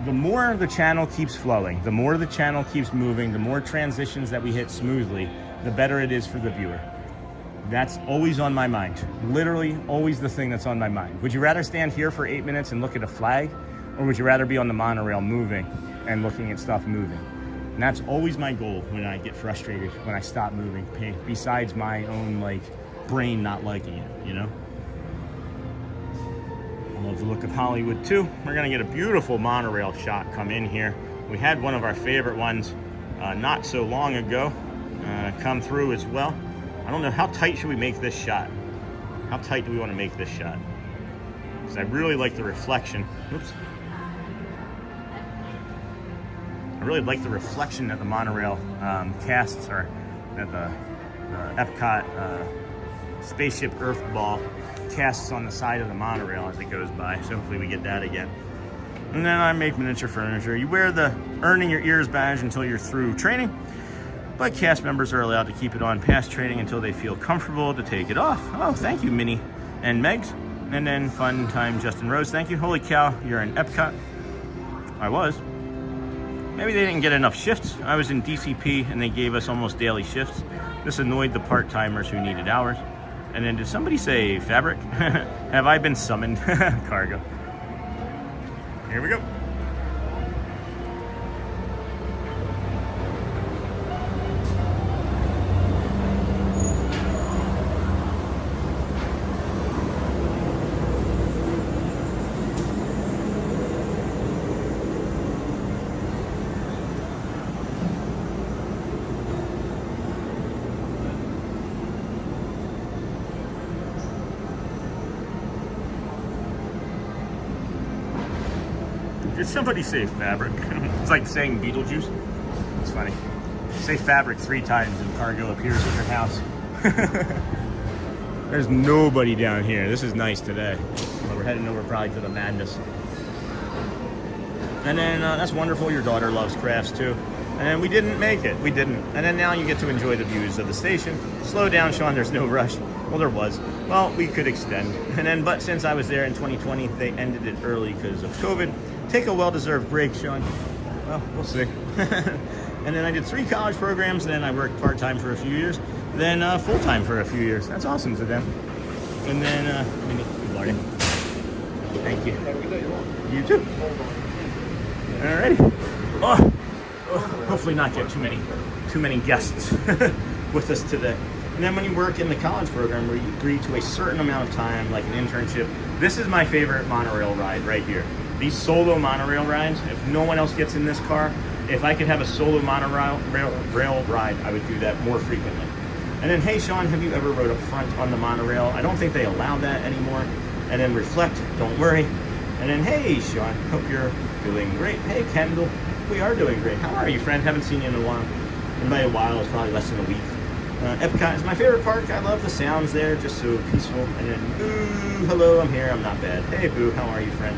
more the channel keeps flowing, the more the channel keeps moving, the more transitions that we hit smoothly, the better it is for the viewer. That's always on my mind. Literally always the thing that's on my mind. Would you rather stand here for 8 minutes and look at a flag, or would you rather be on the monorail moving and looking at stuff moving? And that's always my goal when I get frustrated, when I stop moving, besides my own brain not liking it, you know? I love the look of Hollywood too. We're gonna get a beautiful monorail shot come in here. We had one of our favorite ones not so long ago come through as well. I don't know, how tight should we make this shot? How tight do we want to make this shot? Because I really like the reflection. Oops. I really like the reflection that the monorail casts, or that the Epcot spaceship Earth ball casts on the side of the monorail as it goes by. So hopefully we get that again. And then I make miniature furniture. You wear the Earning Your Ears badge until you're through training, but cast members are allowed to keep it on past training until they feel comfortable to take it off. Oh, thank you, Minnie and Megs. And then Fun Time Justin Rose, thank you. Holy cow, you're in Epcot. I was. Maybe they didn't get enough shifts. I was in DCP and they gave us almost daily shifts. This annoyed the part-timers who needed hours. And then did somebody say fabric? Have I been summoned? Cargo. Here we go. Did somebody say fabric? It's like saying Beetlejuice. It's funny. Say fabric 3 times and Cargo appears at your house. There's nobody down here. This is nice today. Well, we're heading over probably to the Madness. And then that's wonderful. Your daughter loves crafts too. And we didn't make it. We didn't. And then now you get to enjoy the views of the station. Slow down, Sean. There's no rush. Well, there was. Well, we could extend. And then, but since I was there in 2020, they ended it early because of COVID. Take a well-deserved break, Sean. Well, we'll see. And then I did 3 college programs. Then I worked part-time for a few years. Then full-time for a few years. That's awesome to them. And then, good morning. Thank you. You too. Alrighty. Oh, hopefully not get too many guests with us today. And then when you work in the college program where you agree to a certain amount of time, like an internship, this is my favorite monorail ride right here. These solo monorail rides, if no one else gets in this car, if I could have a solo monorail ride, I would do that more frequently. And then, hey Sean, have you ever rode up front on the monorail? I don't think they allow that anymore. And then reflect, don't worry. And then, hey Sean, hope you're doing great. Hey Kendall, we are doing great. How are you, friend? Haven't seen you in a while. And by a while, it's probably less than a week. Epcot is my favorite park. I love the sounds there, just so peaceful. And then, boo, hello, I'm here, I'm not bad. Hey boo, how are you, friend?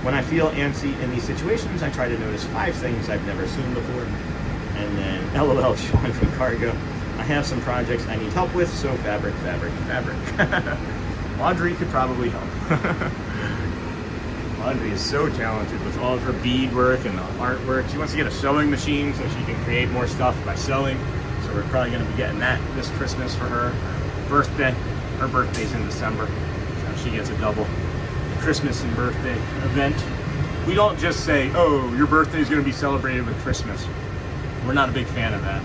When I feel antsy in these situations, I try to notice 5 things I've never seen before. And then, LOL, Sean from Cargo. I have some projects I need help with, so fabric. Audrey could probably help. Audrey is so talented with all of her beadwork and the artwork. She wants to get a sewing machine so she can create more stuff by sewing. So we're probably going to be getting that this Christmas for her birthday. Her birthday's in December, so she gets a double Christmas and birthday event. We don't just say, oh, your birthday is going to be celebrated with Christmas. We're not a big fan of that.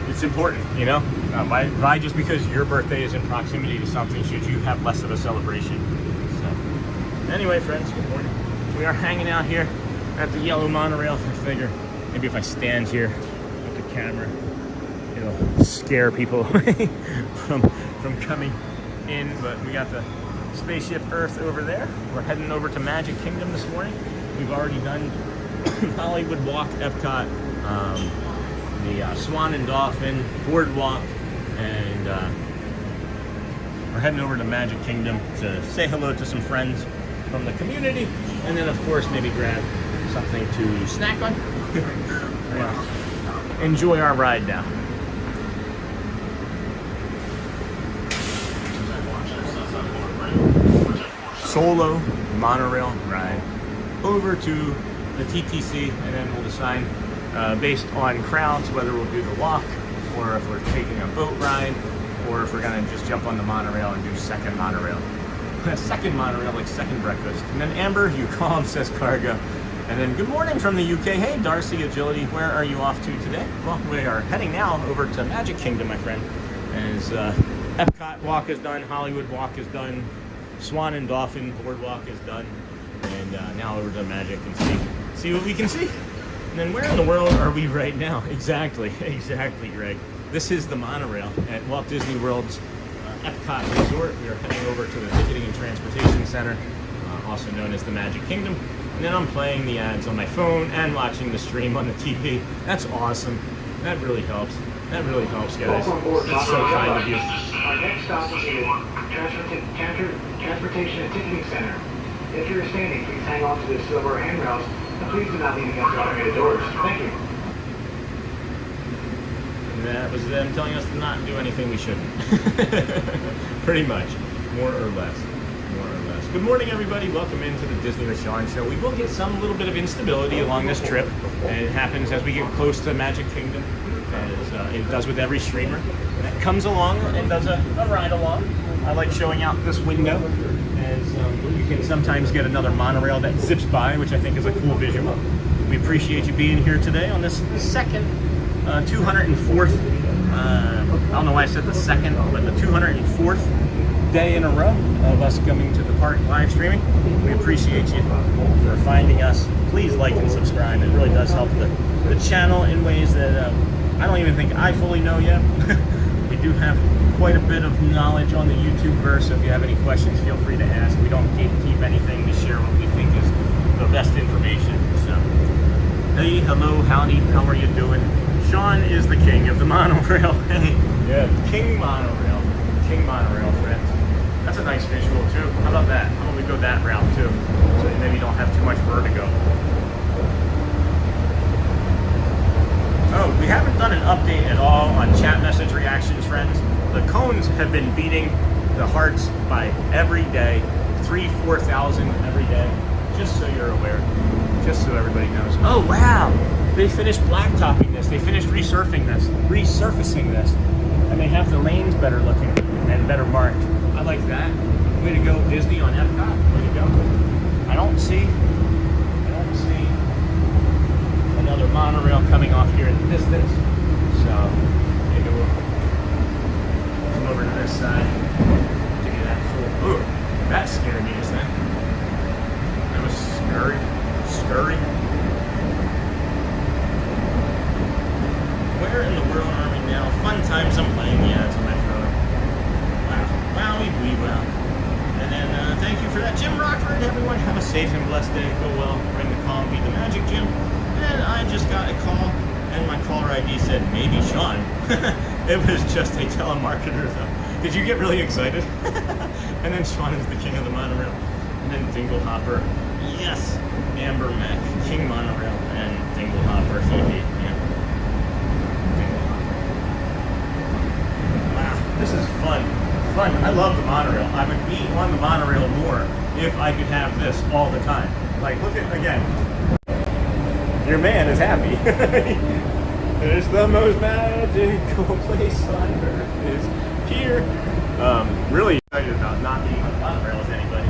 It's important, you know? Why just because your birthday is in proximity to something should you have less of a celebration? So, anyway, friends, good morning. We are hanging out here at the yellow monorail. I figure maybe if I stand here with the camera, it'll scare people away from coming in. But we got the spaceship Earth over there. We're heading over to Magic Kingdom this morning. We've already done Hollywood Walk, Epcot, the Swan and Dolphin, BoardWalk, and we're heading over to Magic Kingdom to say hello to some friends from the community, and then of course maybe grab something to snack on. Enjoy our ride now. Solo monorail ride over to the TTC, and then we'll decide based on crowds whether we'll do the walk, or if we're taking a boat ride, or if we're gonna just jump on the monorail and do second monorail. Second monorail, like second breakfast. And then Amber, you calm, says Cargo. And then good morning from the UK. Hey Darcy, Agility, where are you off to today? Well, we are heading now over to Magic Kingdom, my friend. As Epcot Walk is done, Hollywood Walk is done, Swan and Dolphin Boardwalk is done, and now over to Magic and see what we can see. And then where in the world are we right now? Exactly, Greg. This is the monorail at Walt Disney World's Epcot Resort. We are heading over to the Ticketing and Transportation Center, also known as the Magic Kingdom. And then I'm playing the ads on my phone and watching the stream on the TV. That's awesome. That really helps. That really helps, guys. That's so kind of you. Our next stop is the Transportation and Ticketing Center. If you're standing, please hang on to the silver handrails, and please do not lean against the automated doors. Thank you. And that was them telling us to not do anything we shouldn't. Pretty much. More or less. Good morning, everybody. Welcome into the Disney with Sean show. We will get some little bit of instability along this trip, and it happens as we get close to Magic Kingdom, as it does with every streamer that comes along and does a ride along. I like showing out this window, as you can sometimes get another monorail that zips by, which I think is a cool visual. We appreciate you being here today on this second 204th, I don't know why I said the second, but the 204th day in a row of us coming to the park live streaming. We appreciate you for finding us. Please like and subscribe. It really does help the channel in ways that I don't even think I fully know yet. We do have quite a bit of knowledge on the YouTube verse, so if you have any questions, feel free to ask. We don't gatekeep anything. We share what we think is the best information. So, hey, hello, howdy, how are you doing? Sean is the king of the monorail. Hey, yeah, King Monorail. King Monorail, friends. That's a nice visual too. How about that? How about we go that route too? So maybe you don't have too much vertigo. Oh, we haven't done an update at all on chat message reactions, friends. The cones have been beating the hearts by every day, 4,000 every day, just so you're aware, just so everybody knows. Oh, wow, they finished blacktopping this, they finished resurfacing this, and they have the lanes better looking and better marked. I like that. Way to go, Disney on Epcot, way to go. I don't see another monorail coming off here in the distance, so maybe we'll come over to this side to get that full. Ooh, that scared me just then. That was scurry. Where in the world are we now? Fun times I'm playing the ads on my phone. Wow, wow. And then thank you for that, Jim Rockford. Everyone have a safe and blessed day. Go well. Ring the call and beat the magic, Jim. And I just got a call, and my caller ID said, maybe Sean. It was just a telemarketer, though. Did you get really excited? And then Sean is the king of the monorail. And then Dingle Hopper. Yes. Amber Mac, King Monorail, and Dingle Hopper. Yeah. Wow, this is fun. I love the monorail. I would be on the monorail more if I could have this all the time. Like, look at, again. Your man is happy. It's the most magical place on earth is here. Really excited about not being on the monorail with anybody.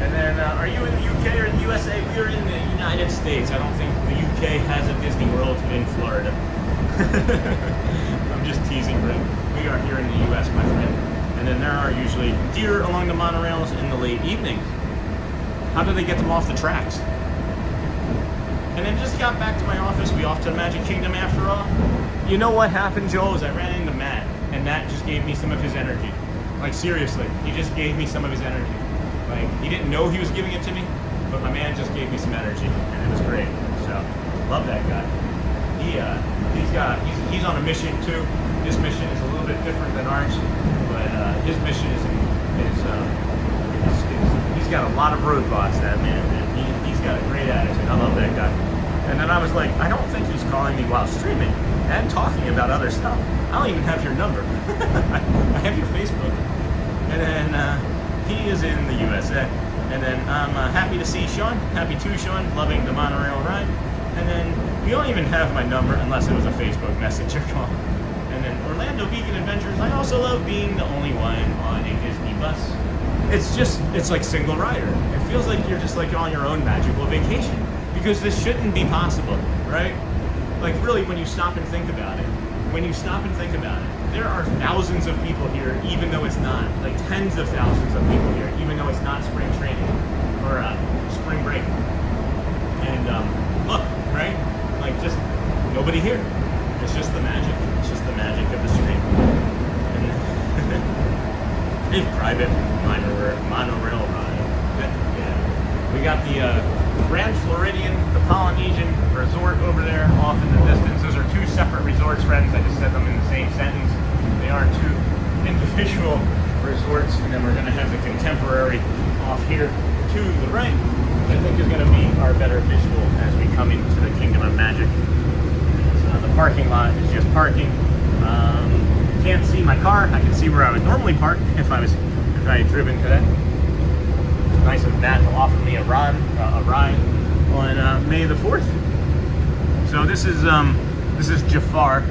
And then, are you in the UK or the USA? We are in the United States. I don't think the UK has a Disney World in Florida. I'm just teasing, but we are here in the US, my friend. And then there are usually deer along the monorails in the late evenings. How do they get them off the tracks? And then just got back to my office. We off to Magic Kingdom after all. You know what happened, Joel, is I ran into Matt, and Matt just gave me some of his energy. Like, seriously, he just gave me some of his energy. Like, he didn't know he was giving it to me, but my man just gave me some energy, and it was great. So, love that guy. He's on a mission too. His mission is a little bit different than ours, but his mission is he's got a lot of roadblocks, that man. He's got a great attitude. I love that guy. And then I was like, I don't think he's calling me while streaming and talking about other stuff. I don't even have your number. I have your Facebook. And then he is in the USA. And then I'm happy to see Sean. Happy to Sean. Loving the monorail ride. And then you don't even have my number unless it was a Facebook messenger call. And then Orlando Vegan Adventures. I also love being the only one on a Disney bus. It's like single rider. It feels like you're just like on your own magical vacation. Because this shouldn't be possible, right? Like really, when you stop and think about it, there are thousands of people here, even though it's not. Like tens of thousands of people here, even though it's not spring training or spring break. And look, right? Like just nobody here. It's just the magic. It's just the magic of the stream. And a private monorail ride. Yeah. We got the Grand Floridian, the Polynesian Resort over there off in the distance. Those are two separate resorts, friends. I just said them in the same sentence. They are two individual resorts. And then we're going to have the Contemporary off here to the right, which I think is going to be our better visual as we come into the Kingdom of Magic. The parking lot is just parking. Can't see my car. I can see where I would normally park if I had driven today. Nice of Matt to offer me a ride on May the 4th. So this is Jafar,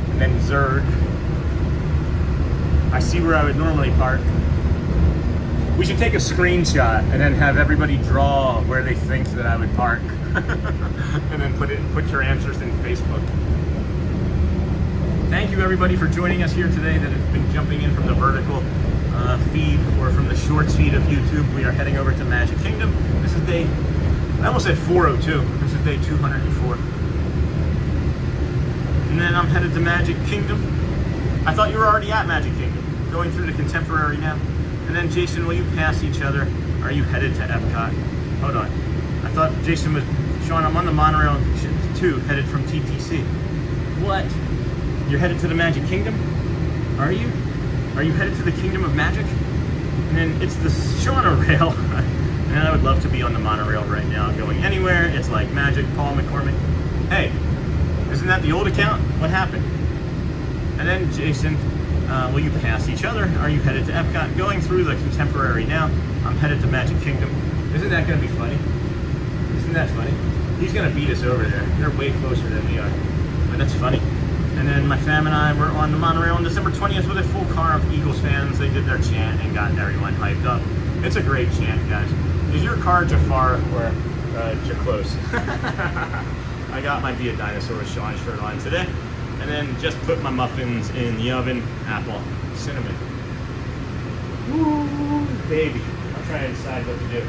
and then Zurg. I see where I would normally park. We should take a screenshot and then have everybody draw where they think that I would park, and then put your answers in Facebook. Thank you everybody for joining us here today that have been jumping in from the vertical feed or from the shorts feed of YouTube. We are heading over to Magic Kingdom. This is day, I almost said 402. This is day 204. And then I'm headed to Magic Kingdom. I thought you were already at Magic Kingdom. Going through the Contemporary now. And then Jason, will you pass each other? Are you headed to Epcot? Hold on. I thought Jason was, Sean, I'm on the monorail too, headed from TTC. What? You're headed to the Magic Kingdom? Are you? Are you headed to the Kingdom of Magic? And then it's the Shauna Rail. And I would love to be on the monorail right now, going anywhere. It's like magic, Paul McCormick. hey, isn't that the old account? What happened? And then Jason, will you pass each other? Are you headed to Epcot? Going through the Contemporary now. I'm headed to Magic Kingdom. Isn't that going to be funny? Isn't that funny? He's going to beat us over there. They're way closer than we are. But that's funny. And then my fam and I were on the monorail on December 20th with a full car of Eagles fans. They did their chant and got everyone hyped up. It's a great chant, guys. Is your car Jafar or Jaclose? I got my Be a Dinosaur with Sean shirt on today. And then just put my muffins in the oven. Apple, cinnamon. Woo, baby. I'm trying to decide what to do.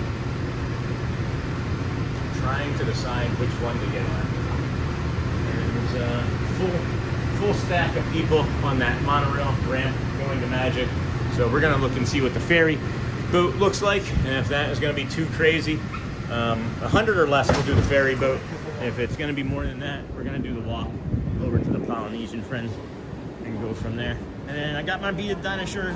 Trying to decide which one to get on. And full stack of people on that monorail ramp going to Magic. So we're gonna look and see what the ferry boat looks like, and if that is gonna be too crazy, 100 or less, we'll do the ferry boat. If it's gonna be more than that, we're gonna do the walk over to the Polynesian friends and go from there. And then I got my Be a Dinosaur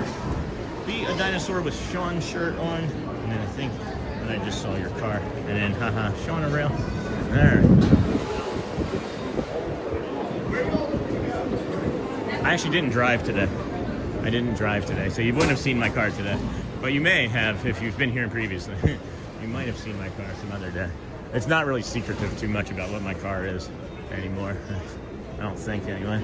with Sean shirt on, and then I think that I just saw your car, and then haha, Sean a rail. There. I actually didn't drive today. So you wouldn't have seen my car today. But you may have if you've been here previously. You might have seen my car some other day. It's not really secretive too much about what my car is anymore. I don't think, anyway.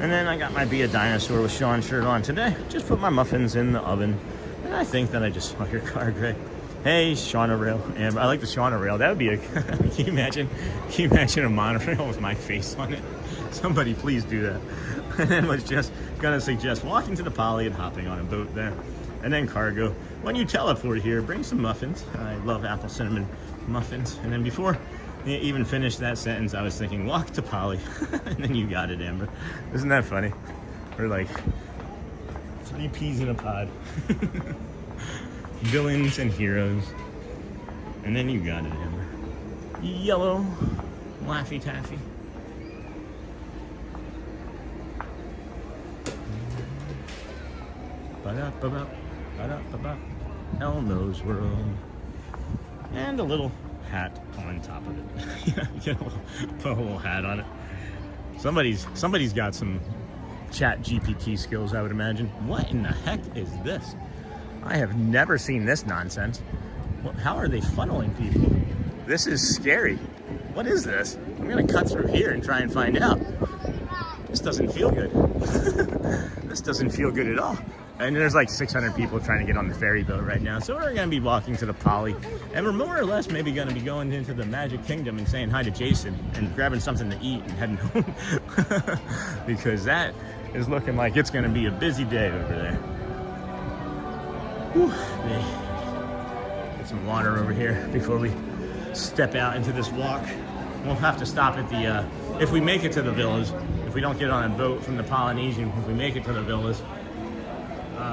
And then I got my Be a Dinosaur with Sean shirt on today. Just put my muffins in the oven. And I think that I just saw your car, Greg. Hey, Shauna Rail. And I like the Shauna Rail. That would be a... Can you imagine a monorail with my face on it? Somebody please do that. And then was just gonna suggest walking to the Poly and hopping on a boat there. And then cargo. When you teleport here, bring some muffins. I love apple cinnamon muffins. And then before you even finished that sentence, I was thinking, walk to Poly. And then you got it, Amber. Isn't that funny? We're like 3 peas in a pod. Villains and heroes. And then you got it, Amber. Yellow Laffy Taffy. Ba-da-ba-ba, ba-da-ba-ba. Elmo's World. And a little hat on top of it. Put a little hat on it. Somebody's got some chat GPT skills, I would imagine. What in the heck is this? I have never seen this nonsense. How are they funneling people? This is scary. What is this? I'm gonna cut through here and try and find out. This doesn't feel good. This doesn't feel good at all. And there's like 600 people trying to get on the ferry boat right now. So we're gonna be walking to the Poly. And we're more or less maybe gonna be going into the Magic Kingdom and saying hi to Jason and grabbing something to eat and heading home. Because that is looking like it's gonna be a busy day over there. Whew. Get some water over here before we step out into this walk. We'll have to stop at the, if we make it to the villas, if we don't get on a boat from the Polynesian, if we make it to the villas,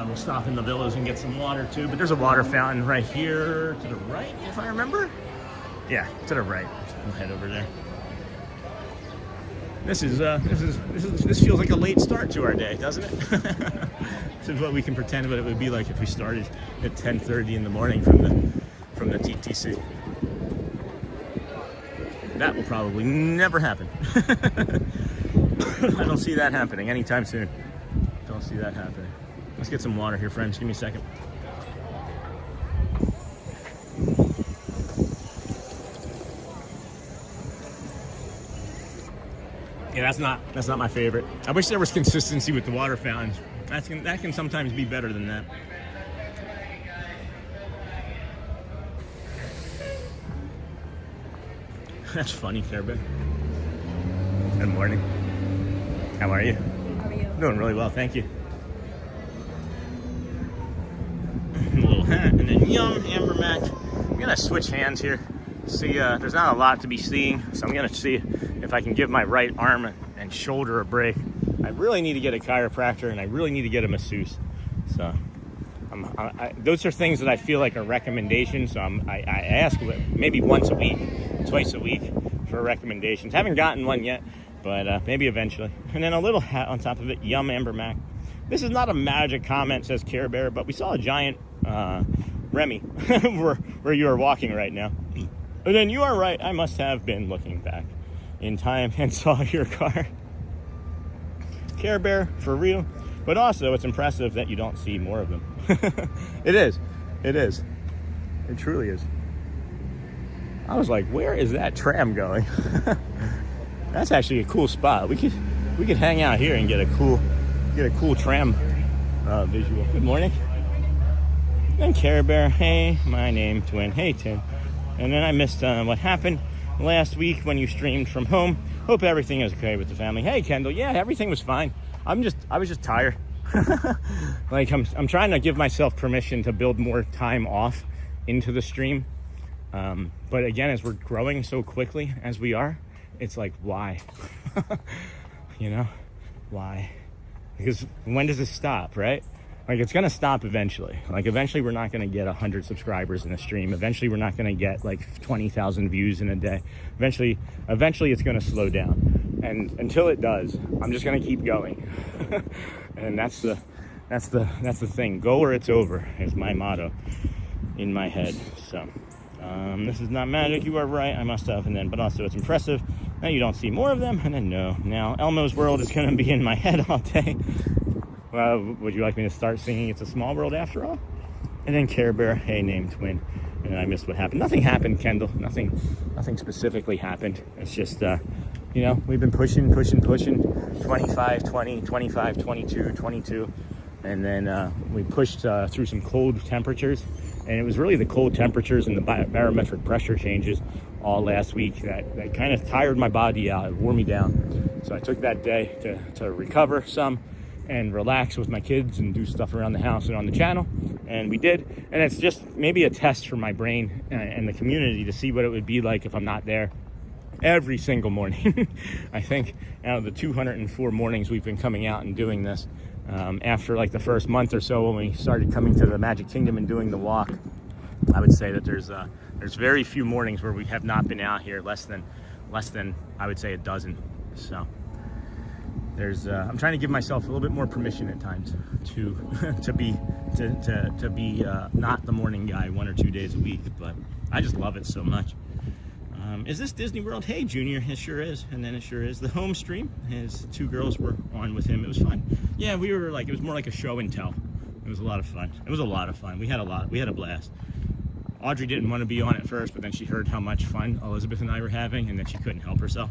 we'll stop in the villas and get some water too. But there's a water fountain right here to the right, if I remember. Yeah, to the right. We'll head over there. This feels like a late start to our day, doesn't it? This is what we can pretend what it would be like if we started at 10:30 in the morning from the TTC. That will probably never happen. I don't see that happening anytime soon. Don't see that happening. Let's get some water here, friends. Give me a second. Yeah, that's not my favorite. I wish there was consistency with the water fountains. That can sometimes be better than that. That's funny, Care Bear. Good morning. How are you? How are you? Doing really well, thank you. A little hat, and then yum, Amber Mac. I'm gonna switch hands here. See, there's not a lot to be seeing, so I'm gonna see if I can give my right arm and shoulder a break. I really need to get a chiropractor, and I really need to get a masseuse. So, those are things that I feel like are recommendations. So I ask maybe once a week, twice a week for recommendations. Haven't gotten one yet, but maybe eventually. And then a little hat on top of it. Yum, Amber Mac. This is not a magic comment, says Care Bear, but we saw a giant Remy where you are walking right now. And then you are right, I must have been looking back. in time and saw your car. Care Bear, for real. But also, it's impressive that you don't see more of them. It is. It is. It truly is. I was like, where is that tram going? That's actually a cool spot. We could hang out here and get a cool tram visual. Good morning. And Care Bear, hey, my name Twin. Hey Tim. And then I missed what happened last week when you streamed from home. Hope everything is okay with the family. Hey Kendall, yeah, everything was fine. I was just tired. Like I'm trying to give myself permission to build more time off into the stream. But again, as we're growing so quickly as we are, it's like, why? You know, why? Because when does it stop, right? Like, it's gonna stop eventually. Like, eventually we're not gonna get 100 subscribers in a stream. Eventually we're not gonna get like 20,000 views in a day. Eventually it's gonna slow down. And until it does, I'm just gonna keep going. And that's the thing. Go or it's over is my motto in my head. So this is not magic, you are right, I must have. And then, but also it's impressive that you don't see more of them. And then no, now Elmo's World is gonna be in my head all day. Would you like me to start singing It's a Small World After All? And then Care Bear, hey, name Twin. And I missed what happened. Nothing happened, Kendall. Nothing specifically happened. It's just, you know, we've been pushing. 25, 20, 25, 22, 22. And then we pushed through some cold temperatures. And it was really the cold temperatures and the barometric pressure changes all last week that kind of tired my body out. It wore me down. So I took that day to recover some and relax with my kids and do stuff around the house and on the channel, and we did. And it's just maybe a test for my brain and the community to see what it would be like if I'm not there every single morning. I think out of the 204 mornings we've been coming out and doing this, after like the first month or so when we started coming to the Magic Kingdom and doing the walk, I would say that there's very few mornings where we have not been out here, less than I would say a dozen. So I'm trying to give myself a little bit more permission at times to be not the morning guy 1 or 2 days a week, but I just love it so much. Is this Disney World? Hey Junior, it sure is. And then it sure is the home stream. His 2 girls were on with him. It was fun. Yeah, we were like, it was more like a show and tell. It was a lot of fun. We had a blast. Audrey didn't want to be on at first, but then she heard how much fun Elizabeth and I were having, and then she couldn't help herself.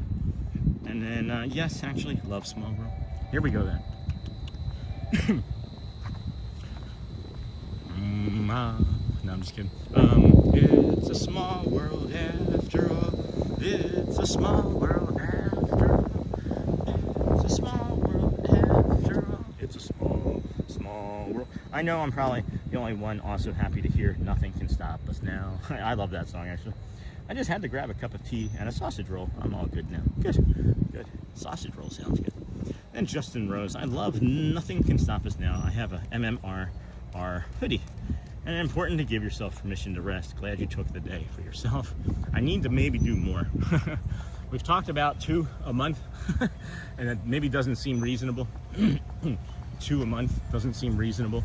And then, yes, actually, love Small World. Here we go then. No, I'm just kidding. It's a small world after all. It's a small world after all. It's a small world after all. It's a small world. I know I'm probably the only one also happy to hear Nothing Can Stop Us Now. I love that song, actually. I just had to grab a cup of tea and a sausage roll. I'm all good now. Good. Sausage roll sounds good. And Justin Rose, I love Nothing Can Stop Us Now. I have a MMRR hoodie. And it's important to give yourself permission to rest. Glad you took the day for yourself. I need to maybe do more. We've talked about 2 a month, and it maybe doesn't seem reasonable. 2 a month doesn't seem reasonable.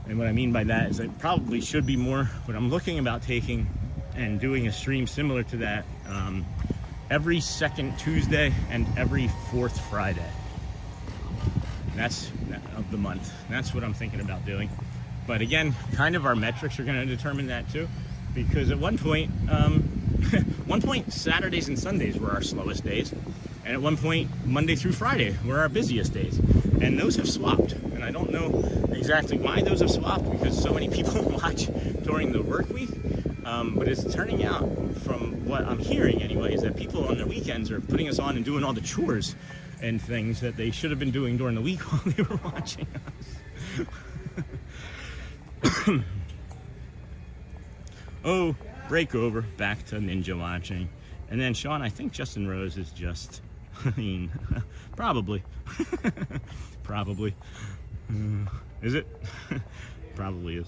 And what I mean by that is it probably should be more, but I'm looking about taking and doing a stream similar to that every 2nd Tuesday and every 4th Friday. That's of the month. That's what I'm thinking about doing. But again, kind of our metrics are going to determine that too, because at one point Saturdays and Sundays were our slowest days, and at one point Monday through Friday were our busiest days, and those have swapped. And I don't know exactly why those have swapped, because so many people watch during the work week. But it's turning out, from what I'm hearing anyway, is that people on their weekends are putting us on and doing all the chores and things that they should have been doing during the week while they were watching us. Oh, break over, back to ninja watching. And then Sean, I think Justin Rose is just, I mean, probably. Probably. Is it? Probably is.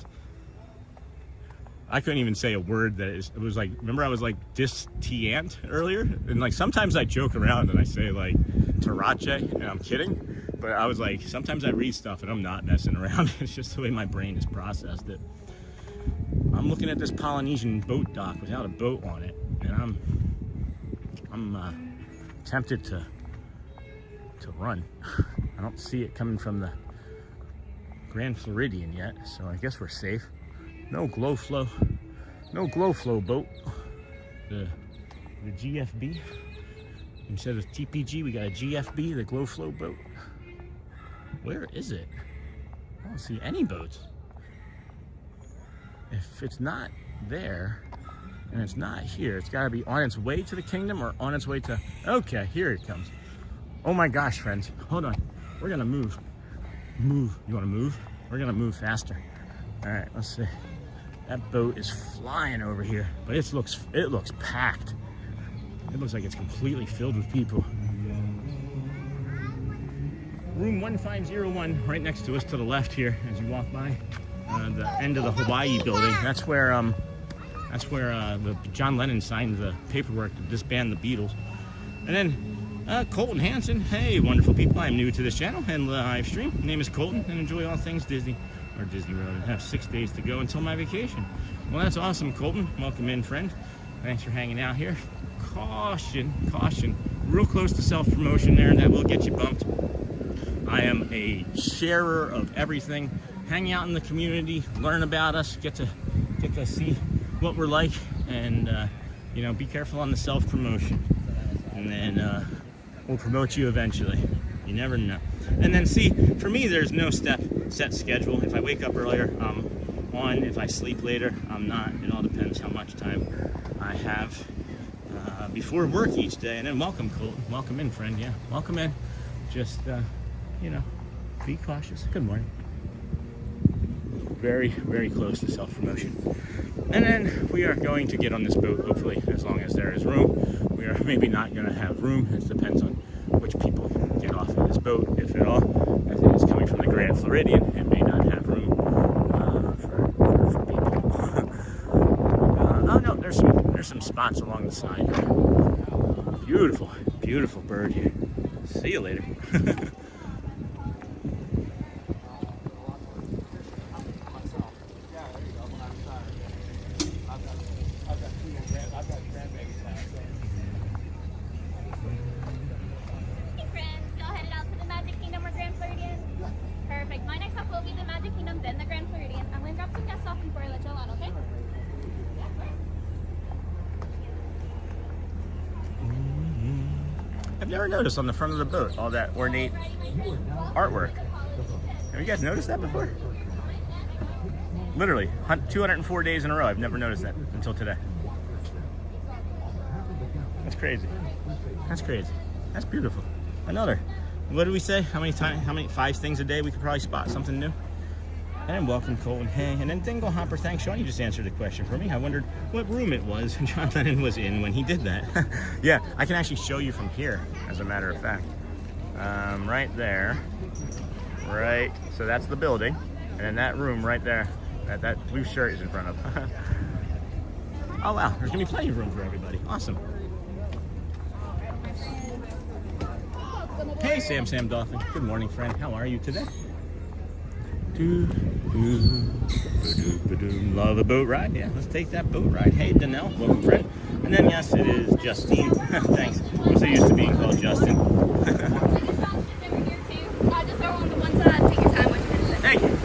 I couldn't even say a word that it was like, remember I was like dis-tiant earlier? And like sometimes I joke around and I say like Tarache, and I'm kidding. But I was like, sometimes I read stuff and I'm not messing around. It's just the way my brain has processed it. I'm looking at this Polynesian boat dock without a boat on it, and tempted to run. I don't see it coming from the Grand Floridian yet, so I guess we're safe. No glow flow boat. The GFB. Instead of TPG, we got a GFB, the glow flow boat. Where is it? I don't see any boats. If it's not there, and it's not here, it's gotta be on its way to the kingdom or on its way to, okay, here it comes. Oh my gosh, friends, hold on. We're gonna move. Move, you wanna move? We're gonna move faster. All right, let's see. That boat is flying over here, but it looks packed. It looks like it's completely filled with people. Room 1501, right next to us to the left here, as you walk by, the end of the Hawaii building. That's where the John Lennon signed the paperwork to disband the Beatles. And then Colton Hansen. Hey, wonderful people! I'm new to this channel and live stream. My name is Colton, and enjoy all things Disney or Disney World. And have 6 days to go until my vacation. Well, that's awesome, Colton. Welcome in, friend. Thanks for hanging out here. Caution, caution. Real close to self-promotion there, and that will get you bumped. I am a sharer of everything. Hang out in the community, learn about us, get to see what we're like, and you know, be careful on the self-promotion. And then we'll promote you eventually. You never know. And then see, for me, there's no set schedule. If I wake up earlier, I'm on. If I sleep later, I'm not. It all depends how much time I have before work each day. And then welcome, Colton. Welcome in, friend. Yeah, welcome in. Just, you know, be cautious. Good morning. Very, very close to self-promotion. And then we are going to get on this boat, hopefully, as long as there is room. We are maybe not going to have room. It depends on which people get off of this boat, if at all. As it is coming from the Grand Floridian, it may not have room for people. Oh no, there's some spots along the side. Beautiful, beautiful bird here. See you later. I've never noticed on the front of the boat all that ornate artwork. Have you guys noticed that before? Literally, 204 days in a row, I've never noticed that until today. That's crazy. That's crazy. That's beautiful. Another. What did we say? How many 5 things a day we could probably spot something new? And welcome, Colton. Hey, and then Dingle Hopper. Thanks, Sean. You just answered a question for me. I wondered what room it was John Lennon was in when he did that. Yeah, I can actually show you from here, as a matter of fact. Right there. Right. So that's the building. And then that room right there, that blue shirt is in front of. Oh, wow. There's going to be plenty of room for everybody. Awesome. Hey, Sam Dolphin. Good morning, friend. How are you today? Love a boat ride. Yeah, let's take that boat ride. Hey, Danelle, welcome, friend. And then, yes, it is Justine. Thanks. I'm so used to being called Justin. Thank you.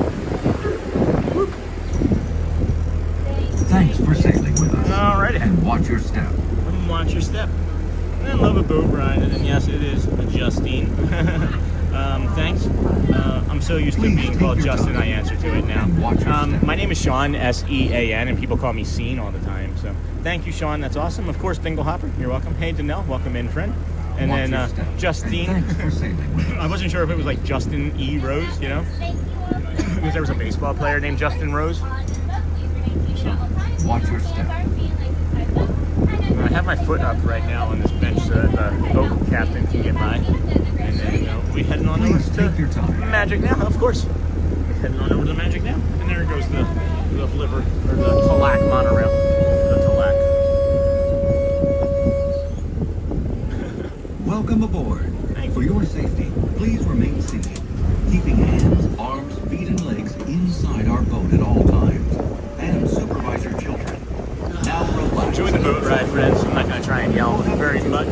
Thanks for sailing with us. All right. And watch your step. Watch your step. And then love a boat ride. And then, yes, it is Justine. Thanks. I'm so used to being called Justin, I answer to it now. My name is Sean, S-E-A-N, and people call me Scene all the time. So thank you, Sean. That's awesome. Of course, Dingle Hopper, you're welcome. Hey, Danelle, welcome in, friend. And then Justine. I wasn't sure if it was like Justin E. Rose, you know? Because there was a baseball player named Justin Rose. So, watch your step. I have my foot up right now on this bench so that the boat captain can get by. And then we'll be heading on over to Magic Now, of course. Heading on over to Magic Now. And there goes the liver, or the Talac monorail. The Talac. Welcome aboard. For your safety, please remain seated, keeping hands, arms, feet, and legs inside our boat at all times. And supervise your children. Now relax. Enjoy the boat ride, friends. I'm not going to try and yell very much,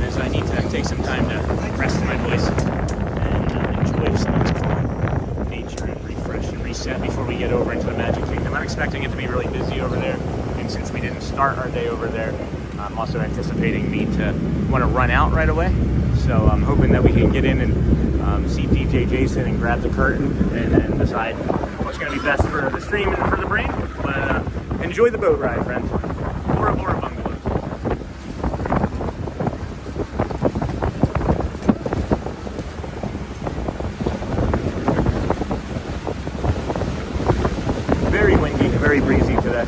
as I need to take some time to rest my voice and enjoy some calm nature and refresh and reset before we get over into the Magic Kingdom. I'm expecting it to be really busy over there, and since we didn't start our day over there, I'm also anticipating me to want to run out right away. So I'm hoping that we can get in and see DJ Jason and grab the curtain and then decide what's going to be best for the stream and for the brain. But enjoy the boat ride, friends. Bora Bora Bungalows. Very windy, very breezy today.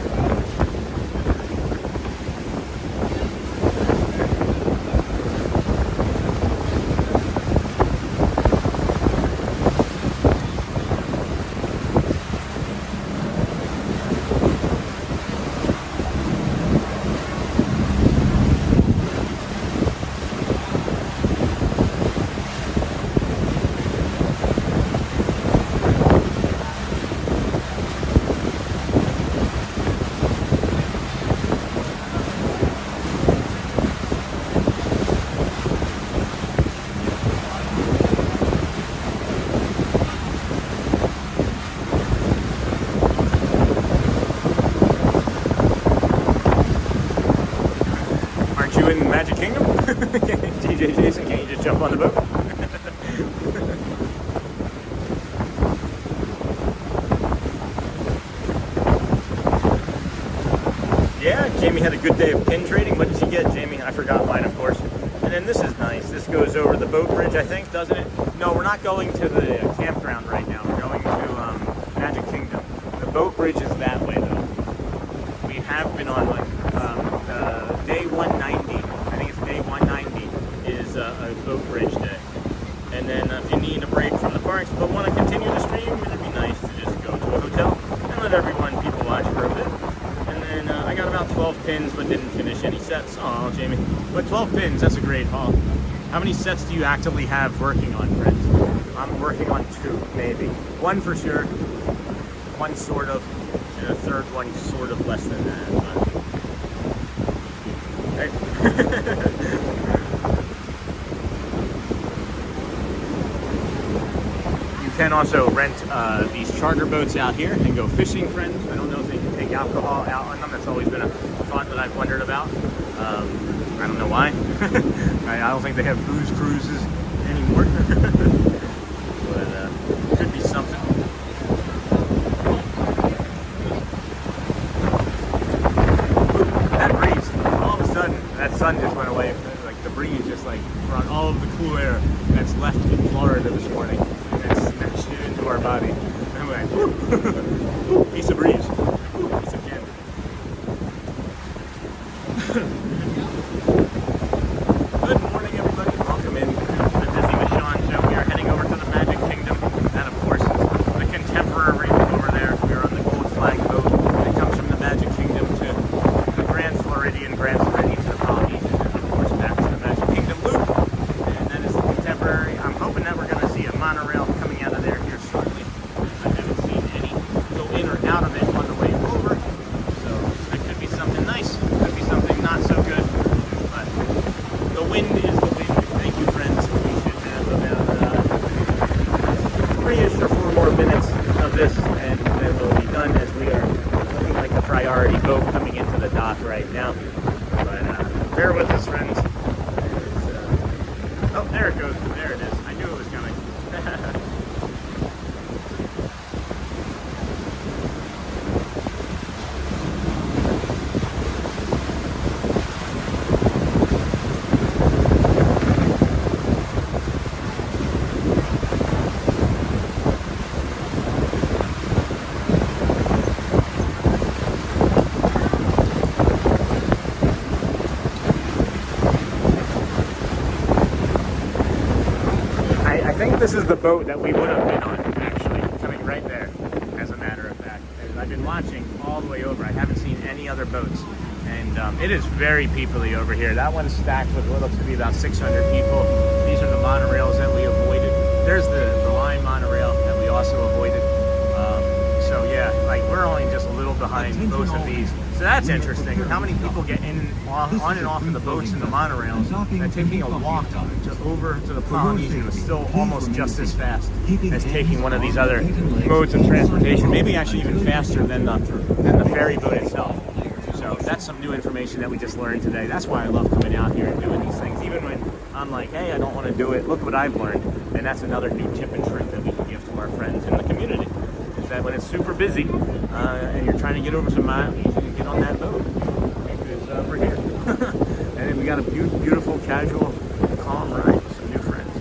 In the Magic Kingdom? DJ Jason, can't you just jump on the boat? Yeah, Jamie had a good day of pin trading. What did you get, Jamie? I forgot mine, of course. And then this is nice. This goes over the boat bridge, I think, doesn't it? No, we're not going to the campground right now. We're going to Magic Kingdom. The boat bridge is that way, though. We have been on, like, day 190. I think it's day 190 is a boat bridge day. And then if you need a break from the parks but want to continue the stream, it'd be nice to just go to a hotel and let people watch for a bit. And then I got about 12 pins but didn't finish any sets. Oh, Jamie. But 12 pins, that's a great haul. How many sets do you actively have working on, friends? I'm working on 2, maybe. 1 for sure, 1 sort of, and a third one sort of less than that. But you can also rent these charter boats out here and go fishing, friends. I don't know if they can take alcohol out on them. That's always been a thought that I've wondered about. I don't know why. I don't think they have booze cruises anymore. But could be something. That breeze, all of a sudden, that sun just went away. Like the breeze just like brought all of the cool air that's left in Florida this morning and snatched it into our body. And I'm like, woo, piece of breeze, piece of candy. Good morning, everybody. Welcome in to the Disney with Sean show. We are heading over to the Magic Kingdom. That, of course, is the contemporary over there. We're on the Gold Flag boat. It comes from the Magic Kingdom to the Grand Floridian to the Polynesian, and of course back to the Magic Kingdom Loop. And that is the contemporary. I'm hoping that we're going to see a monorail coming out of there here shortly. I haven't seen any go in or out of it on the way over. So that could be something nice. Could be something not so good. But the wind is the wind. Thank you, friends. We should have about 3-ish or 4 more minutes of this, and then we'll be done, as we are looking like the priority boat coming into the dock right now. But bear with us, friends. Oh, there it goes. There it is. I knew it was coming. This is the boat that we would have been on, actually, coming right there, as a matter of fact. And I've been watching all the way over. I haven't seen any other boats. And it is very peoply over here. That one's stacked with what looks to be about 600 people. These are the monorails that we avoided. There's the line monorail that we also avoided. So yeah, like we're only just a little behind both of these. So that's interesting. How many people get in and off, on and off of the boats and the monorails, and taking a walk over to the Polynesian is still almost just as fast as taking one of these other modes of transportation. Maybe actually even faster than the ferry boat itself. So that's some new information that we just learned today. That's why I love coming out here and doing these things. Even when I'm like, hey, I don't want to do it, look what I've learned. And that's another new tip and trick that we can give to our friends in the community. Is that when it's super busy and you're trying to get over some miles, you can get on that boat. Because we're here. And then we got a beautiful, casual, calm ride with some new friends.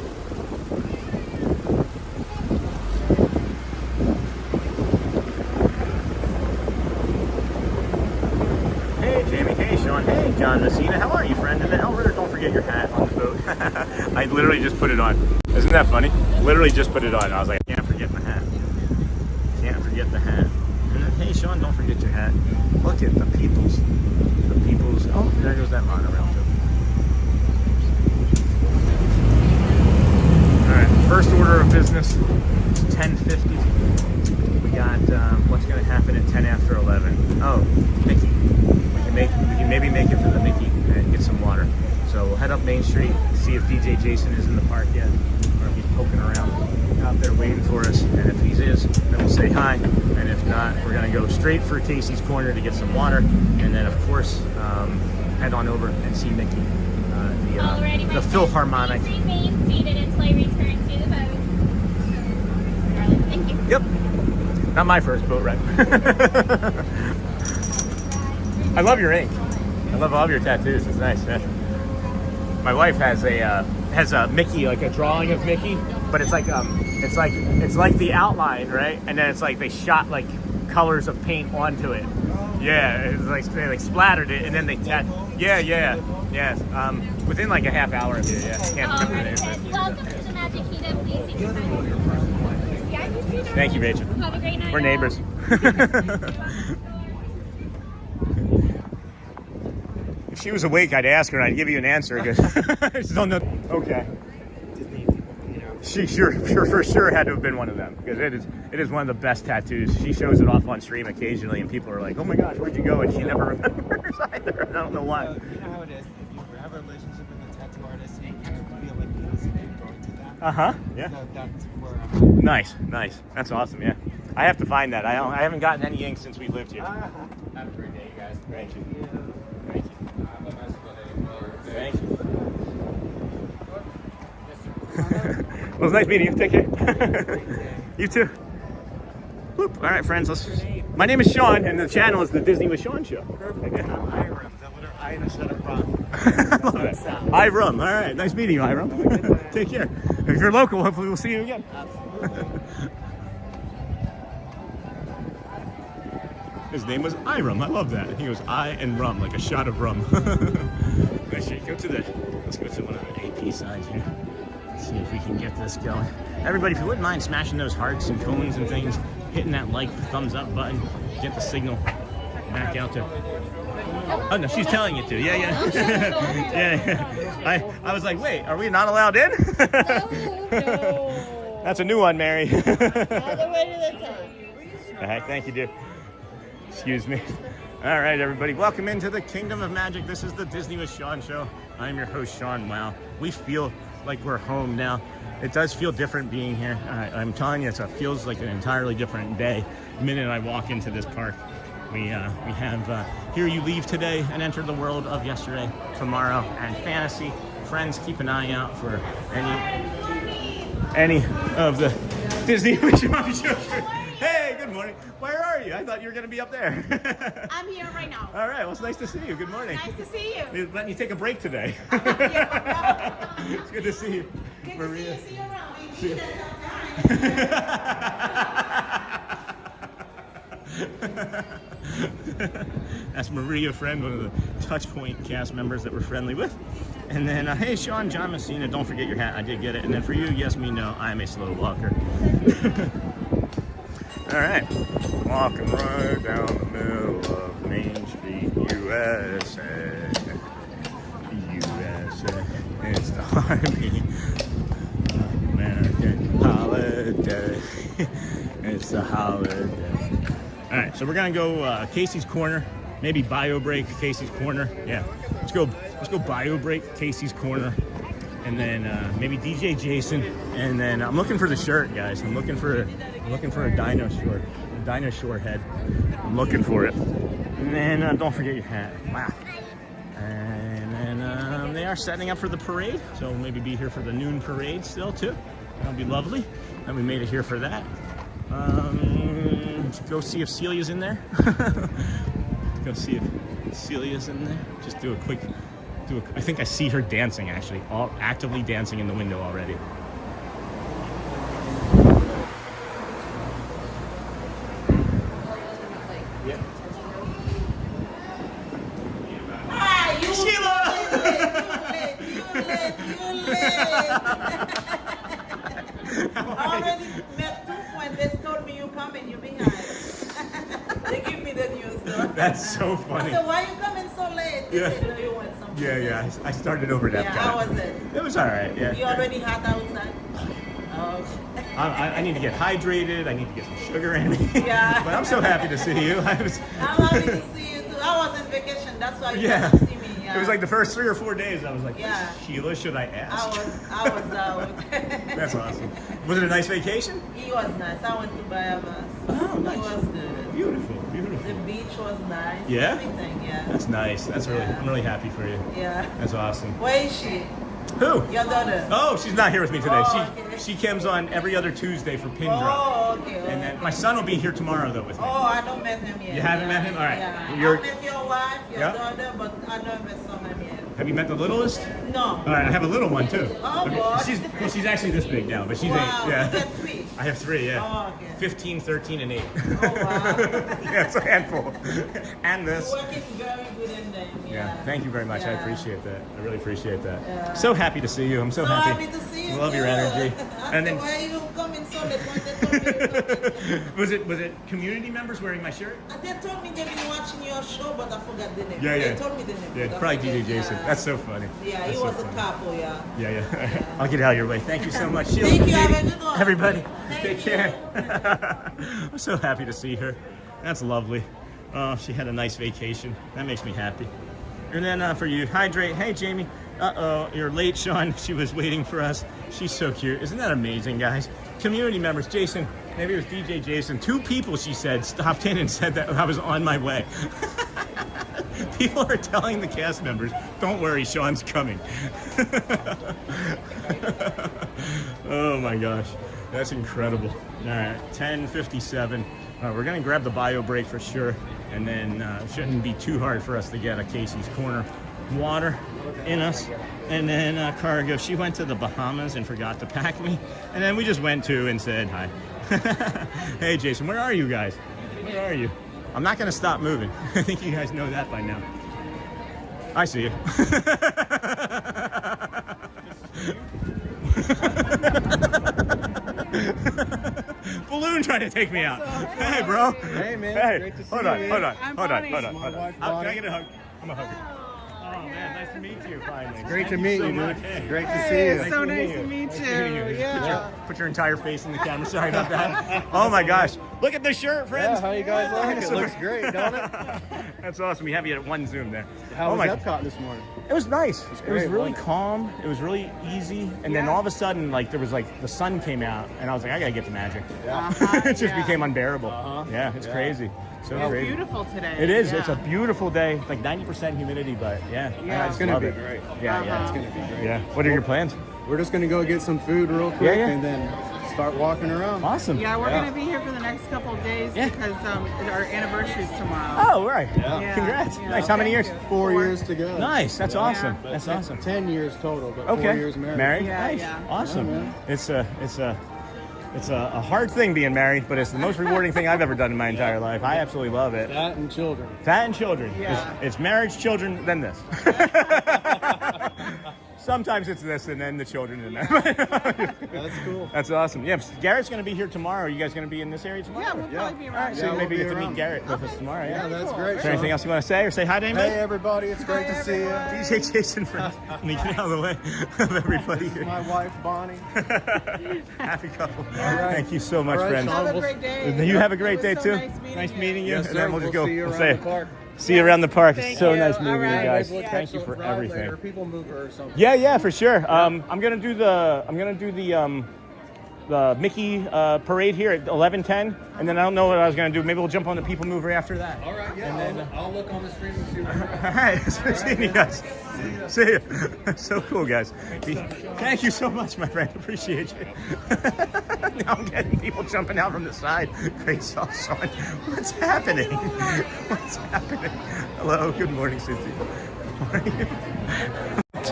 Hey Jamie, hey Sean, hey John Messina, how are you, friend? And then Elmer, don't forget your hat on the boat. I literally just put it on. Isn't that funny? Literally just put it on. I was like, I can't forget my hat. Can't forget the hat. And then, hey Sean, don't forget your hat. Look at the peoples. The peoples. Oh, there goes that monorail too. Alright, first order of business is 10:50. We got what's going to happen at 10 after 11. Oh, Mickey. We can maybe make it to the Mickey and get some water. So we'll head up Main Street, see if DJ Jason is in the park yet, or if he's poking around out there waiting for us. And if he is, then we'll say hi. And if not, we're going to go straight for Casey's Corner to get some water. And then, of course, head on over and see Mickey, the Philharmonic. Remain seated until I return to the boat. Thank you. Yep. Not my first boat ride. I love your ink. I love all of your tattoos. It's nice. Yeah. My wife has a Mickey, like a drawing of Mickey, but it's like the outline, right? And then it's like they shot like colors of paint onto it. Yeah, it's like they like splattered it, and then they yes. Within like a half hour of it. Yeah, I can't remember the name. Welcome to the Magic Kingdom. Please see you. Thank you, Rachel. Have a great night. We're neighbors. If she was awake, I'd ask her and I'd give you an answer because I just don't know. Okay. She for sure had to have been one of them because it is one of the best tattoos. She shows it off on stream occasionally and people are like, oh my gosh, where'd you go? And she never remembers either. I don't know why. So, you know how it is. If you have a relationship with a tattoo artist, you kind of feel like you listen to going to that. Uh-huh. Yeah. So that's where I'm at. Nice. That's awesome, yeah. I have to find that. I haven't gotten any ink since we lived here. Have a great day, you guys. Thank you. Have a nice day. Thank you. Well, it was nice meeting you. Take care. You too. Whoop. All right, friends. My name is Sean, and the channel is the Disney with Sean Show. Perfect. I'm Iram. The letter I and a shut up Ron. Iram. All right. Nice meeting you, Iram. Take care. If you're local, hopefully we'll see you again. Absolutely. His name was Iram. I love that. He goes I and rum, like a shot of rum. Let's go to let's go to one of the AP sides here. See if we can get this going. Everybody, if you wouldn't mind smashing those hearts and cones and things, hitting that like, thumbs up button, get the signal back out there. Oh no, she's telling you to. Yeah. Yeah. I was like, wait, are we not allowed in? No. That's a new one, Mary. All the way to the top. All right, thank you, dear. Excuse me. All right, everybody, welcome into the Kingdom of Magic. This is the Disney with Sean show. I'm your host, Sean. Wow, we feel like we're home now. It does feel different being here. I'm telling you, it feels like an entirely different day. The minute I walk into this park, we have Here You Leave Today and Enter the World of Yesterday, Tomorrow, and Fantasy. Friends, keep an eye out for any of the Disney with Sean show. Hey, good morning. Where are you? I thought you were going to be up there. I'm here right now. All right, well, it's nice to see you. Good morning. Nice to see you. We're letting you take a break today. It's good to see you. Good Maria. to see you around. See you. That's Maria, friend, one of the Touchpoint cast members that we're friendly with. And then, hey, Sean, John Messina, don't forget your hat. I did get it. And then for you, yes, me, no, I'm a slow walker. All right, walking right down the middle of Main Street, USA. USA, it's the Army American holiday. It's It's a holiday. All right, so we're gonna go Casey's Corner, maybe Bio Break, Casey's Corner. Yeah, let's go Bio Break, Casey's Corner, and then maybe DJ Jason. And then I'm looking for the shirt, guys. I'm looking for a Dino Shore head. I'm looking for it. And then don't forget your hat. Wow. And then they are setting up for the parade, so we'll maybe be here for the noon parade still too. That'll be lovely. And we made it here for that. Go see if Celia's in there. Go see if Celia's in there. Just do a quick, I think I see her dancing actually, actively dancing in the window already. Yeah. Hi, you Sheila! You I already met 2 friends. They told me you come and you behind. They give me the news though. That's so funny. I said, why you coming so late? They said, no, you want something. Yeah. I started over at Epcot. Yeah, how was it? It was all right. Yeah. You already hot outside? Oh. I need to get hydrated. I need to get some sugar in me. Yeah. But I'm so happy to see you. I'm happy to see you too. I was on vacation. That's why you Yeah. didn't see me. Yeah. It was like the first 3 or 4 days. I was like, Yeah. Sheila, should I ask? I was out. That's awesome. Was it a nice vacation? It was nice. I went to Bahamas. Oh, nice. It was good. Beautiful. The beach was nice. Yeah? Everything, yeah. That's nice. That's really. Yeah. I'm really happy for you. Yeah. That's awesome. Where is she? Who? Your daughter. Oh, she's not here with me today. Oh, okay. She comes on every other Tuesday for pin drop. Oh, okay. And then my son will be here tomorrow though with me. Oh, I don't met him yet. You haven't met him? All right. Yeah. You're- I met your wife, your Yeah. daughter, but I don't met someone yet. Have you met the littlest? No. All right, I have a little one too. Oh, boy. She's actually this big now, but she's Wow. 8. Yeah. You get 3. I have 3, yeah. Oh, okay. 15, 13, and 8. Oh, wow. Yeah, it's a handful. And this. You're working very good in them. Yeah, thank you very much. I Yeah. appreciate that. I really appreciate that. Yeah. So happy to see you. I'm so So happy. happy to see you. Love your too. energy. I And said, then why you coming so late? Why they told me was it community members wearing my shirt? They told me they've been watching your show, but I forgot the name. Yeah. They told me the name. Yeah, but I probably forget. DJ Jason. Yeah. That's so funny. Yeah, That's he so was funny. a couple, yeah. Yeah. I'll get out of your way. Thank you so much, Sheila. Thank you. Katie, Have a good one. everybody, Thank take you. care. I'm so happy to see her. That's lovely. She had a nice vacation. That makes me happy. And then for you, hydrate. Hey, Jamie. Uh-oh, you're late, Sean. She was waiting for us. She's so cute. Isn't that amazing, guys? Community members, Jason. Maybe it was DJ Jason. 2 people, she said, stopped in and said that I was on my way. People are telling the cast members, don't worry, Sean's coming. Oh my gosh, that's incredible. All right, 10:57. We're gonna grab the bio break for sure, and then it shouldn't be too hard for us to get a Casey's Corner water in us. And then cargo, she went to the Bahamas and forgot to pack me. And then we just went to and said hi. Hey Jason, where are you guys? Where are you? I'm not gonna stop moving. I think you guys know that by now. I see you. Balloon trying to take me out. Hey, bro. Hey, man. Hey, Great to see hold you, on, man. hold on. wife, Can I Bonnie. get a hug? I'm a hugger. Oh man, nice to meet you finally. Great to Thank meet so you, dude. much. Hey. Great to see you. So nice to meet you. Yeah. Put your entire face in the camera. Sorry about that. Oh my gosh. Look at the shirt, friends. Yeah, how you guys like it? Looks great, don't it? That's awesome. We have you at one zoom there. How oh was my Epcot this morning? It was nice. It was great, really wasn't it? calm. It was really easy. And then all of a sudden, like there was like the sun came out, and I was like, I gotta get to Magic. Yeah. It just became unbearable. Yeah, it's Yeah. crazy. So It's crazy. beautiful today. It is. Yeah. It's a beautiful day. Like 90% humidity, but yeah. Yeah. I It's gonna love be it. great. Yeah, yeah. It's gonna be great. Yeah. What are your plans? We're just gonna go get some food real quick yeah. and then start walking around. Awesome. Yeah, we're Yeah. going to be here for the next couple of days Yeah. because our anniversary's tomorrow. Oh, right. Yeah. Congrats. Yeah. Nice. How many years? Thank you. 4 years to go. Nice. That's awesome. Yeah. That's awesome. 10 years total, but Okay. 4 years married. Yeah, Nice. yeah. Awesome. Yeah, man. It's a hard thing being married, but it's the most rewarding thing I've ever done in my entire life. I absolutely love it. That and children. That and children. Yeah. It's marriage, children, then this. Sometimes it's this and then the children in there. That's cool. That's awesome. Yeah, Garrett's going to be here tomorrow. Are you guys going to be in this area tomorrow? Yeah, we'll probably be All around. right, so Yeah, maybe we'll you be get to around. meet Garrett with us tomorrow. Yeah. Yeah, that's great. Is there anything else you want to say or say hi to anybody? Hey, everybody. It's great to see you. DJ Jason for me get out of the way of everybody here. My wife, Bonnie. Happy couple. right. Thank you so much, All right, friends. Sean. Have a great day. You have a great It day was so too. nice meeting you. Yes, and sir. then we'll just go. see you We'll around say the park. see you around the park. It's Thank so you. nice meeting All you right. guys. Yeah. Thank you for everything. Later. People mover or something. Yeah, for sure. I'm gonna do the Mickey parade here at 11:10, and then I don't know what I was gonna do. Maybe we'll jump on the People Mover after that. All right, yeah. And then, I'll look on the stream and see what All right, seeing you guys. See you. So cool, guys. Thank you so much, my friend. Appreciate you. Now I'm getting people jumping out from the side. Great job, Sean. What's happening? What's happening? Hello. Good morning, Susie. Good morning.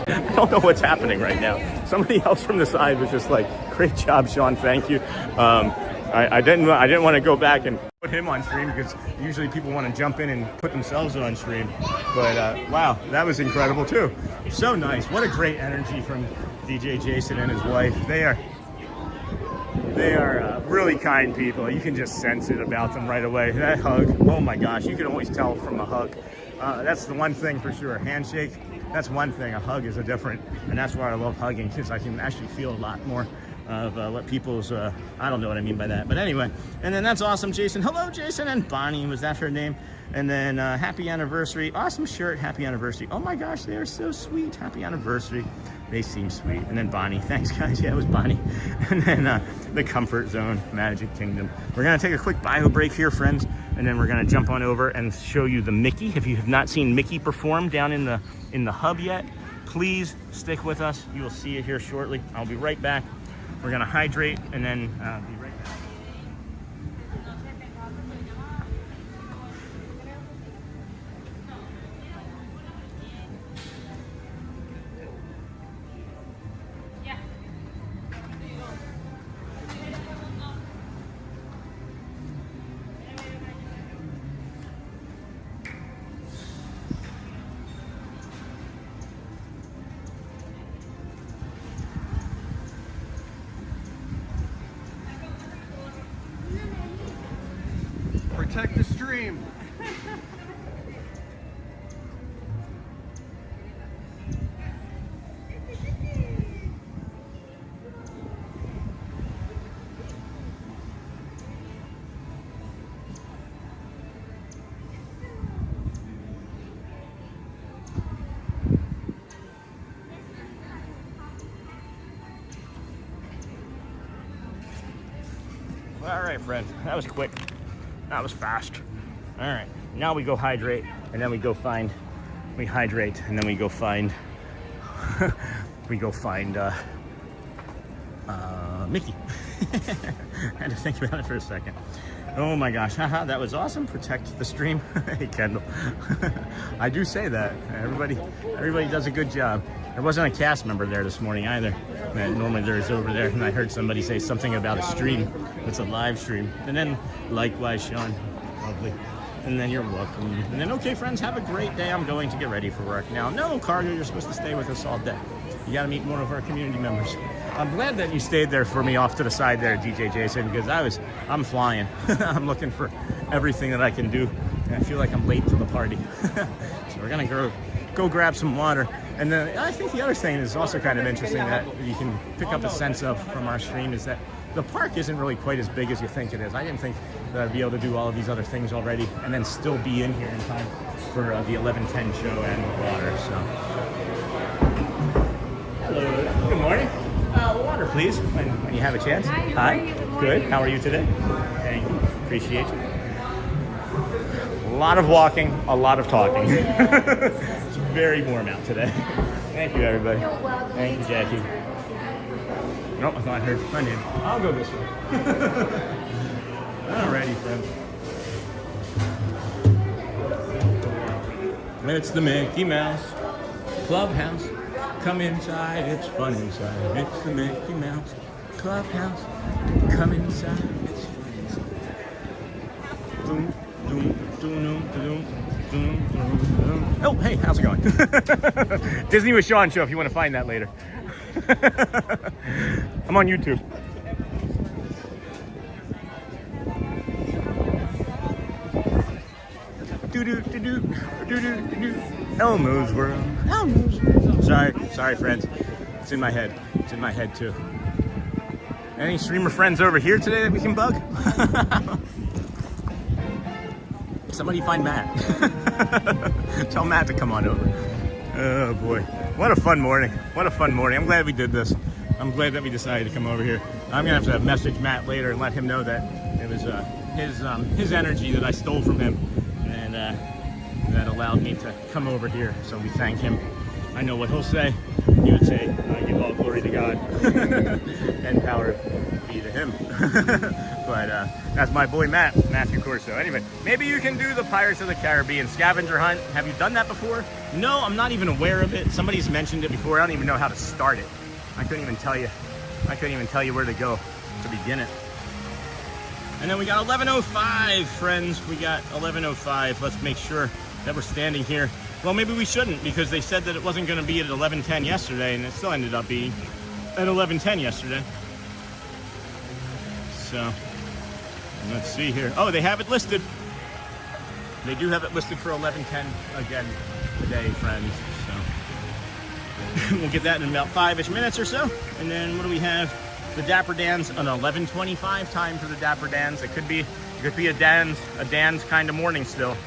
I don't know what's happening right now. Somebody else from the side was just like, "Great job, Sean. Thank you." I didn't want to go back and put him on stream because usually people want to jump in and put themselves on stream. But wow, that was incredible too. So nice. What a great energy from DJ Jason and his wife. They are really kind people. You can just sense it about them right away. That hug, oh my gosh, you can always tell from a hug. That's the one thing for sure. Handshake, that's one thing. A hug is a different, and that's why I love hugging, because I can actually feel a lot more of what people's, I don't know what I mean by that. But anyway, and then that's awesome, Jason. Hello, Jason, and Bonnie, was that her name? And then happy anniversary. Awesome shirt, happy anniversary. Oh my gosh, they are so sweet. Happy anniversary. They seem sweet. And then Bonnie, thanks guys. Yeah, it was Bonnie. And then the Comfort Zone, Magic Kingdom. We're gonna take a quick bio break here, friends, and then we're gonna jump on over and show you the Mickey. If you have not seen Mickey perform down in the hub yet, please stick with us. You will see it here shortly. I'll be right back. We're gonna hydrate and then be right back. Protect the stream. All right, friends, that was quick. That was fast. All right, now we go hydrate, and then we hydrate, and then we go find, Mickey. I had to think about it for a second. Oh my gosh, haha, that was awesome. Protect the stream. Hey, Kendall. I do say that. Everybody does a good job. There wasn't a cast member there this morning either. And normally there's over there, and I heard somebody say something about a stream. It's a live stream. And then likewise, Sean. Lovely. And then you're welcome. And then, okay, friends, have a great day. I'm going to get ready for work now. No, Cargo, you're supposed to stay with us all day. You got to meet one of our community members. I'm glad that you stayed there for me off to the side there, DJ Jason, because I'm flying. I'm looking for everything that I can do. And I feel like I'm late to the party. So we're going to go grab some water. And then I think the other thing is also kind of interesting that you can pick up a sense of from our stream is that the park isn't really quite as big as you think it is. I didn't think that I'd be able to do all of these other things already and then still be in here in time for the 11:10 show and the water. So, hello, good morning. Water, please, when you have a chance. Hi, how are you? Good. How are you today? Thank you. Appreciate you. A lot of walking, a lot of talking. It's very warm out today. Thank you, everybody. You're welcome. Thank you, Jackie. Nope, I thought I heard my name. I'll go this way. Alrighty, friends. It's the Mickey Mouse Clubhouse. Come inside, it's fun inside. It's the Mickey Mouse Clubhouse. Come inside, it's fun inside. Doom, doom, doom, doom, doom, doom, doom. Oh, hey, how's it going? Disney with Sean show if you want to find that later. I'm on YouTube. Elmo's World. Elmo's World. Sorry, friends. It's in my head. It's in my head too. Any streamer friends over here today that we can bug? Somebody find Matt. Tell Matt to come on over. Oh boy, what a fun morning! What a fun morning! I'm glad we did this. I'm glad that we decided to come over here. I'm gonna have to message Matt later and let him know that it was his energy that I stole from him, and that allowed me to come over here. So we thank him. I know what he'll say. He would say, "Give all glory to God and power be to Him." But that's my boy Matthew Corso. Anyway, maybe you can do the Pirates of the Caribbean scavenger hunt. Have you done that before? No, I'm not even aware of it. Somebody's mentioned it before. I don't even know how to start it. I couldn't even tell you where to go to begin it. And then we got 11:05, friends. We got 11:05. Let's make sure that we're standing here. Well, maybe we shouldn't, because they said that it wasn't going to be at 11:10 yesterday, and it still ended up being at 11:10 yesterday. So, let's see here. Oh, they have it listed. They do have it listed for 11:10 again today, friends. So, we'll get that in about 5-ish minutes or so. And then what do we have? The Dapper Dans, an 11:25 time for the Dapper Dans. It could be a Dans kind of morning still.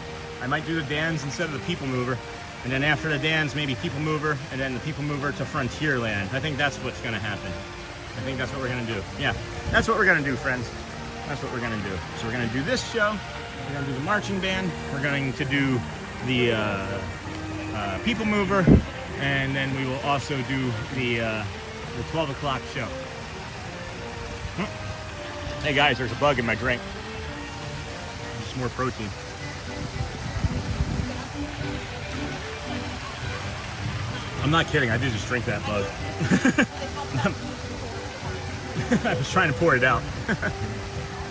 I might do the Dans instead of the People Mover. And then after the Dans, maybe People Mover, and then the People Mover to Frontierland. I think that's what's going to happen. I think that's what we're going to do. Yeah, that's what we're going to do, friends. That's what we're going to do. So we're going to do this show. We're going to do the marching band. We're going to do the People Mover. And then we will also do the 12 o'clock show. Hey guys, there's a bug in my drink. Just more protein. I'm not kidding, I did just drink that bug. I was trying to pour it out.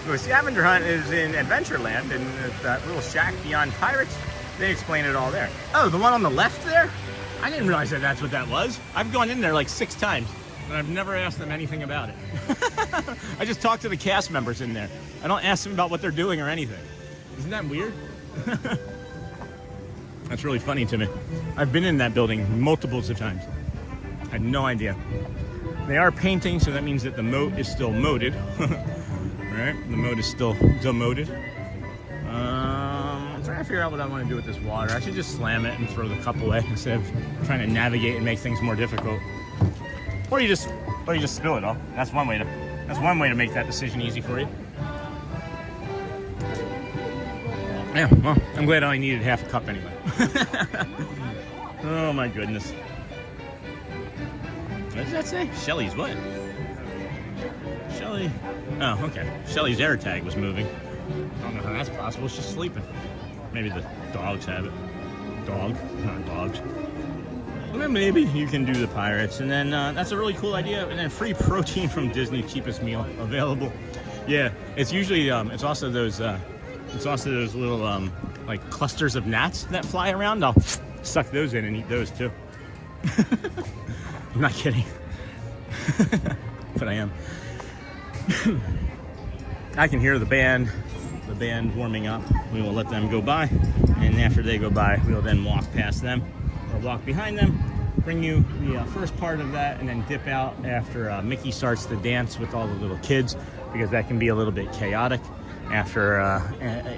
The scavenger hunt is in Adventureland, and that little shack beyond Pirates. They explain it all there. Oh, the one on the left there? I didn't realize that that's what that was. I've gone in there like 6 times, and I've never asked them anything about it. I just talk to the cast members in there. I don't ask them about what they're doing or anything. Isn't that weird? That's really funny to me. I've been in that building multiples of times. I had no idea. They are painting, so that means that the moat is still moated. Right? The moat is still demoted. I'm trying to figure out what I want to do with this water. I should just slam it and throw the cup away instead of trying to navigate and make things more difficult. Or you just spill it all. That's one way to make that decision easy for you. Yeah, well, I'm glad I only needed half a cup anyway. Oh my goodness. What does that say? Shelly's what? Shelly. Oh, okay. Shelly's air tag was moving. I don't know how that's possible. She's sleeping. Maybe the dogs have it. Dog, not dogs. Well, then maybe you can do the Pirates, and then that's a really cool idea. And then free protein from Disney, cheapest meal available. Yeah, it's usually it's also those little like clusters of gnats that fly around. I'll suck those in and eat those too. I'm not kidding, but I am. I can hear the band warming up. We will let them go by, and after they go by, we will then walk past them or walk behind them, bring you the first part of that, and then dip out after Mickey starts the dance with all the little kids, because that can be a little bit chaotic after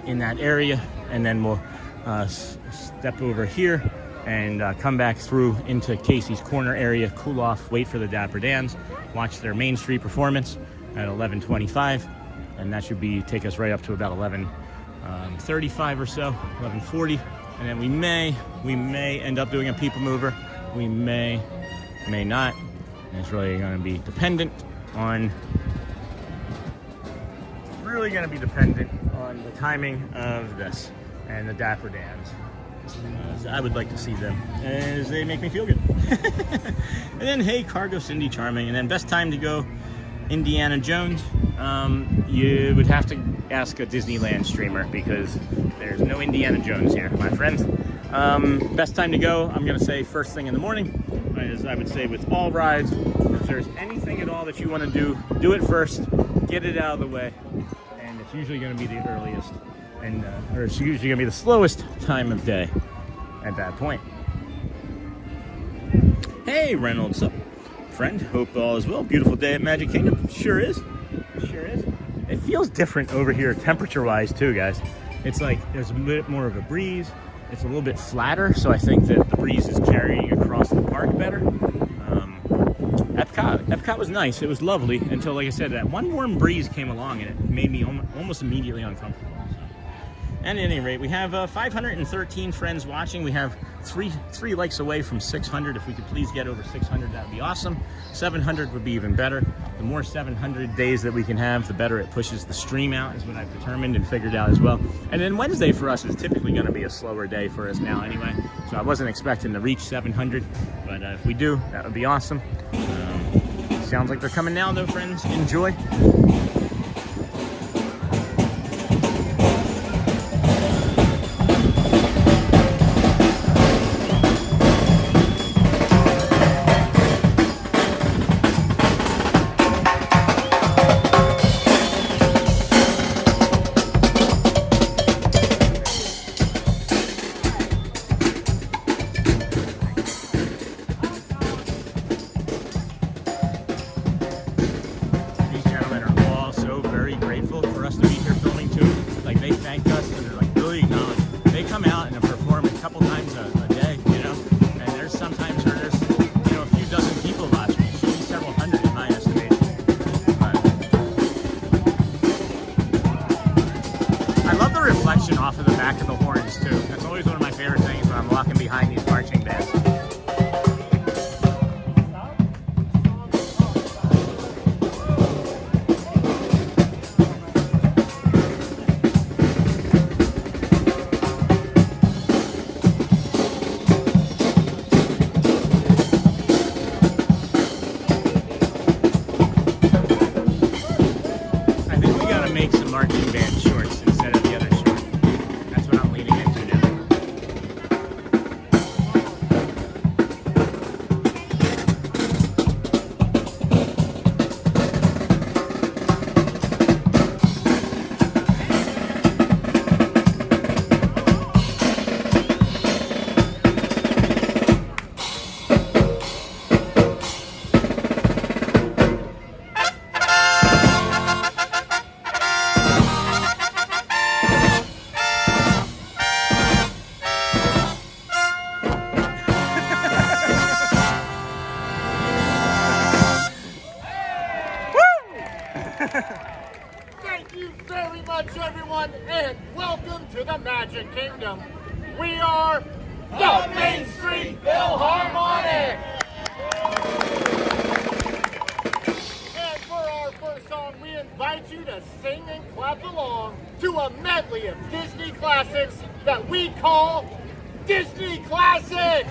in that area. And then we'll step over here and come back through into Casey's Corner area, cool off, wait for the Dapper Dans, watch their Main Street performance at 11:25, and that should take us right up to about 11:35 or so, 11:40, and then we may end up doing a People Mover. We may not, and it's really going to be dependent on the timing of this and the Dapper Dans. I would like to see them, as they make me feel good. And then, hey, Cargo Cindy Charming. And then, best time to go Indiana Jones. You would have to ask a Disneyland streamer, because there's no Indiana Jones here, my friends. Best time to go, I'm gonna say first thing in the morning, as I would say with all rides. If there's anything at all that you want to do it first, get it out of the way, and it's usually going to be the earliest, and or it's usually going to be the slowest time of day at that point. Hey Reynolds, up, friend? Hope all is well. Beautiful day at Magic Kingdom. Sure is. Sure is. It feels different over here temperature-wise too, guys. It's like there's a bit more of a breeze. It's a little bit flatter, so I think that the breeze is carrying across the park better. Epcot was nice. It was lovely until, like I said, that one warm breeze came along and it made me almost immediately uncomfortable. So. And at any rate, we have 513 friends watching. We have three likes away from 600. If we could please get over 600, that would be awesome. 700 would be even better. The more 700 days that we can have, the better it pushes the stream out, is what I've determined and figured out as well. And then Wednesday for us is typically going to be a slower day for us now anyway. So I wasn't expecting to reach 700, but if we do, that would be awesome. Sounds like they're coming now though, friends. Enjoy. Off of the back of the horns too. That's always one of my favorite things when I'm walking behind these marching bands. I think we gotta make some marching band shorts instead of the other shorts. That's what I'm leaning into now. Thank you very much, everyone, and welcome to the Magic Kingdom. We are the Main Street Philharmonic! And for our first song, we invite you to sing and clap along to a medley of Disney classics that we call Disney Classics!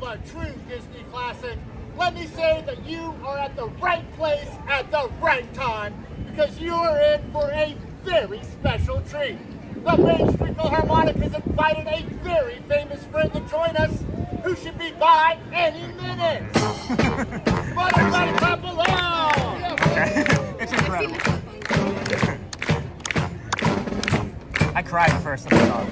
of a true Disney classic, let me say that you are at the right place at the right time, because you are in for a very special treat. The Main Street Philharmonic has invited a very famous friend to join us, who should be by any minute. But everybody clap along! It's incredible. I cried first in the song.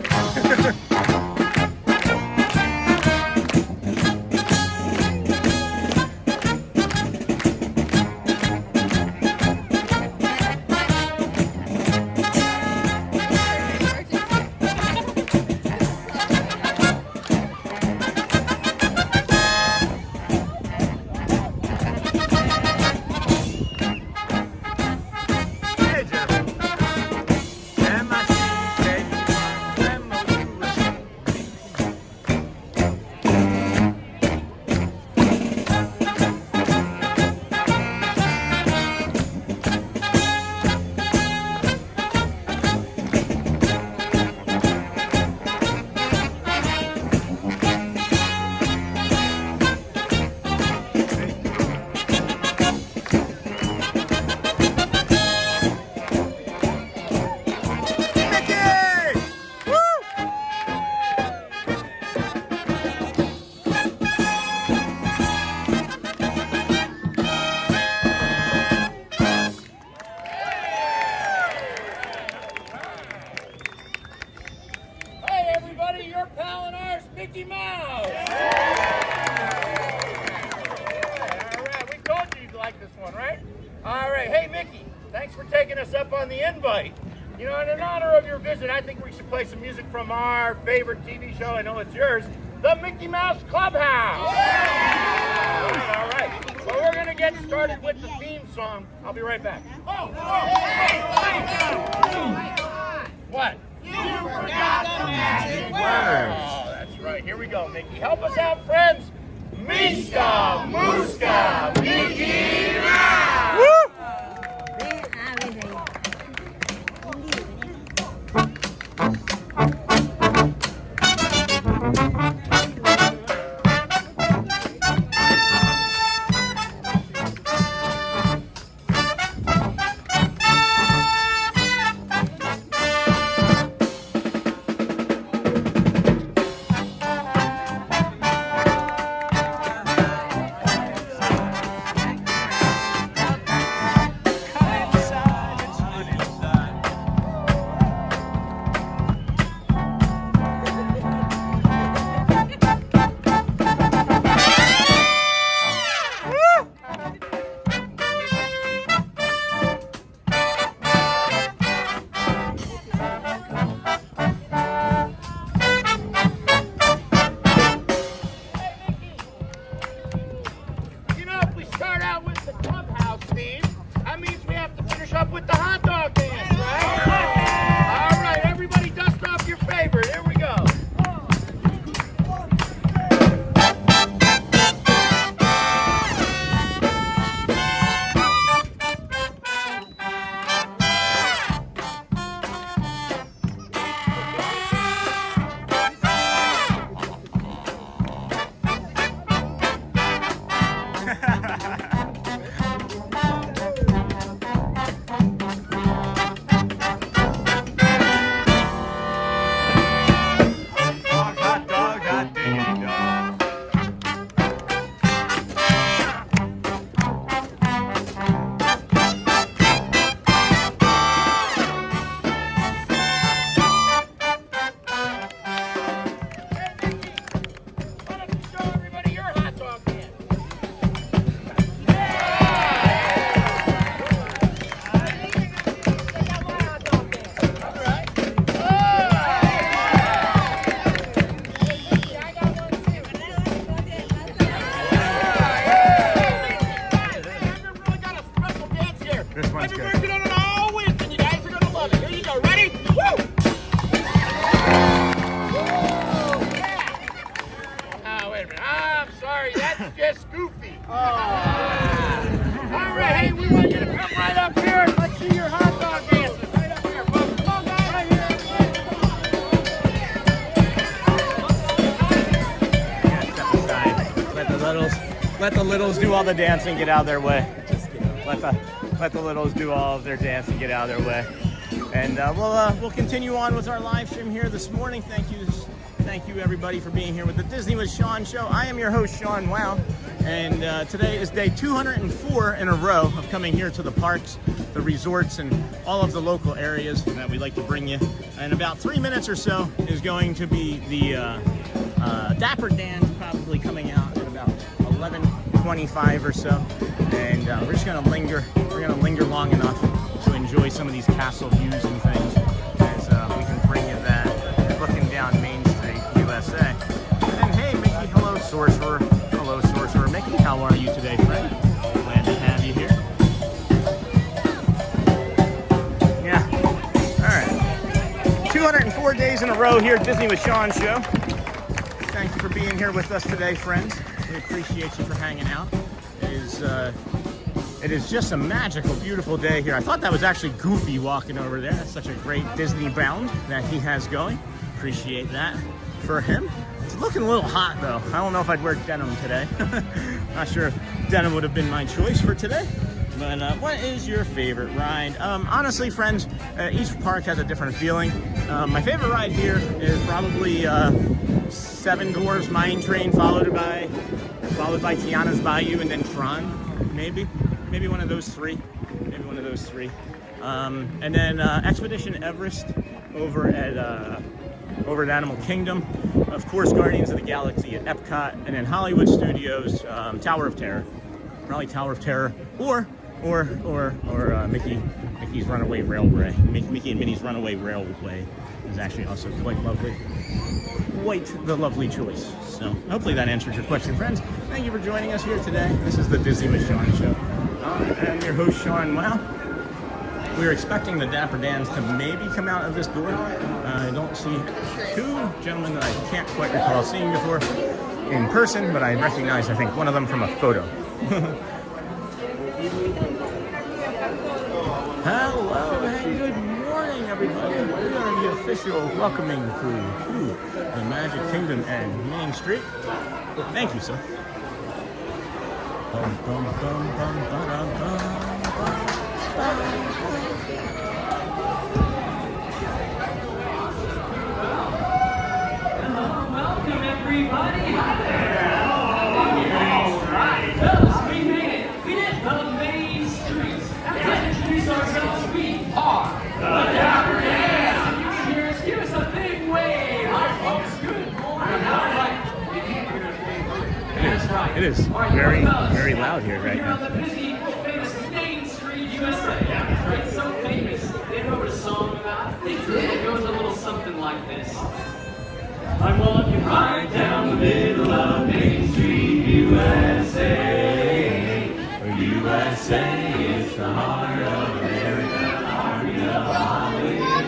From our favorite TV show, I know it's yours, the Mickey Mouse Clubhouse. Yeah. All right. Well, we're going to get started with the theme song. I'll be right back. What? You forgot the magic words. Oh, that's right. Here we go, Mickey. Help us out, friends. Mishka, Muska, Mickey Mouse. Woo! Let the littles do all the dancing, get out of their way. Just kidding. Let the littles do all of their dancing, get out of their way. And we'll continue on with our live stream here this morning. Thank you everybody for being here with the Disney with Sean show. I am your host, Sean Wow, and today is day 204 in a row of coming here to the parks, the resorts, and all of the local areas that we like to bring you. In about 3 minutes or so is going to be the Dapper Dan's probably coming out at about 11:25 or so, and we're just gonna linger. We're gonna linger long enough to enjoy some of these castle views and things as we can bring you that looking down Main Street, USA. And hey, Mickey, hello, Sorcerer. Hello, Sorcerer. Mickey, how are you today, friend? Glad to have you here. Yeah. All right. 204 days in a row here at Disney with Sean show. Thank you for being here with us today, friends. We appreciate you for hanging out. It is just a magical, beautiful day here. I thought that was actually Goofy walking over there. That's such a great Disney bound that he has going. Appreciate that for him. It's looking a little hot though. I don't know if I'd wear denim today. Not sure if denim would have been my choice for today. But what is your favorite ride? Honestly, friends, each park has a different feeling. My favorite ride here is probably Seven Dwarfs Mine Train, followed by Tiana's Bayou, and then Tron, maybe one of those three. And then Expedition Everest over at Animal Kingdom. Of course, Guardians of the Galaxy at Epcot, and then Hollywood Studios, Tower of Terror. Probably Tower of Terror, or Mickey's Runaway Railway. Mickey and Minnie's Runaway Railway is actually also quite lovely. Quite the lovely choice. So hopefully that answers your question, friends. Thank you for joining us here today. This is the Disney with Sean show. I'm your host, Sean Wow. We're expecting the Dapper Dans to maybe come out of this door. I don't see two gentlemen that I can't quite recall seeing before in person, but I recognize, I think, one of them from a photo. Hello and good morning, everybody. We are the official welcoming crew to the Magic Kingdom and Main Street. Thank you, sir. Bum, bum, bum, bum, ba-dum, bum, bum, bum. Welcome, everybody. All right, fellas, we made it. We did the Main Street. Let's introduce ourselves. We are the Dapper Dans. Cheers. Give us a big wave. Hi, folks. Good morning. All right. That's right. It is very, very loud here right now. We're on the busy, famous Main Street, USA. That's right. So famous. They wrote a song about it. It goes a little something like this. I'm walking right down the middle of Main Street, USA. USA is the heart of America, heart of holiday.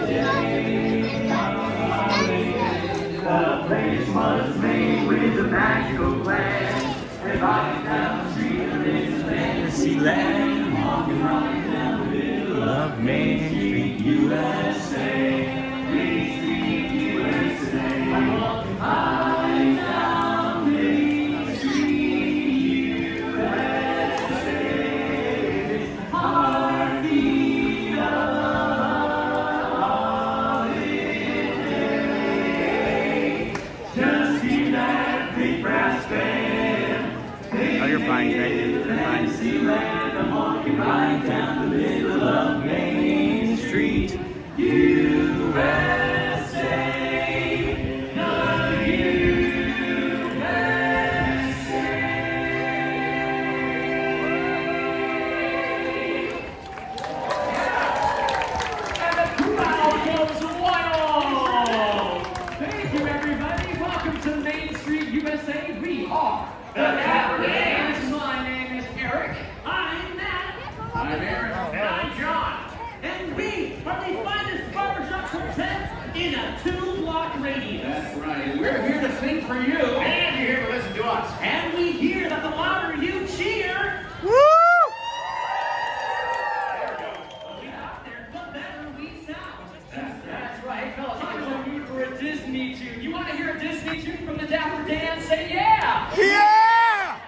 The place was made with a magical plan. And right down the street of this fantasy land, walking right down the middle of Main Street, USA. Main Street, USA. I'm walking high down Main Street, USA. Heartbeat of holiday. Just hear that big brass band. Oh, you're fine, Greg. You're fine. I'm walking right down the middle of Main Street, USA. The Dapper Dans. My name is Eric. I'm Matt. I'm Aaron. And I'm John. And we are the finest barbershop quartet in a 2-block radius. That's right. And we're here to sing for you. And you're here to listen to us. And we hear that the louder you cheer, woo! The better we sound. That's right, fellas. I'm in the mood for a Disney tune. You want to hear a Disney tune from the Dapper Dans? Say yeah! Yeah!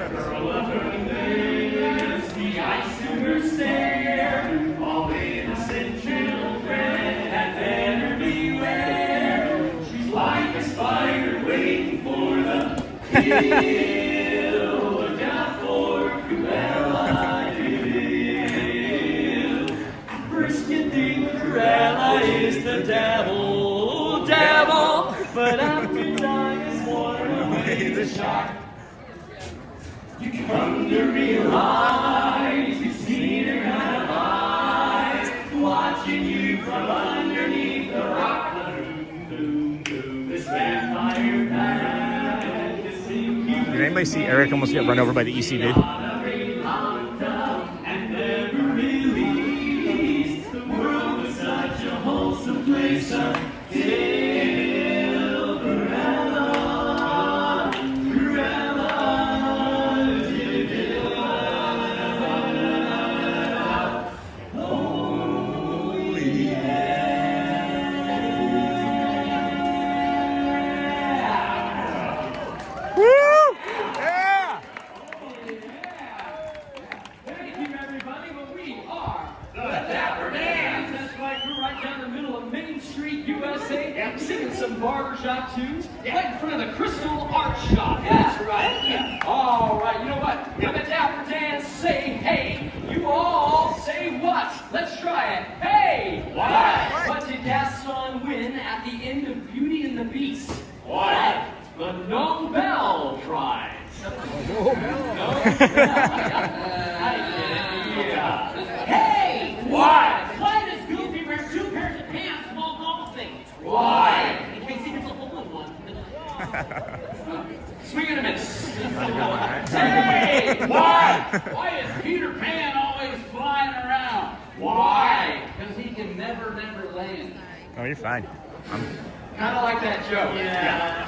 girl of her lips, the ice to her stare, all innocent children had better beware. She's like a spider waiting for the kill. Look out for Cruella de Vil. First you think Cruella is the devil, but after time is worn away the shock, you come to realize you've seen her kind of eyes watching you from underneath the rock. This vampire fantasy. Did anybody see Eric almost get run over by the ECV? And never released. The world was such a wholesome place until singing some barbershop tunes right in front of the Crystal Art Shop. That's right. Yeah. All right, you know what? When the Dapper Dans say hey, you all say what? Let's try it. Hey! What? What did Gaston win at the end of Beauty and the Beast? What? The Nobel Prize. Hey! What? Why does Goofy wear 2 pairs of pants while golfing? Why? In case he gets a hole in one. Swing and a miss. Hey! What? Why is Peter Pan always flying around? Why? Because he can never land. Oh, you're fine. Kind of like that joke. Yeah.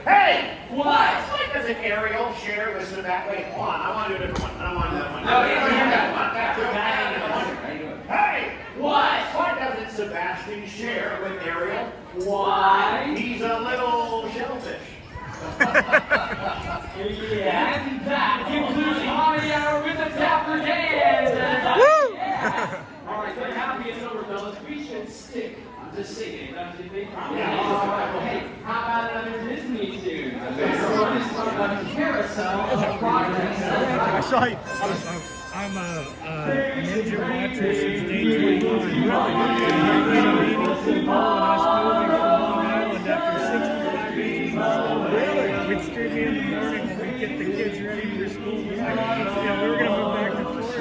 Hey! What? Why doesn't Ariel share with Sebastian? Wait, hold on. I want to do a different one. I don't want to do that one. No, you Hey! What? Why doesn't Sebastian share with Ariel? Why? He's a little shellfish. Yeah. And that concludes Hobby Hour with the Dapper Dans. Yeah. All right, so happy it's over, fellas. We should stick to singing, don't you think? Yeah. All right, well, hey, how about another Disney tune? Carousel of Progress. I saw you. I'm a ninja watcher since day 21. When I was moving from Long Island after 65 days, we'd steer me in the morning when we'd get the kids ready for school. We were going to move back to Florida.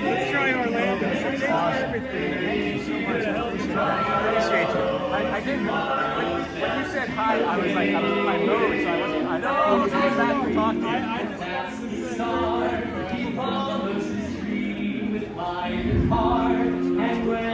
Let's try Orlando. So thanks for everything. Thank you so much. Appreciate you. I didn't. When you said hi, I was like, I was in my mode, so I was back to talk to you. He follows his dream with light and heart, and when it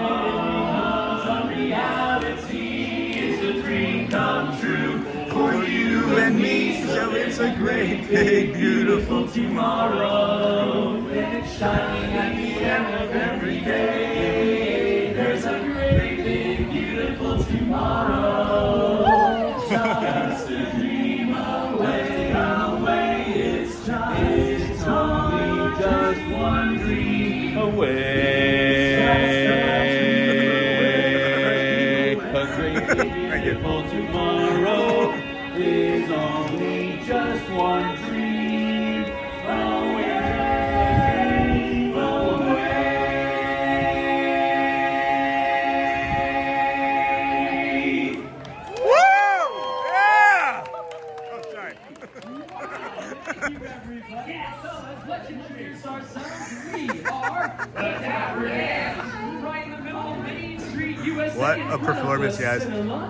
becomes a reality, it's a dream come true for you and me. So it's a great, big, beautiful tomorrow, and it's shining at the end of every day. There's a great, big, beautiful tomorrow. Just a dream away, away. It's only just one dream away. A great, big, beautiful tomorrow is only just one dream away. Let's introduce ourselves. We are the Dapper Dans, right in the middle of Main Street, USA. What a performance, guys.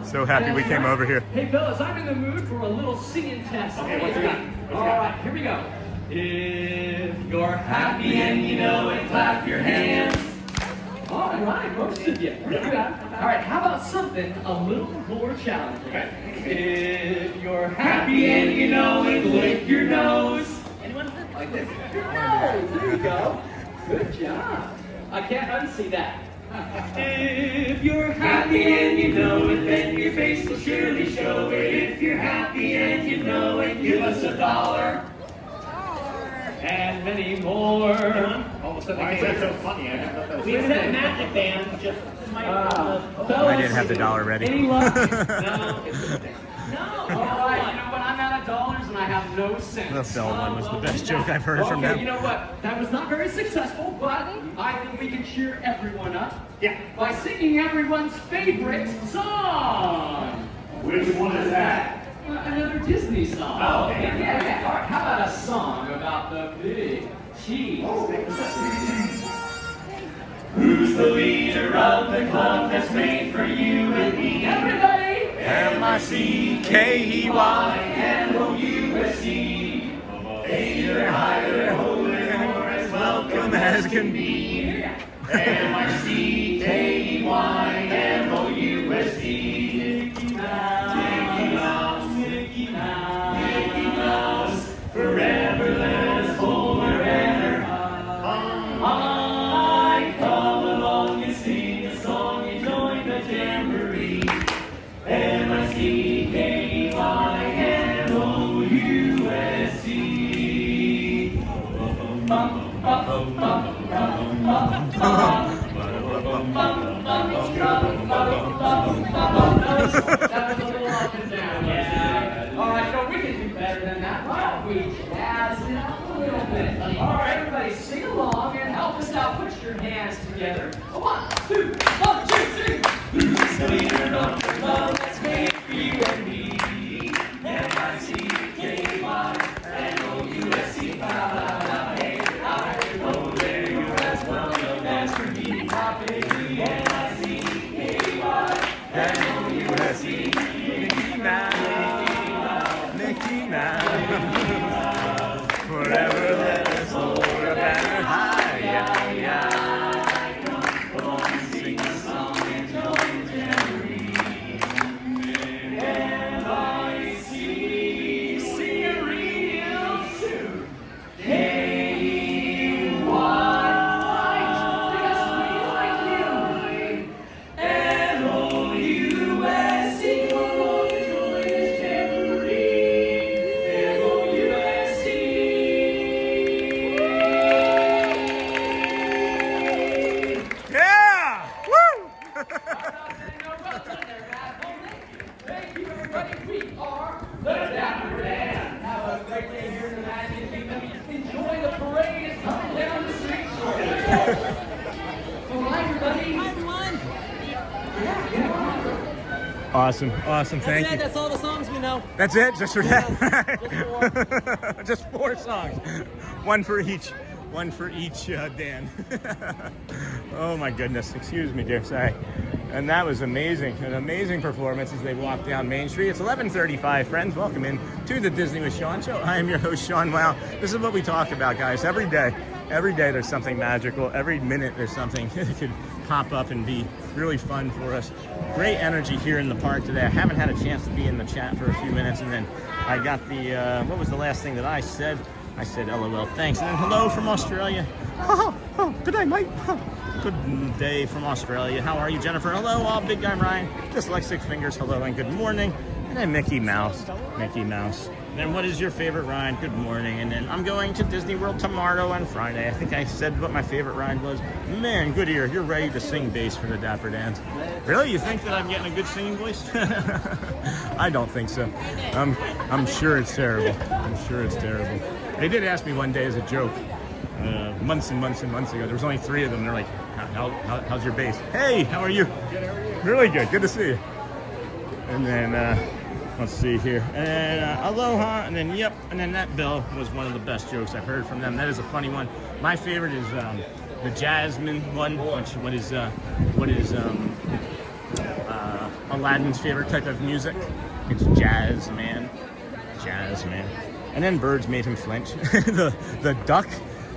So happy we came over here. Hey, fellas, I'm in the mood for a little singing test. Okay, what you got? All right, here we go. If you're happy and you know it, clap your hands. All right, most of you. Pretty good. All right, how about something a little more challenging? If you're happy and you know it, lick your nose. Anyone like this? Your nose. There you go. Good job. I can't unsee that. If you're happy and you know it, then your face will surely show it. If you're happy and you know it, give us $1. And many more. All of a sudden, why is that so funny? I didn't know that was It's that magic band. Just I didn't have the dollar ready. Any luck? No. All right. You know what? I'm out of dollars and I have no cents. The Phil one was the best joke I've heard from them. You know what? That was not very successful, but I think we can cheer everyone up. Yeah. By singing everyone's favorite song. Which one is that? Another Disney song. Oh, okay. Yeah. All right. How about a song about the big cheese? Who's the leader of the club that's made for you and me? Everybody! M-I-C-K-E-Y-N-O-U-S-E. Either higher, holier, or as welcome as can be. M-I-C-K-E-Y-N-O-U-S-E. Mickey Mouse, Mickey Mouse, Mickey Mouse, forever let us hold her banner high. Come along and sing a song and join the jamboree. M-I-C-K-E-Y-N-O-U-S-E. That was a little up and down. Yeah. All right, we can do better than that. Why don't we jazz it up a little bit? All right, everybody, sing along and help us out. Put your hands together. 1, 2, 1, 2, 3. Who's the leader of the club that's made for you and me? M-I-C-K-E-Y-N-O-U-S-E. Hey, I go there, you're as welcome as can be. M-I-C-K-E-Y-N-O-U-S-E. Mickey Mouse, Mickey Mouse, forever let us hold a banner high. Yeah, yeah. Come on, sing a song and join the jamboree. M-I-C, sing it real soon. K-E-Y, because we like you. N-O-U-S-E, come on, join this jamboree. M-O-U-S-E. Yeah! Woo! Thank you, everybody. We are the Dapper Band. Have a great day here in the Magic Kingdom. Enjoy the parade. It's coming down the street shortly. So, hi, everybody. Hi, everyone. Awesome, awesome, thank you. That's all the songs we know. That's it? Just for that? Just 4 songs. One for each Dan. Oh my goodness, excuse me dear, sorry. And that was amazing, an amazing performance as they walked down Main Street. It's 11:35, friends. Welcome in to the Disney with Sean show. I am your host, Sean Wow. This is what we talk about, guys, every day. Every day there's something magical. Every minute there's something that could pop up and be really fun for us. Great energy here in the park today. I haven't had a chance to be in the chat for a few minutes, and then I got the, what was the last thing that I said? I said LOL, thanks. And then hello from Australia. Oh, good day, mate. Good day from Australia. How are you, Jennifer? Hello, all big guy Ryan. Just like 6 fingers. Hello and good morning. And then Mickey Mouse. Mickey Mouse. And then what is your favorite ride? Good morning. And then I'm going to Disney World tomorrow and Friday. I think I said what my favorite ride was. Man, good ear. You're ready to sing bass for the Dapper Dans. Really? You think that I'm getting a good singing voice? I don't think so. I'm sure it's terrible. I'm sure it's terrible. They did ask me one day as a joke, months and months and months ago. There was only 3 of them. They're like, how's your bass? Hey, how are you? Good, how are you? Really good. Good to see you. And then, let's see here. And aloha, and then yep, and then that bell was one of the best jokes I've heard from them. That is a funny one. My favorite is the Jasmine one, which what is Aladdin's favorite type of music. It's jazz, man. Jazz, man. And then birds made him flinch. the duck.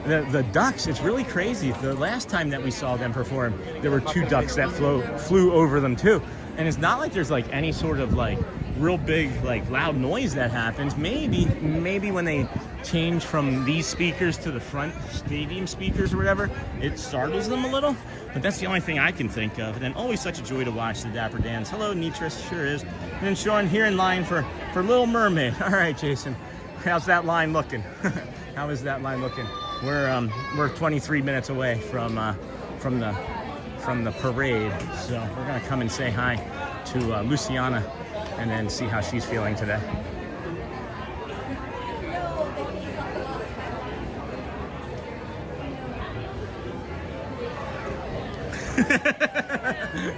The ducks, it's really crazy. The last time that we saw them perform, there were 2 ducks that flew over them too. And it's not like there's like any sort of like real big like loud noise that happens. Maybe when they change from these speakers to the front stadium speakers or whatever, it startles them a little. But that's the only thing I can think of. And then always such a joy to watch the Dapper Dans. Hello, Nitris, sure is. And then Sean here in line for Little Mermaid. All right, Jason. how's that line looking? How is that line looking? We're 23 minutes away from the parade, so we're gonna come and say hi to Luciana and then see how she's feeling today.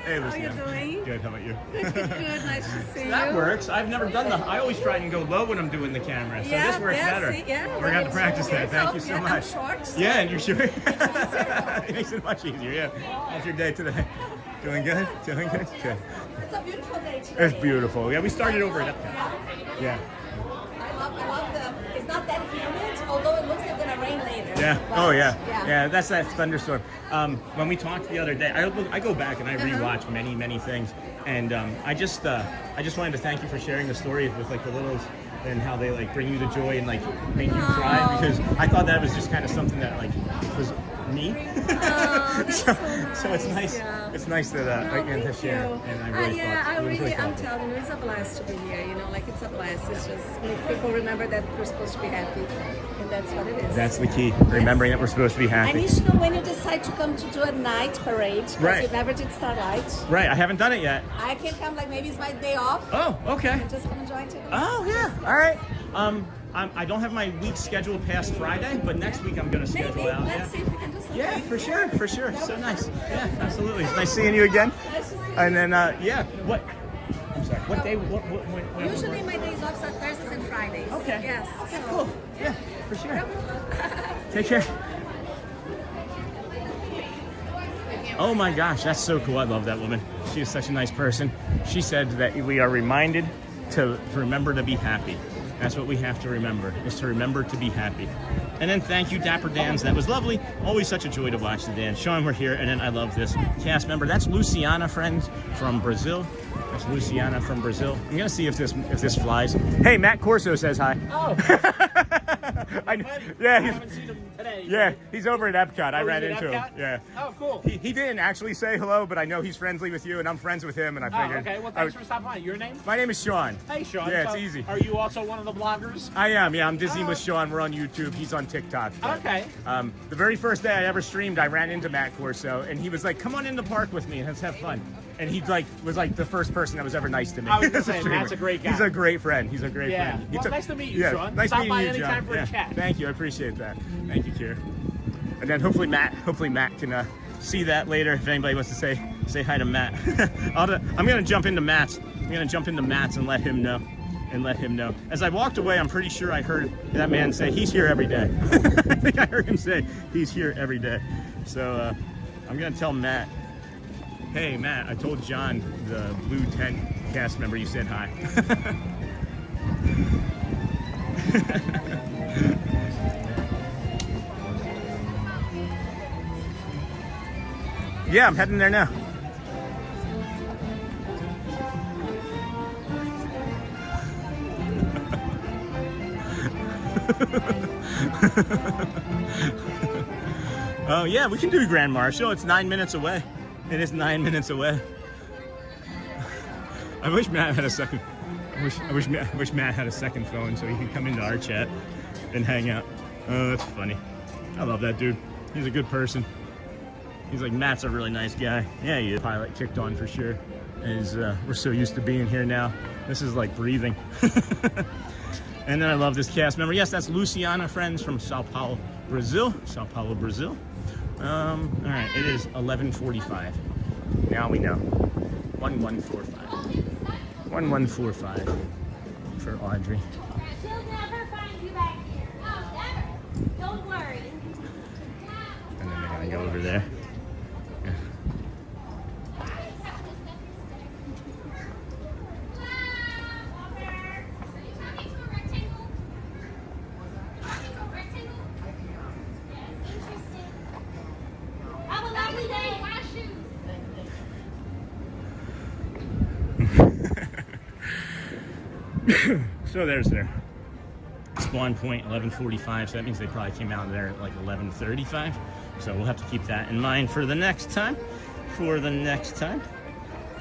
Hey, Luciana. How are you doing? Good. How about you? Good. Nice to see you. That works. I've never done the. I always try and go low when I'm doing the camera, so this works better. See, yeah, we're gonna practice that. Thank you so much. I'm short. So yeah, and you're sure. It makes it much easier. Yeah. How's your day today? Doing good. Doing good. Good. It's a beautiful day today. It's beautiful. Yeah, we started over at Epcot. Yeah. I love the. It's not that humid, although it looks like it's gonna rain later. Yeah. But, Oh yeah. Yeah. That's that thunderstorm. When we talked the other day, I go back and I rewatch many things, and I just wanted to thank you for sharing the stories with like the littles and how they like bring you the joy and like make you cry, because I thought that was just kind of something that like was me. So it's nice. Yeah. It's nice that I get to share, and I really I'm telling you, it's a blast to be here. You know, like it's a blast. It's just make people remember that we're supposed to be happy, and that's what it is. That's the key. Remembering that we're supposed to be happy. I need to know when you decide to come to do a night parade. Right. You never did Starlight. Right. I haven't done it yet. I can come. Like maybe it's my day off. Oh, okay. And just come and join today. Oh yeah. All right. I don't have my week scheduled past Friday, but next week I'm gonna schedule Maybe. out. Let's see if we can do something. Yeah, for sure. So nice. Yeah, absolutely. It's nice seeing you again. Nice to see you. And then yeah, what? I'm sorry. What day? When? Usually my days off are Thursdays and Fridays. Okay. Yes. Okay. So, Cool. Yeah, for sure. Take care. Oh my gosh, that's so cool. I love that woman. She is such a nice person. She said that we are reminded to remember to be happy. That's what we have to remember, is to remember to be happy. And then thank you, Dapper Dans. That was lovely. Always such a joy to watch the dance. Sean, we're here. And then I love this cast member. That's Luciana, friends, from Brazil. That's Luciana from Brazil. I'm gonna see if this flies. Hey, Matt Corso says hi. Oh. Yeah, I haven't seen him today. yeah, he's over at Epcot. I Oh, ran he's at into him. Epcot? Yeah. Oh, cool. He didn't actually say hello, but I know he's friendly with you, and I'm friends with him, and I Oh, figured. okay. Well, thanks for stopping by. Your name? My name is Sean. Hey, Sean. Yeah, So, it's easy. Are you also one of the bloggers? I am, yeah. I'm Disney with Sean. We're on YouTube. He's on TikTok. But, Okay. the very first day I ever streamed, I ran into Matt Corso, and he was like, "Come on in the park with me and let's have fun." And he was like the first person that was ever nice to me. I was gonna as a say, streamer. Matt's a great guy. He's a great friend. He's a great Yeah. friend. Well, nice to meet you, yeah, Sean. Nice Stop meeting by you, anytime John. for a chat. Thank you. I appreciate that. Thank you, Kira. And then hopefully Matt can see that later. If anybody wants to say hi to Matt, I'm gonna jump into Matt's. I'm gonna jump into Matt's and let him know. As I walked away, I'm pretty sure I heard that man say he's here every day. I think I heard him say he's here every day. So I'm gonna tell Matt, hey Matt, I told John, the blue tent cast member, you said hi. Yeah, I'm heading there now. Oh yeah, we can do Grand Marshal. It's 9 minutes away. It is 9 minutes away. I wish Matt had a second. I wish Matt had a second phone so he could come into our chat and hang out. Oh, that's funny. I love that dude. He's a good person. He's like, Matt's a really nice guy. Yeah, he is. Pilot kicked on for sure. We're so used to being here now. This is like breathing. And then I love this cast member. Yes, that's Luciana, friends, from Sao Paulo, Brazil. All right, it is 11:45. Now we know. 1145. 1145 for Audrey. She'll never find you back here. Oh, never. Don't worry. And then they're gonna go over there. Yeah. Have a lovely day. Wash shoes. So there's their spawn point, 11:45. So that means they probably came out there at like 11:35. So we'll have to keep that in mind for the next time.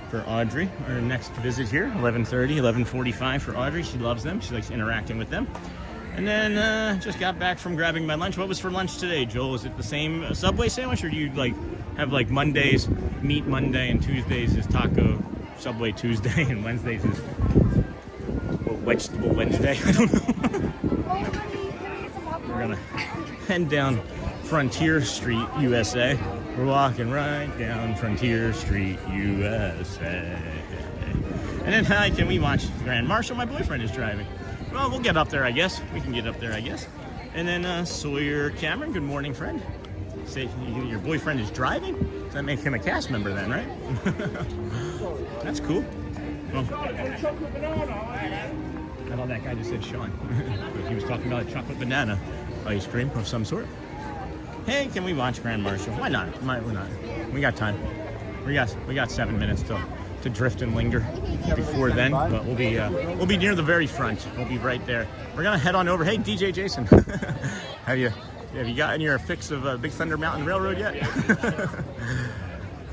For Audrey, our next visit here, 11:30, 11:45 for Audrey. She loves them. She likes interacting with them. And then just got back from grabbing my lunch. What was for lunch today, Joel? Is it the same Subway sandwich, or do you like have like Mondays meat Monday and Tuesdays is taco Subway Tuesday and Wednesdays is vegetable Wednesday? I don't know. We're gonna head down Frontier Street, USA. We're walking right down Frontier Street, USA. And then, hi, can we watch Grand Marshal? My boyfriend is driving. Well, we'll get up there, I guess. We can get up there, I guess. And then Sawyer Cameron, good morning, friend. Say your boyfriend is driving? Does that make him a cast member then, right? That's cool. Well, I thought that guy just said Sean. He was talking about a chocolate banana ice cream of some sort. Hey, can we watch Grand Marshal? Why not? Why not? We got time. We got 7 minutes to drift and linger before then, but we'll be near the very front. We'll be right there. We're gonna head on over. Hey, DJ Jason, have you gotten your fix of Big Thunder Mountain Railroad yet?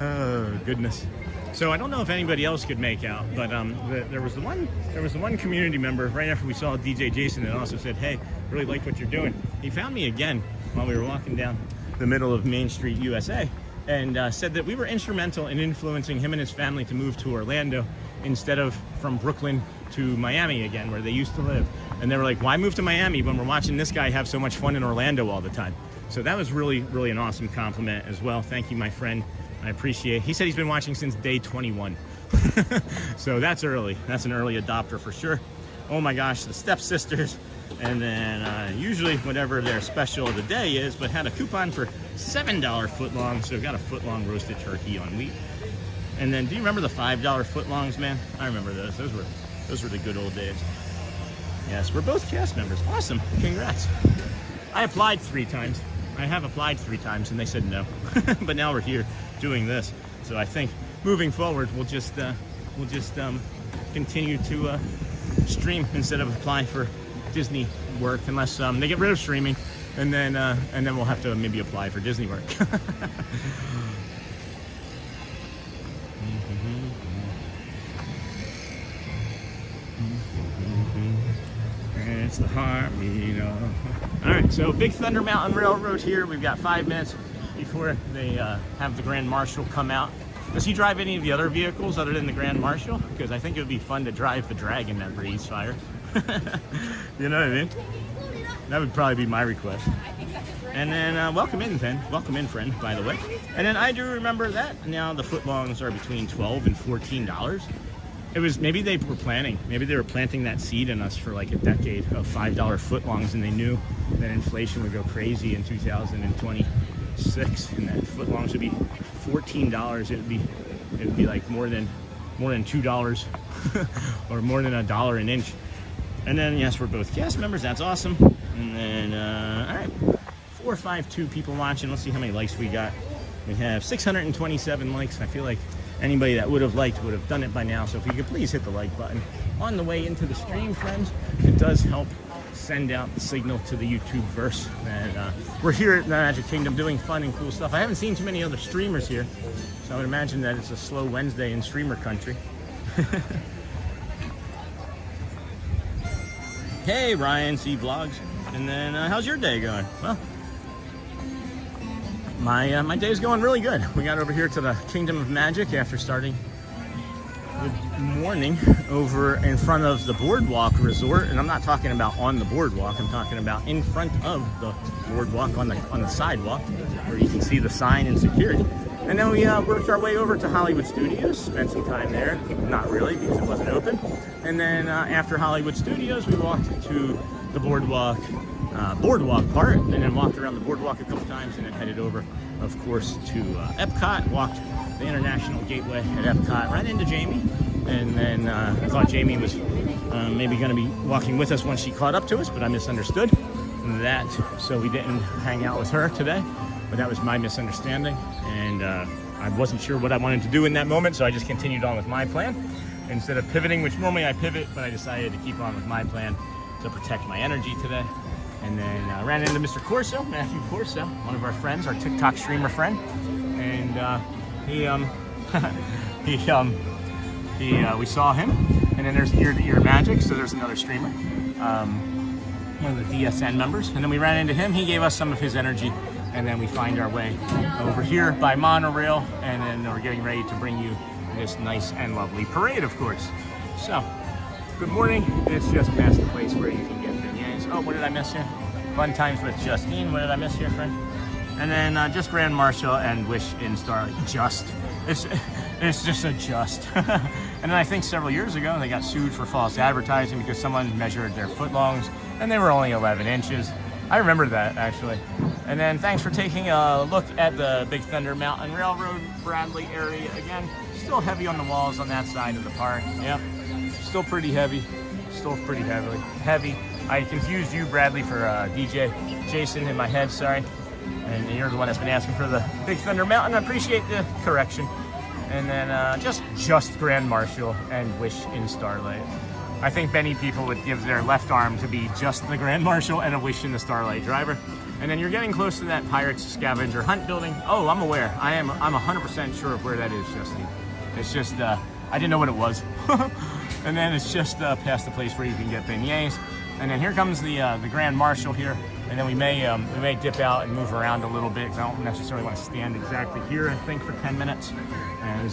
Oh goodness. So I don't know if anybody else could make out, but there was the one community member right after we saw DJ Jason that also said, "Hey, really like what you're doing." He found me again while we were walking down the middle of Main Street, USA, and said that we were instrumental in influencing him and his family to move to Orlando instead of from Brooklyn to Miami again, where they used to live. And they were like, "Why move to Miami when we're watching this guy have so much fun in Orlando all the time?" So that was really, really an awesome compliment as well. Thank you, my friend. I appreciate it. He said he's been watching since day 21. So that's early. That's an early adopter for sure. Oh my gosh, the stepsisters. And then usually whatever their special of the day is, but had a coupon for $7 footlong. So got a footlong roasted turkey on wheat. And then do you remember the $5 footlongs, man? I remember those. Those were the good old days. Yes, we're both cast members. Awesome. Congrats. I applied 3 times. I have applied 3 times and they said no. But now we're here doing this. So I think moving forward we'll just continue to stream instead of apply for Disney work, unless they get rid of streaming, and then we'll have to maybe apply for Disney work. It's the heartbeat of... All right, so Big Thunder Mountain Railroad here. We've got 5 minutes before they have the Grand Marshal come out. Does he drive any of the other vehicles other than the Grand Marshal? Because I think it would be fun to drive the Dragon that breathes fire. You know what I mean? That would probably be my request. And then welcome in, friend, by the way. And then I do remember that now the footlongs are between $12 and $14. It was, maybe they were planting that seed in us for like a decade of $5 footlongs, and they knew that inflation would go crazy in 2026, and that footlongs would be $14. It would be like more than $2 or more than $1 an inch. And then yes, we're both cast members. That's awesome. And then all right, 452 people watching. Let's see how many likes we got. We have 627 likes. I feel like anybody that would have liked would have done it by now. So if you could please hit the like button on the way into the stream, friends. It does help send out the signal to the YouTube verse. And we're here at the Magic Kingdom doing fun and cool stuff. I haven't seen too many other streamers here, so I would imagine that it's a slow Wednesday in streamer country. Hey, Ryan C Vlogs. And then how's your day going? Well, my day's going really good. We got over here to the Kingdom of Magic after starting the morning over in front of the BoardWalk Resort, and I'm not talking about on the boardwalk. I'm talking about in front of the boardwalk on the sidewalk, where you can see the sign and security. And then we worked our way over to Hollywood Studios, spent some time there. Not really, because it wasn't open. And then after Hollywood Studios, we walked to the boardwalk part, and then walked around the boardwalk a couple times, and then headed over, of course, to Epcot. Walked the International Gateway at Epcot, right into Jamie. And then I thought Jamie was maybe going to be walking with us once she caught up to us, but I misunderstood that, so we didn't hang out with her today. But that was my misunderstanding, and I wasn't sure what I wanted to do in that moment, so I just continued on with my plan instead of pivoting, which normally I pivot, but I decided to keep on with my plan to protect my energy today. And then ran into Mr. Corso, Matthew Corso, one of our friends, our TikTok streamer friend, and we saw him. And then there's Ear to Ear Magic, so there's another streamer. one of the DSN members, and then we ran into him. He gave us some of his energy, and then we find our way over here by monorail, and then we're getting ready to bring you this nice and lovely parade, of course. So, good morning. It's just past the place where you can get beignets. Oh, what did I miss here? Fun times with Justine. What did I miss here, friend? And then just Grand Marshal and Wish in Starlight. Just. It's just a just. And then I think several years ago they got sued for false advertising because someone measured their footlongs and they were only 11 inches. I remember that, actually. And then thanks for taking a look at the Big Thunder Mountain Railroad Bradley area again. Still heavy on the walls on that side of the park. Yep. Still pretty heavy. Still pretty heavy. I confused you, Bradley, for DJ Jason in my head, sorry. And you're the one that's been asking for the Big Thunder Mountain. I appreciate the correction. And then just Grand Marshal and Wish in Starlight. I think many people would give their left arm to be just the Grand Marshal and a Wish in the Starlight driver. And then you're getting close to that Pirates Scavenger Hunt building. Oh, I'm aware. I'm 100% sure of where that is, Justine. It's just, I didn't know what it was. And then it's just past the place where you can get beignets. And then here comes the Grand Marshal here. And then we may dip out and move around a little bit because I don't necessarily want to stand exactly here, I think, for 10 minutes. And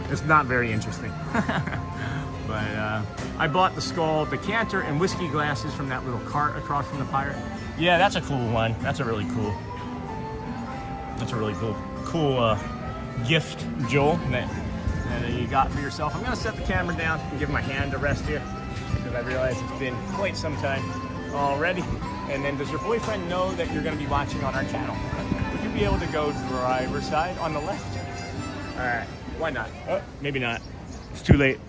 it's not very interesting. But I bought the skull decanter and whiskey glasses from that little cart across from the pirate. Yeah, that's a cool one. That's a really cool gift, Joel, that you got for yourself. I'm going to set the camera down and give my hand a rest here because I realize it's been quite some time already. And then does your boyfriend know that you're going to be watching on our channel? Would you be able to go driver's side on the left? All right, why not? Oh, maybe not. It's too late.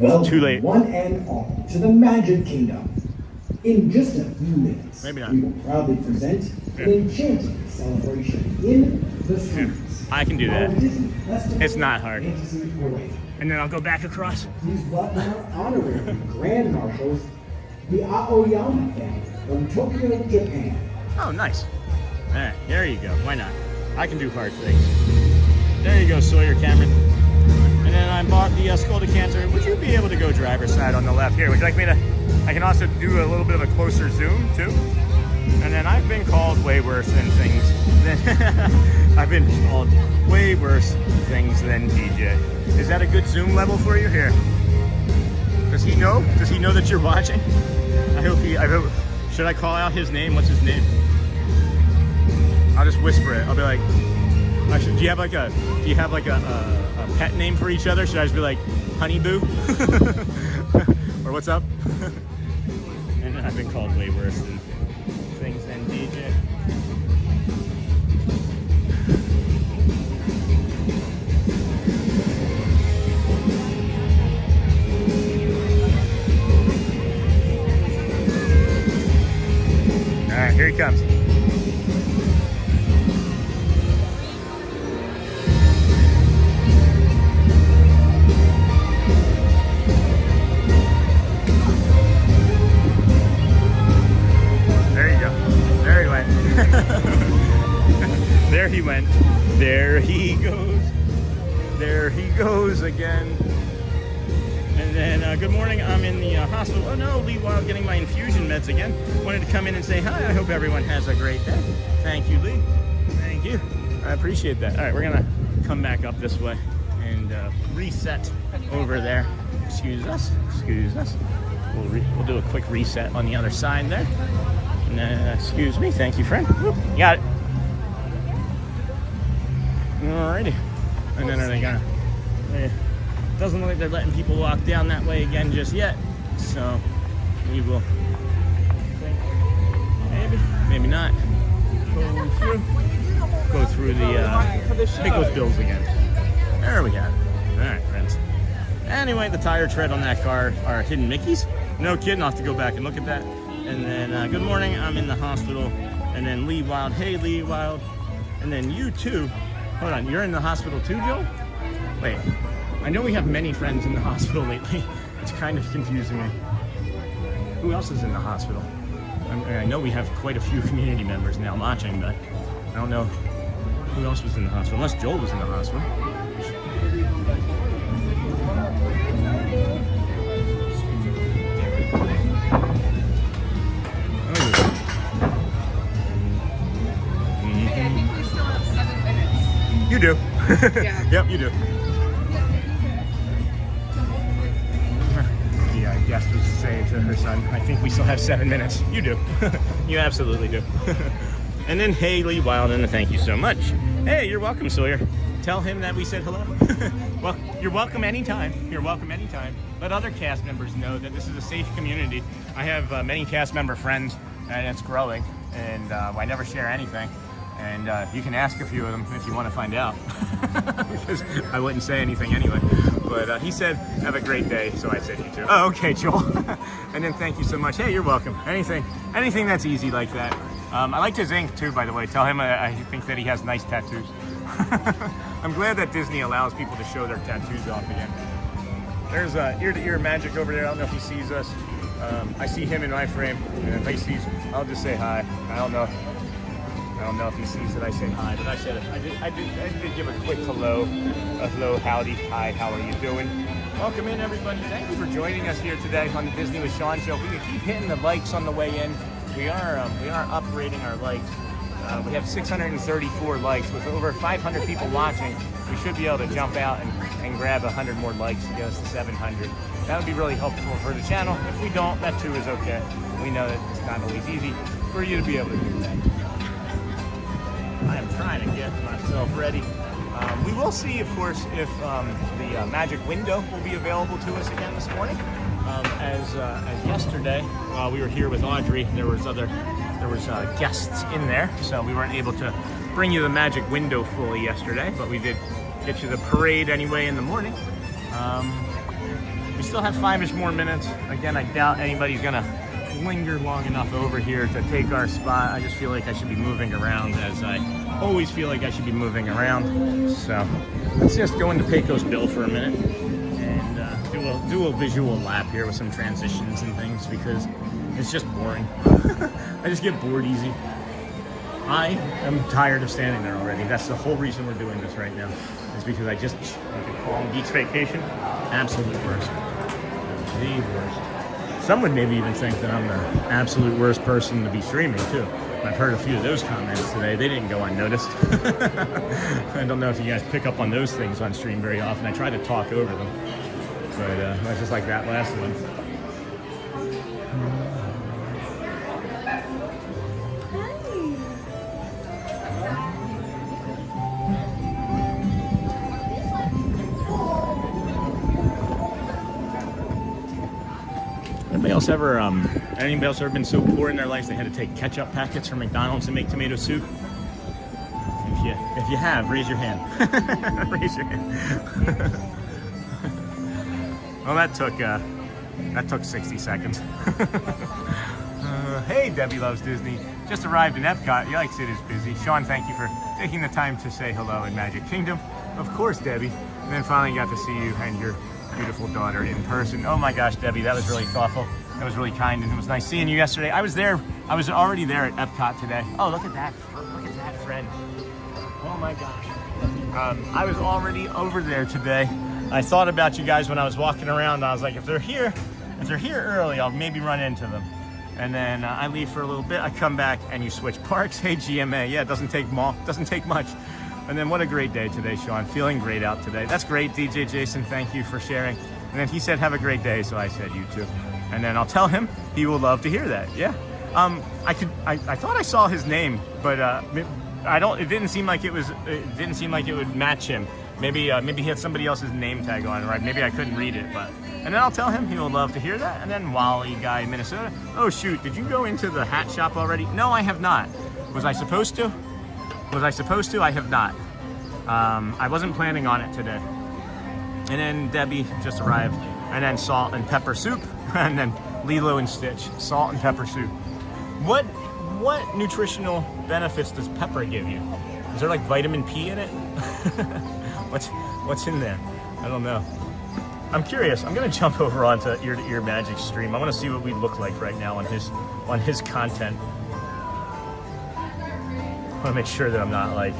It's too late. One and all to the Magic Kingdom. In just a few minutes, maybe not. We will proudly present an enchanting celebration in the streets. I can do that. It's not hard. And then I'll go back across. Please welcome our honorary Grand Marshals, the Aoyama family from Tokyo, Japan. Oh, nice. All right, there you go. Why not? I can do hard things. There you go, Sawyer Cameron. And then I bought the skull decanter. Would you be able to go driver's side on the left here? Would you like me to? I can also do a little bit of a closer zoom too. And then I've been called way worse than things. I've been called way worse things than DJ. Is that a good zoom level for you here? Does he know? Does he know that you're watching? I hope. Should I call out his name? What's his name? I'll just whisper it. I'll be like, do you have like a pet name for each other? Should I just be like, Honey Boo? Or what's up? And I've been called way worse than things than DJ. All right, here he comes. There he went. There he goes. There he goes again. And then, good morning. I'm in the hospital. Oh no, Lee Wild getting my infusion meds again. Wanted to come in and say hi. I hope everyone has a great day. Thank you, Lee. Thank you. I appreciate that. All right, we're gonna come back up this way and reset over there. Excuse us. Excuse us. We'll do a quick reset on the other side there. Excuse me. Thank you, friend. Whoop, you got it. Alrighty. And then are they gonna? Doesn't look like they're letting people walk down that way again just yet. So we will. Maybe not. Go through the. Take those bills again. There we go. All right, friends. Anyway, the tire tread on that car are hidden Mickeys. No kidding. I'll have to go back and look at that. And then, good morning, I'm in the hospital. And then Lee Wild, hey Lee Wild. And then you too. Hold on, you're in the hospital too, Joe? Wait, I know we have many friends in the hospital lately. It's kind of confusing me. Who else is in the hospital? I know we have quite a few community members now watching, but I don't know who else was in the hospital, unless Joel was in the hospital. You do. Yeah. Yep, you do. The guest was saying to her son, I think we still have 7 minutes. You do. You absolutely do. And then Haley Wilden, thank you so much. Hey, you're welcome, Sawyer. Tell him that we said hello. Well, you're welcome anytime. You're welcome anytime. Let other cast members know that this is a safe community. I have many cast member friends, and it's growing, and I never share anything. And you can ask a few of them if you want to find out, because I wouldn't say anything anyway. But he said, have a great day, so I said you too. Oh, okay, Joel. And then thank you so much. Hey, you're welcome. Anything that's easy like that. I like his ink too, by the way. Tell him I think that he has nice tattoos. I'm glad that Disney allows people to show their tattoos off again. There's ear-to-ear magic over there. I don't know if he sees us. I see him in my frame, and if he sees, I'll just say hi. I don't know if he sees that I say hi, but I said it. I did give a quick hello, howdy, hi, how are you doing? Welcome in, everybody. Thank you for joining us here today on the Disney with Sean show. We can keep hitting the likes on the way in. We are upgrading our likes. We have 634 likes with over 500 people watching. We should be able to jump out and grab 100 more likes to get us to 700. That would be really helpful for the channel. If we don't, that too is okay. We know that it's not always easy for you to be able to do that. I am trying to get myself ready. We will see, of course, if the magic window will be available to us again this morning. As yesterday, while we were here with Audrey, there was guests in there, so we weren't able to bring you the magic window fully yesterday, but we did get you the parade anyway in the morning. We still have 5-ish more minutes. Again, I doubt anybody's gonna linger long enough over here to take our spot. I just feel like I should be moving around, as I always feel like I should be moving around. So let's just go into Pecos Bill for a minute and do a visual lap here with some transitions and things, because it's just boring. I just get bored easy. I am tired of standing there already. That's the whole reason we're doing this right now, is because I just like a calm beach vacation. Absolute worst. The worst. Some would maybe even think that I'm the absolute worst person to be streaming too. I've heard a few of those comments today. They didn't go unnoticed. I don't know if you guys pick up on those things on stream very often. I try to talk over them, but that's just like that last one. Anybody else ever been so poor in their lives they had to take ketchup packets from McDonald's and make tomato soup? If you have, raise your hand. Raise your hand. Well, that took 60 seconds. Hey, Debbie Loves Disney. Just arrived in Epcot. Yikes, it is busy. Sean, thank you for taking the time to say hello in Magic Kingdom. Of course, Debbie. And then finally got to see you and your beautiful daughter in person. Oh my gosh, Debbie, that was really thoughtful. That was really kind, and it was nice seeing you yesterday. I was already there at Epcot today. Oh, look at that friend. Oh my gosh. I was already over there today. I thought about you guys when I was walking around. I was like, if they're here early, I'll maybe run into them. And then I leave for a little bit. I come back and you switch parks. Hey, GMA. Yeah, it doesn't take much. And then what a great day today, Sean. Feeling great out today. That's great, DJ Jason. Thank you for sharing. And then he said, have a great day. So I said, you too. And then I'll tell him he will love to hear that. Yeah. I thought I saw his name, but it didn't seem like it would match him. Maybe he had somebody else's name tag on, right? Maybe I couldn't read it, but. And then I'll tell him he will love to hear that. And then Wally guy in Minnesota. Oh shoot, did you go into the hat shop already? No, I have not. Was I supposed to? I have not. I wasn't planning on it today. And then Debbie just arrived. And then salt and pepper soup. And then Lilo and Stitch, salt and pepper soup. What nutritional benefits does pepper give you? Is there like vitamin P in it? What's in there? I don't know. I'm curious. I'm gonna jump over onto Ear Magic stream. I want to see what we look like right now on his content. I want to make sure that I'm not like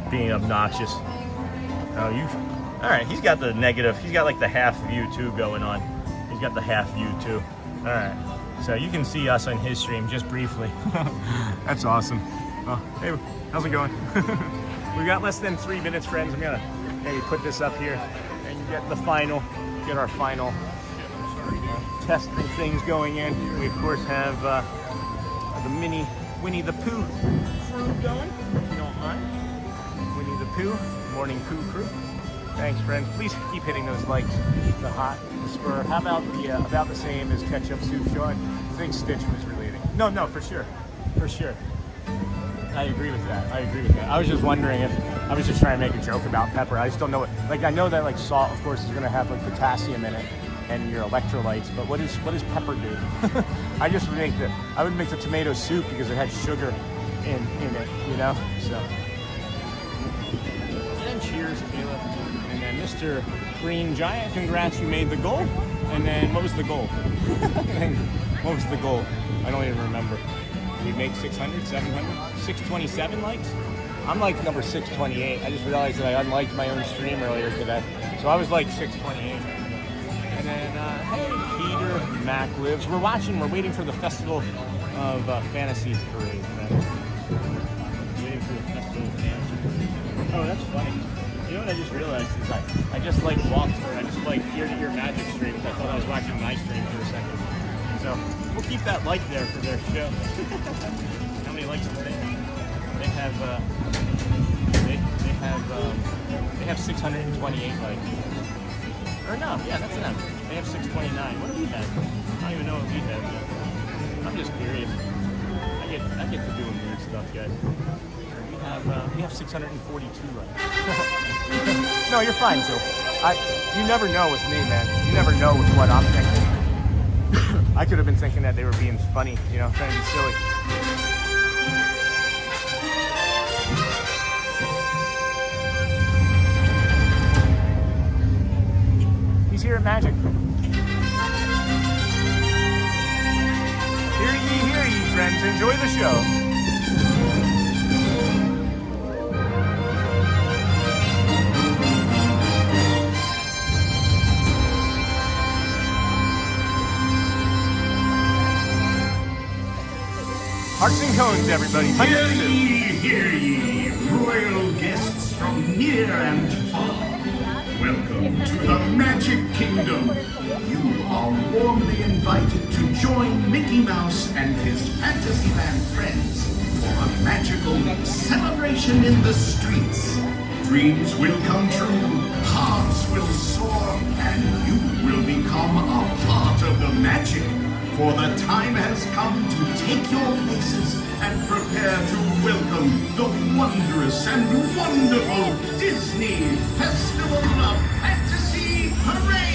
being obnoxious. Oh, all right. He's got the negative. He's got like the half view too going on. He's got the half view too. All right. So you can see us on his stream just briefly. That's awesome. Oh, hey, how's it going? We got less than 3 minutes, friends. I'm gonna maybe put this up here and get our final testing things going in. We of course have the mini Winnie the Pooh crew going, if you don't mind. Winnie the Pooh, Morning Pooh crew. Thanks, friends. Please keep hitting those likes. The hot, the spur. How about about the same as ketchup soup, Sean? I think Stitch was relating. No, for sure. I agree with that. I was just wondering if I was just trying to make a joke about pepper. I just don't know what. Like, I know that like salt, of course, is going to have like potassium in it and your electrolytes. But what does pepper do? I would make the tomato soup because it had sugar in it, you know. So. And cheers, Caleb. And then Mr. Green Giant, congrats, you made the goal. And then what was the goal? What was the goal? I don't even remember. We make 600, 700, 627 likes? I'm like number 628. I just realized that I unliked my own stream earlier today. So I was like 628. And then, hey, Peter Mac lives. We're waiting for the Festival of Fantasy Parade, friends. Waiting for the Festival of Fantasy Parade. Oh, that's funny. You know what I just realized is I just like walked, or I just like ear-to-ear magic streams. I thought I was watching my stream for a second. So we'll keep that like there for their show. How many likes are they? They have 628 likes. Or no, yeah, that's enough. They have 629. What do we have? I don't even know what we have yet. I'm just curious. I get to doing weird stuff, guys. We have 642 likes. No, you're fine, Joe. You never know with me, man. You never know with what I'm thinking. I could have been thinking that they were being funny, you know, trying to be silly. He's here at Magic. Hear ye, friends. Enjoy the show. Hearts and cones, everybody. Hear ye, royal guests from near and far. Welcome to the Magic Kingdom. You are warmly invited to join Mickey Mouse and his Fantasyland friends for a magical celebration in the streets. Dreams will come true, hearts will soar, and you will become a part of the magic. For the time has come to take your places and prepare to welcome the wondrous and wonderful Disney Festival of Fantasy Parade!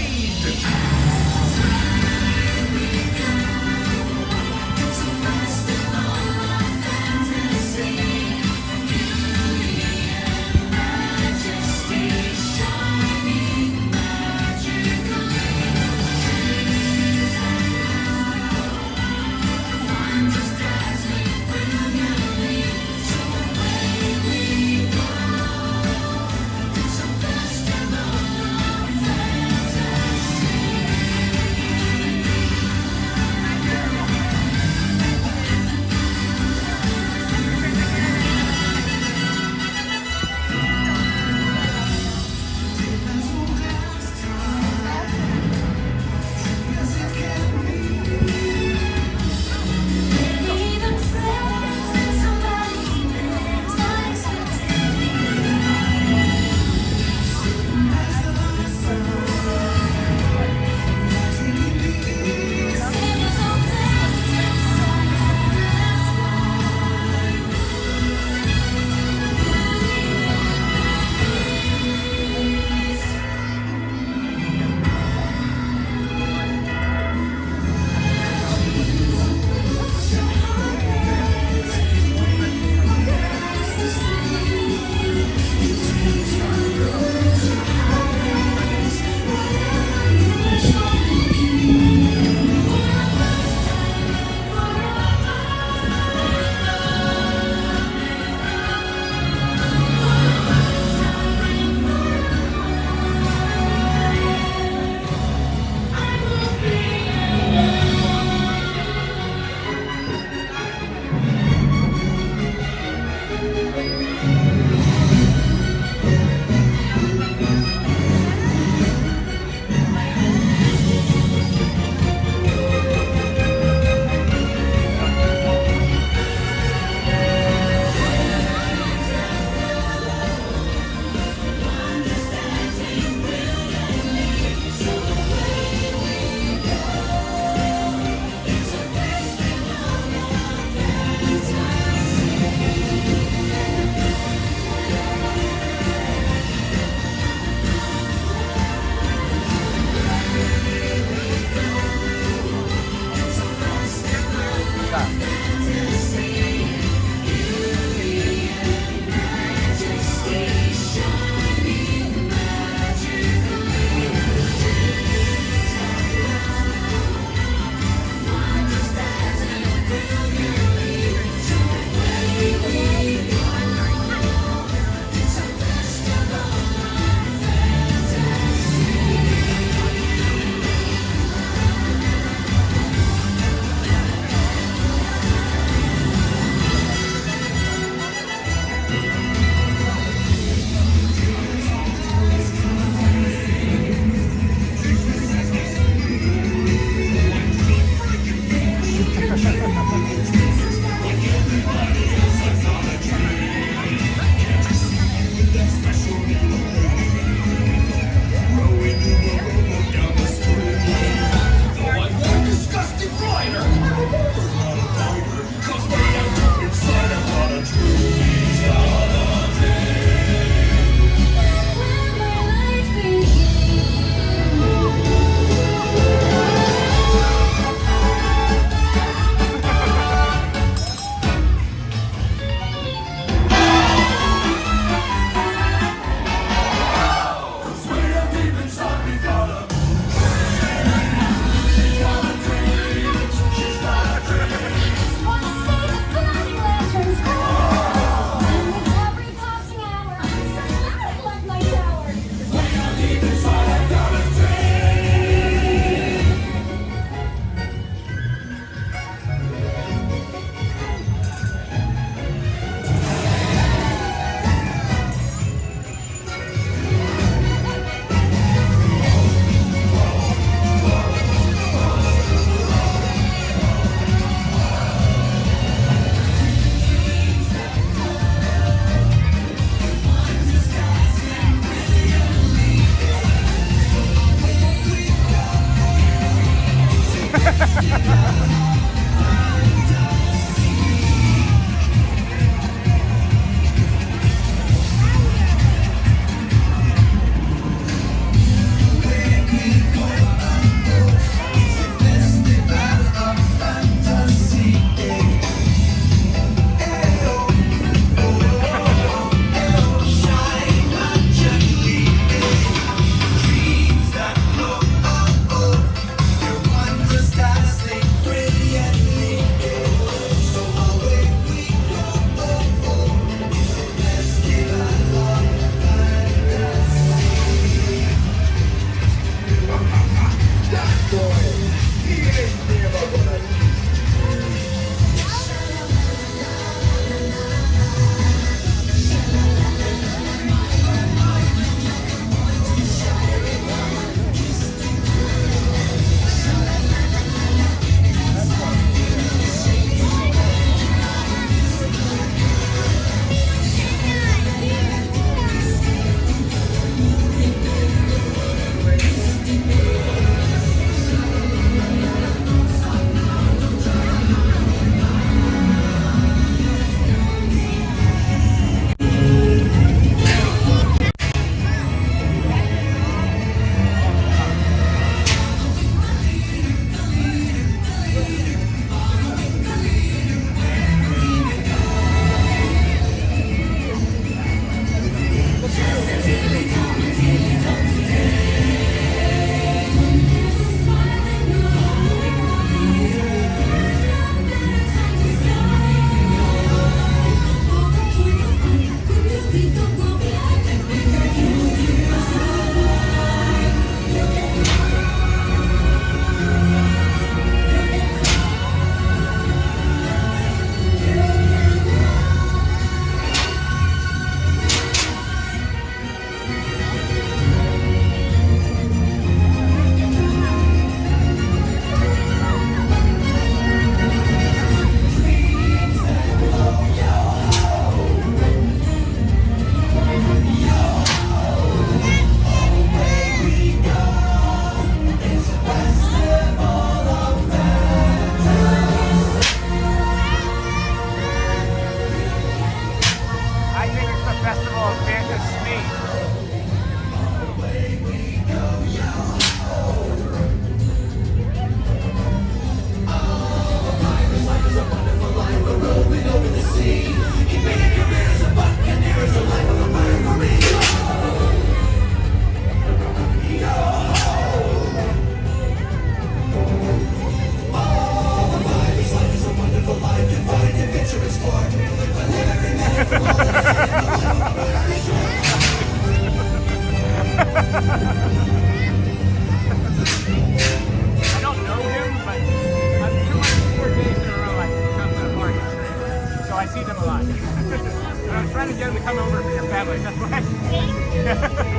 come over for your family. That's why.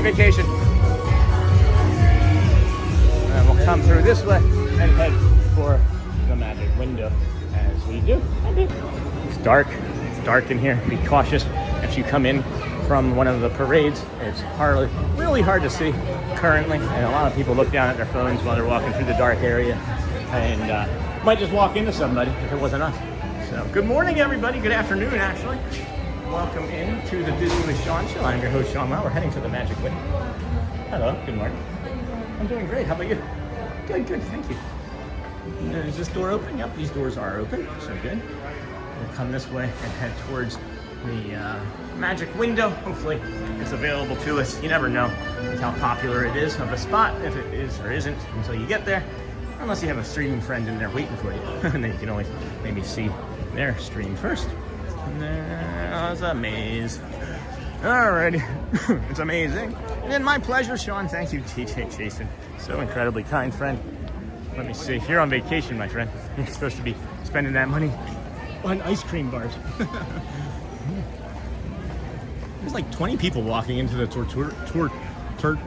great vacation. And we'll come through this way and head for the magic window as we do. It's dark. It's dark in here. Be cautious if you come in from one of the parades. It's really hard to see currently, and a lot of people look down at their phones while they're walking through the dark area, and might just walk into somebody if it wasn't us. So good morning, everybody. Good afternoon, actually. Welcome in to the Disney with Sean show. I'm your host, Sean Lau. We're heading to the magic window. Hello, good morning. I'm doing great. How about you? Good, thank you. Is this door open? Yep, these doors are open, so good. We'll come this way and head towards the magic window. Hopefully it's available to us. You never know how popular it is of a spot, if it is or isn't, until you get there. Unless you have a streaming friend in there waiting for you. And then you can always maybe see their stream first. And there's a maze. Alrighty. It's amazing. And my pleasure, Sean. Thank you, TJ Jason. So incredibly kind friend. Let me see. You're on vacation, my friend. You're supposed to be spending that money on ice cream bars. There's like 20 people walking into the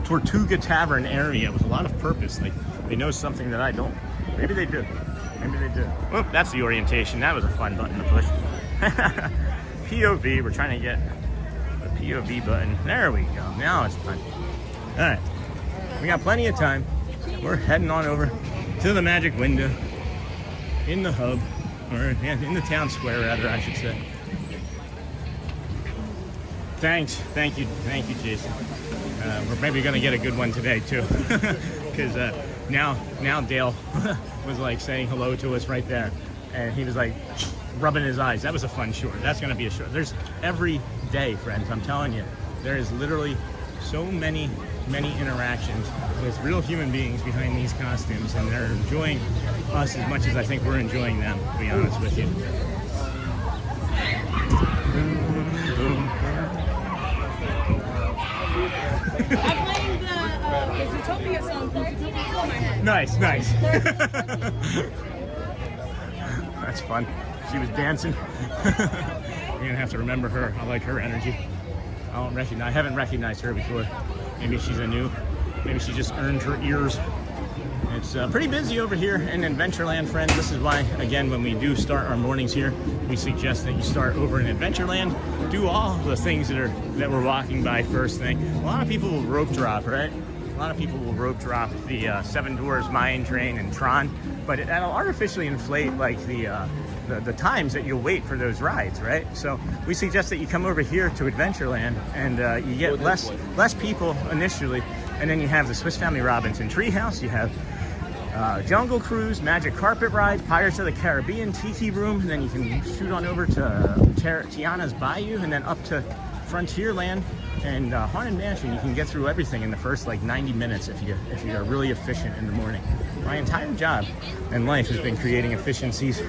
Tortuga Tavern area with a lot of purpose. Like they know something that I don't. Maybe they do. Maybe they do. Oh, that's the orientation. That was a fun button to push. POV. We're trying to get the POV button. There we go. Now it's fun. All right. We got plenty of time. We're heading on over to the magic window in the hub, or in the town square, rather, I should say. Thanks. Thank you, Jason. We're maybe going to get a good one today, too. Because now Dale was like saying hello to us right there. And he was like rubbing his eyes. That was a fun short. That's going to be a short. There's every day, friends, I'm telling you. There is literally so many interactions with real human beings behind these costumes. And they're enjoying us as much as I think we're enjoying them, to be honest with you. The Zootopia song from Zootopia in my head. Nice. That's fun. She was dancing. You're gonna have to remember her. I like her energy. I haven't recognized her before. Maybe she's maybe she just earned her ears. It's pretty busy over here in Adventureland, friends. This is why, again, when we do start our mornings here, we suggest that you start over in Adventureland. Do all the things that we're walking by first thing. A lot of people will rope drop, right? A lot of people will rope drop the Seven Dwarfs Mine Train and Tron, but that'll artificially inflate like the times that you'll wait for those rides, right? So we suggest that you come over here to Adventureland and you get less people initially, and then you have the Swiss Family Robinson Treehouse, you have Jungle Cruise, Magic Carpet Ride, Pirates of the Caribbean, Tiki Room, and then you can shoot on over to Tiana's Bayou, and then up to Frontierland and Haunted Mansion. You can get through everything in the first like 90 minutes if you're really efficient in the morning. My entire job in life has been creating efficiencies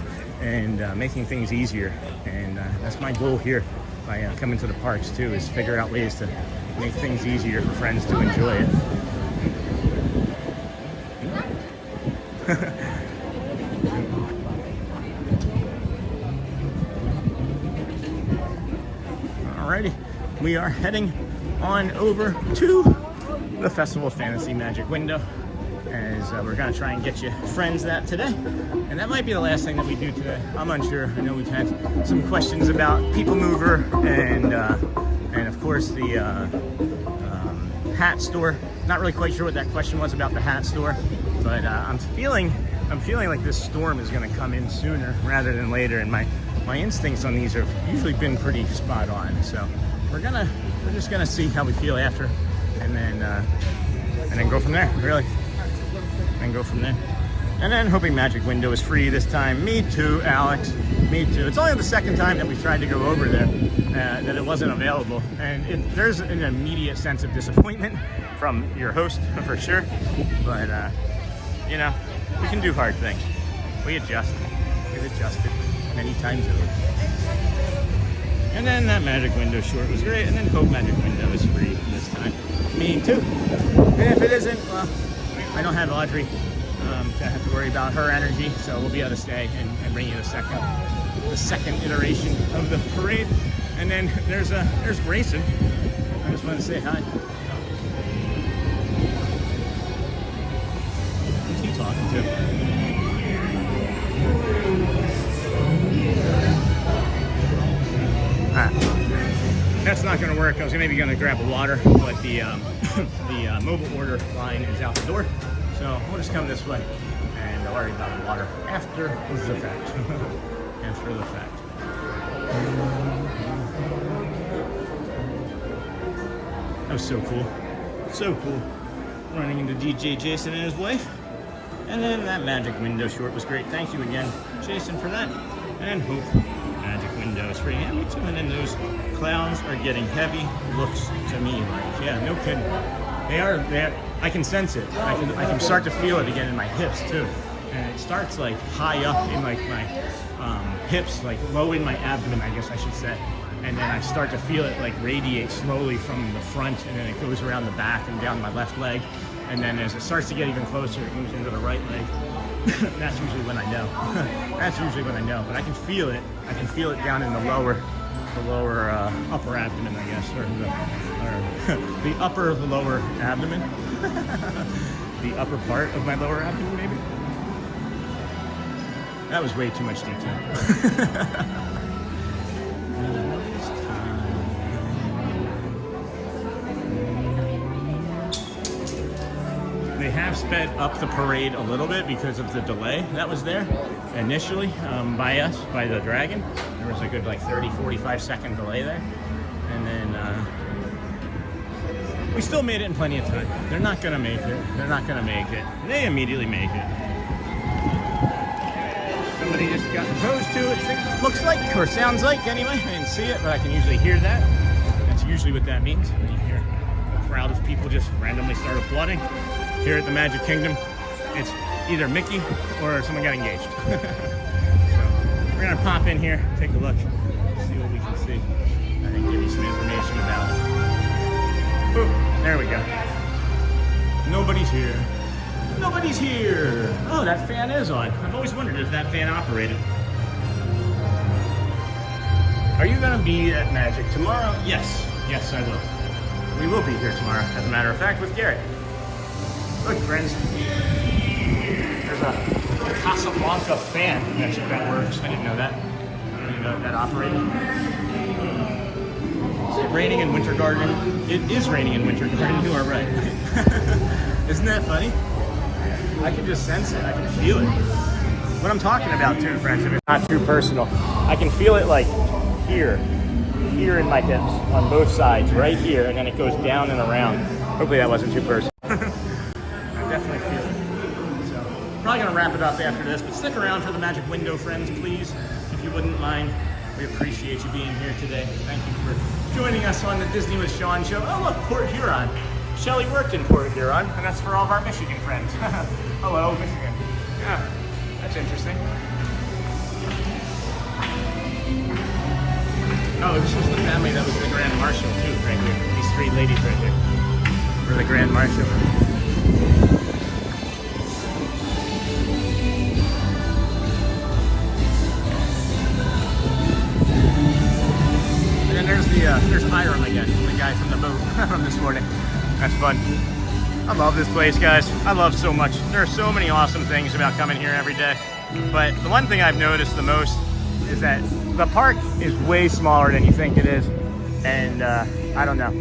and making things easier, and that's my goal here by coming to the parks too, is figure out ways to make things easier for friends to enjoy it. Alrighty, we are heading on over to the Festival of Fantasy Magic Window, as we're going to try and get you friends that today. And that might be the last thing that we do today. I'm unsure. I know we've had some questions about People Mover and of course the hat store. Not really quite sure what that question was about the hat store, but I'm feeling like this storm is going to come in sooner rather than later, and my instincts on these have usually been pretty spot on. So we're just gonna see how we feel after, and then go from there. Really, and go from there. And then hoping Magic Window is free this time. Me too, Alex. Me too. It's only the second time that we tried to go over there that it wasn't available, and there's an immediate sense of disappointment from your host for sure. But you know, we can do hard things. We adjust. We've adjusted many times over. And then that Magic Window short was great, and then hope Magic Window is free this time. Me too. And if it isn't, well, I don't have Audrey to have to worry about her energy, so we'll be able to stay and bring you the second iteration of the parade. And then there's Grayson. I just want to say hi. you talking to? That's not going to work. I was maybe going to grab a water, but the the mobile order line is out the door. So we'll just come this way and I'll worry about the water after the fact. After the fact. That was so cool. So cool. Running into DJ Jason and his wife. And then that magic window short was great. Thank you again, Jason, for that. And Hope. Magic windows for you. Me too. And then those clouds are getting heavy. Looks to me like, yeah, no kidding. They are. I can sense it. I can start to feel it again in my hips too. And it starts like high up in like my hips, like low in my abdomen, I guess I should say. And then I start to feel it like radiate slowly from the front, and then it goes around the back and down my left leg. And then as it starts to get even closer, it moves into the right leg. That's usually when I know. That's usually when I know. But I can feel it. I can feel it down in the lower upper abdomen, I guess, or the upper lower abdomen. The upper part of my lower abdomen, maybe. That was way too much detail. They have sped up the parade a little bit because of the delay that was there initially by us, by the Dragon. There was a good like 30-45 second delay there. And then we still made it in plenty of time. They're not gonna make it. They're not gonna make it. They immediately make it. Somebody just got proposed to, it looks like, or sounds like anyway. I didn't see it, but I can usually hear that. That's usually what that means. When you hear a crowd of people just randomly start applauding. Here at the Magic Kingdom, it's either Mickey or someone got engaged. So we're gonna pop in here, take a look, see what we can see. I think give you some information about it. Ooh, there we go. Nobody's here. Nobody's here. Oh, that fan is on. I've always wondered if that fan operated. Are you gonna be at Magic tomorrow? Yes. Yes, I will. We will be here tomorrow, as a matter of fact, with Garrett. Look, friends, there's a Casablanca fan that works. I didn't know that. I didn't know that operated. Is it raining in Winter Garden? It is raining in Winter Garden, you are right. Isn't that funny? I can just sense it, I can feel it. What I'm talking about too, friends, if it's not too personal, I can feel it like here in my hips, on both sides, right here, and then it goes down and around. Hopefully that wasn't too personal. Definitely feel it. So, probably gonna wrap it up after this, but stick around for the magic window, friends, please, if you wouldn't mind. We appreciate you being here today. Thank you for joining us on the Disney with Sean show. Oh look, Port Huron. Shelley worked in Port Huron, and that's for all of our Michigan friends. Hello, Michigan. Yeah, that's interesting. Oh, this was the family that was the Grand Marshal too, right here. These three ladies right here were the Grand Marshal. And then there's Hiram again, the guy from the boat from this morning. That's fun. I love this place, guys. I love so much. There are so many awesome things about coming here every day. But the one thing I've noticed the most is that the park is way smaller than you think it is. And I don't know.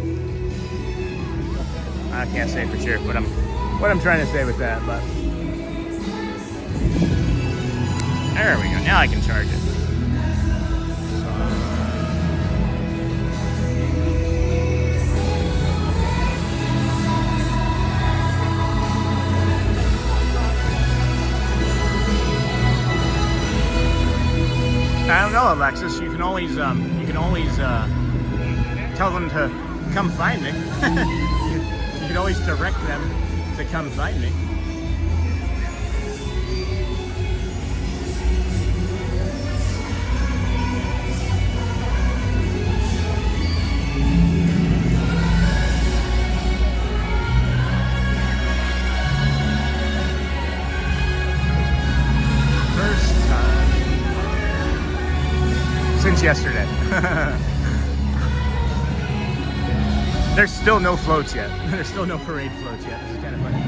I can't say for sure what I'm trying to say with that, but there we go. Now I can charge it. I don't know, Alexis. You can always tell them to come find me. You can always direct them to come find me. First time since yesterday. There's still no floats yet. There's still no parade floats yet. This is kind of funny.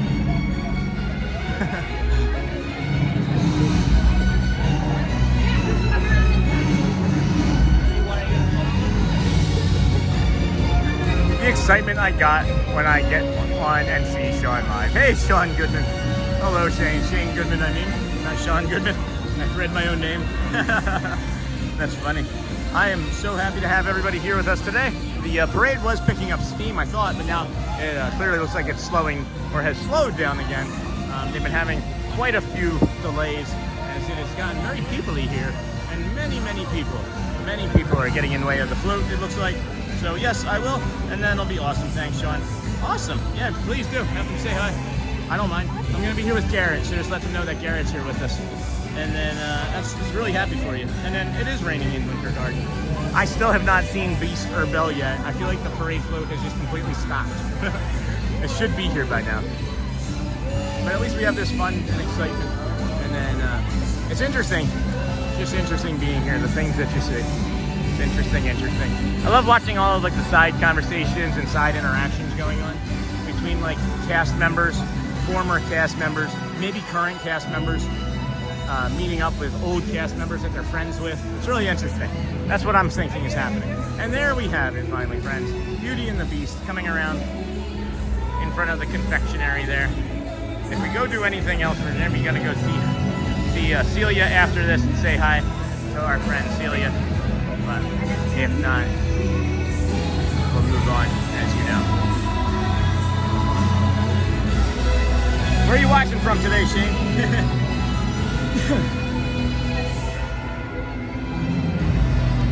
excitement I got when I get on and see Sean live. Hey, Sean Goodman. Hello, Shane. Shane Goodman, I mean. Not Sean Goodman. I read my own name. That's funny. I am so happy to have everybody here with us today. The parade was picking up steam, I thought, but now it clearly looks like it's slowing or has slowed down again. They've been having quite a few delays as it has gotten very people-y here, and many people are getting in the way of the float, it looks like. So yes, I will, and then it'll be awesome. Thanks, Sean. Awesome. Yeah, please do. Have them say hi. I don't mind. I'm going to be here with Garrett, so just let them know that Garrett's here with us. And then that's really happy for you. And then it is raining in Winter Garden. I still have not seen Beast or Belle yet. I feel like the parade float has just completely stopped. It should be here by now. But at least we have this fun and excitement. And then it's interesting. Just interesting being here, the things that you see. It's interesting. I love watching all of like the side conversations and side interactions going on between like cast members, former cast members, maybe current cast members, meeting up with old cast members that they're friends with. It's really interesting. That's what I'm thinking is happening. And there we have it finally, friends. Beauty and the Beast coming around in front of the confectionery there. If we go do anything else, we're going to go see Celia after this and say hi to our friend Celia. But if not, we'll move on, as you know. Where are you watching from today, Shane?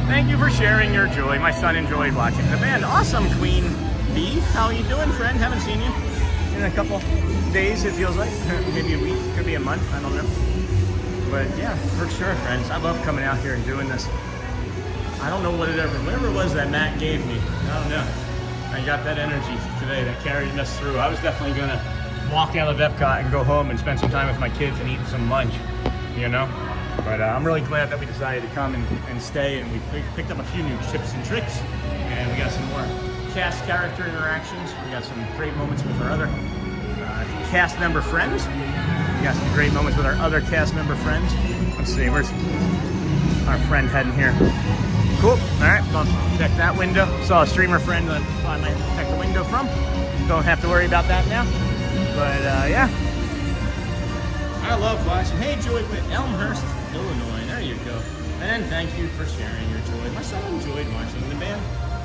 Thank you for sharing your joy. My son enjoyed watching the band. Awesome, Queen Bee. How are you doing, friend? Haven't seen you in a couple days, it feels like. Maybe a week, could be a month, I don't know. But yeah, for sure, friends. I love coming out here and doing this. I don't know whatever it was that Matt gave me. I don't know. I got that energy today that carried us through. I was definitely gonna walk out of Epcot and go home and spend some time with my kids and eat some lunch, you know? But I'm really glad that we decided to come and stay, and we picked up a few new tips and tricks, and we got some more cast character interactions. We got some great moments with our other cast member friends. We got some great moments with our other cast member friends. Let's see, where's our friend heading here? Cool. All right, go check that window. Saw a streamer friend that I might check the window from. Don't have to worry about that now. But yeah, I love watching. Hey, Joy with Elmhurst, Illinois. There you go. And thank you for sharing your joy. My son enjoyed watching the band.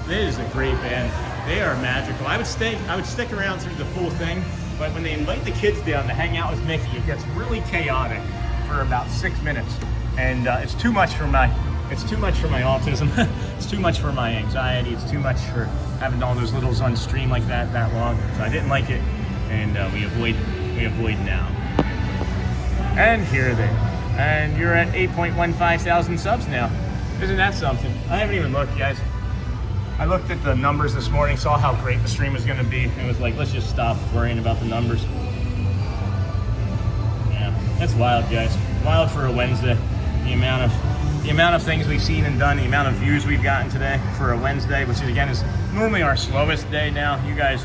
It is a great band. They are magical. I would stick around through the full thing, but when they invite the kids down to hang out with Mickey, it gets really chaotic for about 6 minutes, and it's too much for my autism. It's too much for my anxiety. It's too much for having all those littles on stream like that long. So I didn't like it, and we avoid now. And here they are. And you're at 8.15 thousand subs now. Isn't that something? I haven't even looked, guys. I looked at the numbers this morning, saw how great the stream was going to be, and was like, let's just stop worrying about the numbers. Yeah, that's wild, guys. Wild for a Wednesday. The amount of things we've seen and done, the amount of views we've gotten today for a Wednesday, which is again is normally our slowest day now. You guys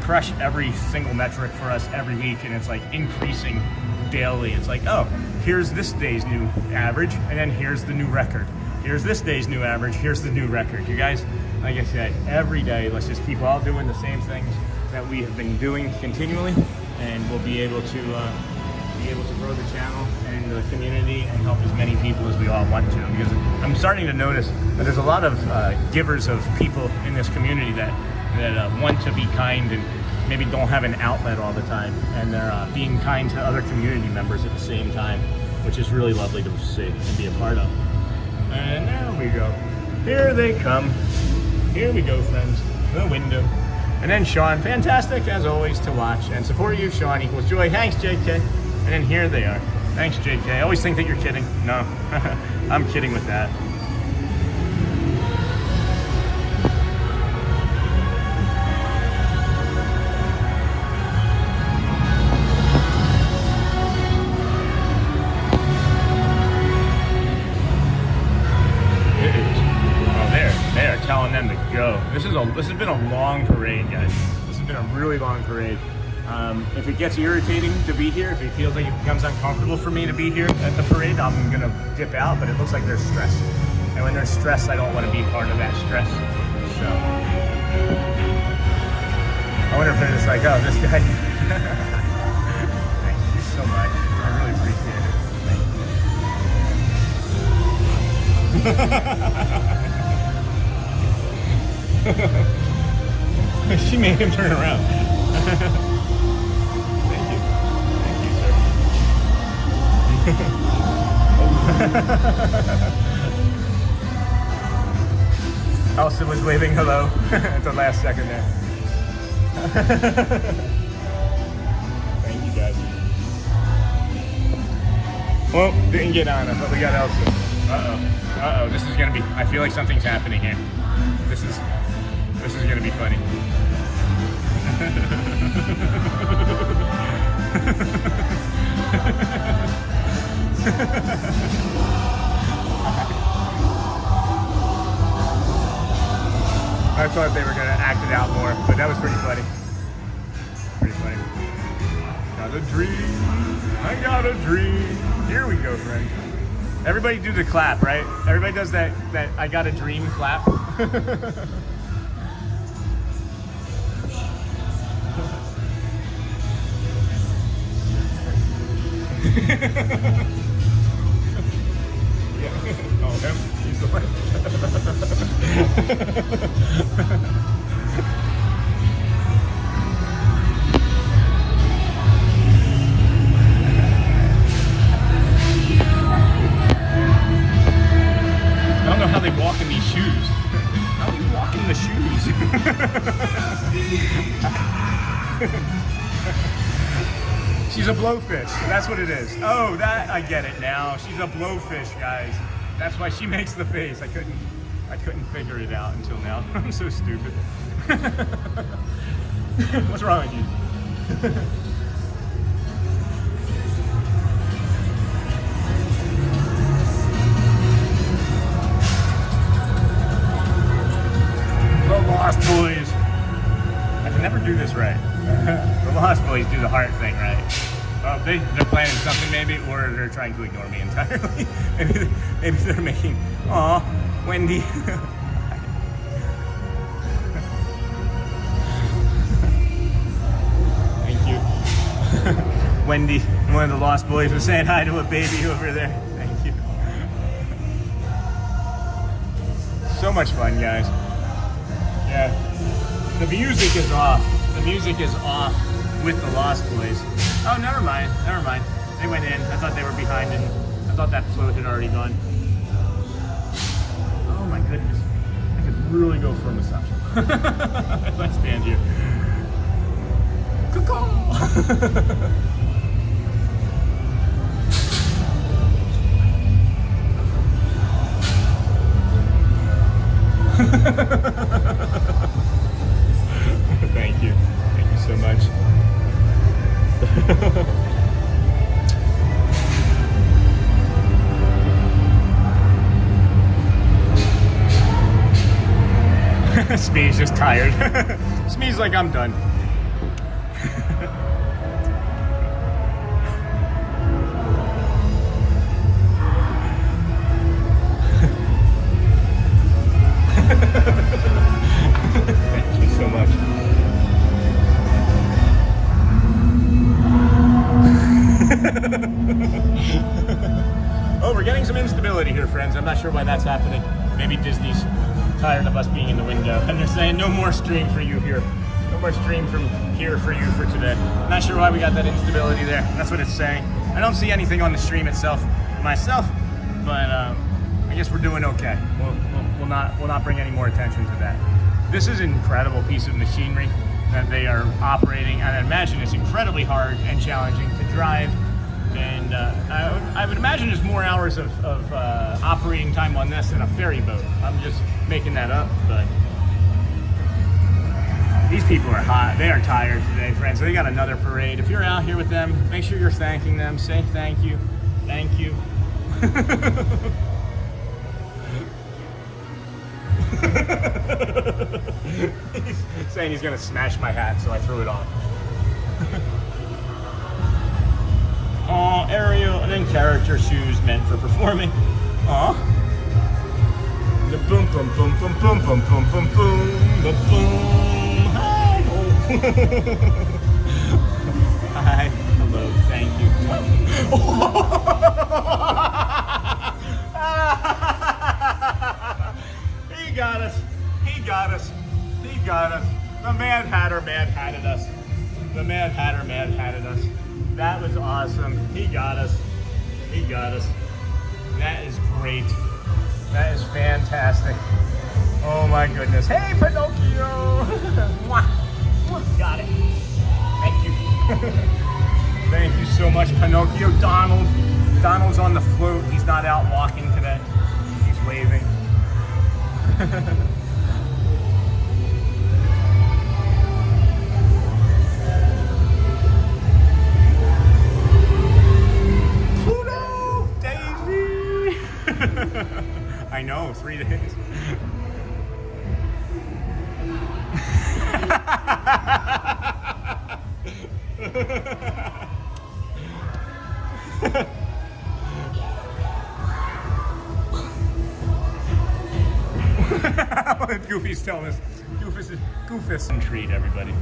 crush every single metric for us every week, and it's like increasing daily. It's like, oh, here's this day's new average, and then here's the new record. Here's this day's new average, here's the new record. You guys, like I said, every day, let's just keep all doing the same things that we have been doing continually, and we'll be able to grow the channel and the community and help as many people as we all want to. Because I'm starting to notice that there's a lot of givers of people in this community that want to be kind and maybe don't have an outlet all the time, and they're being kind to other community members at the same time, which is really lovely to see and be a part of. And there we go. Here they come. Here we go, friends. The window. And then Sean, fantastic as always to watch and support you. Sean equals joy. Thanks, JK. And then here they are. Thanks, JK. I always think that you're kidding. No, I'm kidding with that. Telling them to go. This has been a long parade, guys. This has been a really long parade. If it gets irritating to be here, if it feels like it becomes uncomfortable for me to be here at the parade, I'm gonna dip out, but it looks like there's stress. And when there's stress, I don't want to be part of that stress. So I wonder if they're just like, oh, this guy. Thank you so much. I really appreciate it. She made him turn around. Thank you. Thank you, sir. Elsa was waving hello at the last second there. Thank you guys. Well, didn't get Anna, but we got Elsa. Uh-oh, this is gonna be, I feel like something's happening here. This is gonna be funny. I thought they were gonna act it out more, but that was pretty funny. Pretty funny. Got a dream. I got a dream. Here we go, friends. Everybody do the clap, right? Everybody does that I got a dream clap. Oh, him? He's the one. I don't know how they walk in these shoes. How do you walk in the shoes? She's a blowfish. That's what it is. Oh, that I get it now. She's a blowfish, guys. That's why she makes the face. I couldn't figure it out until now. I'm so stupid. What's wrong with you? The Lost Boys. I can never do this right. The Lost Boys do the heart thing right. Well, they're planning something maybe, or they're trying to ignore me entirely. maybe they're making, aw, Wendy. Thank you. Wendy, one of the Lost Boys, was saying hi to a baby over there. Thank you. So much fun, guys. Yeah. The music is off. The music is off with the Lost Boys. Oh, never mind. They went in. I thought they were behind, and I thought that float had already gone. Oh my goodness. I could really go for a massage. If I stand here. Thank you. Thank you so much. Smee's just tired. Smee's like, I'm done. Thank you so much. Oh, we're getting some instability here, friends. I'm not sure why that's happening. Maybe Disney's tired of us being in the window, and they're saying no more stream for you here. No more stream from here for you for today. Not sure why we got that instability there. That's what it's saying. I don't see anything on the stream itself myself, but I guess we're doing okay. We'll not bring any more attention to that. This is an incredible piece of machinery that they are operating, and I imagine it's incredibly hard and challenging to drive. And I would imagine there's more hours of operating time on this than a ferry boat. I'm just making that up, but these people are hot. They are tired today, friends. They got another parade. If you're out here with them, make sure you're thanking them. Say thank you. Thank you. He's saying he's gonna smash my hat, so I threw it off. Aw, Ariel, and then character shoes meant for performing. Aw. The boom boom boom boom boom boom boom boom boom boom boom. Hi, Hi. Hello. Thank you. He got us. He got us. He got us. The Mad Hatter mad-hatted us. The Mad Hatter mad-hatted us. That was awesome. He got us. He got us. That is great. That is fantastic. Oh my goodness. Hey, Pinocchio! Mwah. Mwah. Got it. Thank you. Thank you so much, Pinocchio. Donald's on the float. He's not out walking today. He's waving. Pluto! Daisy! I know, 3 days. Goofy's telling us. Goofus and treat, everybody.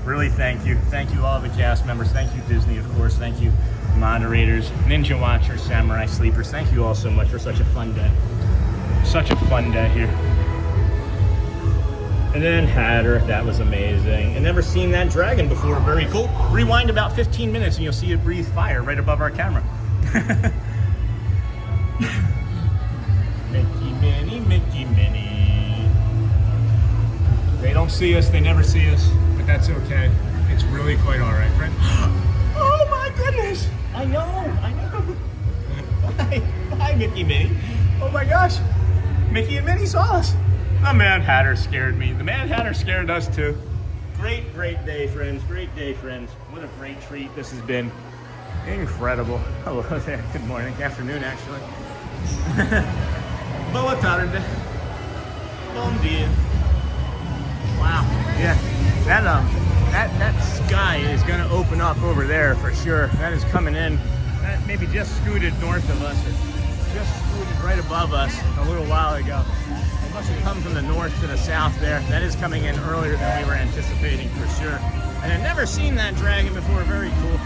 Really thank you. Thank you all the cast members. Thank you Disney, of course. Thank you moderators, Ninja Watchers, Samurai Sleepers. Thank you all so much for such a fun day. Such a fun day here. And then Hatter, that was amazing. I've never seen that dragon before, very cool. Rewind about 15 minutes and you'll see it breathe fire right above our camera. Mickey, Minnie. They don't see us, they never see us, but that's okay. It's really quite all right, friend. Oh my goodness! I know. Hi, Mickey, Minnie. Oh my gosh, Mickey and Minnie saw us. The Mad Hatter scared me. The Mad Hatter scared us too. Great day, friends. Great day, friends. What a great treat this has been. Incredible. Hello there. Good morning. Afternoon, actually. Boa tarde. Bom dia. Wow. Yeah. That sky is going to open up over there for sure. That is coming in. That maybe just scooted north of us. Or just scooted right above us a little while ago. It must have come from the north to the south there. That is coming in earlier than we were anticipating for sure. And I've never seen that dragon before. Very cool.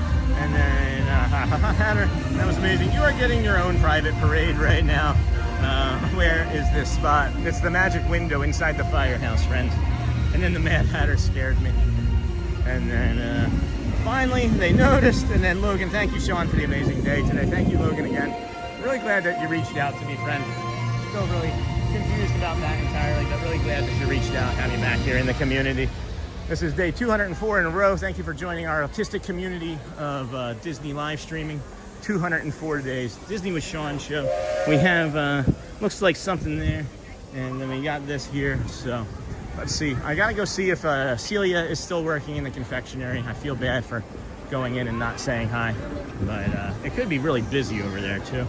And then Hatter, that was amazing. You are getting your own private parade right now. Where is this spot? It's the magic window inside the firehouse, friends. And then the Mad Hatter scared me. And then finally they noticed. And then Logan, thank you, Sean, for the amazing day today. Thank you, Logan, again. Really glad that you reached out to me, friend. Still really confused about that entirely, but really glad that you reached out, having me back here in the community. This is day 204 in a row. Thank you for joining our autistic community of Disney live streaming. 204 days. Disney with Sean show. We have, looks like something there. And then we got this here. So let's see. I gotta go see if Celia is still working in the confectionery. I feel bad for going in and not saying hi. But it could be really busy over there too.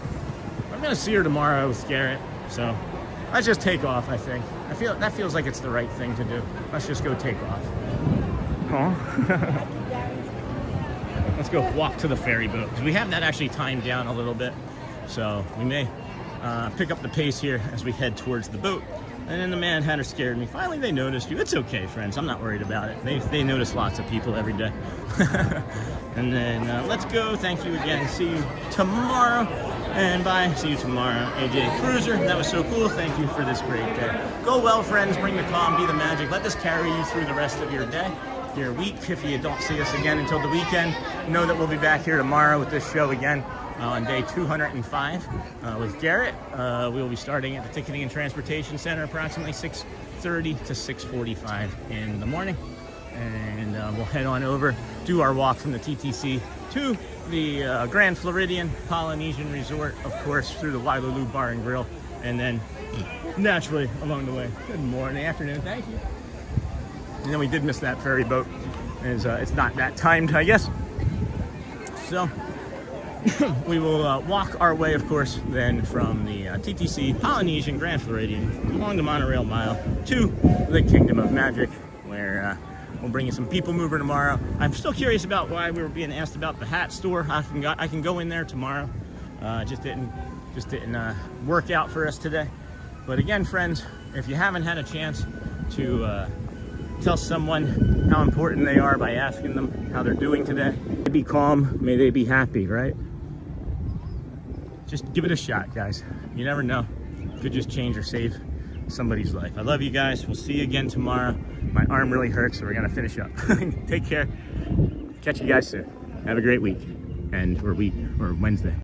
I'm gonna see her tomorrow with Garrett. So let's just take off, I think. That feels like it's the right thing to do. Let's just go take off. Huh? Let's go walk to the ferry boat, because we have that actually timed down a little bit. So we may pick up the pace here as we head towards the boat. And then the Mad Hatter scared me. Finally, they noticed you. It's okay, friends. I'm not worried about it. They notice lots of people every day. And then let's go. Thank you again. See you tomorrow. And bye. See you tomorrow. AJ Cruiser, that was so cool. Thank you for this great day. Go well, friends. Bring the calm. Be the magic. Let this carry you through the rest of your day, your week. If you don't see us again until the weekend, know that we'll be back here tomorrow with this show again on day 205 with Garrett. We will be starting at the Ticketing and Transportation Center approximately 6:30 to 6:45 in the morning. And we'll head on over, do our walk from the TTC to the Grand Floridian Polynesian Resort, of course, through the Wailulu Bar and Grill, and then naturally along the way. Good morning, afternoon, thank you. And then we did miss that ferry boat. It's not that timed, I guess. So we will walk our way, of course, then from the TTC Polynesian Grand Floridian along the monorail mile to the Kingdom of Magic, where we'll bring you some people mover tomorrow. I'm still curious about why we were being asked about the hat store. I can go in there tomorrow. Just didn't work out for us today. But again, friends, if you haven't had a chance to tell someone how important they are by asking them how they're doing today. May they be calm, may they be happy, right? Just give it a shot, guys. You never know. It could just change or save somebody's life. I love you guys. We'll see you again tomorrow. My arm really hurts, so we're gonna finish up. Take care. Catch you guys soon. Have a great week, or Wednesday.